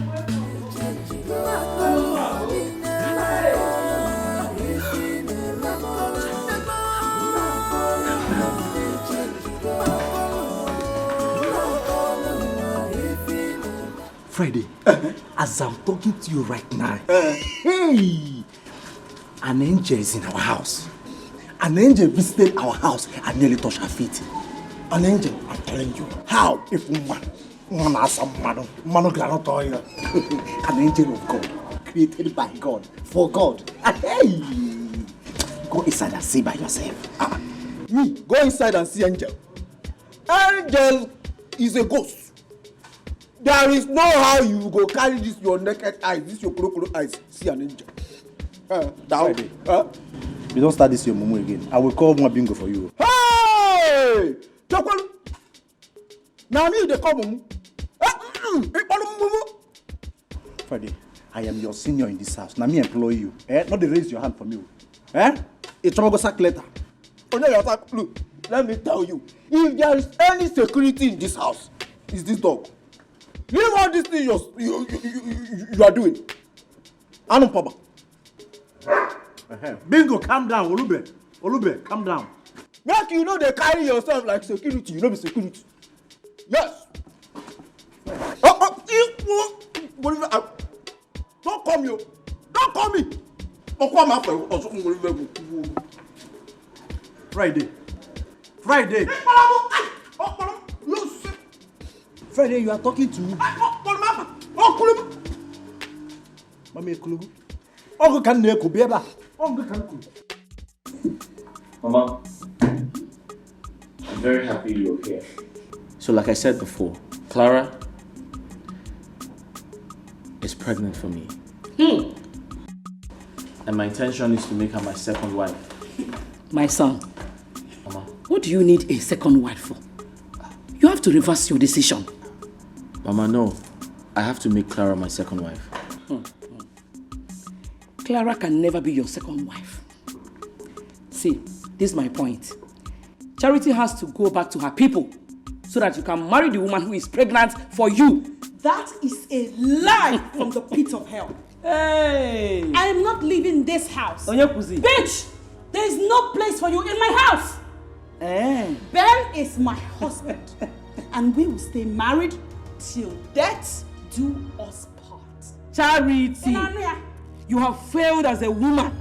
Friday, as I'm talking to you right now, hey, an angel is in our house. An angel visited our house and nearly touched her feet. An angel, I'm telling you. How? If one has some man cannot tell you. An angel of God, created by God, for God. Hey, go inside and see by yourself. Me, go inside and see angel. Angel is a ghost. There is no how you go carry this your naked eyes, this your crocodile eyes, see an angel. Friday. You don't start this your mumu again. I will call more bingo for you. Hey! Chokol! Now me they call mumu. Friday, I am your senior in this house. Now me employ you. Not to raise your hand from you. It's trouble sack letter. Look, let me tell you. If there is any security in this house, it's this dog. Leave all this thing you are doing. Anum Papa. Bingo, calm down. Olube, calm down. Make you know they carry yourself like security. You know be security. Yes. Don't come here. Don't come me. Friday. Friday, you are talking to me. Mama, I'm very happy you're here. So like I said before, Clara is pregnant for me. And my intention is to make her my second wife. My son, Mama. What do you need a second wife for? You have to reverse your decision. Mama, no. I have to make Clara my second wife. Clara can never be your second wife. See, this is my point. Charity has to go back to her people so that you can marry the woman who is pregnant for you. That is a lie from the pit of hell. Hey! I am not leaving this house. Bitch! There is no place for you in my house. Ben is my husband. And we will stay married till death do us part. Charity! You have failed as a woman.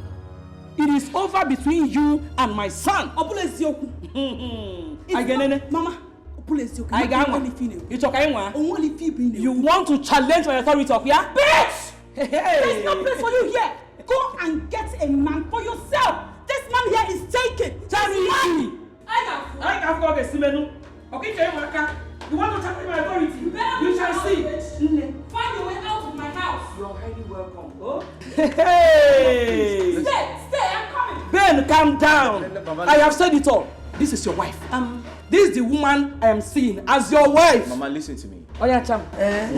It is over between you and my son. Mama, you want to challenge my authority of here? Bitch! There's no place for you here. Go and get a man for yourself. This man here is taken. Charity! I can't go get Simenu. Okay, you want to challenge my authority? You shall see. Find your way out of my house. You're already Hey! Stay, I'm coming. Ben, calm down. I have said it all. This is your wife. This is the woman I am seeing as your wife. Mama, listen to me. Oh yeah, Cham.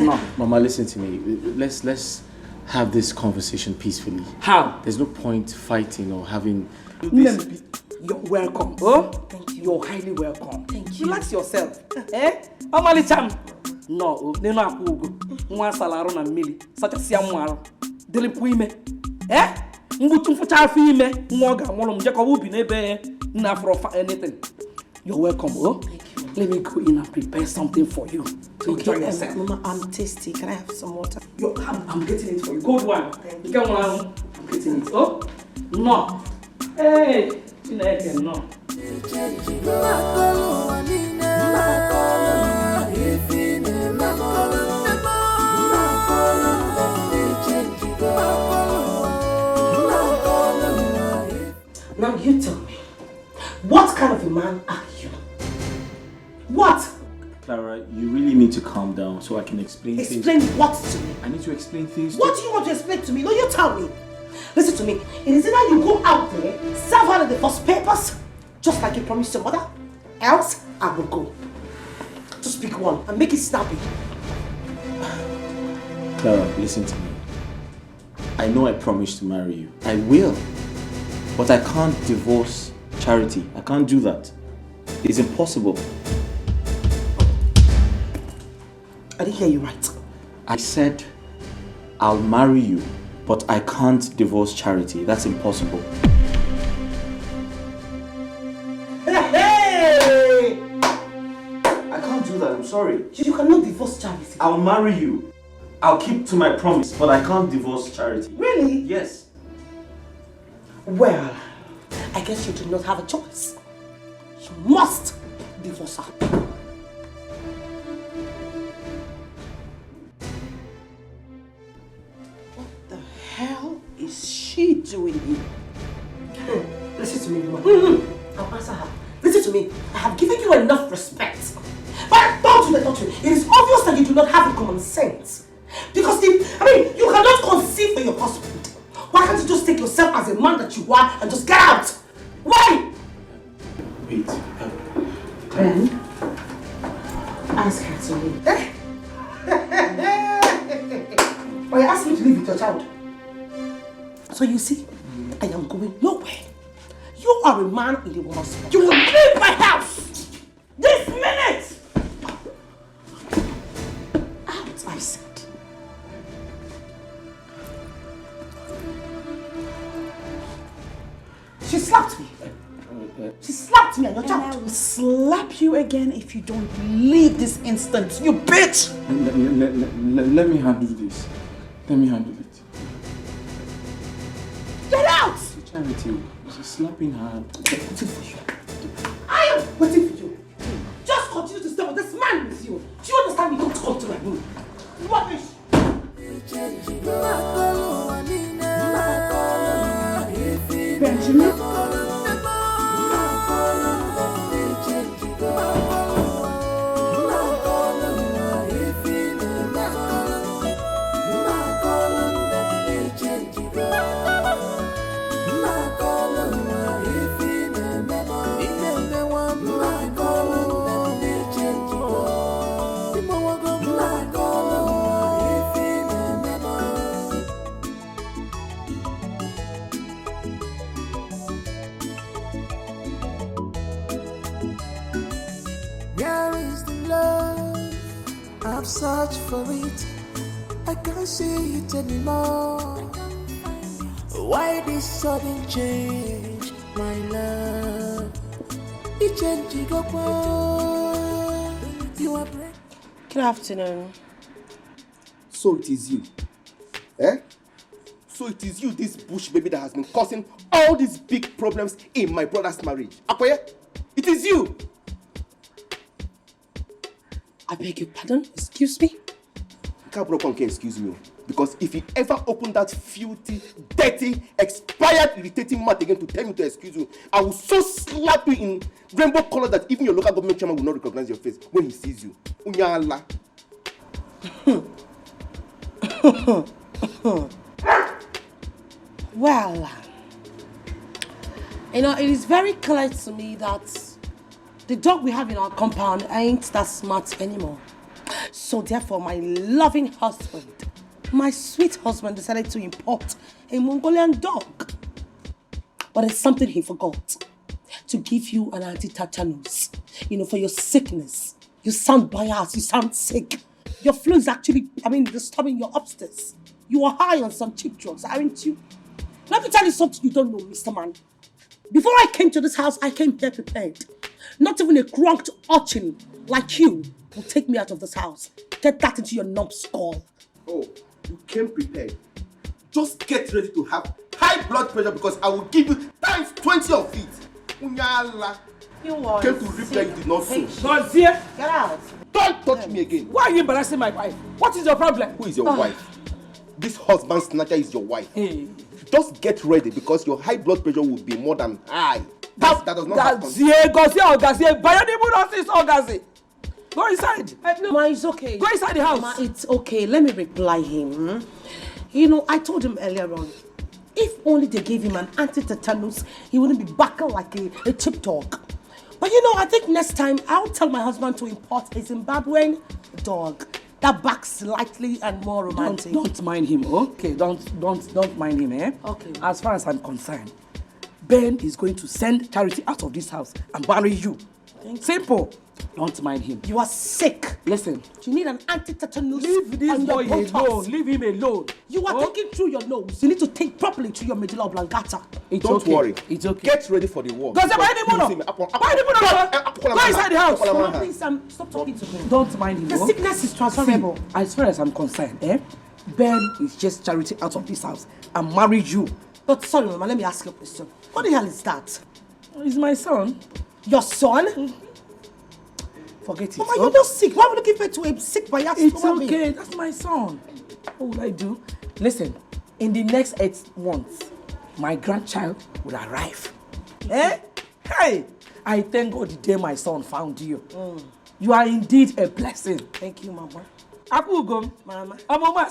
No. Mama, listen to me. Let's have this conversation peacefully. How? There's no point fighting or having. You're welcome. Oh, thank you. You're highly welcome. Thank you. Relax yourself. Omali Cham. No, they no akugo. Nwa salaro na mmili. Sacha sia mwaro. Dele puime. Ngutu mfucha afi ime. Nwoga mwolo mjeko ubi nebe na for anything. You're welcome. Oh, let me go in and prepare something for you. To enjoy yourself. Mama, I'm tasty. Can I have some water? I'm getting it for you. Good one. You get one. I'm getting it. Oh, no. Hey, no. Now you tell me, what kind of a man are you? What? Clara, you really need to calm down so I can explain things. Explain what to me? I need to explain things What do you want to explain to me? No, you tell me. Listen to me. It is either you go out there, serve out of the first papers, just like you promised your mother, else I will go. Just pick one and make it snappy. Clara, listen to me. I know I promised to marry you. I will. But I can't divorce Charity. I can't do that. It's impossible. I didn't hear you right. I said I'll marry you, but I can't divorce Charity. That's impossible. Hey! I can't do that. I'm sorry. You cannot divorce Charity. I'll marry you. I'll keep to my promise, but I can't divorce Charity. Really? Yes. Well, I guess you do not have a choice. You must divorce her. What the hell is she doing here? Listen to me, woman. I'll answer her. Listen to me. I have given you enough respect. But don't do that. It is obvious that you do not have common sense. Because you cannot conceive for your husband. Why can't you just take yourself as a man that you are and just get out? Why? Wait. Ben, ask her to leave. Or you ask me to leave with your child. So you see, I am going nowhere. You are a man in the woman's spot. You will leave my house this minute. Out, I said. She slapped me. She slapped me and your child. And I will slap you again if you don't leave this instant, you bitch! Let me handle this. Let me handle it. Get out! Charity, she's slapping her. I am waiting for you. Just continue to stay with this man with you. Do you understand me? Don't come to my room. Rubbish! Benjamin? I've searched for it, I can't see it anymore. Why this sudden change, my love? It changed you go. You are breaking. Good afternoon. So it is you. So it is you, this bush baby that has been causing all these big problems in my brother's marriage. Akoye, it is you. I beg your pardon? Excuse me? Can't excuse me. Because if you ever open that filthy, dirty, expired, irritating mouth again to tell me to excuse you, I will so slap you in rainbow color that even your local government chairman will not recognize your face when he sees you. Unyala. Well, you know, it is very clear to me that the dog we have in our compound ain't that smart anymore. So therefore, my loving husband, my sweet husband, decided to import a Mongolian dog. But it's something he forgot. To give you an anti-tetanus, you know, for your sickness. You sound biased, you sound sick. Your flu is actually, disturbing your upstairs. You are high on some cheap drugs, aren't you? Let me tell you something you don't know, Mr. Man. Before I came to this house, I came here prepared. Not even a crunked urchin like you will take me out of this house. Get that into your numbskull. Oh, you came prepared. Just get ready to have high blood pressure because I will give you times 20 of it. Unyala. You want came to reap like you did not sow. Gozie! Get out. Don't touch me again. Why are you embarrassing my wife? What is your problem? Who is your wife? This husband snatcher is your wife. Hey. Just get ready because your high blood pressure will be more than high. That does not happen. Go inside. Ma, it's okay. Go inside the house. Ma, it's okay. Let me reply him. You know, I told him earlier on, if only they gave him an anti-tetanus, he wouldn't be barking like a cheap dog. But you know, I think next time I'll tell my husband to import a Zimbabwean dog that barks slightly and more romantic. Don't mind him, okay? Don't mind him, eh? Okay. As far as I'm concerned, Ben is going to send Charity out of this house and marry you. Simple. Don't mind him. You are sick. Listen. You need an anti-tetanus. Leave this boy alone. Leave him alone. You are taking through your nose. You need to take properly through your medulla oblongata. Don't worry. It's okay. Get ready for the war. Go inside the house. Please, stop talking to him. Don't mind him. The sickness is transferable. See, as far as I'm concerned, Ben is just Charity out of this house and marry you. But sorry, Mama, let me ask you a question. What the hell is that? He's my son. Your son? Forget it. Mama, you're not sick. Why would you give birth to a sick biased It's woman? okay. That's my son. What will I do? Listen, in the next 8 months, my grandchild will arrive. Hey! I thank God the day my son found you. You are indeed a blessing. Thank you, Mama. Akugum. Mama. Mama.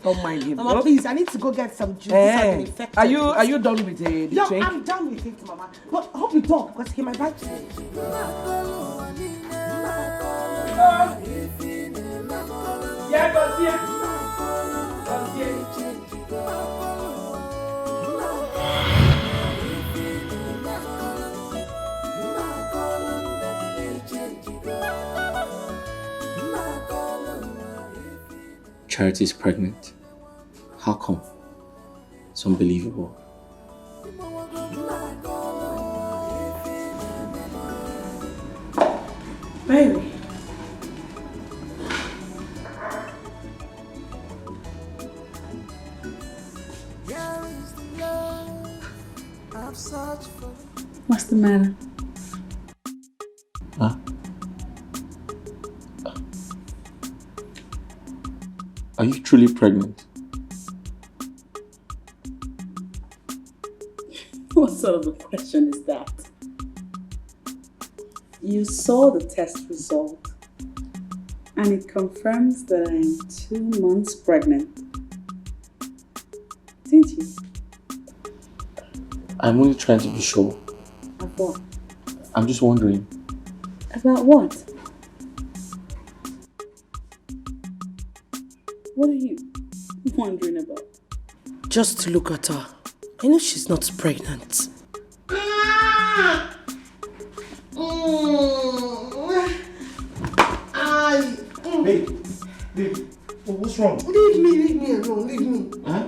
Don't mind him. Mama, please, I need to go get some juice. I've been infected. Are you done with the No, drink? I'm done with it, Mama. But I hope you talk because he might bite me. Yeah, go see Charity is pregnant. How come? It's unbelievable. Baby. What's the matter? Huh? Are you truly pregnant? What sort of a question is that? You saw the test result and it confirms that I'm 2 months pregnant. Didn't you? I'm only trying to be sure. Of what? I'm just wondering. About what? What are you wondering about? Just look at her. I know she's not pregnant. Babe, what's wrong? Leave me alone, leave me. Huh?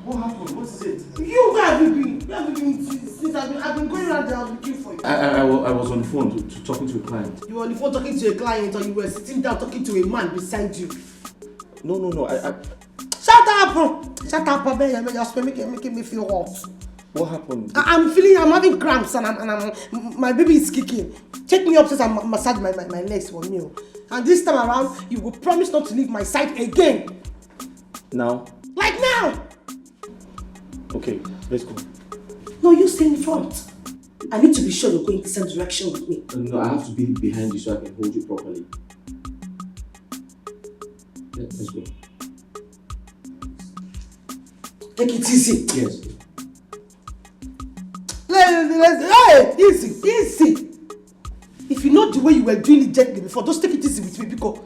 What happened? What is it? You, where have you been? Where have you been since I've been going around the house looking for you? I was on the phone talking to a client. You were on the phone talking to a client or you were sitting down talking to a man beside you? No. Shut up! Baby, you're making me feel hot. What happened? I'm having cramps and my baby is kicking. Take me upstairs and massage my legs for me. And this time around, you will promise not to leave my side again. Now? Like now! Okay, let's go. No, you stay in front. I need to be sure you're going the same direction with me. No, I have to be behind you so I can hold you properly. Let's go. Take it easy. Yes. Hey, easy. If you know the way you were doing it gently before, just take it easy with me because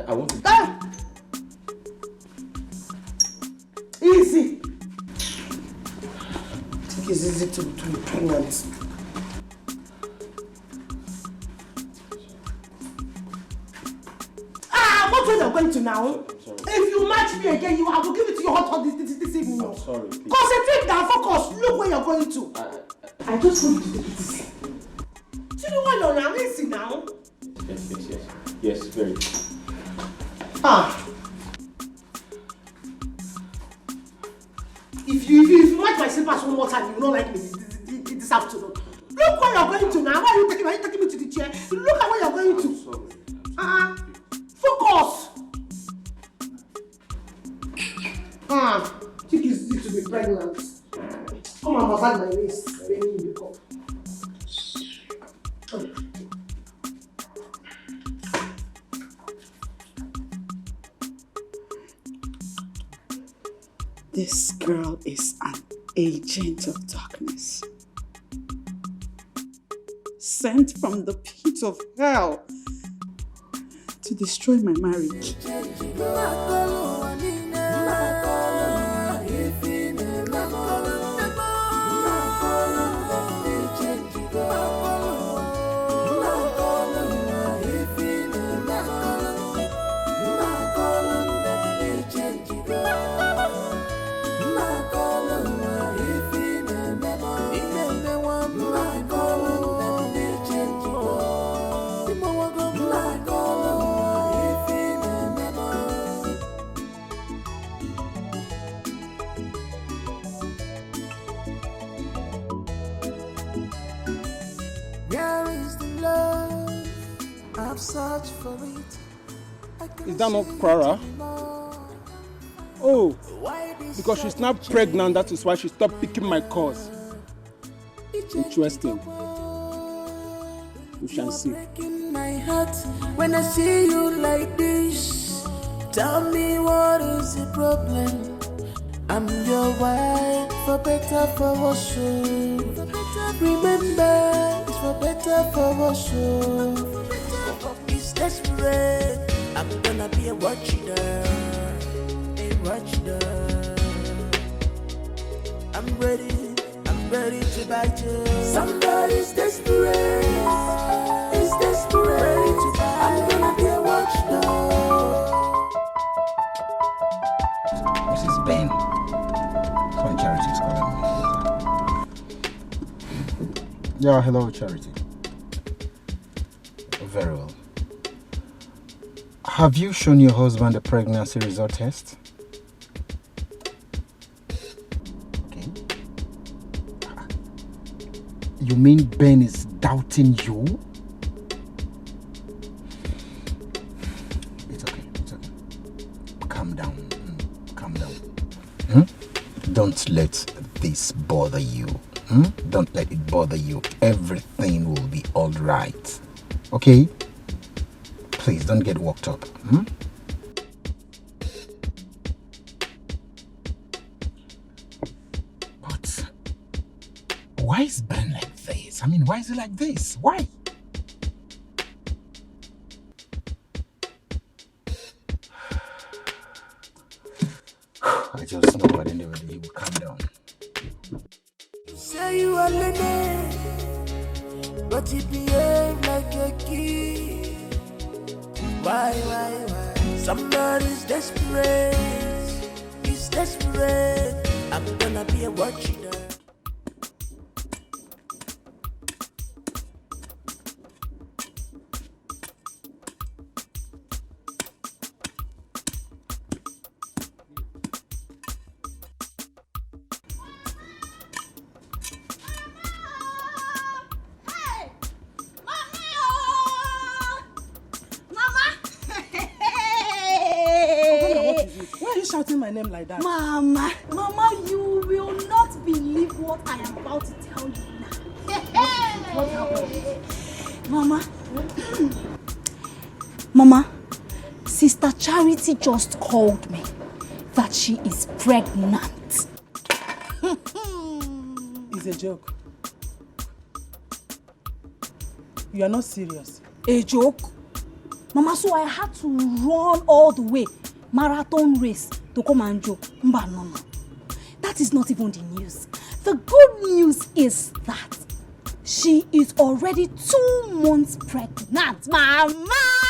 I want to. Easy. Take it easy to be pregnant. What way you're going to now? If you match me again, I will give it to you hot this evening. I'm sorry, please. Concentrate now, focus. Look where you're going to. I just want you to take it easy. Do you know what you're now? Easy now. Yes, very. If you match my slippers one more time, you will not like me this afternoon. Look where you're going to now. Why are you taking me to the chair? Look at where you're going to. Focus. Think it's easy to be pregnant. Come on, massage my waist. This girl is an agent of darkness. Sent from the pit of hell to destroy my marriage. Is that not Clara? Oh, because she's now pregnant, that is why she stopped picking my calls. Interesting. We shall see. My heart when I see you like this. Tell me what is the problem? I'm your wife, for better, for worse. Remember, it's for better, for worse. It's desperate. I'm gonna be a watcher, I'm ready to bite you. Somebody's desperate, it's desperate. I'm gonna be a watchdog. Mrs. Ben, when Charity is calling me. Yeah, hello, Charity. Very well. Have you shown your husband the pregnancy result test? Okay. You mean Ben is doubting you? It's okay. Calm down. Don't let this bother you. Don't let it bother you. Everything will be all right. Okay? Please don't get worked up. But why is Ben like this? I mean, why is he like this? Why? I just know at the end of the day he will calm down. You say you are lady, but you behave like a kid. Why? Somebody's desperate. He's desperate. I'm gonna be a watchdog. Shouting my name like that. Mama, you will not believe what I am about to tell you now. What happened? Mama, Sister Charity just called me that she is pregnant. is a joke. You are not serious. A joke? Mama, so I had to run all the way, marathon race, to come and joke. Mba, no. That is not even the news. The good news is that she is already 2 months pregnant, Mama!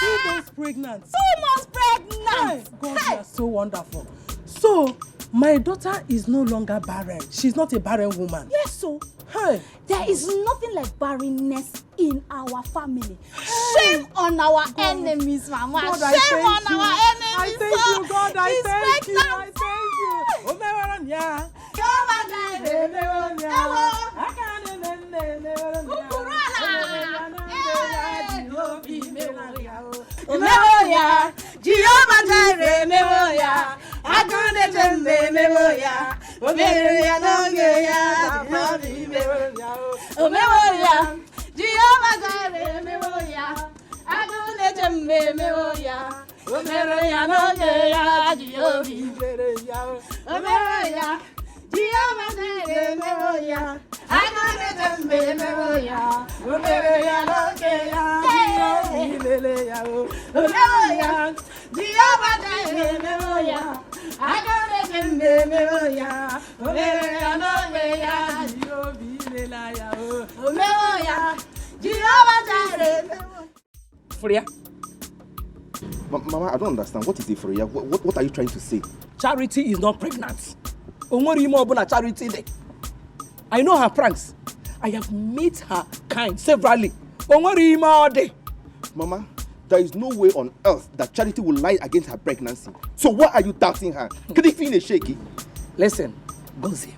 2 months pregnant? 2 months pregnant! Hey, God, you are so wonderful. So, my daughter is no longer barren. She's not a barren woman. Yes, so. Hey. There is nothing like barrenness in our family. Shame on our enemies, Mama. God, Shame on our enemies. I thank you, God. I thank you. I thank you. Memoria, Jehovah Jireh, memoria, Agone Jembe, memoria, Memoria, Nongeya, memoria, Jehovah Jireh, memoria, Agone Jembe, memoria, Memoria, Nongeya, memoria, Jehovah Jireh, memoria, Agone Jembe, memoria, Memoria, Nongeya, memoria, Jehovah Jireh, memoria, Agone Jembe, memoria, Memoria, Nongeya, memoria, Jehovah Jireh, Freya. Mama, I don't understand. What is it, Freya? What are you trying to say? Charity is not pregnant. Charity. I know her pranks. I have met her kind severally. Mama, there is no way on earth that Charity will lie against her pregnancy. So why are you doubting her? Could it feel shaky? Listen, Gozie,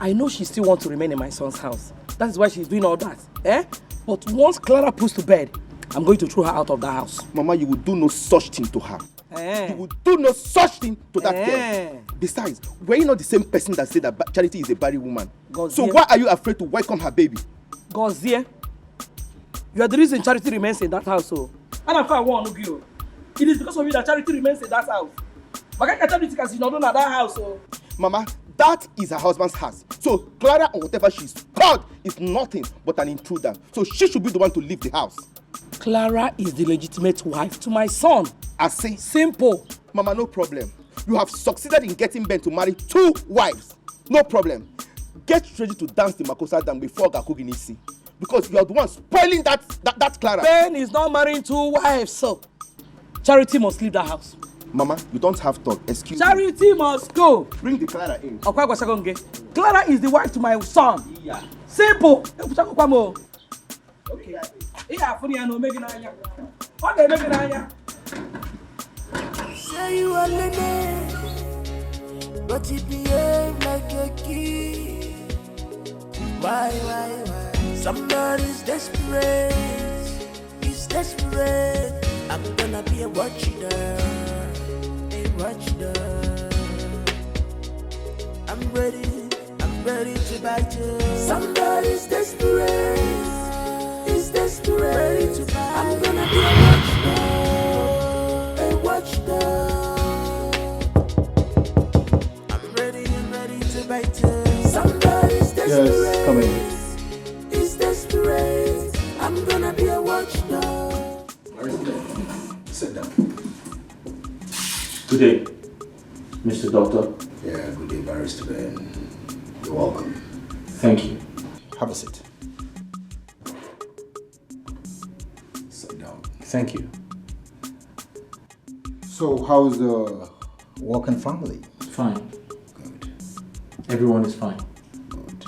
I know she still wants to remain in my son's house. That is why she's doing all that. But once Clara puts to bed, I'm going to throw her out of the house. Mama, you will do no such thing to her. You will do no such thing to that girl. Besides, were you not the same person that said that Charity is a barren woman? Gozie. So why are you afraid to welcome her baby? Gozie, you are the reason Charity remains in that house. And I'm fine, it is because of you that Charity remains in that house. Charity can not in that house. Mama, that is her husband's house. So Clara or whatever she's called is nothing but an intruder. So she should be the one to leave the house. Clara is the legitimate wife to my son. I see. Simple. Mama, no problem. You have succeeded in getting Ben to marry 2 wives. No problem. Get ready to dance the Makosa dance before Gakuginisi. Because you are the one spoiling that Clara. Ben is not marrying 2 wives, so Charity must leave the house. Mama, you don't have talk. Excuse Charity must go. Bring the Clara in. Clara is the wife to my son. Yeah. Simple. Okay. Say you are lady, but you behave like a kid. Why? Somebody's desperate. He's desperate. I'm gonna be a watchdog. I'm ready to bite you. Somebody's desperate. He's desperate. Ready to bite. I'm gonna be a watchdog. I'm ready to bite you. Somebody's desperate. Yes, come in. He's desperate. I'm gonna be a watchdog. Sit down. Good day, Mr. Doctor. Yeah, good day, Barrister Ben. You're welcome. Thank you. Have a seat. Sit down. Thank you. So, how's the work and family? Fine. Good. Everyone is fine. Good.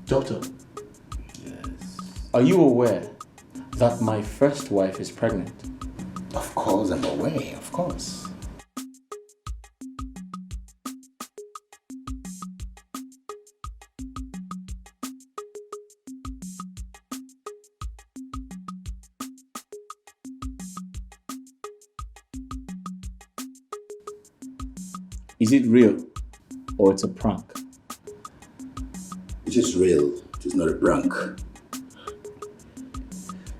Doctor. Yes. Are you aware that my first wife is pregnant? Of course, I'm aware, of course. Is it real or it's a prank? It is real. It is not a prank.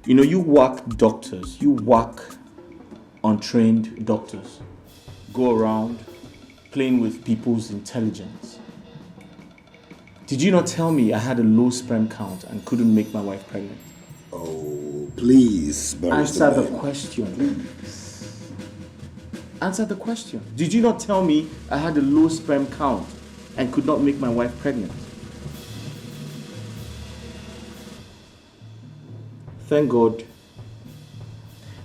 You know, you whack doctors. You whack untrained doctors. go around playing with people's intelligence? Did you not tell me I had a low sperm count and couldn't make my wife pregnant? Oh, please, Answer the question. Please. Answer the question. Did you not tell me I had a low sperm count and could not make my wife pregnant? Thank God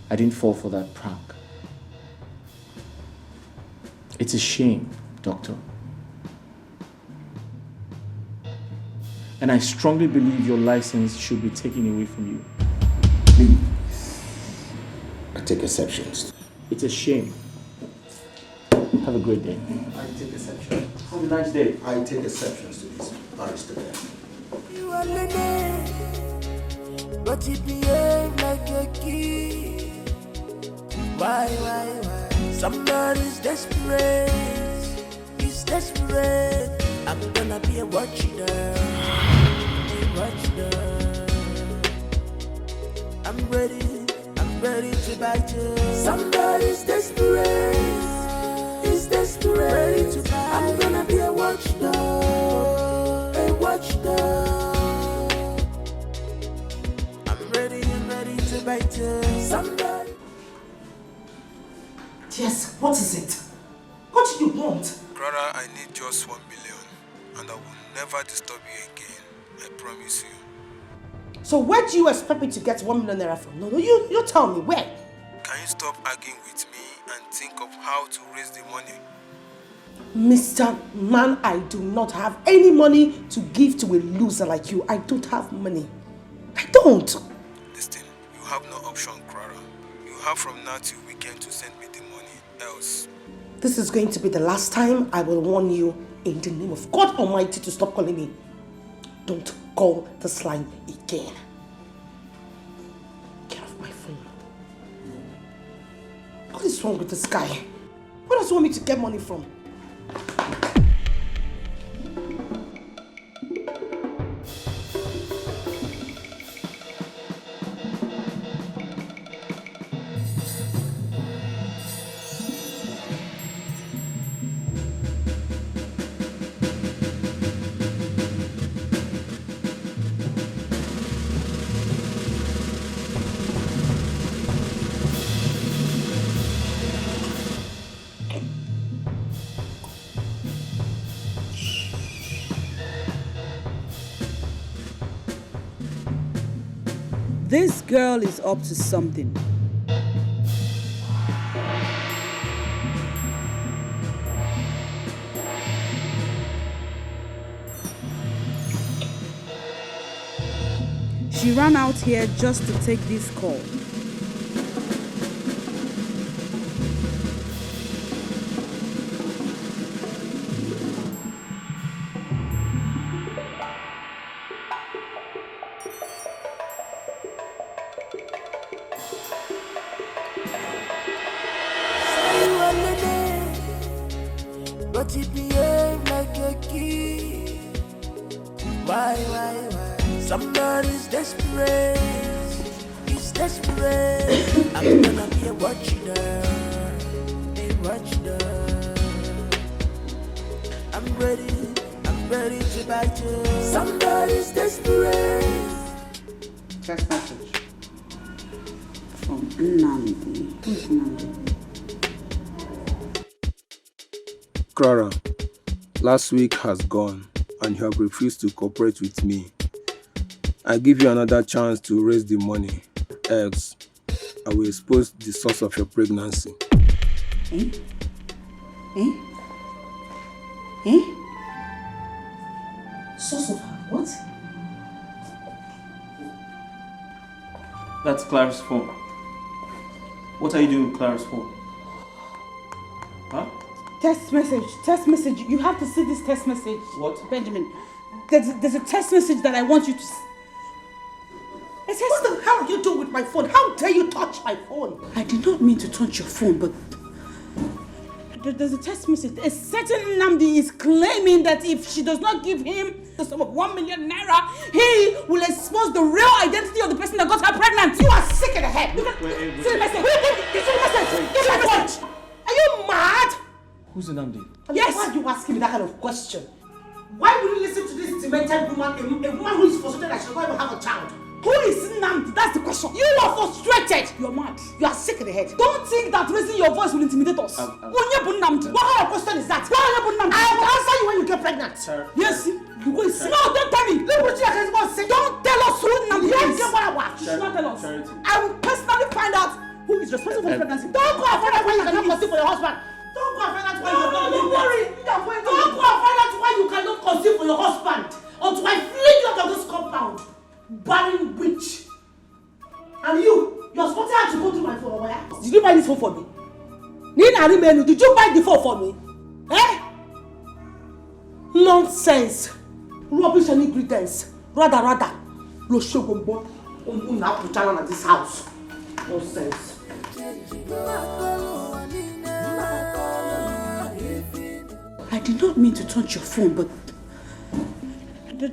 I didn't fall for that prank. It's a shame, Doctor. And I strongly believe your license should be taken away from you. Please. I take exceptions. It's a shame. Have a great day. I take exception. Have a nice day. I take exceptions to this, Aristotle. You are living, but you behave like a kid. Why? Somebody's desperate. He's desperate. I'm gonna be a watchdog. I'm ready to bite you. Somebody's desperate. He's desperate to bite. I'm gonna be a watchdog. I'm ready to bite you. Somebody. Yes, what is it? What do you want? Clara, I need just 1 million, and I will never disturb you again. I promise you. So where do you expect me to get 1 million naira from? No, you tell me, where? Can you stop arguing with me and think of how to raise the money? Mr. Man, I do not have any money to give to a loser like you. I don't have money. I don't. Listen, you have no option, Clara. You have from now till weekend to send me the money, else. This is going to be the last time I will warn you in the name of God Almighty to stop calling me. Don't call this line again. Get off my phone. What is wrong with this guy? Where does he want me to get money from? This girl is up to something. She ran out here just to take this call. But you behave like a kid. Why? Somebody's desperate. He's desperate. I'm gonna be a watchdog. I'm ready to bite you. Somebody's desperate. Text message from Nnamdi. Who's Nnamdi? Clara, last week has gone and you have refused to cooperate with me. I give you another chance to raise the money, else I will expose the source of your pregnancy. Source of what? That's Clara's phone. What are you doing with Clara's phone? Huh? Text message. You have to see this text message. What? Benjamin, there's a text message that I want you to see. What the hell are you doing with my phone? How dare you touch my phone? I did not mean to touch your phone, but there's a text message. A certain Nnamdi is claiming that if she does not give him the sum of 1 million naira, he will expose the real identity of the person that got her pregnant. You are sick in the head. See the message. See the message. Give me the message. Are you mad? frustrated woman, a woman who is frustrated that she does not even have a child. Who is Nnamdi? That's the question. You are frustrated. You're mad. You are sick in the head. Don't think that raising your voice will intimidate us. What kind of question is that? I will answer you when you get pregnant. Sir. Yes. You go see. No, don't tell me. Look what you are going to say. Don't tell us who Nnamdi is. You should not tell us. I will personally find out who is responsible for pregnancy. Don't go and find out why you cannot conceive for your husband. Don't go and find out why you cannot. Don't worry. Don't go and find out why you cannot conceive for your husband until I fling you out of this compound. Barren witch. And you're supposed to have to go through my phone. Where? Did you buy this phone for me? Did you buy the phone for me? Eh? Nonsense. Rubbish and pretense. Rather. Lo shogombo. Una putana at this house. Nonsense. I did not mean to touch your phone, but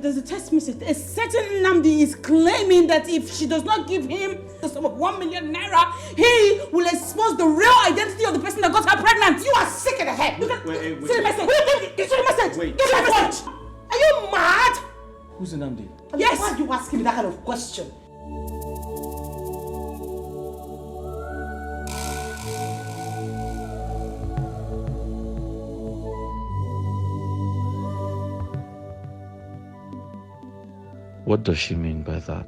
there's a text message. A certain Nnamdi is claiming that if she does not give him the sum of 1 million naira, he will expose the real identity of the person that got her pregnant. You are sick in the head. Wait. See the message. See the message. Wait. Get the message. Are you mad? Who's Nnamdi? Yes. Why are you asking me that kind of question? What does she mean by that?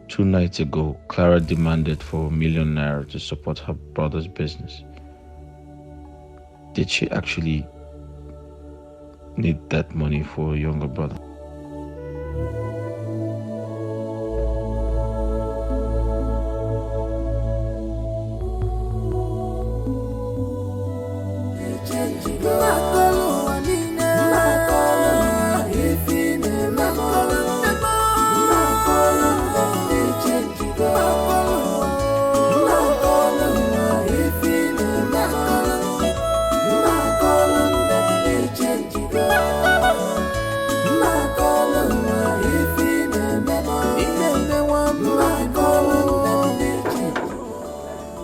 2 nights ago, Clara demanded for 1 million naira to support her brother's business. Did she actually need that money for a younger brother?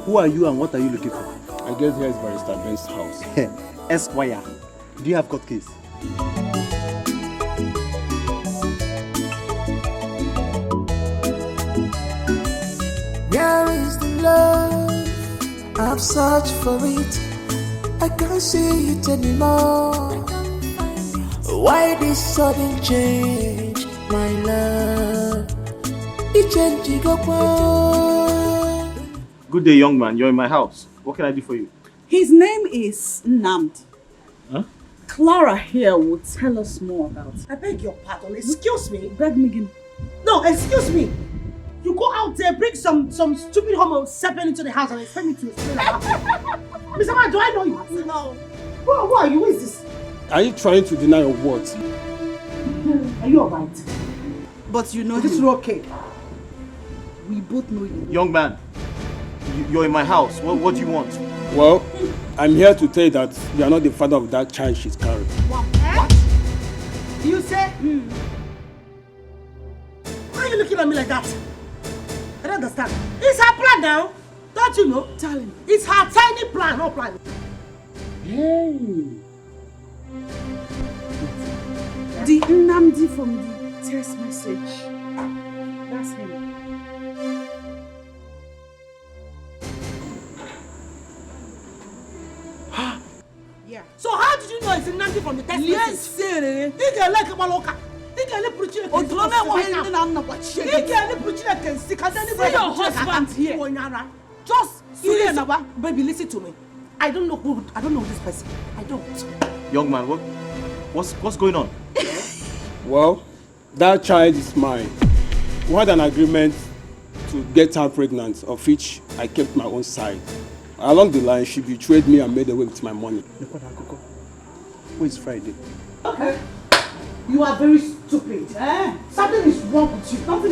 Who are you and what are you looking for? I guess here is Barrister Ben's house. Esquire, do you have court case? Where is the love? I've searched for it. I can't see it anymore. Why this sudden change, my love? It changed go. Good day, young man. You're in my house. What can I do for you? His name is Nnamdi. Huh? Clara here will tell us more about it. I beg your pardon. Excuse me. Beg me again. No, excuse me. You go out there, bring some stupid homo serpent into the house and expect me to explain about it. Mr. Man, do I know you? No. Who are you? Who is this? Are you trying to deny your words? Are you alright? But you know this is okay. We both know you. Young man, you're in my house. What do you want? Well, I'm here to tell you that you are not the father of that child she's carrying. What? You say? Why are you looking at me like that? I don't understand. It's her plan now. Don't you know? Tell him. It's her tiny plan, not plan. Hey. The Nnamdi from the text message. That's him. Yeah. So how did you know it's Nnamdi from the text message? Yes, sir. See your husband here. Just baby, listen to me. I don't know this person. I don't. Young man, what's going on? Well, that child is mine. We had an agreement to get her pregnant, of which I kept my own side. Along the line, she betrayed me and made away with my money. Who is Friday? Okay. You are very stupid. Something is wrong with you. Something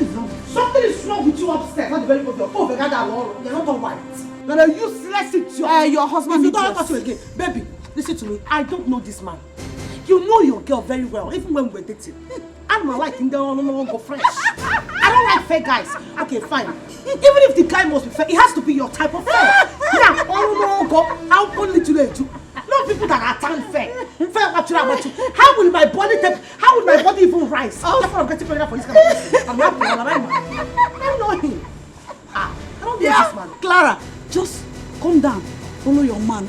is wrong with you upstairs. Not the very good. You're not all right. You're a useless idiot. Your husband. You don't talk to again. Baby, listen to me. I don't know this man. You know your girl very well, even when we were dating. I'm not liking the go fresh. I don't like fair guys. Okay, fine. Even if the guy must be fair, it has to be your type of fair. Now, go. How only to let you? No know people that are tan fair. How will my body even rise? Oh, I'm getting pregnant for this kind of person. I'm not I don't know him. I don't know this man. Clara, just calm down. Follow your man.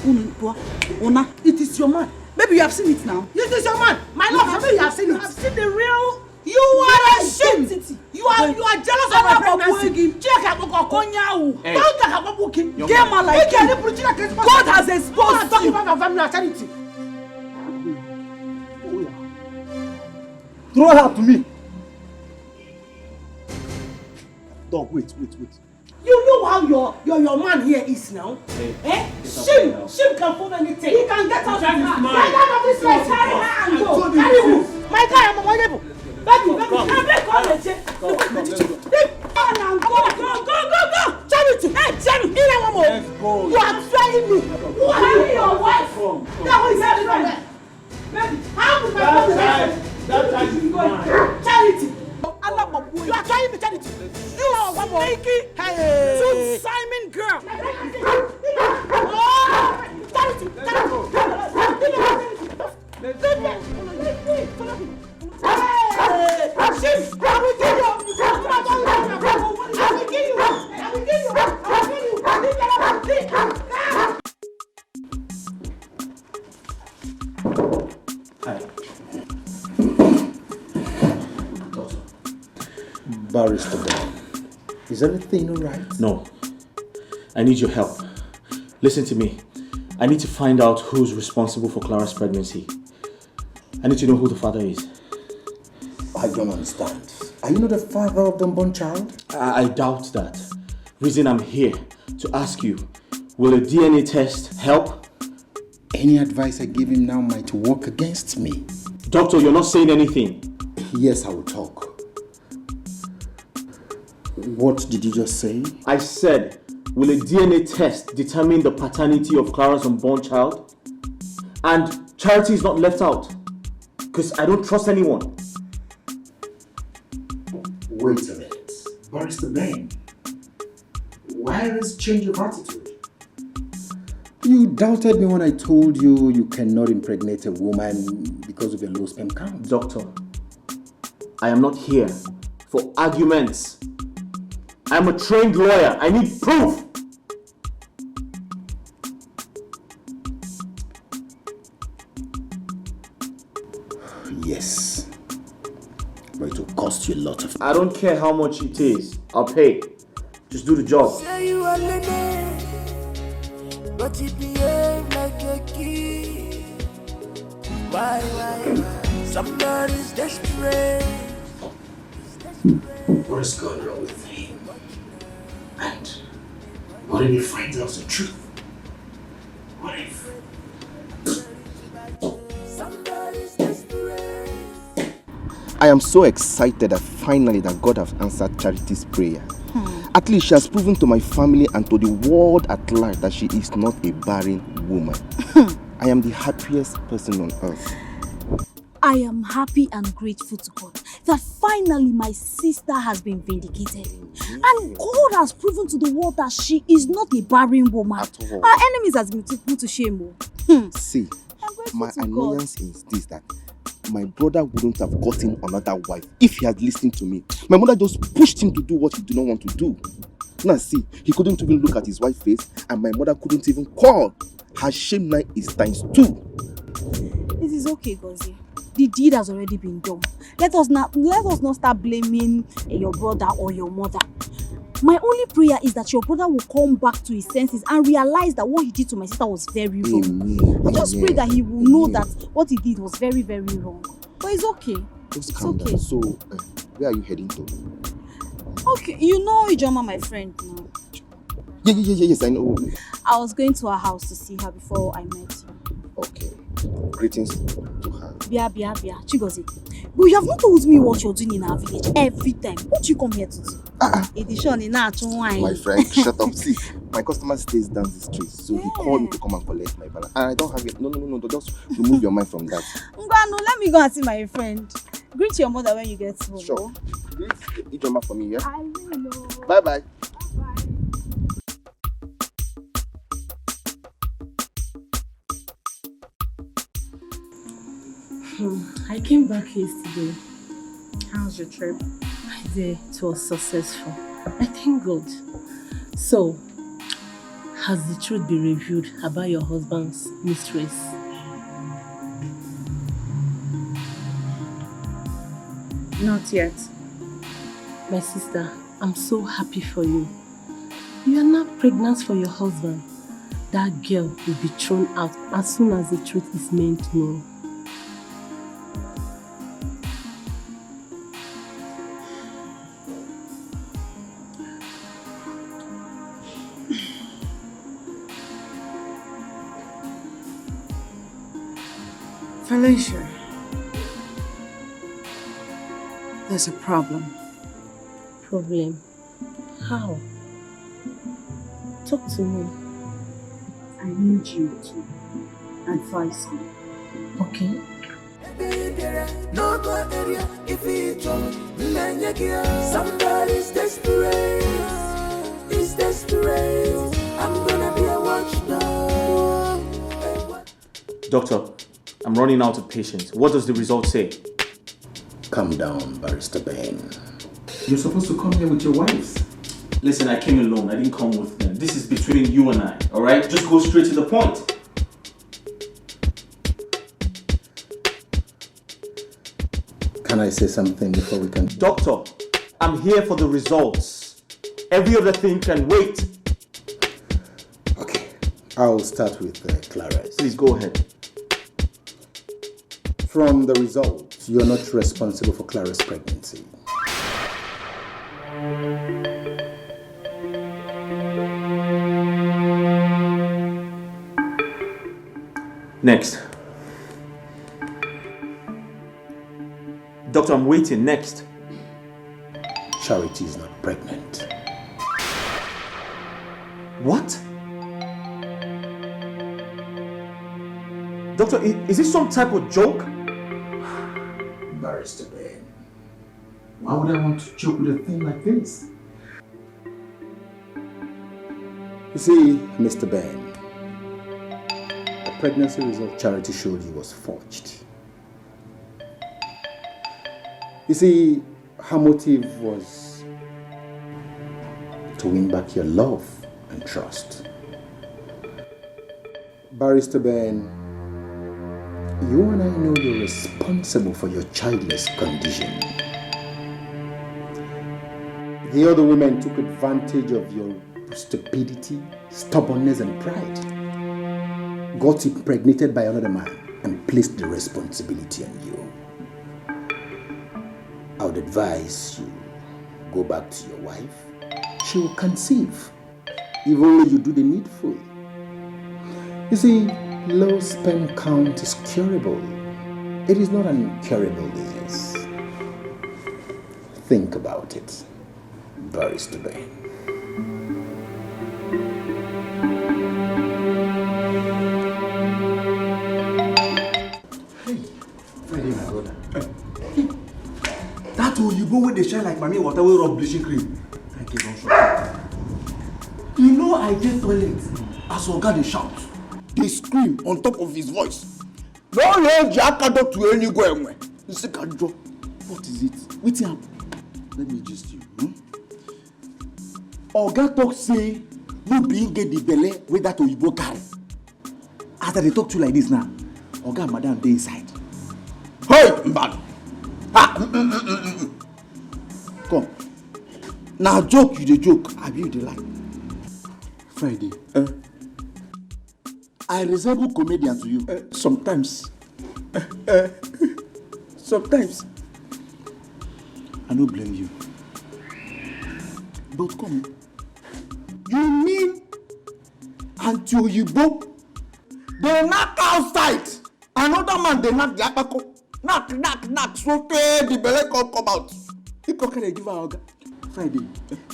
Una, it is your man. Maybe you have seen it now. It is your man. My love, maybe you have seen it. I've seen the real. You are ashamed. You are jealous of my pregnancy. God has exposed you. Throw her to me. Dog, wait. You know how your man here is now? Hey, eh? Shame can fold anything. He can get out of this man. Get out of this place. Carry her and go. Carry who? My guy, I'm unavoidable. Baby, come. Go. Charity. Hey, Charity. You are trying me. Who are your wife from? That was that from. Baby, how will my mother that is mine. Charity. You are trying me, Charity. You are sneaky. Hey. Simon girl. Charity. Barrister, is everything alright? No. I need your help. Listen to me. I need to find out who's responsible for Clara's pregnancy. I need to know who the father is. I don't understand. Are you not the father of the unborn child? I doubt that. Reason I'm here to ask you, will a DNA test help? Any advice I give him now might work against me. Doctor, you're not saying anything. Yes, I will talk. What did you just say? I said, will a DNA test determine the paternity of Clara's unborn child? And Charity is not left out. Because I don't trust anyone. Wait a minute. Barrister Ben, why this change of attitude? You doubted me when I told you you cannot impregnate a woman because of your low sperm count. Doctor, I am not here for arguments. I'm a trained lawyer. I need proof. Yes. But it will cost you a lot of... I don't care how much it is. I'll pay. Just do the job. Say you are learning, but you behave like a kid. Why? Somebody's desperate. What is going wrong with him? And what if he finds out the truth? What if? I am so excited that finally that God has answered Charity's prayer. At least she has proven to my family and to the world at large that she is not a barren woman. I am the happiest person on earth. I am happy and grateful to God that finally my sister has been vindicated. And God has proven to the world that she is not a barren woman. At all. Our enemies has been put to shame. See, my annoyance is this, that my brother wouldn't have gotten another wife if he had listened to me. My mother just pushed him to do what he did not want to do. Now see, he couldn't even look at his wife's face and my mother couldn't even call. Her shame now is ×2. It is okay, Gozie. The deed has already been done. Let us not start blaming your brother or your mother. My only prayer is that your brother will come back to his senses and realize that what he did to my sister was very wrong. Amen. I just pray that he will know that what he did was very, very wrong. But it's okay. Just calm down. So, where are you heading to? Okay, you know Ijoma, my friend now. Yes, I know. I was going to her house to see her before I met you. Okay. Greetings to her. Bia, Chigozie. But you have not told me what you're doing in our village every time. What do you come here to do? My friend, shut up. See, my customer stays down the street, so he called me to come and collect my balance. And I don't have it. No. Just remove your mind from that. Ngwanu, let me go and see my friend. Greet your mother when you get home. Sure. Greet Ijoma for me, yeah? I will know. Bye-bye. I came back yesterday. How's your trip? It was successful. I thank God. So, has the truth been revealed about your husband's mistress? Not yet. My sister, I'm so happy for you. You are now pregnant for your husband. That girl will be thrown out as soon as the truth is made known. Felicia, there's a problem. Problem? How? Talk to me. I need you to advise me. Okay. Somebody's desperate. He's desperate. I'm gonna be a watchdog. Doctor, I'm running out of patience. What does the result say? Calm down, Barrister Ben. You're supposed to come here with your wives. Listen, I came alone. I didn't come with them. This is between you and I, alright? Just go straight to the point. Can I say something before we continue? Doctor, I'm here for the results. Every other thing can wait. Okay, I'll start with Clara. Please go ahead. From the results, you're not responsible for Clara's pregnancy. Next. Doctor, I'm waiting. Next. Charity is not pregnant. What? Doctor, is this some type of joke? Barrister Ben. Why would I want to joke with a thing like this? You see, Mr. Ben, the pregnancy result Charity showed you was forged. You see, her motive was to win back your love and trust. Barrister Ben, you and I know you're responsible for your childless condition. The other women took advantage of your stupidity, stubbornness, and pride. Got impregnated by another man and placed the responsibility on you. I would advise you go back to your wife. She will conceive if only you do the needful. You see, low sperm count is curable. It is not an incurable disease. Think about it, Barrister Ben. Friday, my brother. That Oyibo wey dey shine like mami water wey rub bleaching cream. I get one shot. You know I dey toilet as Oga dey shout. They scream on top of his voice. No let Jacado to any go anywhere. What is it? Wetin happen? Let me gist you. Oga talk say no be get the belle wey that Oyibo carry. As I dey talk to you like this now, Oga and Madam dey inside. Hey, Mbano. Come. Now joke you dey joke, abi you dey lie? Friday. I resemble comedian to you. Sometimes. Sometimes. I don't blame you. But come. You mean Auntie Oyibo? They knock outside. Another man they knock the akako. Knock. So the belle come out. You can give her Oga. Friday.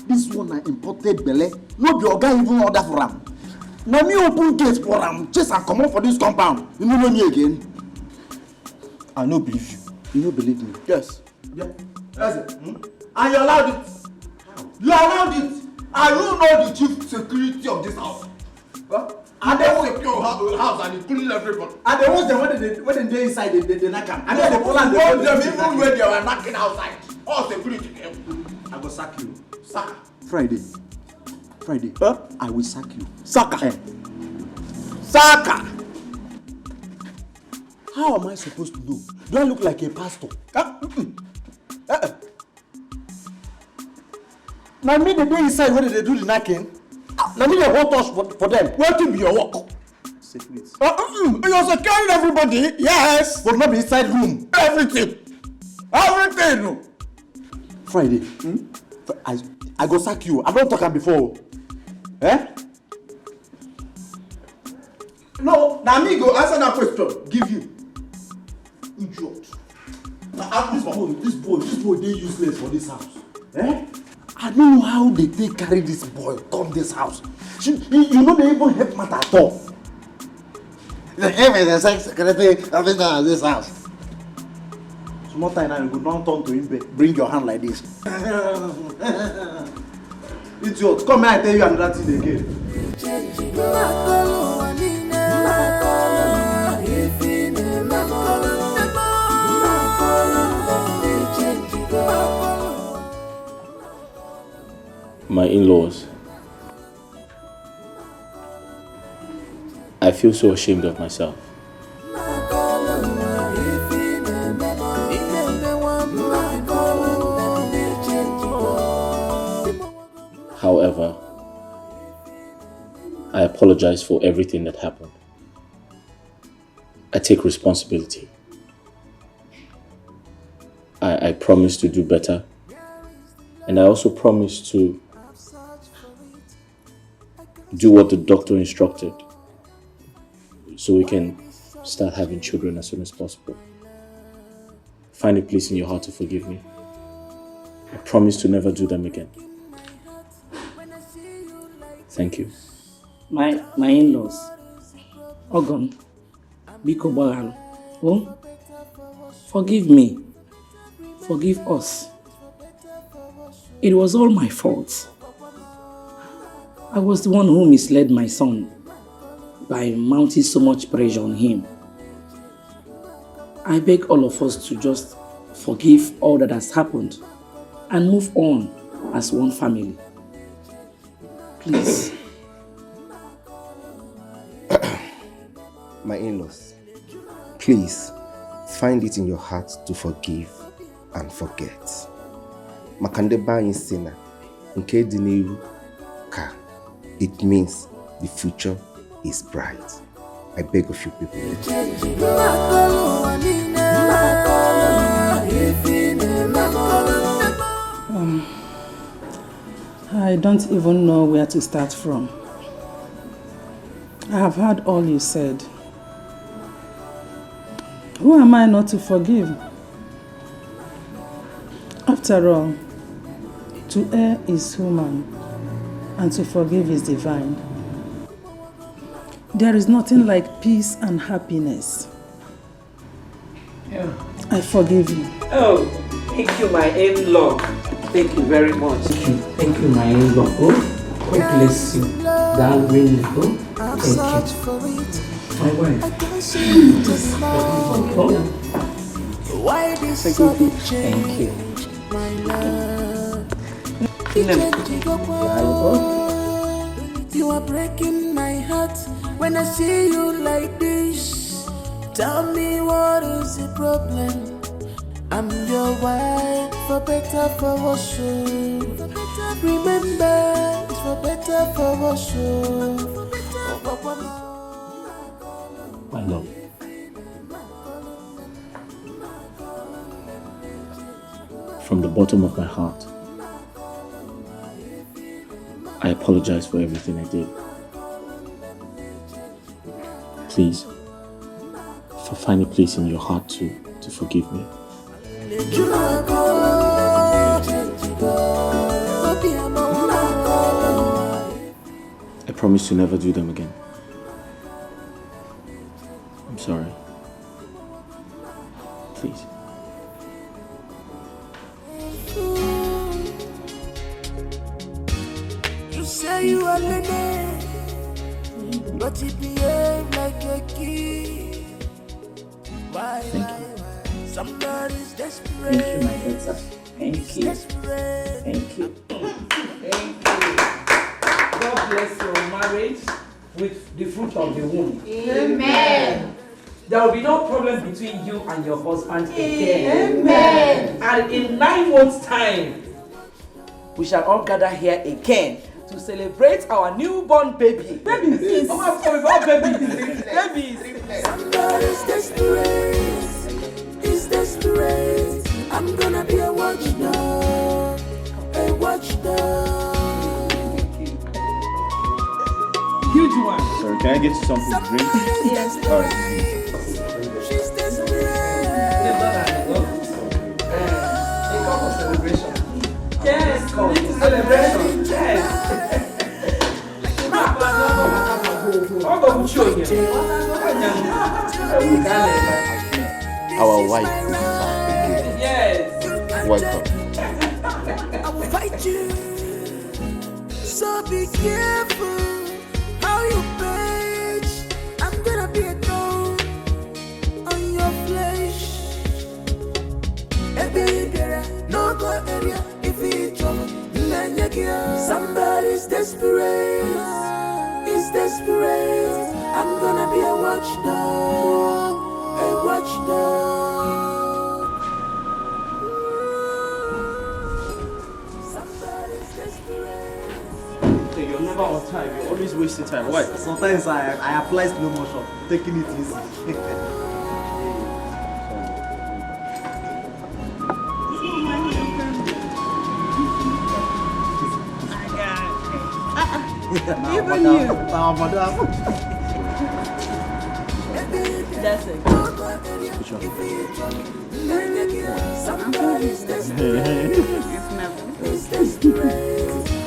This one I imported belle. No be Oga even order for am. Now me open gate for am. Chase and come out for this compound. You know me again. I no believe you. You no believe me. Yes. Yeah. That's it. And you allowed it. You allowed it. I don't know the chief security of this house. Huh? And they will secure house and including everybody. And they want them when they inside the knock am. And then they pull out want them even when they were knocking outside. All security came. I go sack you. Sack. Friday. I will sack you. Saka. Saka. How am I supposed to know? Do I look like a pastor? Now me the day inside when they do the knocking. Now me the whole touch for them. Where to be your work? Secret. You're securing everybody. Yes. But not be inside room. Everything. Friday. I go sack you. I don't talk am before. Eh? No, now me go answer that question. Give you. Idiot. Now this boy, they useless for this house. Eh? I don't know how they take carry this boy come this house. You know they even help matter at all. The him is a sex secretary having this house. Small time now you go down turn to him, bring your hand like this. Idiot, come here, I tell you another thing again. My in-laws. I feel so ashamed of myself. However, I apologize for everything that happened. I take responsibility. I promise to do better. And I also promise to do what the doctor instructed so we can start having children as soon as possible. Find a place in your heart to forgive me. I promise to never do them again. Thank you. My in-laws. Ogon. Biko Bagal. Oh? Forgive me. Forgive us. It was all my fault. I was the one who misled my son by mounting so much pressure on him. I beg all of us to just forgive all that has happened and move on as one family. Please. My in-laws, please find it in your heart to forgive and forget. Makandeba insena, nke diniru ka. It means the future is bright. I beg of you people. I don't even know where to start from. I have heard all you said. Who am I not to forgive? After all, to err is human, and to forgive is divine. There is nothing like peace and happiness. Yeah. I forgive you. Oh, thank you, my in-law. Thank you very much. Thank you, my in-law. Oh, God bless you. Darling, oh, thank you. My wife. Why this sudden change? Thank you. My love. You are breaking my heart when I see you like this. Tell me what is the problem? I'm your wife, for better, for worse. Remember, it's for better, for worse. My love. From the bottom of my heart, I apologize for everything I did. Please, find a place in your heart to forgive me. I promise to never do them again. I'm sorry. Please. You say you are lady. but he behave like a kid. Why? Somebody's desperate. Thank you, my daughter. Thank you. Thank you. Thank you. God bless your marriage with the fruit of the womb. Amen. There will be no problem between you and your husband again. Amen. And in 9 months' time, we shall all gather here again to celebrate our newborn baby. Babies! Oh my God, babies! Babies! Somebody's desperate. He's desperate. I'm gonna be a watchdog. A watchdog. Huge one. Sorry, can I get you something to drink? Yes. Alright. She's desperate. A cup of celebration. Yes, we need to celebration. Yes. Our wife is back again. Yes. Welcome. I will fight you. So be careful how you page. I'm gonna be a thorn on your flesh. No go area if it's trouble. Somebody's desperate. He's desperate. I'm gonna be a watchdog. A watchdog. Somebody's desperate. Hey, you're never on time. You're always wasting time. Why? Sometimes I apply slow motion, taking it easy. Even you. That's it. Somebody's desperate.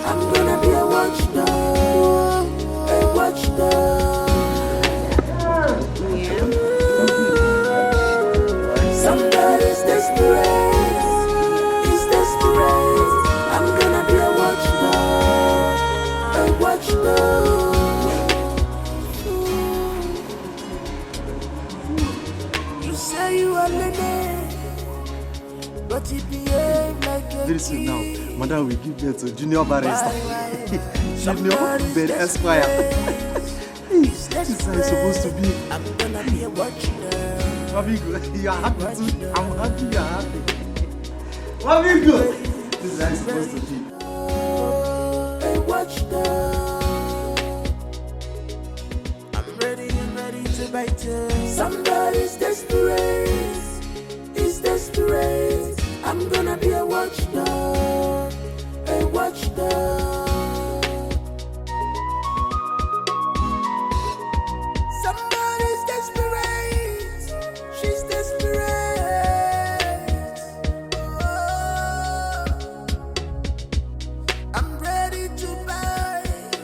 I'm gonna be a watchdog. A watchdog. Somebody's desperate. He's desperate. I'm gonna be a watchdog. A watchdog. You say you are lady, but you behave like a Very soon now, Madam will give birth to Junior Barrister. Junior Ben Esquire. This is how it's supposed to be. I'm gonna be a watchdog. Mommy, you are happy too. I'm happy you are happy. Mommy, good. This is how it's supposed to be. A watchdog. I'm ready to bite you. Somebody's desperate. He's desperate. I'm gonna be a watchdog. A watchdog. Somebody's desperate. She's desperate. Oh. I'm ready to bite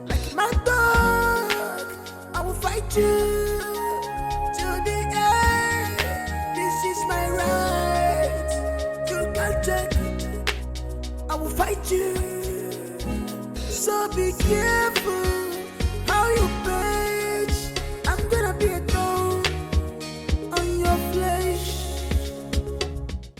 like my dog. I will fight you to the end. This is my right. You can't take it. I will fight you. So be careful how you